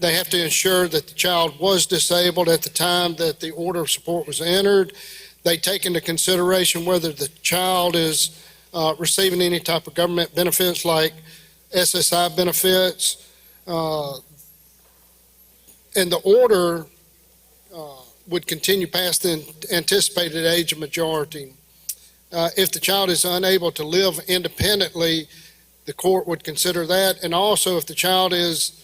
they have to ensure that the child was disabled at the time that the order of support was entered. They take into consideration whether the child is receiving any type of government benefits like SSI benefits. And the order would continue past the anticipated age of majority. If the child is unable to live independently, the court would consider that. And also if the child is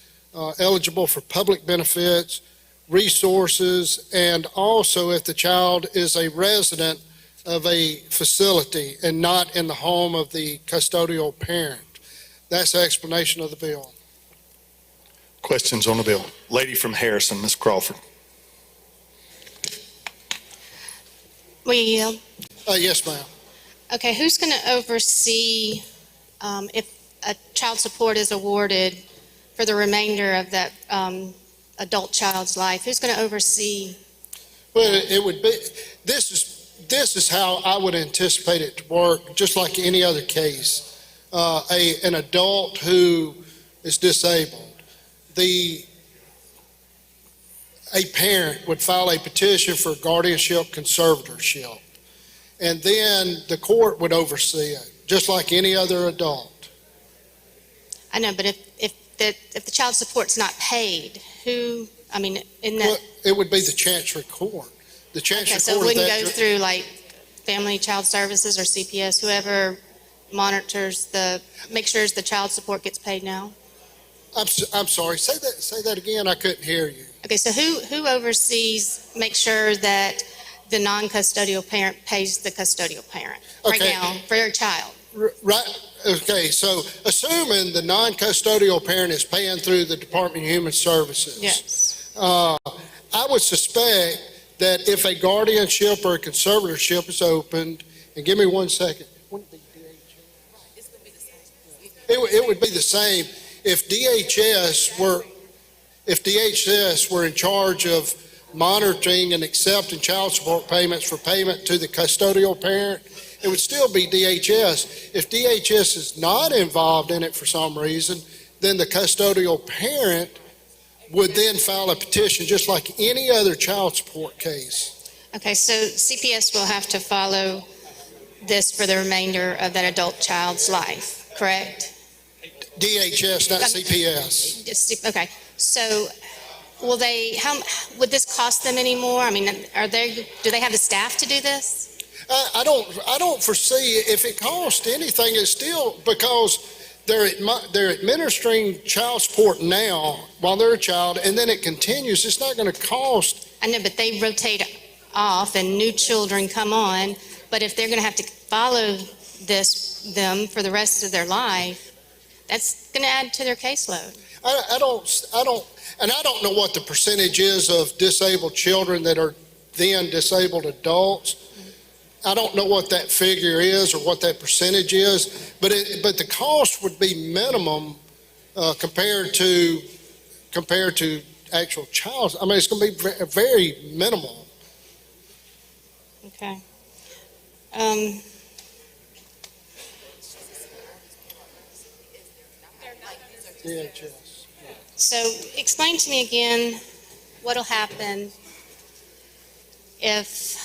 eligible for public benefits, resources, and also if the child is a resident of a facility and not in the home of the custodial parent. That's the explanation of the bill. Questions on the bill? Lady from Harrison, Ms. Crawford. Will you yield? Yes, ma'am. Okay, who's going to oversee if a child support is awarded for the remainder of that adult child's life? Who's going to oversee? Well, it would be, this is how I would anticipate it to work, just like any other case. An adult who is disabled, a parent would file a petition for guardianship conservatorship, and then the court would oversee it, just like any other adult. I know, but if the child support's not paid, who, I mean, in that, Well, it would be the Chancery Court. The okay, Chancery so it Court. wouldn't go through like Family Child Services or CPS, whoever monitors make sure the child support gets paid now? I'm sorry, say that again, I couldn't hear you. Okay, so who oversees, make sure that the non-custodial parent pays the custodial parent right Okay. now for their child? Right, okay, so assuming the non-custodial parent is paying through the Department of Human Services. Yes. I would suspect that if a guardianship or a conservatorship is opened, and give me 1 second. Wouldn't it be DHS? It would be the same if DHS were in charge of monitoring and accepting child support payments for payment to the custodial parent. It would still be DHS. If DHS is not involved in it for some reason, then the custodial parent would then file a petition just like any other child support case. Okay, so CPS will have to follow this for the remainder of that adult child's life, correct? DHS, not CPS. Okay, so will would this cost them any more? I mean, do they have the staff to do this? I don't foresee if it costs anything. It's still because they're administering child support now while they're a child, and then it continues. It's not going to cost. I know, but they rotate off and new children come on. But if they're going to have to follow them for the rest of their life, that's going to add to their caseload. I don't know what the percentage is of disabled children that are then disabled adults. I don't know what that figure is or what that percentage is, but the cost would be minimum compared to actual child. I mean, it's going to be very minimal. Okay. DHS. So explain to me again what'll happen if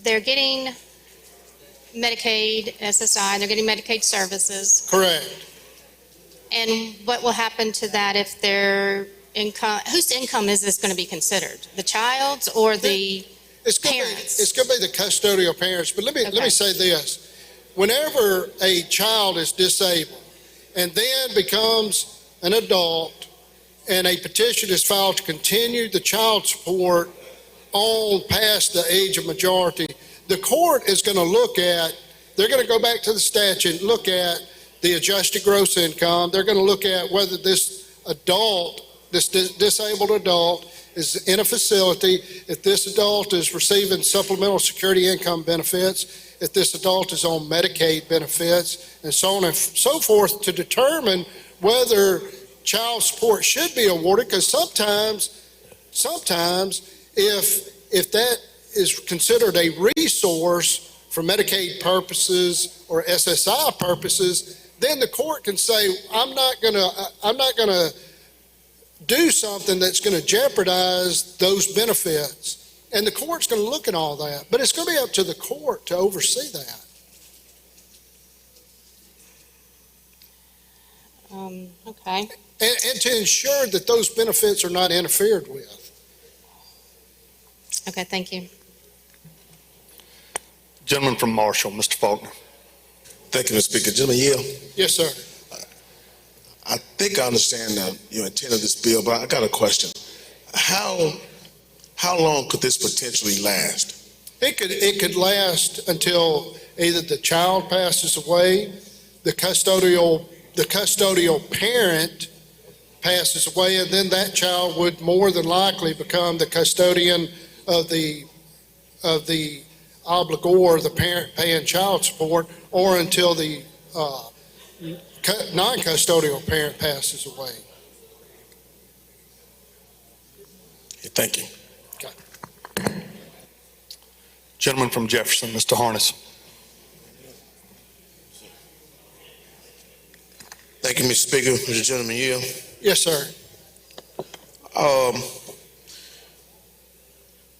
they're getting Medicaid, SSI, they're getting Medicaid services. Correct. And what will happen to that if their income, whose income is this going to be considered? The child's or the parents? It's going to be the custodial parents. But let me say this: whenever a child is disabled and then becomes an adult, and a petition is filed to continue the child support on past the age of majority, the court is going to look at. They're going to go back to the statute and look at the adjusted gross income. They're going to look at whether this adult, this disabled adult, is in a facility, if this adult is receiving supplemental security income benefits, if this adult is on Medicaid benefits, and so on and so forth, to determine whether child support should be awarded. Because sometimes if that is considered a resource for Medicaid purposes or SSI purposes, then the court can say, I'm not gonna do something that's going to jeopardize those benefits. And the court's going to look at all that. But it's going to be up to the court to oversee that. Okay. And to ensure that those benefits are not interfered with. Okay, thank you. Gentleman from Marshall, Mr. Faulkner. Thank you, Mr. Speaker. Gentleman Yale. Yes, sir. I think I understand your intent of this bill, but I got a question. How long could this potentially last? It could last until either the child passes away, the custodial parent passes away, and then that child would more than likely become the custodian of the obligor, the parent paying child support, or until the non-custodial parent passes away. Thank you. Gentleman from Jefferson, Mr. Harness. Thank you, Mr. Speaker. Mr. Gentleman, yield. Yes, sir.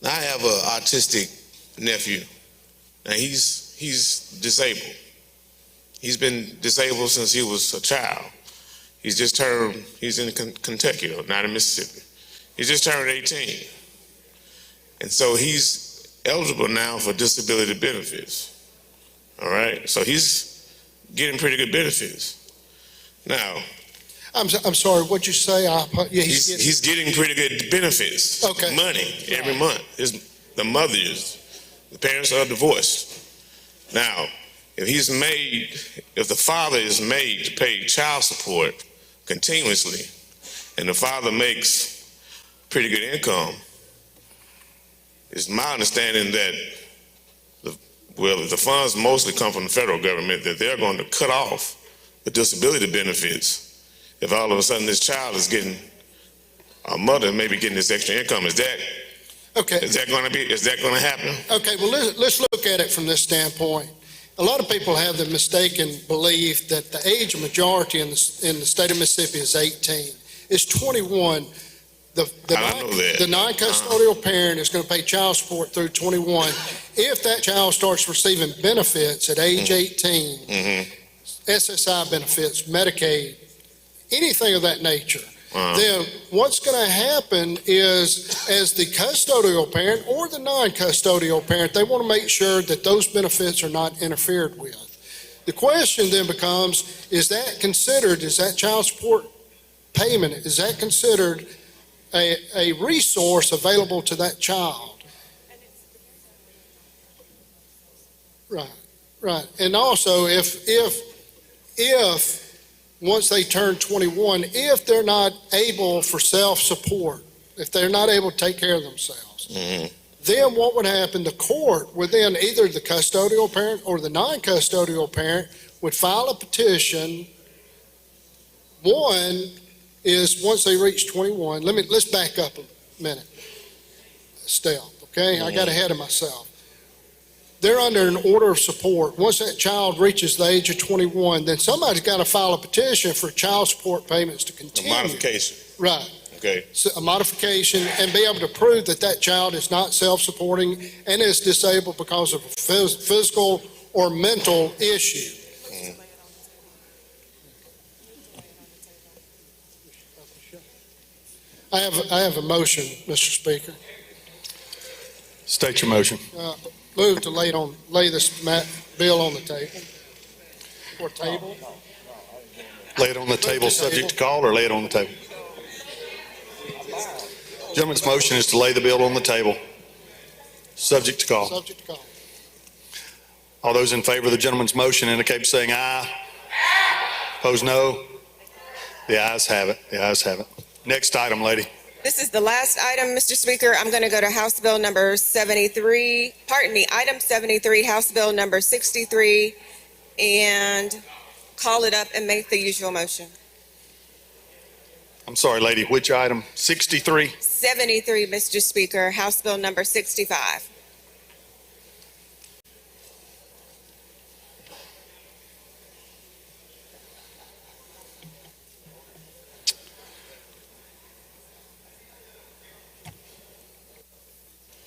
I have an autistic nephew. Now he's disabled. He's been disabled since he was a child. He's in Kentucky, not in Mississippi. He just turned 18. And so he's eligible now for disability benefits. All right? So he's getting pretty good benefits. Now, I'm sorry, what'd you say? he's getting pretty good benefits. Okay. Money every month. The parents are divorced. Now, if the father is made to pay child support continuously, and the father makes pretty good income, it's my understanding that the funds mostly come from the federal government, that they're going to cut off the disability benefits if all of a sudden this child is getting, a mother maybe getting this extra income. Is that going to happen? Okay, well, let's look at it from this standpoint. A lot of people have the mistaken belief that the age of majority in the state of Mississippi is 18. It's 21. The non-custodial parent is going to pay child support through 21. If that child starts receiving benefits at age 18, SSI benefits, Medicaid, anything of that nature, then what's going to happen is, as the custodial parent or the non-custodial parent, they want to make sure that those benefits are not interfered with. The question then becomes, is that child support payment, is that considered a resource available to that child? Right. And also, if once they turn 21, if they're not able for self-support, if they're not able to take care of themselves, then what would happen? The court would then, either the custodial parent or the non-custodial parent would file a petition. One is, once they reach 21, let's back up a minute. Step, okay? I got ahead of myself. They're under an order of support. Once that child reaches the age of 21, then somebody's got to file a petition for child support payments to continue. A modification. Right. Okay. So a modification, and be able to prove that that child is not self-supporting and is disabled because of a physical or mental issue. I have a motion, Mr. Speaker. State your motion. Move to lay this bill on the table. Or table? Lay it on the table, subject to call, or lay it on the table? Gentleman's motion is to lay the bill on the table, subject to call. Subject to call. All those in favor of the gentleman's motion indicate by saying aye. Opposed, no. The ayes have it. The ayes have it. Next item, lady. This is the last item, Mr. Speaker. I'm going to go to House Bill number 73, item 73, House Bill number 63, and call it up and make the usual motion. I'm sorry, lady, which item? 63? 73, Mr. Speaker, House Bill number 65.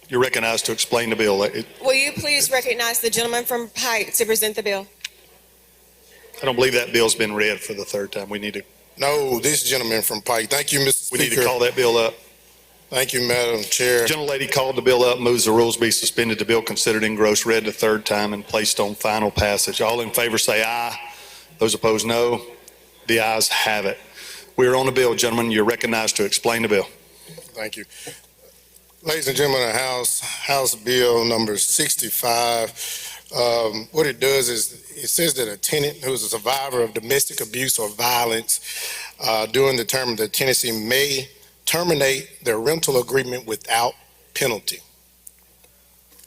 You're recognized to explain the bill. Will you please recognize the gentleman from Pike to present the bill? I don't believe that bill's been read for the third time. We need to. No, this gentleman from Pike. Thank you, Mr. Speaker. We need to call that bill up. Thank you, Madam Chair. Gentlelady called the bill up, moves the rules be suspended, the bill considered engrossed, read the third time, and placed on final passage. All in favor say aye. Those opposed, no. The ayes have it. We are on the bill, gentlemen. You're recognized to explain the bill. Thank you. Ladies and gentlemen of the House, House Bill number 65. What it does is it says that a tenant who is a survivor of domestic abuse or violence during the term of the tenancy may terminate their rental agreement without penalty.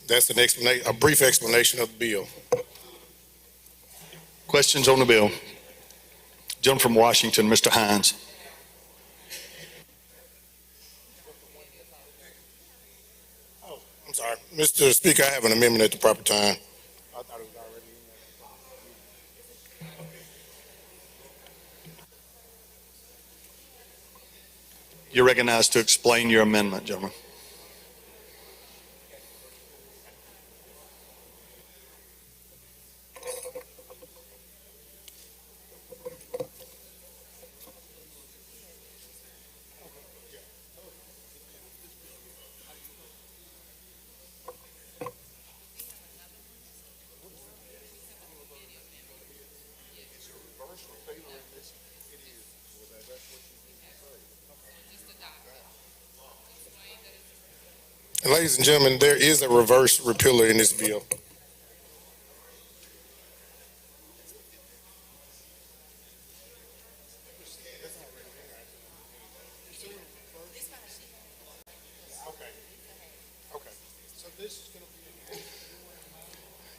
That's an explanation, a brief explanation of the bill. Questions on the bill? Gentleman from Washington, Mr. Hines. Mr. Speaker, I have an amendment at the proper time. You're recognized to explain your amendment, gentlemen. And ladies and gentlemen, there is a reverse repealer in this bill.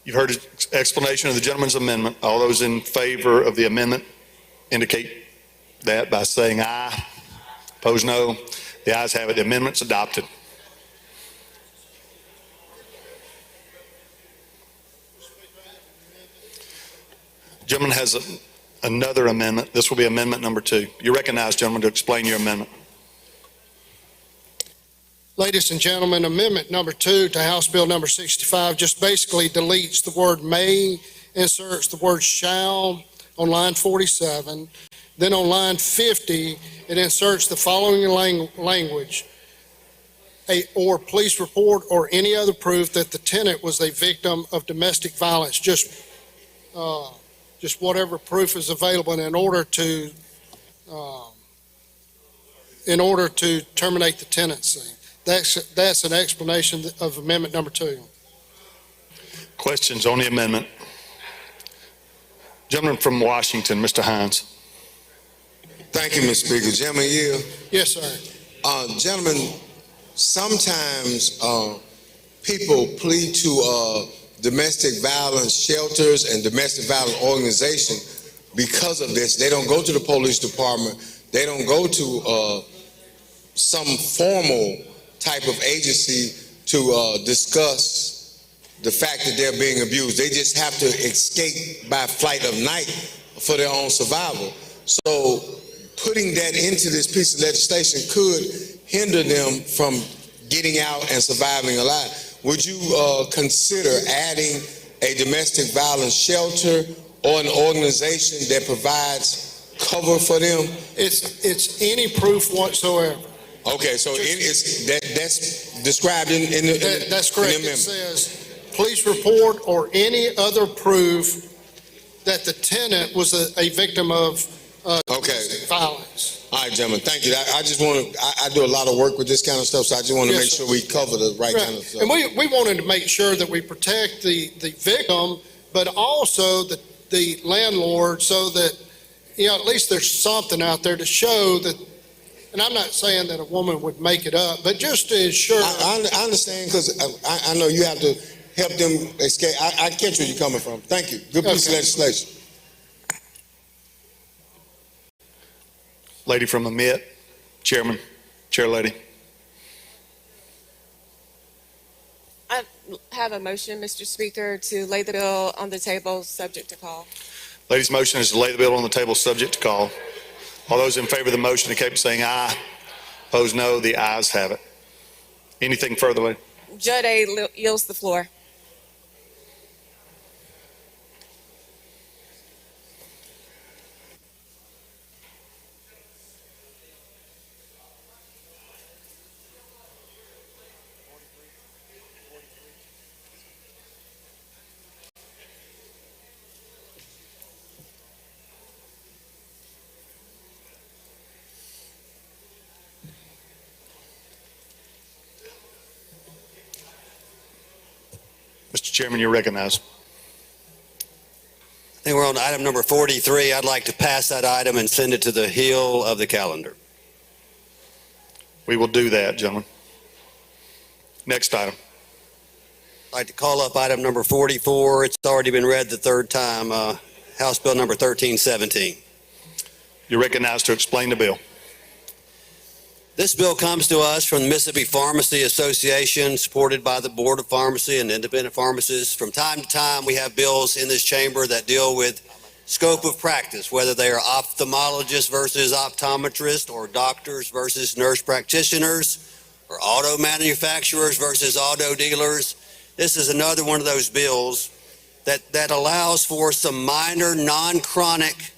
You've heard an explanation of the gentleman's amendment. All those in favor of the amendment indicate that by saying aye. Opposed, no. The ayes have it. The amendment's adopted. Gentleman has another amendment. This will be amendment number 2. You're recognized, gentlemen, to explain your amendment. Ladies and gentlemen, amendment number 2 to House Bill number 65 just basically deletes the word may, inserts the word shall on line 47. Then on line 50, it inserts the following language, or police report or any other proof that the tenant was a victim of domestic violence. Just whatever proof is available in order to terminate the tenancy. That's an explanation of amendment number 2. Questions on the amendment? Gentleman from Washington, Mr. Hines. Thank you, Mr. Speaker. Gentleman Yield. Yes, sir. Gentlemen, sometimes people plead to domestic violence shelters and domestic violence organizations because of this. They don't go to the police department. They don't go to some formal type of agency to discuss the fact that they're being abused. They just have to escape by flight of night for their own survival. So putting that into this piece of legislation could hinder them from getting out and surviving alive. Would you consider adding a domestic violence shelter or an organization that provides cover for them? It's any proof whatsoever. Okay, so that's described in the That's correct. In the It says police report or any other proof that the tenant was a victim of domestic violence. All right, gentlemen, thank you. I just want to, I do a lot of work with this kind of stuff, so I just want to Yes, make sir. sure we cover the right kind of stuff. And we wanted to make sure that we protect the victim, but also the landlord, so that, at least there's something out there to show that, and I'm not saying that a woman would make it up, but just to ensure. I understand, because I know you have to help them escape. I catch where you're coming from. Thank you. Good piece of legislation. Lady from Amite, Chairman, Chair Lady. I have a motion, Mr. Speaker, to lay the bill on the table, subject to call. Lady's motion is to lay the bill on the table, subject to call. All those in favor of the motion indicate by saying aye. Opposed, no. The ayes have it. Anything further, lady? Judd A. yields the floor. Mr. Chairman, you're recognized. I think we're on item number 43. I'd like to pass that item and send it to the heel of the calendar. We will do that, gentlemen. Next item. I'd like to call up item number 44. It's already been read the third time. House Bill number 1317. You're recognized to explain the bill. This bill comes to us from the Mississippi Pharmacy Association, supported by the Board of Pharmacy and independent pharmacists. From time to time, we have bills in this chamber that deal with scope of practice, whether they are ophthalmologists versus optometrists, or doctors versus nurse practitioners, or auto manufacturers versus auto dealers. This is another one of those bills that allows for some minor non-chronic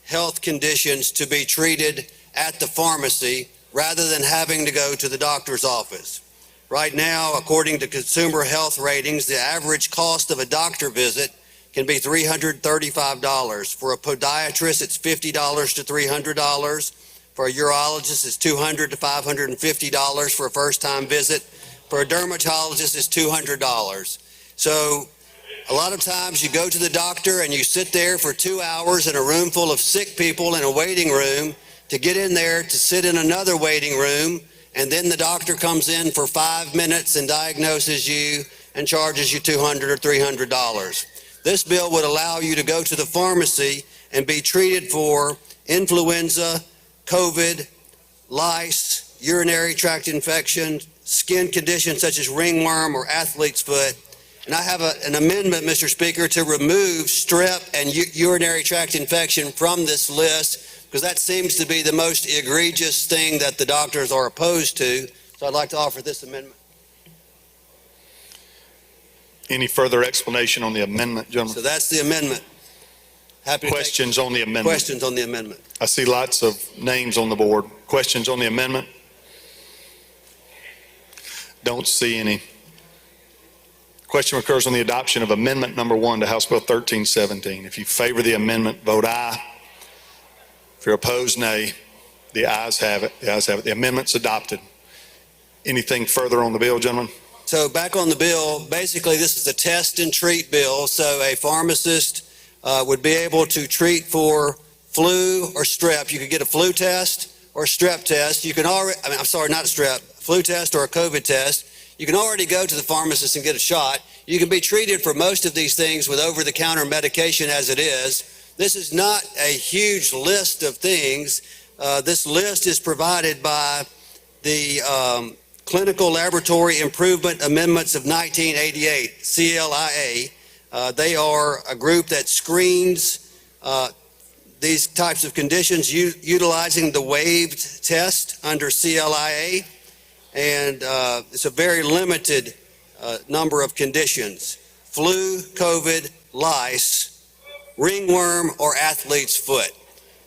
health conditions to be treated at the pharmacy rather than having to go to the doctor's office. Right now, according to Consumer Health Ratings, the average cost of a doctor visit can be $335. For a podiatrist, it's $50 to $300. For a urologist, it's $200 to $550 for a first-time visit. For a dermatologist, it's $200. So a lot of times you go to the doctor and you sit there for 2 hours in a room full of sick people in a waiting room to get in there to sit in another waiting room, and then the doctor comes in for 5 minutes and diagnoses you and charges you $200 or $300. This bill would allow you to go to the pharmacy and be treated for influenza, COVID, lice, urinary tract infection, skin conditions such as ringworm or athlete's foot. And I have an amendment, Mr. Speaker, to remove strep and urinary tract infection from this list, because that seems to be the most egregious thing that the doctors are opposed to. So I'd like to offer this amendment. Any further explanation on the amendment, gentlemen? So that's the amendment. Happy to take Questions on the amendment? questions on the amendment. I see lots of names on the board. Questions on the amendment? Don't see any. Question occurs on the adoption of amendment number 1 to House Bill 1317. If you favor the amendment, vote aye. If you're opposed, nay. The ayes have it. The ayes have it. The amendment's adopted. Anything further on the bill, gentlemen? So back on the bill, basically this is a test and treat bill. So a pharmacist would be able to treat for flu or strep. You could get a flu test or a strep test. You can already, I'm sorry, not a strep, flu test or a COVID test. You can already go to the pharmacist and get a shot. You can be treated for most of these things with over-the-counter medication as it is. This is not a huge list of things. This list is provided by the Clinical Laboratory Improvement Amendments of 1988, CLIA. They are a group that screens these types of conditions utilizing the waived test under CLIA. And it's a very limited number of conditions: flu, COVID, lice, ringworm, or athlete's foot.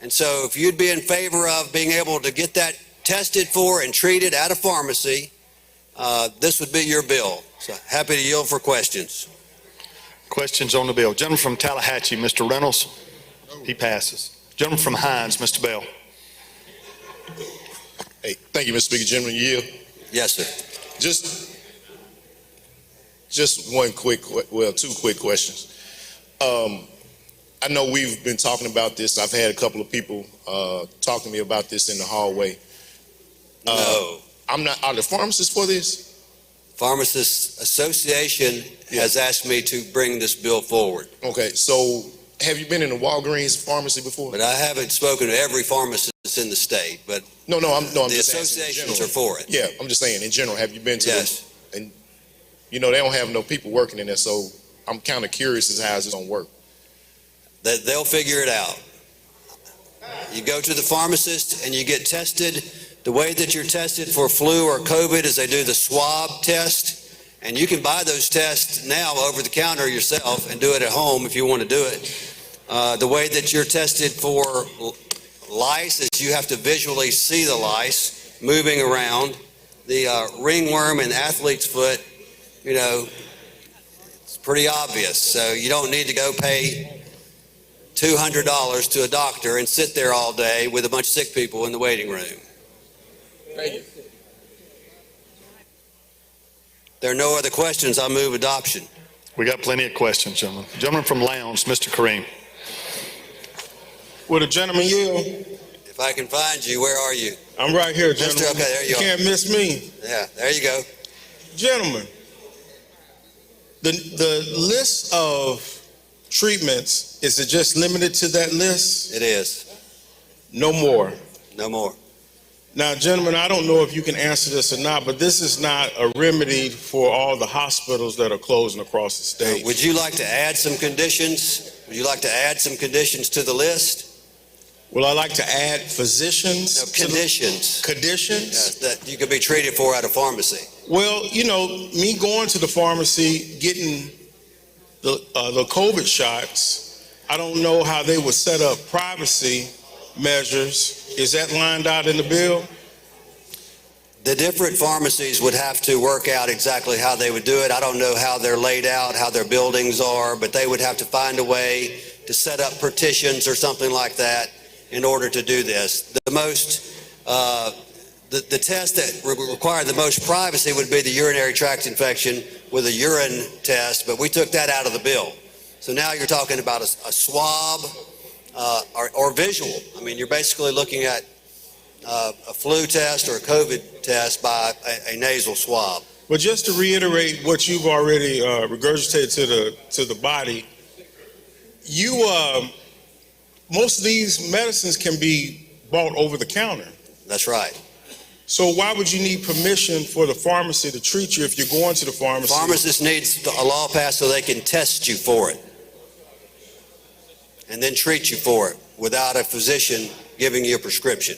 And so if you'd be in favor of being able to get that tested for and treated at a pharmacy, this would be your bill. So happy to yield for questions. Questions on the bill? Gentleman from Tallahatchie, Mr. Reynolds. He passes. Gentleman from Hines, Mr. Bell. Hey, thank you, Mr. Speaker. Gentleman, yield. Yes, sir. Just one quick, well, two quick questions. I know we've been talking about this. I've had a couple of people talk to me about this in the hallway. No. Are the pharmacists for this? Pharmacists Association has asked me to bring this bill forward. Okay, so have you been in a Walgreens pharmacy before? But I haven't spoken to every pharmacist in the state, but I'm the just asking in associations general. are for it. Yeah, I'm just saying in general, have you been to Yes. them? And they don't have no people working in there, so I'm kind of curious as to how it's gonna work. They'll figure it out. You go to the pharmacist and you get tested. The way that you're tested for flu or COVID is they do the swab test, and you can buy those tests now over the counter yourself and do it at home if you want to do it. The way that you're tested for lice is you have to visually see the lice moving around. The ringworm and athlete's foot, it's pretty obvious. So you don't need to go pay $200 to a doctor and sit there all day with a bunch of sick people in the waiting room. Thank you. There are no other questions. I move adoption. We got plenty of questions, gentlemen. Gentleman from Lowndes, Mr. Kareem. Will the gentleman yield? If I can find you, where are you? I'm right here, gentleman. Okay, there you are. Can't miss me. Yeah, there you go. Gentlemen, the list of treatments, is it just limited to that list? It is. No more? No more. Now, gentlemen, I don't know if you can answer this or not, but this is not a remedy for all the hospitals that are closing across the state. Would you like to add some conditions? Would you like to add some conditions to the list? Well, I like to add physicians. No, conditions. Conditions? That you could be treated for at a pharmacy. Well, you know, me going to the pharmacy, getting the COVID shots, I don't know how they would set up privacy measures. Is that lined out in the bill? The different pharmacies would have to work out exactly how they would do it. I don't know how they're laid out, how their buildings are, but they would have to find a way to set up partitions or something like that in order to do this. The test that required the most privacy would be the urinary tract infection with a urine test, but we took that out of the bill. So now you're talking about a swab or visual. I mean, you're basically looking at a flu test or a COVID test by a nasal swab. But just to reiterate what you've already regurgitated to the body, most of these medicines can be bought over the counter. That's right. So why would you need permission for the pharmacy to treat you if you're going to the pharmacy? Pharmacist needs a law passed so they can test you for it and then treat you for it without a physician giving you a prescription.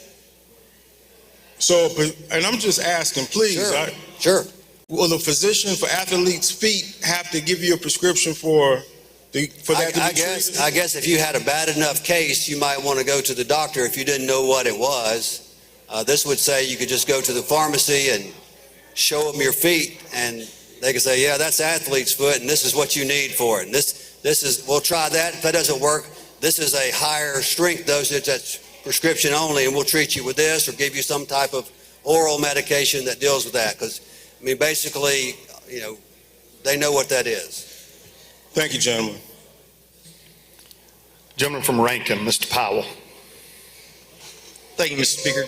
So, and I'm just asking, please. Sure. Will the physician for athlete's feet have to give you a prescription for that to be treated? I guess if you had a bad enough case, you might want to go to the doctor if you didn't know what it was. This would say you could just go to the pharmacy and show them your feet, and they could say, yeah, that's athlete's foot, and this is what you need for it. And this is, we'll try that. If that doesn't work, this is a higher strength dosage that's prescription only, and we'll treat you with this or give you some type of oral medication that deals with that. Because, I mean, basically, you know, they know what that is. Thank you, gentlemen. Gentleman from Rankin, Mr. Powell. Thank you, Mr. Speaker.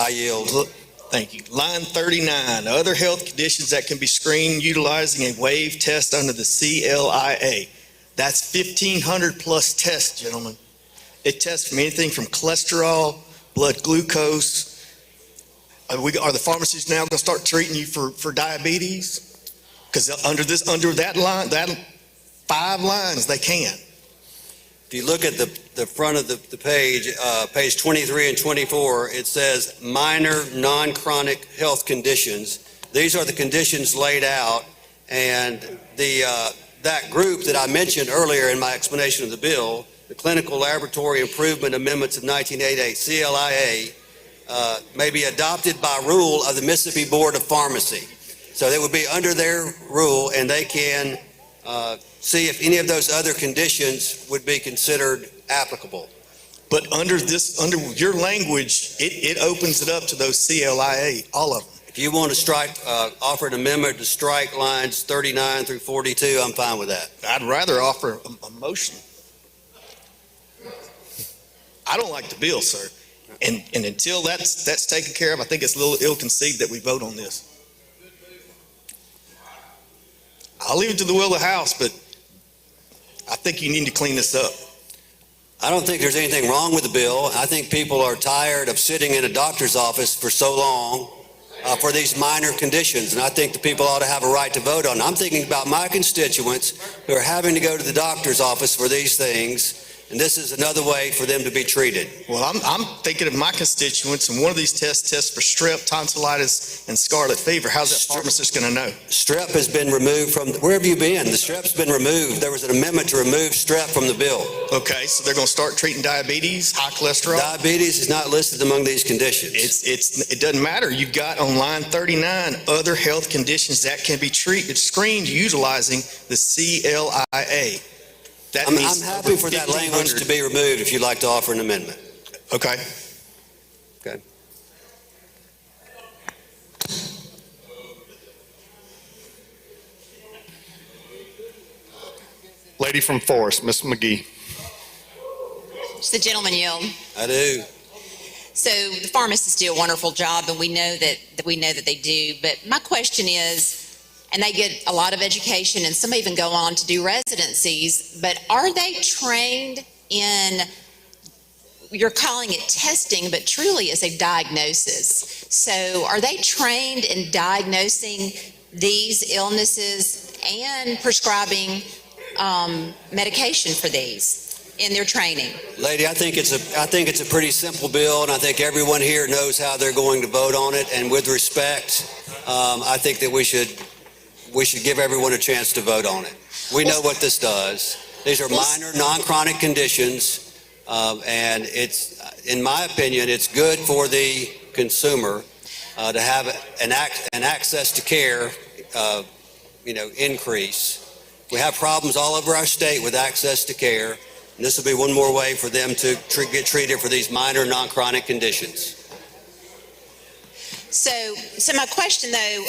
I yield. Thank you. Line 39, other health conditions that can be screened utilizing a wave test under the CLIA. That's 1,500 plus tests, gentlemen. It tests from anything from cholesterol, blood glucose. Are the pharmacies now going to start treating you for diabetes? Because under that line, that 5 lines, they can. If you look at the front of the page, page 23 and 24, it says minor non-chronic health conditions. These are the conditions laid out, and that group that I mentioned earlier in my explanation of the bill, the Clinical Laboratory Improvement Amendments of 1988, CLIA, may be adopted by rule of the Mississippi Board of Pharmacy. So they would be under their rule, and they can see if any of those other conditions would be considered applicable. But under your language, it opens it up to those CLIA, all of them. If you want to offer an amendment to strike lines 39 through 42, I'm fine with that. I'd rather offer a motion. I don't like the bill, sir. And until that's taken care of, I think it's a little ill-conceived that we vote on this. I'll leave it to the will of the House, but I think you need to clean this up. I don't think there's anything wrong with the bill. I think people are tired of sitting in a doctor's office for so long for these minor conditions, and I think the people ought to have a right to vote on it. I'm thinking about my constituents who are having to go to the doctor's office for these things, and this is another way for them to be treated. Well, I'm thinking of my constituents, and one of these tests for strep, tonsillitis, and scarlet fever. How's that pharmacist going to know? Strep has been removed from, where have you been? The strep's been removed. There was an amendment to remove strep from the bill. Okay, so they're going to start treating diabetes, high cholesterol? Diabetes is not listed among these conditions. It doesn't matter. You've got on line 39 other health conditions that can be screened utilizing the CLIA. I'm happy for that language to be removed if you'd like to offer an amendment. Okay. Okay. Lady from Forest, Ms. McGee. Does the gentleman yield? I do. So the pharmacists do a wonderful job, and we know that they do. But my question is, and they get a lot of education, and some even go on to do residencies, but are they trained in you're calling it testing, but truly is a diagnosis. So are they trained in diagnosing these illnesses and prescribing medication for these in their training? Lady, I think it's a pretty simple bill, and I think everyone here knows how they're going to vote on it. And with respect, I think that we should give everyone a chance to vote on it. We know what this does. These are minor, non-chronic conditions, and it's, in my opinion, it's good for the consumer to have an access to care, increase. We have problems all over our state with access to care, and this will be one more way for them to get treated for these minor, non-chronic conditions. So my question though,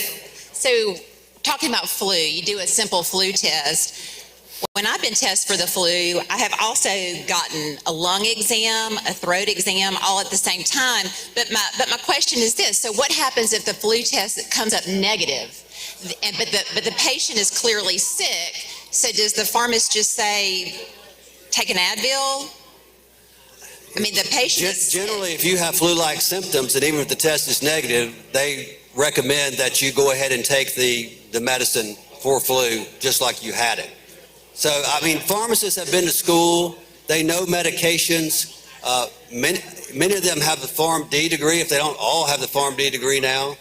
so talking about flu, you do a simple flu test. When I've been tested for the flu, I have also gotten a lung exam, a throat exam, all at the same time. But my question is this: so what happens if the flu test comes up negative, but the patient is clearly sick? So does the pharmacist just say, take an Advil? I mean, the patient Generally, if you have flu-like symptoms, and even if the test is negative, they recommend that you go ahead and take the medicine for flu just like you had it. So, I mean, pharmacists have been to school. They know medications. Many of them have the Pharm D degree, if they don't all have the Pharm D degree now.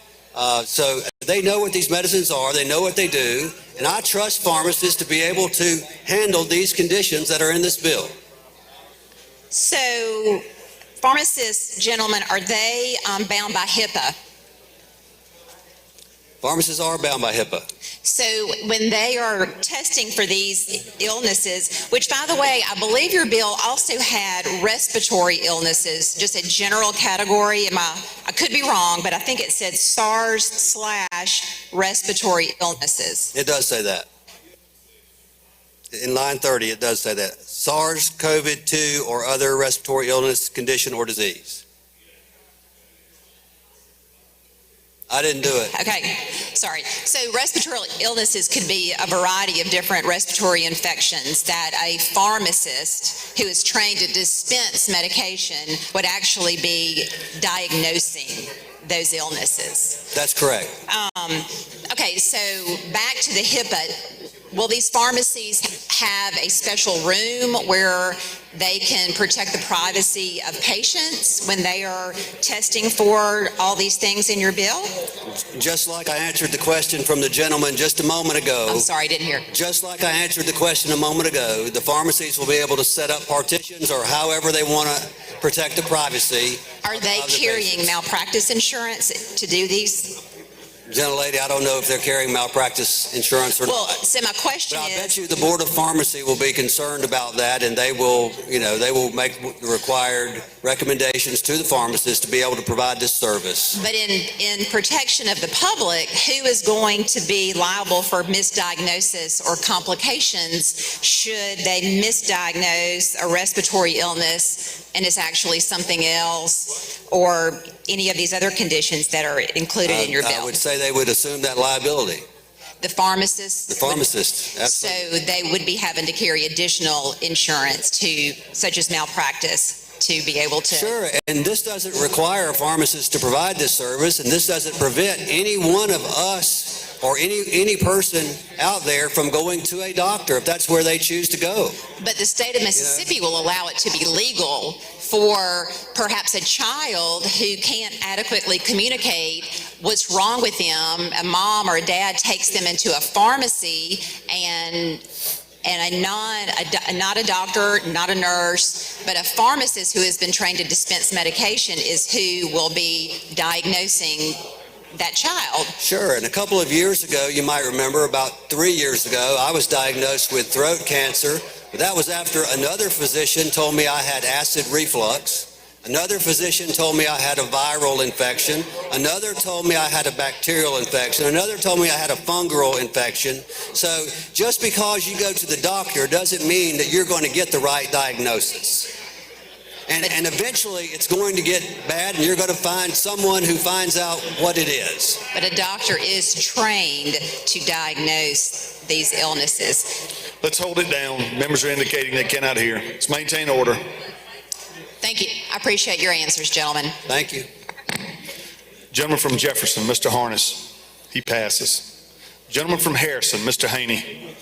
So they know what these medicines are. They know what they do. And I trust pharmacists to be able to handle these conditions that are in this bill. So pharmacists, gentlemen, are they bound by HIPAA? Pharmacists are bound by HIPAA. So when they are testing for these illnesses, which by the way, I believe your bill also had respiratory illnesses, just a general category. I could be wrong, but I think it said SARS/respiratory illnesses. It does say that. In line 30, it does say that. SARS-CoV-2 or other respiratory illness, condition, or disease. I didn't do it. Okay, sorry. So respiratory illnesses could be a variety of different respiratory infections that a pharmacist who is trained to dispense medication would actually be diagnosing those illnesses. That's correct. Okay, so back to the HIPAA. Will these pharmacies have a special room where they can protect the privacy of patients when they are testing for all these things in your bill? Just like I answered the question from the gentleman just a moment ago. I'm sorry, I didn't hear. Just like I answered the question a moment ago, the pharmacies will be able to set up partitions or however they want to protect the privacy. Are they carrying malpractice insurance to do these? Gentlelady, I don't know if they're carrying malpractice insurance or not. Well, so my question But I is, bet you the Board of Pharmacy will be concerned about that, and they will make the required recommendations to the pharmacist to be able to provide this service. but in protection of the public, who is going to be liable for misdiagnosis or complications should they misdiagnose a respiratory illness and it's actually something else, or any of these other conditions that are included in your bill? I would say they would assume that liability. The pharmacists? The pharmacists, absolutely. So they would be having to carry additional insurance such as malpractice, to be able to? Sure, and this doesn't require a pharmacist to provide this service, and this doesn't prevent any one of us or any person out there from going to a doctor if that's where they choose to go. But the state of Mississippi will allow it to be legal for perhaps a child who can't adequately communicate what's wrong with them. A mom or a dad takes them into a pharmacy and not a doctor, not a nurse, but a pharmacist who has been trained to dispense medication is who will be diagnosing that child. Sure, and a couple of years ago, you might remember, about 3 years ago, I was diagnosed with throat cancer. But that was after another physician told me I had acid reflux. Another physician told me I had a viral infection. Another told me I had a bacterial infection. Another told me I had a fungal infection. So just because you go to the doctor doesn't mean that you're going to get the right diagnosis. And eventually it's going to get bad, and you're going to find someone who finds out what it is. But a doctor is trained to diagnose these illnesses. Let's hold it down. Members are indicating they cannot hear. Let's maintain order. Thank you. I appreciate your answers, gentlemen. Thank you. Gentleman from Jefferson, Mr. Harness, he passes. Gentleman from Harrison, Mr. Haney.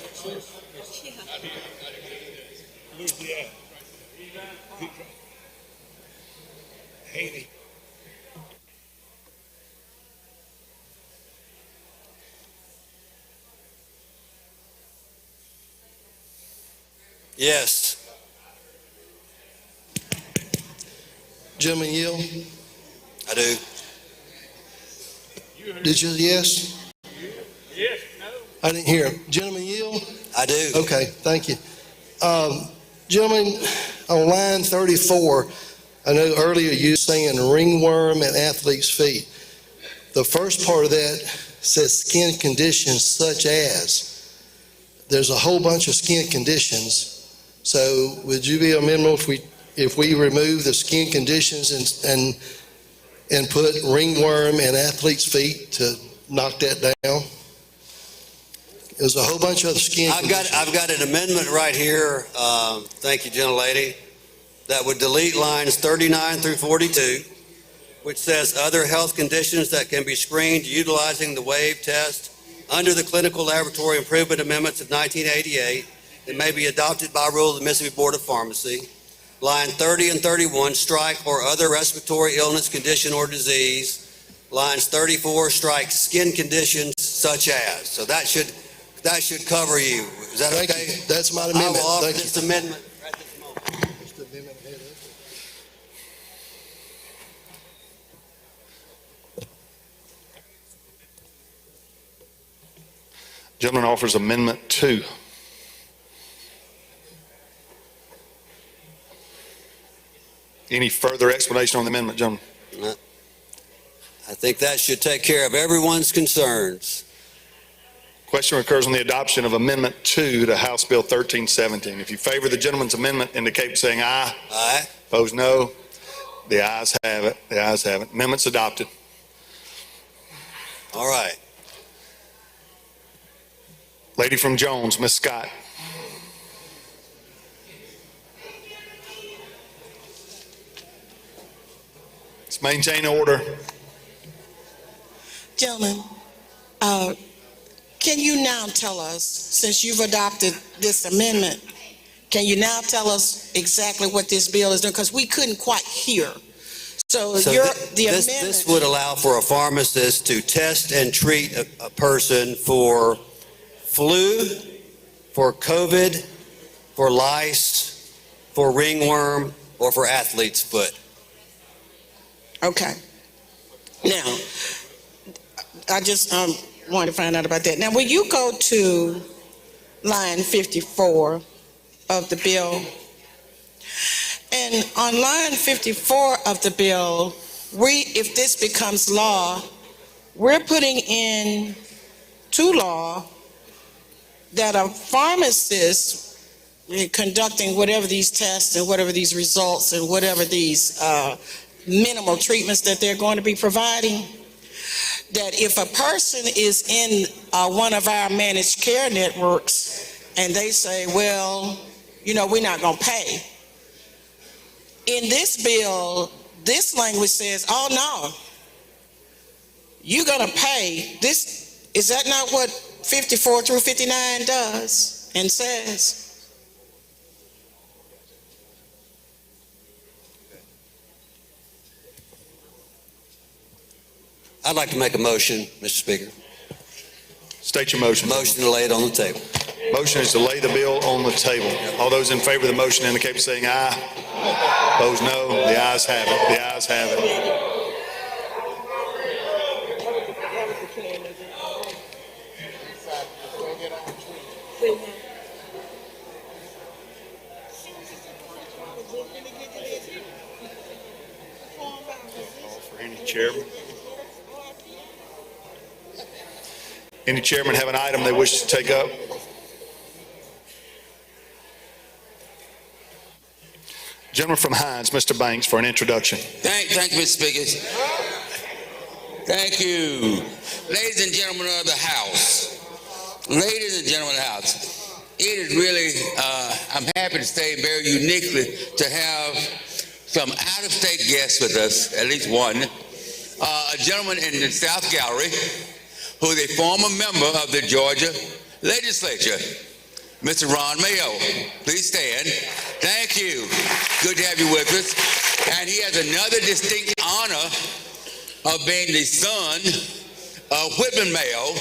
Yes. Gentleman Yield, I do. did you, yes? Yes, no. I didn't hear him. Gentleman Yield? I do. Okay, thank you. Gentlemen, on line 34, I know earlier you were saying ringworm and athlete's feet. The first part of that says skin conditions such as. There's a whole bunch of skin conditions. So would you be amenable if we remove the skin conditions and put ringworm and athlete's feet to knock that down? There's a whole bunch of other skin conditions. I've got an amendment right here, thank you, gentlelady, that would delete lines 39 through 42, which says other health conditions that can be screened utilizing the WAVE test under the Clinical Laboratory Improvement Amendments of 1988 that may be adopted by rule of the Mississippi Board of Pharmacy. Line 30 and 31, strike or other respiratory illness, condition, or disease. Lines 34, strike skin conditions such as. So that should cover you. Is that Thank okay? you. That's my amendment. I will offer Thank you. this amendment. Gentleman offers Amendment 2. Any further explanation on the amendment, gentlemen? I think that should take care of everyone's concerns. Question recurs on the adoption of Amendment 2 to House Bill 1317. If you favor the gentleman's amendment, indicate by saying aye. Aye. Opposed, no. The ayes have it. The ayes have it. Amendment's adopted. All right. Lady from Jones, Ms. Scott. Let's maintain order. Gentlemen, can you now tell us, since you've adopted this amendment, can you now tell us exactly what this bill is doing? Because we couldn't quite hear. So This would allow for a pharmacist to test and treat a person for flu, for COVID, for lice, for ringworm, or for athlete's foot. Okay. Now, I just wanted to find out about that. Now, will you go to line 54 of the bill? And on line 54 of the bill, if this becomes law, we're putting in to law that a pharmacist conducting whatever these tests and whatever these results and whatever these minimal treatments that they're going to be providing, that if a person is in one of our managed care networks and they say, well, we're not going to pay. In this bill, this language says, oh, no, you're going to pay. Is that not what 54 through 59 does and says? I'd like to make a motion, Mr. Speaker. State your motion. Motion to lay it on the table. Motion is to lay the bill on the table. All those in favor of the motion indicate by saying aye. Opposed, no. The ayes have it. The ayes have it. For any chairman. Any chairman have an item they wish to take up? Gentleman from Hines, Mr. Banks, for an introduction. Thank you, Mr. Speaker. Thank you. Ladies and gentlemen of the House. Ladies and gentlemen of the House. It is really, I'm happy to say very uniquely to have some out-of-state guests with us, at least one. A gentleman in the South Gallery who is a former member of the Georgia legislature, Mr. Ron Mayo. Please stand. Thank you. Good to have you with us. And he has another distinct honor of being the son of Whitman Mayo,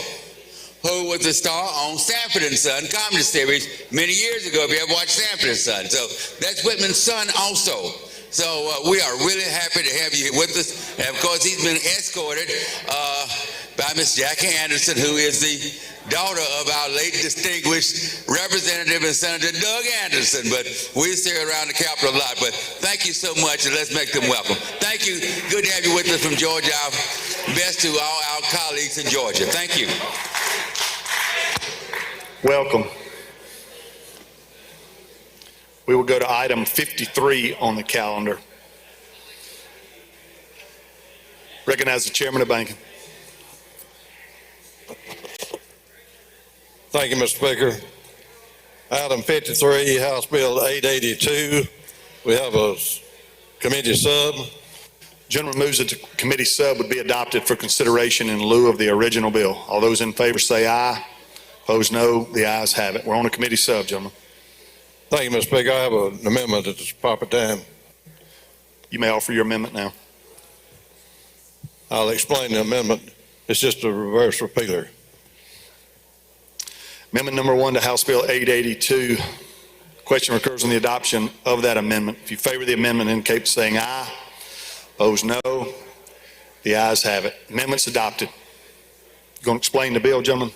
who was the star on Sanford and Son comedy series many years ago, if you ever watched Sanford and Son. So that's Whitman's son also. So we are really happy to have you here with us. And of course, he's been escorted by Miss Jackie Anderson, who is the daughter of our late distinguished Representative and Senator Doug Anderson. But we see her around the Capitol a lot. But thank you so much, and let's make them welcome. Thank you. Good to have you with us from Georgia. Our best to all our colleagues in Georgia. Thank you. Welcome. We will go to item 53 on the calendar. Recognize the chairman of banking. Thank you, Mr. Speaker. Item 53, House Bill 882. We have a committee sub. Gentleman moves that the committee sub would be adopted for consideration in lieu of the original bill. All those in favor say aye. Opposed, no. The ayes have it. We're on a committee sub, gentlemen. Thank you, Mr. Speaker. I have an amendment at this proper time. You may offer your amendment now. I'll explain the amendment. It's just a reverse repealer. Amendment number 1 to House Bill 882. Question recurs on the adoption of that amendment. If you favor the amendment, indicate by saying aye. Opposed, no. The ayes have it. Amendment's adopted. You going to explain the bill, gentlemen?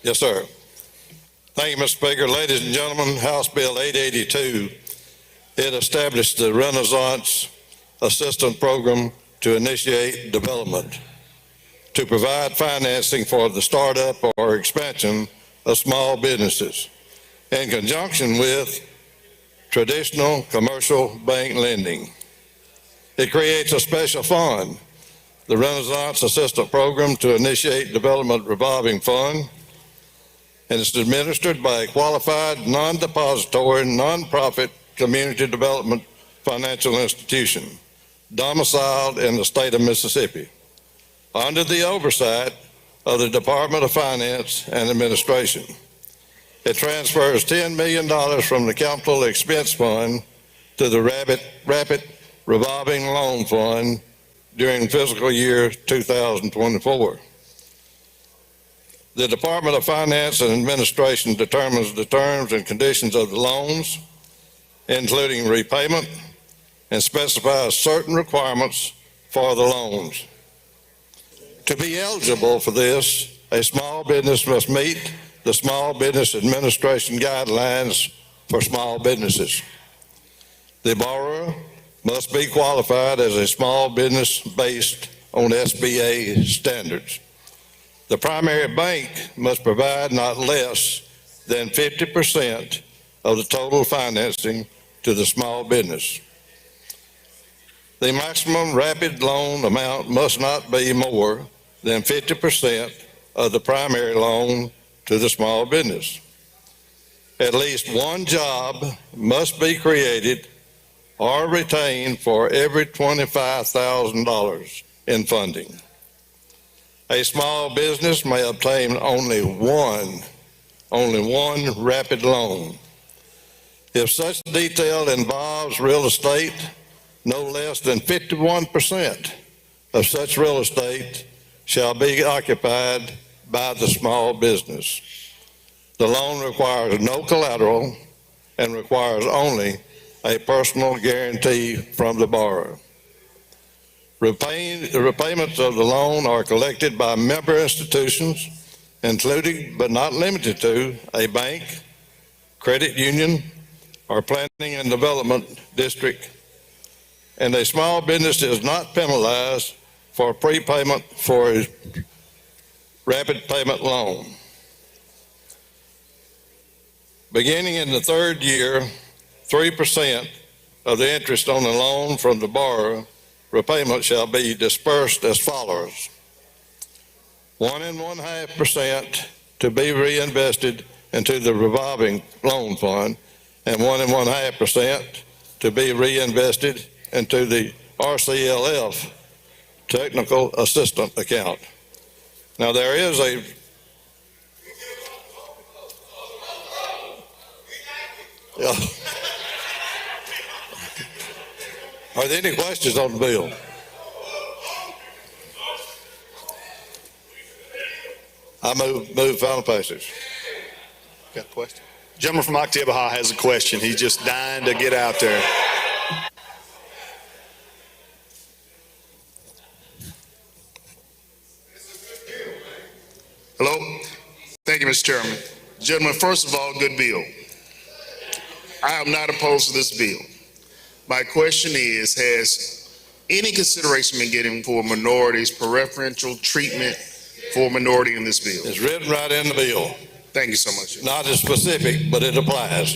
Yes, sir. Thank you, Mr. Speaker. Ladies and gentlemen, House Bill 882, it established the Renaissance Assistance Program to initiate development, to provide financing for the startup or expansion of small businesses in conjunction with traditional commercial bank lending. It creates a special fund, the Renaissance Assistance Program to initiate development revolving fund, and it's administered by a qualified, non-depository, non-profit community development financial institution domiciled in the state of Mississippi under the oversight of the Department of Finance and Administration. It transfers $10 million from the Capital Expense Fund to the Rapid Revolving Loan Fund during fiscal year 2024. The Department of Finance and Administration determines the terms and conditions of the loans, including repayment, and specifies certain requirements for the loans. To be eligible for this, a small business must meet the Small Business Administration guidelines for small businesses. The borrower must be qualified as a small business based on SBA standards. The primary bank must provide not less than 50% of the total financing to the small business. The maximum rapid loan amount must not be more than 50% of the primary loan to the small business. At least one job must be created or retained for every $25,000 in funding. A small business may obtain only one rapid loan. If such detail involves real estate, no less than 51% of such real estate shall be occupied by the small business. The loan requires no collateral and requires only a personal guarantee from the borrower. The repayments of the loan are collected by member institutions, including but not limited to a bank, credit union, or planning and development district, and a small business is not penalized for prepayment for a rapid payment loan. Beginning in the third year, 3% of the interest on the loan from the borrower repayment shall be dispersed as follows: 1.5% to be reinvested into the revolving loan fund, and 1.5% to be reinvested into the RCLF technical assistant account. Now, there is a yeah. Are there any questions on the bill? I move final passage. Got a question? Gentleman from Oktibbeha has a question. He's just dying to get out there. Hello? Thank you, Mr. Chairman. Gentlemen, first of all, good bill. I am not opposed to this bill. My question is, has any consideration been given for minorities, preferential treatment for minority in this bill? It's written right in the bill. Thank you so much. Not as specific, but it applies.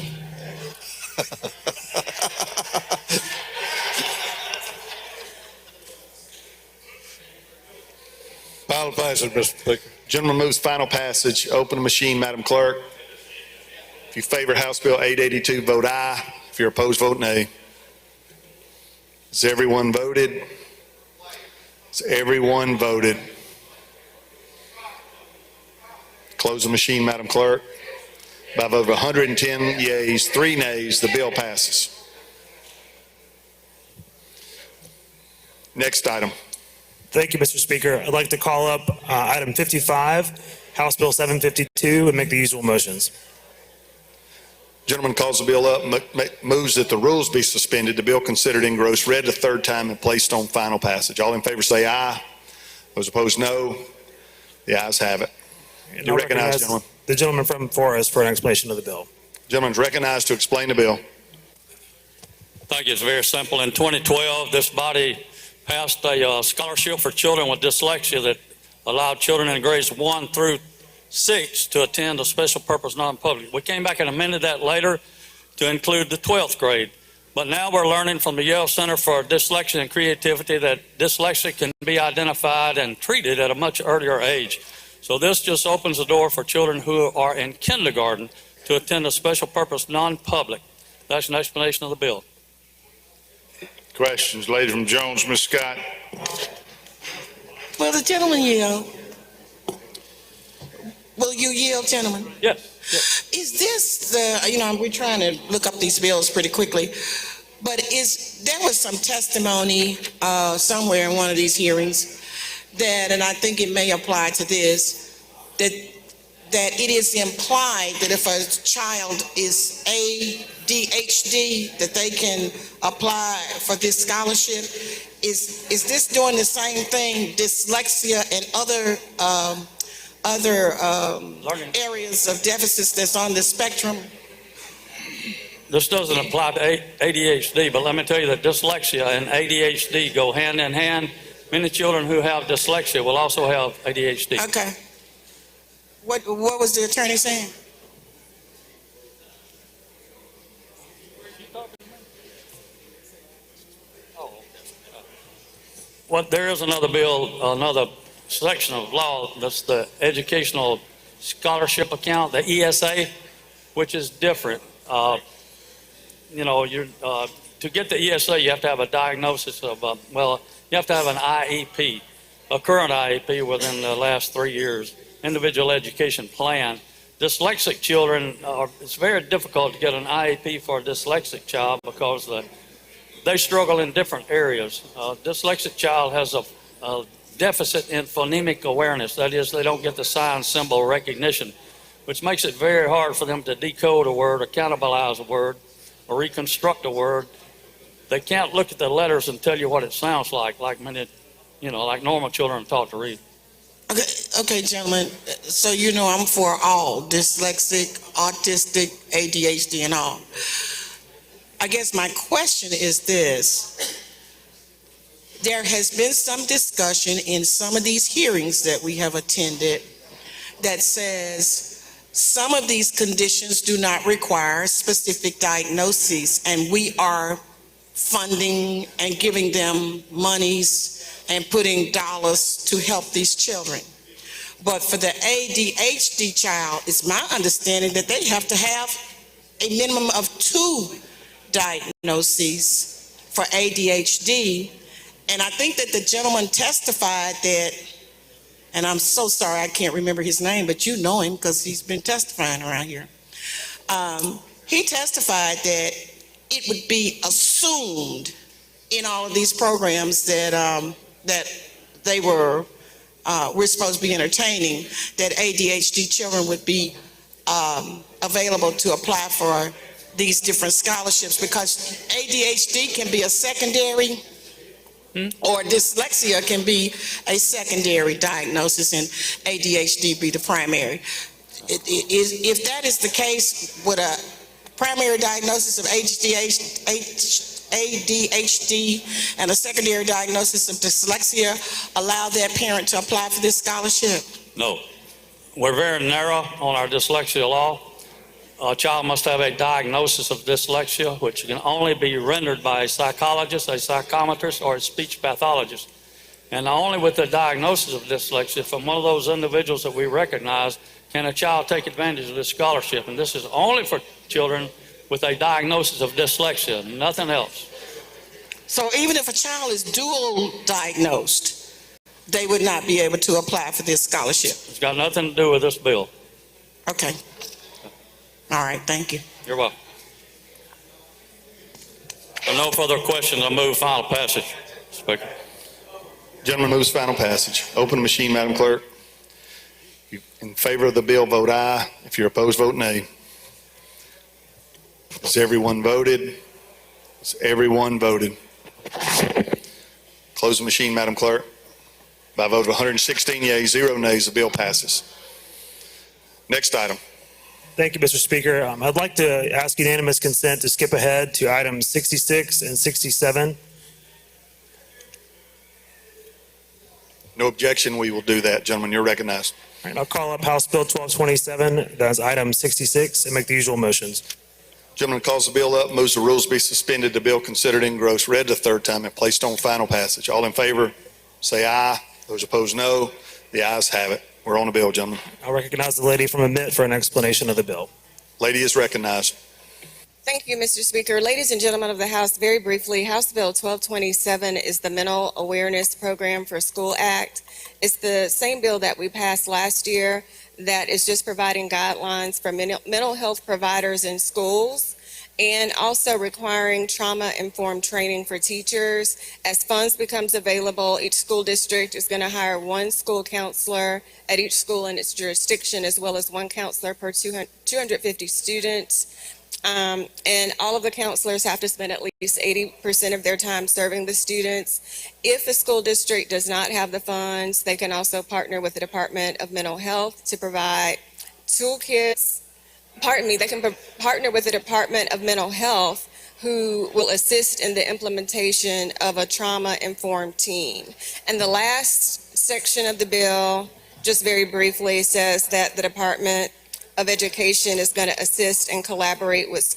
Final passage, Mr. Speaker. Gentleman moves final passage. Open the machine, Madam Clerk. If you favor House Bill 882, vote aye. If you're opposed, vote nay. Has everyone voted? Has everyone voted? Close the machine, Madam Clerk. By a vote of 110 yeas, 3 nays, the bill passes. Next item. Thank you, Mr. Speaker. I'd like to call up item 55, House Bill 752, and make the usual motions. Gentleman calls the bill up, moves that the rules be suspended, the bill considered engrossed, read the third time, and placed on final passage. All in favor say aye. Those opposed, no. The ayes have it. And You I'll recognize, recognize gentleman. the gentleman from Forest for an explanation of the bill. Gentleman's recognized to explain the bill. Thank you. It's very simple. In 2012, this body passed a scholarship for children with dyslexia that allowed children in grades 1 through 6 to attend a special purpose non-public. We came back and amended that later to include the 12th grade. But now we're learning from the Yale Center for Dyslexia and Creativity that dyslexia can be identified and treated at a much earlier age. So this just opens the door for children who are in kindergarten to attend a special purpose non-public. That's an explanation of the bill. Questions, lady from Jones, Ms. Scott. Will the gentleman yield? Will you yield, gentlemen? Yes. Is this the, we're trying to look up these bills pretty quickly, but there was some testimony somewhere in one of these hearings that, and I think it may apply to this, that it is implied that if a child is ADHD, that they can apply for this scholarship. Is this doing the same thing, dyslexia and other areas of deficits that's on the spectrum? This doesn't apply to ADHD, but let me tell you that dyslexia and ADHD go hand in hand. Many children who have dyslexia will also have ADHD. Okay. What was the attorney saying? Well, there is another bill, another section of law, that's the Educational Scholarship Account, the ESA, which is different. To get the ESA, you have to have a diagnosis of, you have to have an IEP, a current IEP within the last 3 years, individual education plan. Dyslexic children, it's very difficult to get an IEP for a dyslexic child because they struggle in different areas. Dyslexic child has a deficit in phonemic awareness. That is, they don't get the sign symbol recognition, which makes it very hard for them to decode a word or cannibalize a word or reconstruct a word. They can't look at the letters and tell you what it sounds like many, like normal children are taught to read. Okay, gentlemen, so I'm for all, dyslexic, autistic, ADHD, and all. I guess my question is this. There has been some discussion in some of these hearings that we have attended that says some of these conditions do not require specific diagnoses, and we are funding and giving them monies and putting dollars to help these children. But for the ADHD child, it's my understanding that they have to have a minimum of 2 diagnoses for ADHD. And I think that the gentleman testified that, and I'm so sorry I can't remember his name, but you know him because he's been testifying around here. He testified that it would be assumed in all of these programs that they we're supposed to be entertaining, that ADHD children would be available to apply for these different scholarships, because ADHD can be a secondary or dyslexia can be a secondary diagnosis and ADHD be the primary. If that is the case, would a primary diagnosis of ADHD and a secondary diagnosis of dyslexia allow that parent to apply for this scholarship? No. We're very narrow on our dyslexia law. A child must have a diagnosis of dyslexia, which can only be rendered by a psychologist, a psychometrist, or a speech pathologist. And only with the diagnosis of dyslexia from one of those individuals that we recognize can a child take advantage of this scholarship. And this is only for children with a diagnosis of dyslexia, nothing else. So even if a child is dual diagnosed, they would not be able to apply for this scholarship? It's got nothing to do with this bill. Okay. All right, thank you. You're welcome. If no further questions, I move final passage, Speaker. Gentleman moves final passage. Open the machine, Madam Clerk. If you're in favor of the bill, vote aye. If you're opposed, vote nay. Has everyone voted? Has everyone voted? Close the machine, Madam Clerk. By a vote of 116 yeas, 0 nays, the bill passes. Next item. Thank you, Mr. Speaker. I'd like to ask unanimous consent to skip ahead to items 66 and 67. No objection, we will do that. Gentlemen, you're recognized. All right, I'll call up House Bill 1227, that's item 66, and make the usual motions. Gentleman calls the bill up, moves the rules be suspended, the bill considered engrossed, read the third time, and placed on final passage. All in favor, say aye. Those opposed, no. The ayes have it. We're on the bill, gentlemen. I'll recognize the lady from Amit for an explanation of the bill. Lady is recognized. Thank you, Mr. Speaker. Ladies and gentlemen of the House, very briefly, House Bill 1227 is the Mental Awareness Program for School Act. It's the same bill that we passed last year that is just providing guidelines for mental health providers in schools, and also requiring trauma-informed training for teachers. As funds becomes available, each school district is going to hire one school counselor at each school in its jurisdiction, as well as one counselor per 250 students. And all of the counselors have to spend at least 80% of their time serving the students. If the school district does not have the funds, they can also partner with the Department of Mental Health to provide toolkits. They can partner with the Department of Mental Health, who will assist in the implementation of a trauma-informed team. And the last section of the bill, just very briefly, says that the Department of Education is going to assist and collaborate with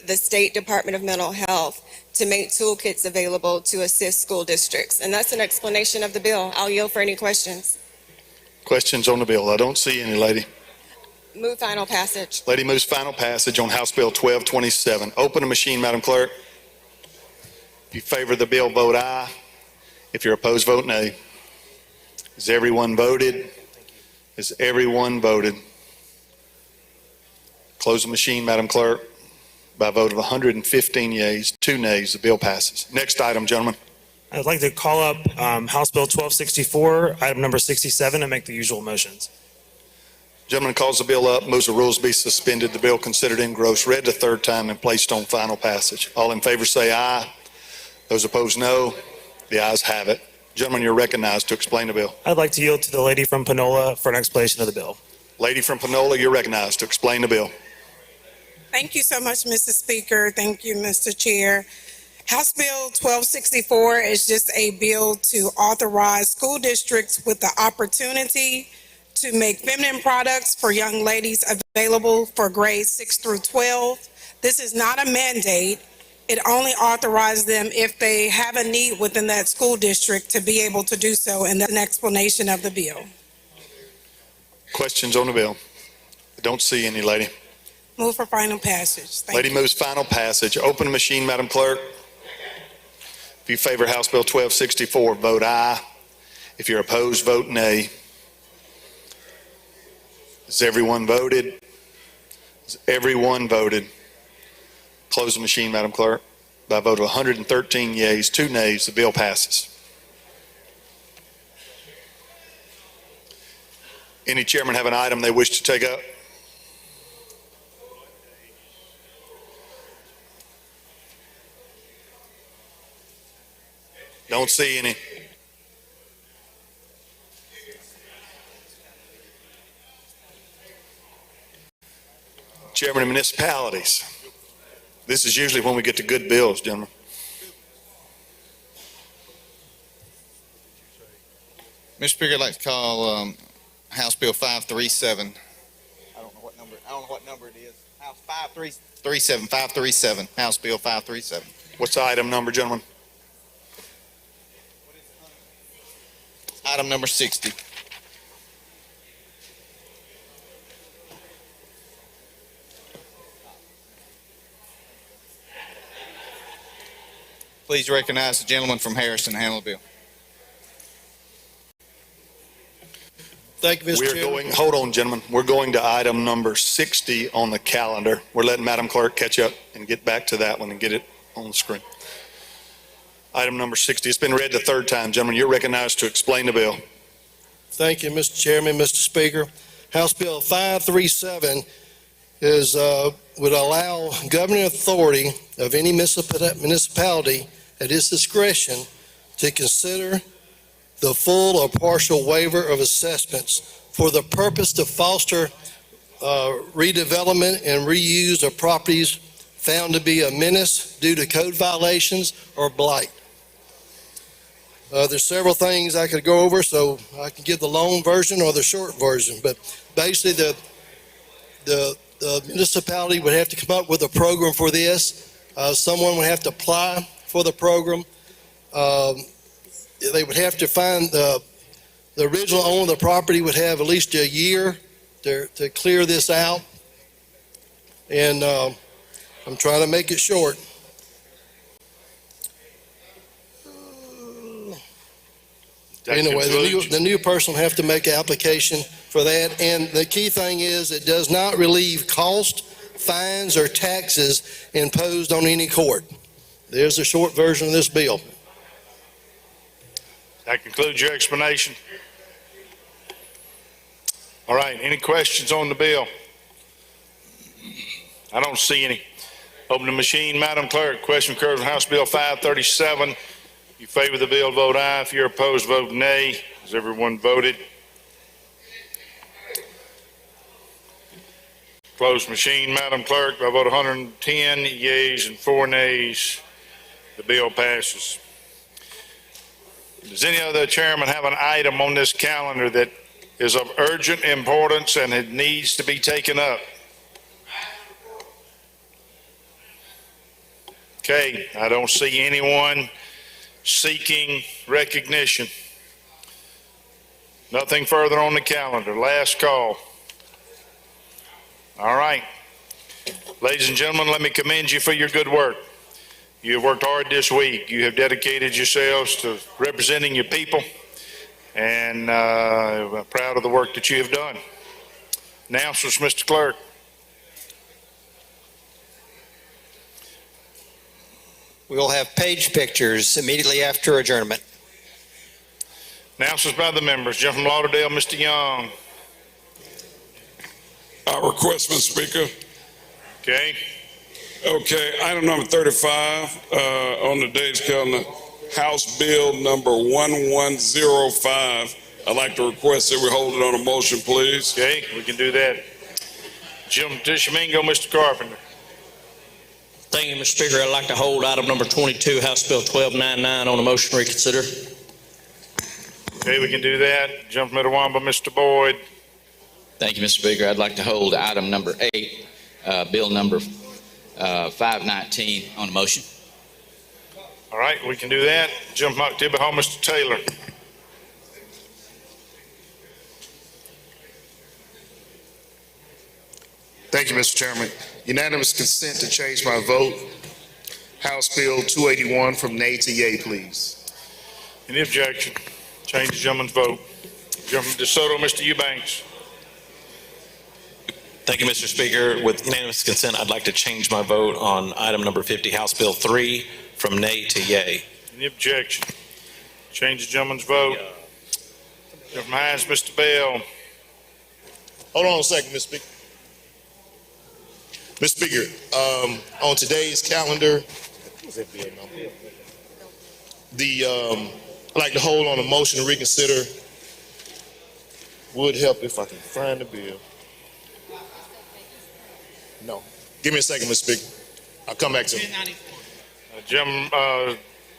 the State Department of Mental Health to make toolkits available to assist school districts. And that's an explanation of the bill. I'll yield for any questions. Questions on the bill? I don't see any, lady. Move final passage. Lady moves final passage on House Bill 1227. Open the machine, Madam Clerk. If you favor the bill, vote aye. If you're opposed, vote nay. Has everyone voted? Has everyone voted? Close the machine, Madam Clerk. By a vote of 115 yeas, 2 nays, the bill passes. Next item, gentlemen. I'd like to call up House Bill 1264, item number 67, and make the usual motions. Gentleman calls the bill up, moves the rules be suspended, the bill considered engrossed, read the third time, and placed on final passage. All in favor say aye. Those opposed, no. The ayes have it. Gentlemen, you're recognized to explain the bill. I'd like to yield to the lady from Panola for an explanation of the bill. Lady from Panola, you're recognized to explain the bill. Thank you so much, Mr. Speaker. Thank you, Mr. Chair. House Bill 1264 is just a bill to authorize school districts with the opportunity to make feminine products for young ladies available for grades 6 through 12. This is not a mandate. It only authorizes them if they have a need within that school district to be able to do so, and that's an explanation of the bill. Questions on the bill? I don't see any, lady. Move for final passage. Thank Lady you. moves final passage. Open the machine, Madam Clerk. If you favor House Bill 1264, vote aye. If you're opposed, vote nay. Has everyone voted? Has everyone voted? Close the machine, Madam Clerk. By a vote of 113 yeas, 2 nays, the bill passes. Any chairman have an item they wish to take up? Don't see any. Chairman of municipalities. This is usually when we get to good bills, gentlemen. Mr. Speaker, I'd like to call House Bill 537. I don't know what number it is. House 537, House Bill 537. What's the item number, gentlemen? Item number 60. Please recognize the gentleman from Harrison to handle the bill. Thank you, Mr. Chairman. Hold on, gentlemen. We're going to item number 60 on the calendar. We're letting Madam Clerk catch up and get back to that one and get it on the screen. Item number 60. It's been read the third time. Gentlemen, you're recognized to explain the bill. Thank you, Mr. Chairman, Mr. Speaker. House Bill 537 would allow governing authority of any municipality at its discretion to consider the full or partial waiver of assessments for the purpose to foster redevelopment and reuse of properties found to be a menace due to code violations or blight. There's several things I could go over, so I can give the long version or the short version. But basically, the municipality would have to come up with a program for this. Someone would have to apply for the program. They would have to find the original owner of the property would have at least a year to clear this out. And I'm trying to make it short. Anyway, the new person will have to make an application for that. And the key thing is it does not relieve cost, fines, or taxes imposed on any court. There's a short version of this bill. That concludes your explanation. All right, any questions on the bill? I don't see any. Open the machine, Madam Clerk. Question occurs on House Bill 537. If you favor the bill, vote aye. If you're opposed, vote nay. Has everyone voted? Closed machine, Madam Clerk. By vote 110 yeas and 4 nays, the bill passes. Does any other chairman have an item on this calendar that is of urgent importance and it needs to be taken up? Okay, I don't see anyone seeking recognition. Nothing further on the calendar. Last call. All right. Ladies and gentlemen, let me commend you for your good work. You have worked hard this week. You have dedicated yourselves to representing your people, and I'm proud of the work that you have done. Announcements, Mr. Clerk. We will have page pictures immediately after adjournment. Announcements by the members. Gentleman from Lauderdale, Mr. Young. I request, Mr. Speaker. Okay. Okay, item number 35 on the day's calendar, House Bill number 1105. I'd like to request that we hold it on a motion, please. Okay, we can do that. Jim Tishomingo, Mr. Carpenter. Thank you, Mr. Speaker. I'd like to hold item number 22, House Bill 1299 on a motion to reconsider. Okay, we can do that. Jump from Itawamba, Mr. Boyd. Thank you, Mr. Speaker. I'd like to hold item number 8, bill number 519 on a motion. All right, we can do that. Jump from Tibahoe, Mr. Taylor. Thank you, Mr. Chairman. Unanimous consent to change my vote. House Bill 281 from nay to yea, please. Any objection? Change the gentleman's vote. Gentleman DeSoto, Mr. Eubanks. Thank you, Mr. Speaker. With unanimous consent, I'd like to change my vote on item number 50, House Bill 3, from nay to yea. Any objection? Change the gentleman's vote. Gentleman Hines, Mr. Bell. Hold on a second, Mr. Speaker. Mr. Speaker, on today's calendar, I'd like to hold on a motion to reconsider. Would help if I can find the bill. No. Give me a second, Mr. Speaker. I'll come back to it.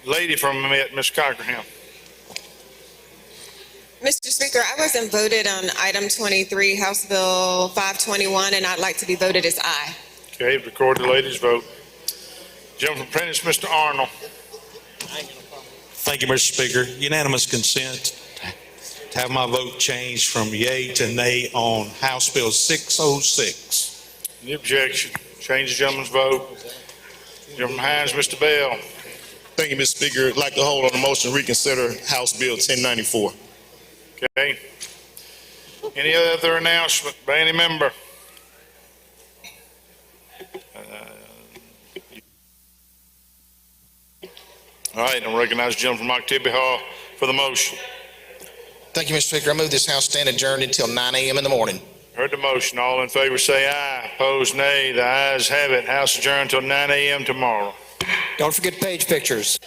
Lady from Ms. Cockerham. Mr. Speaker, I wasn't voted on item 23, House Bill 521, and I'd like to be voted as aye. Okay, record the lady's vote. Gentleman from Prentice, Mr. Arnold. Thank you, Mr. Speaker. Unanimous consent to have my vote changed from yea to nay on House Bill 606. Any objection? Change the gentleman's vote. Gentleman Hines, Mr. Bell. Thank you, Mr. Speaker. I'd like to hold on a motion to reconsider House Bill 1094. Okay. Any other announcement by any member? All right, I recognize the gentleman from Octavia Hall for the motion. Thank you, Mr. Speaker. I move this House stand adjourned until 9 a.m. in the morning. Heard the motion. All in favor say aye. Opposed, nay. The ayes have it. House adjourned until 9 a.m. tomorrow. Don't forget page pictures.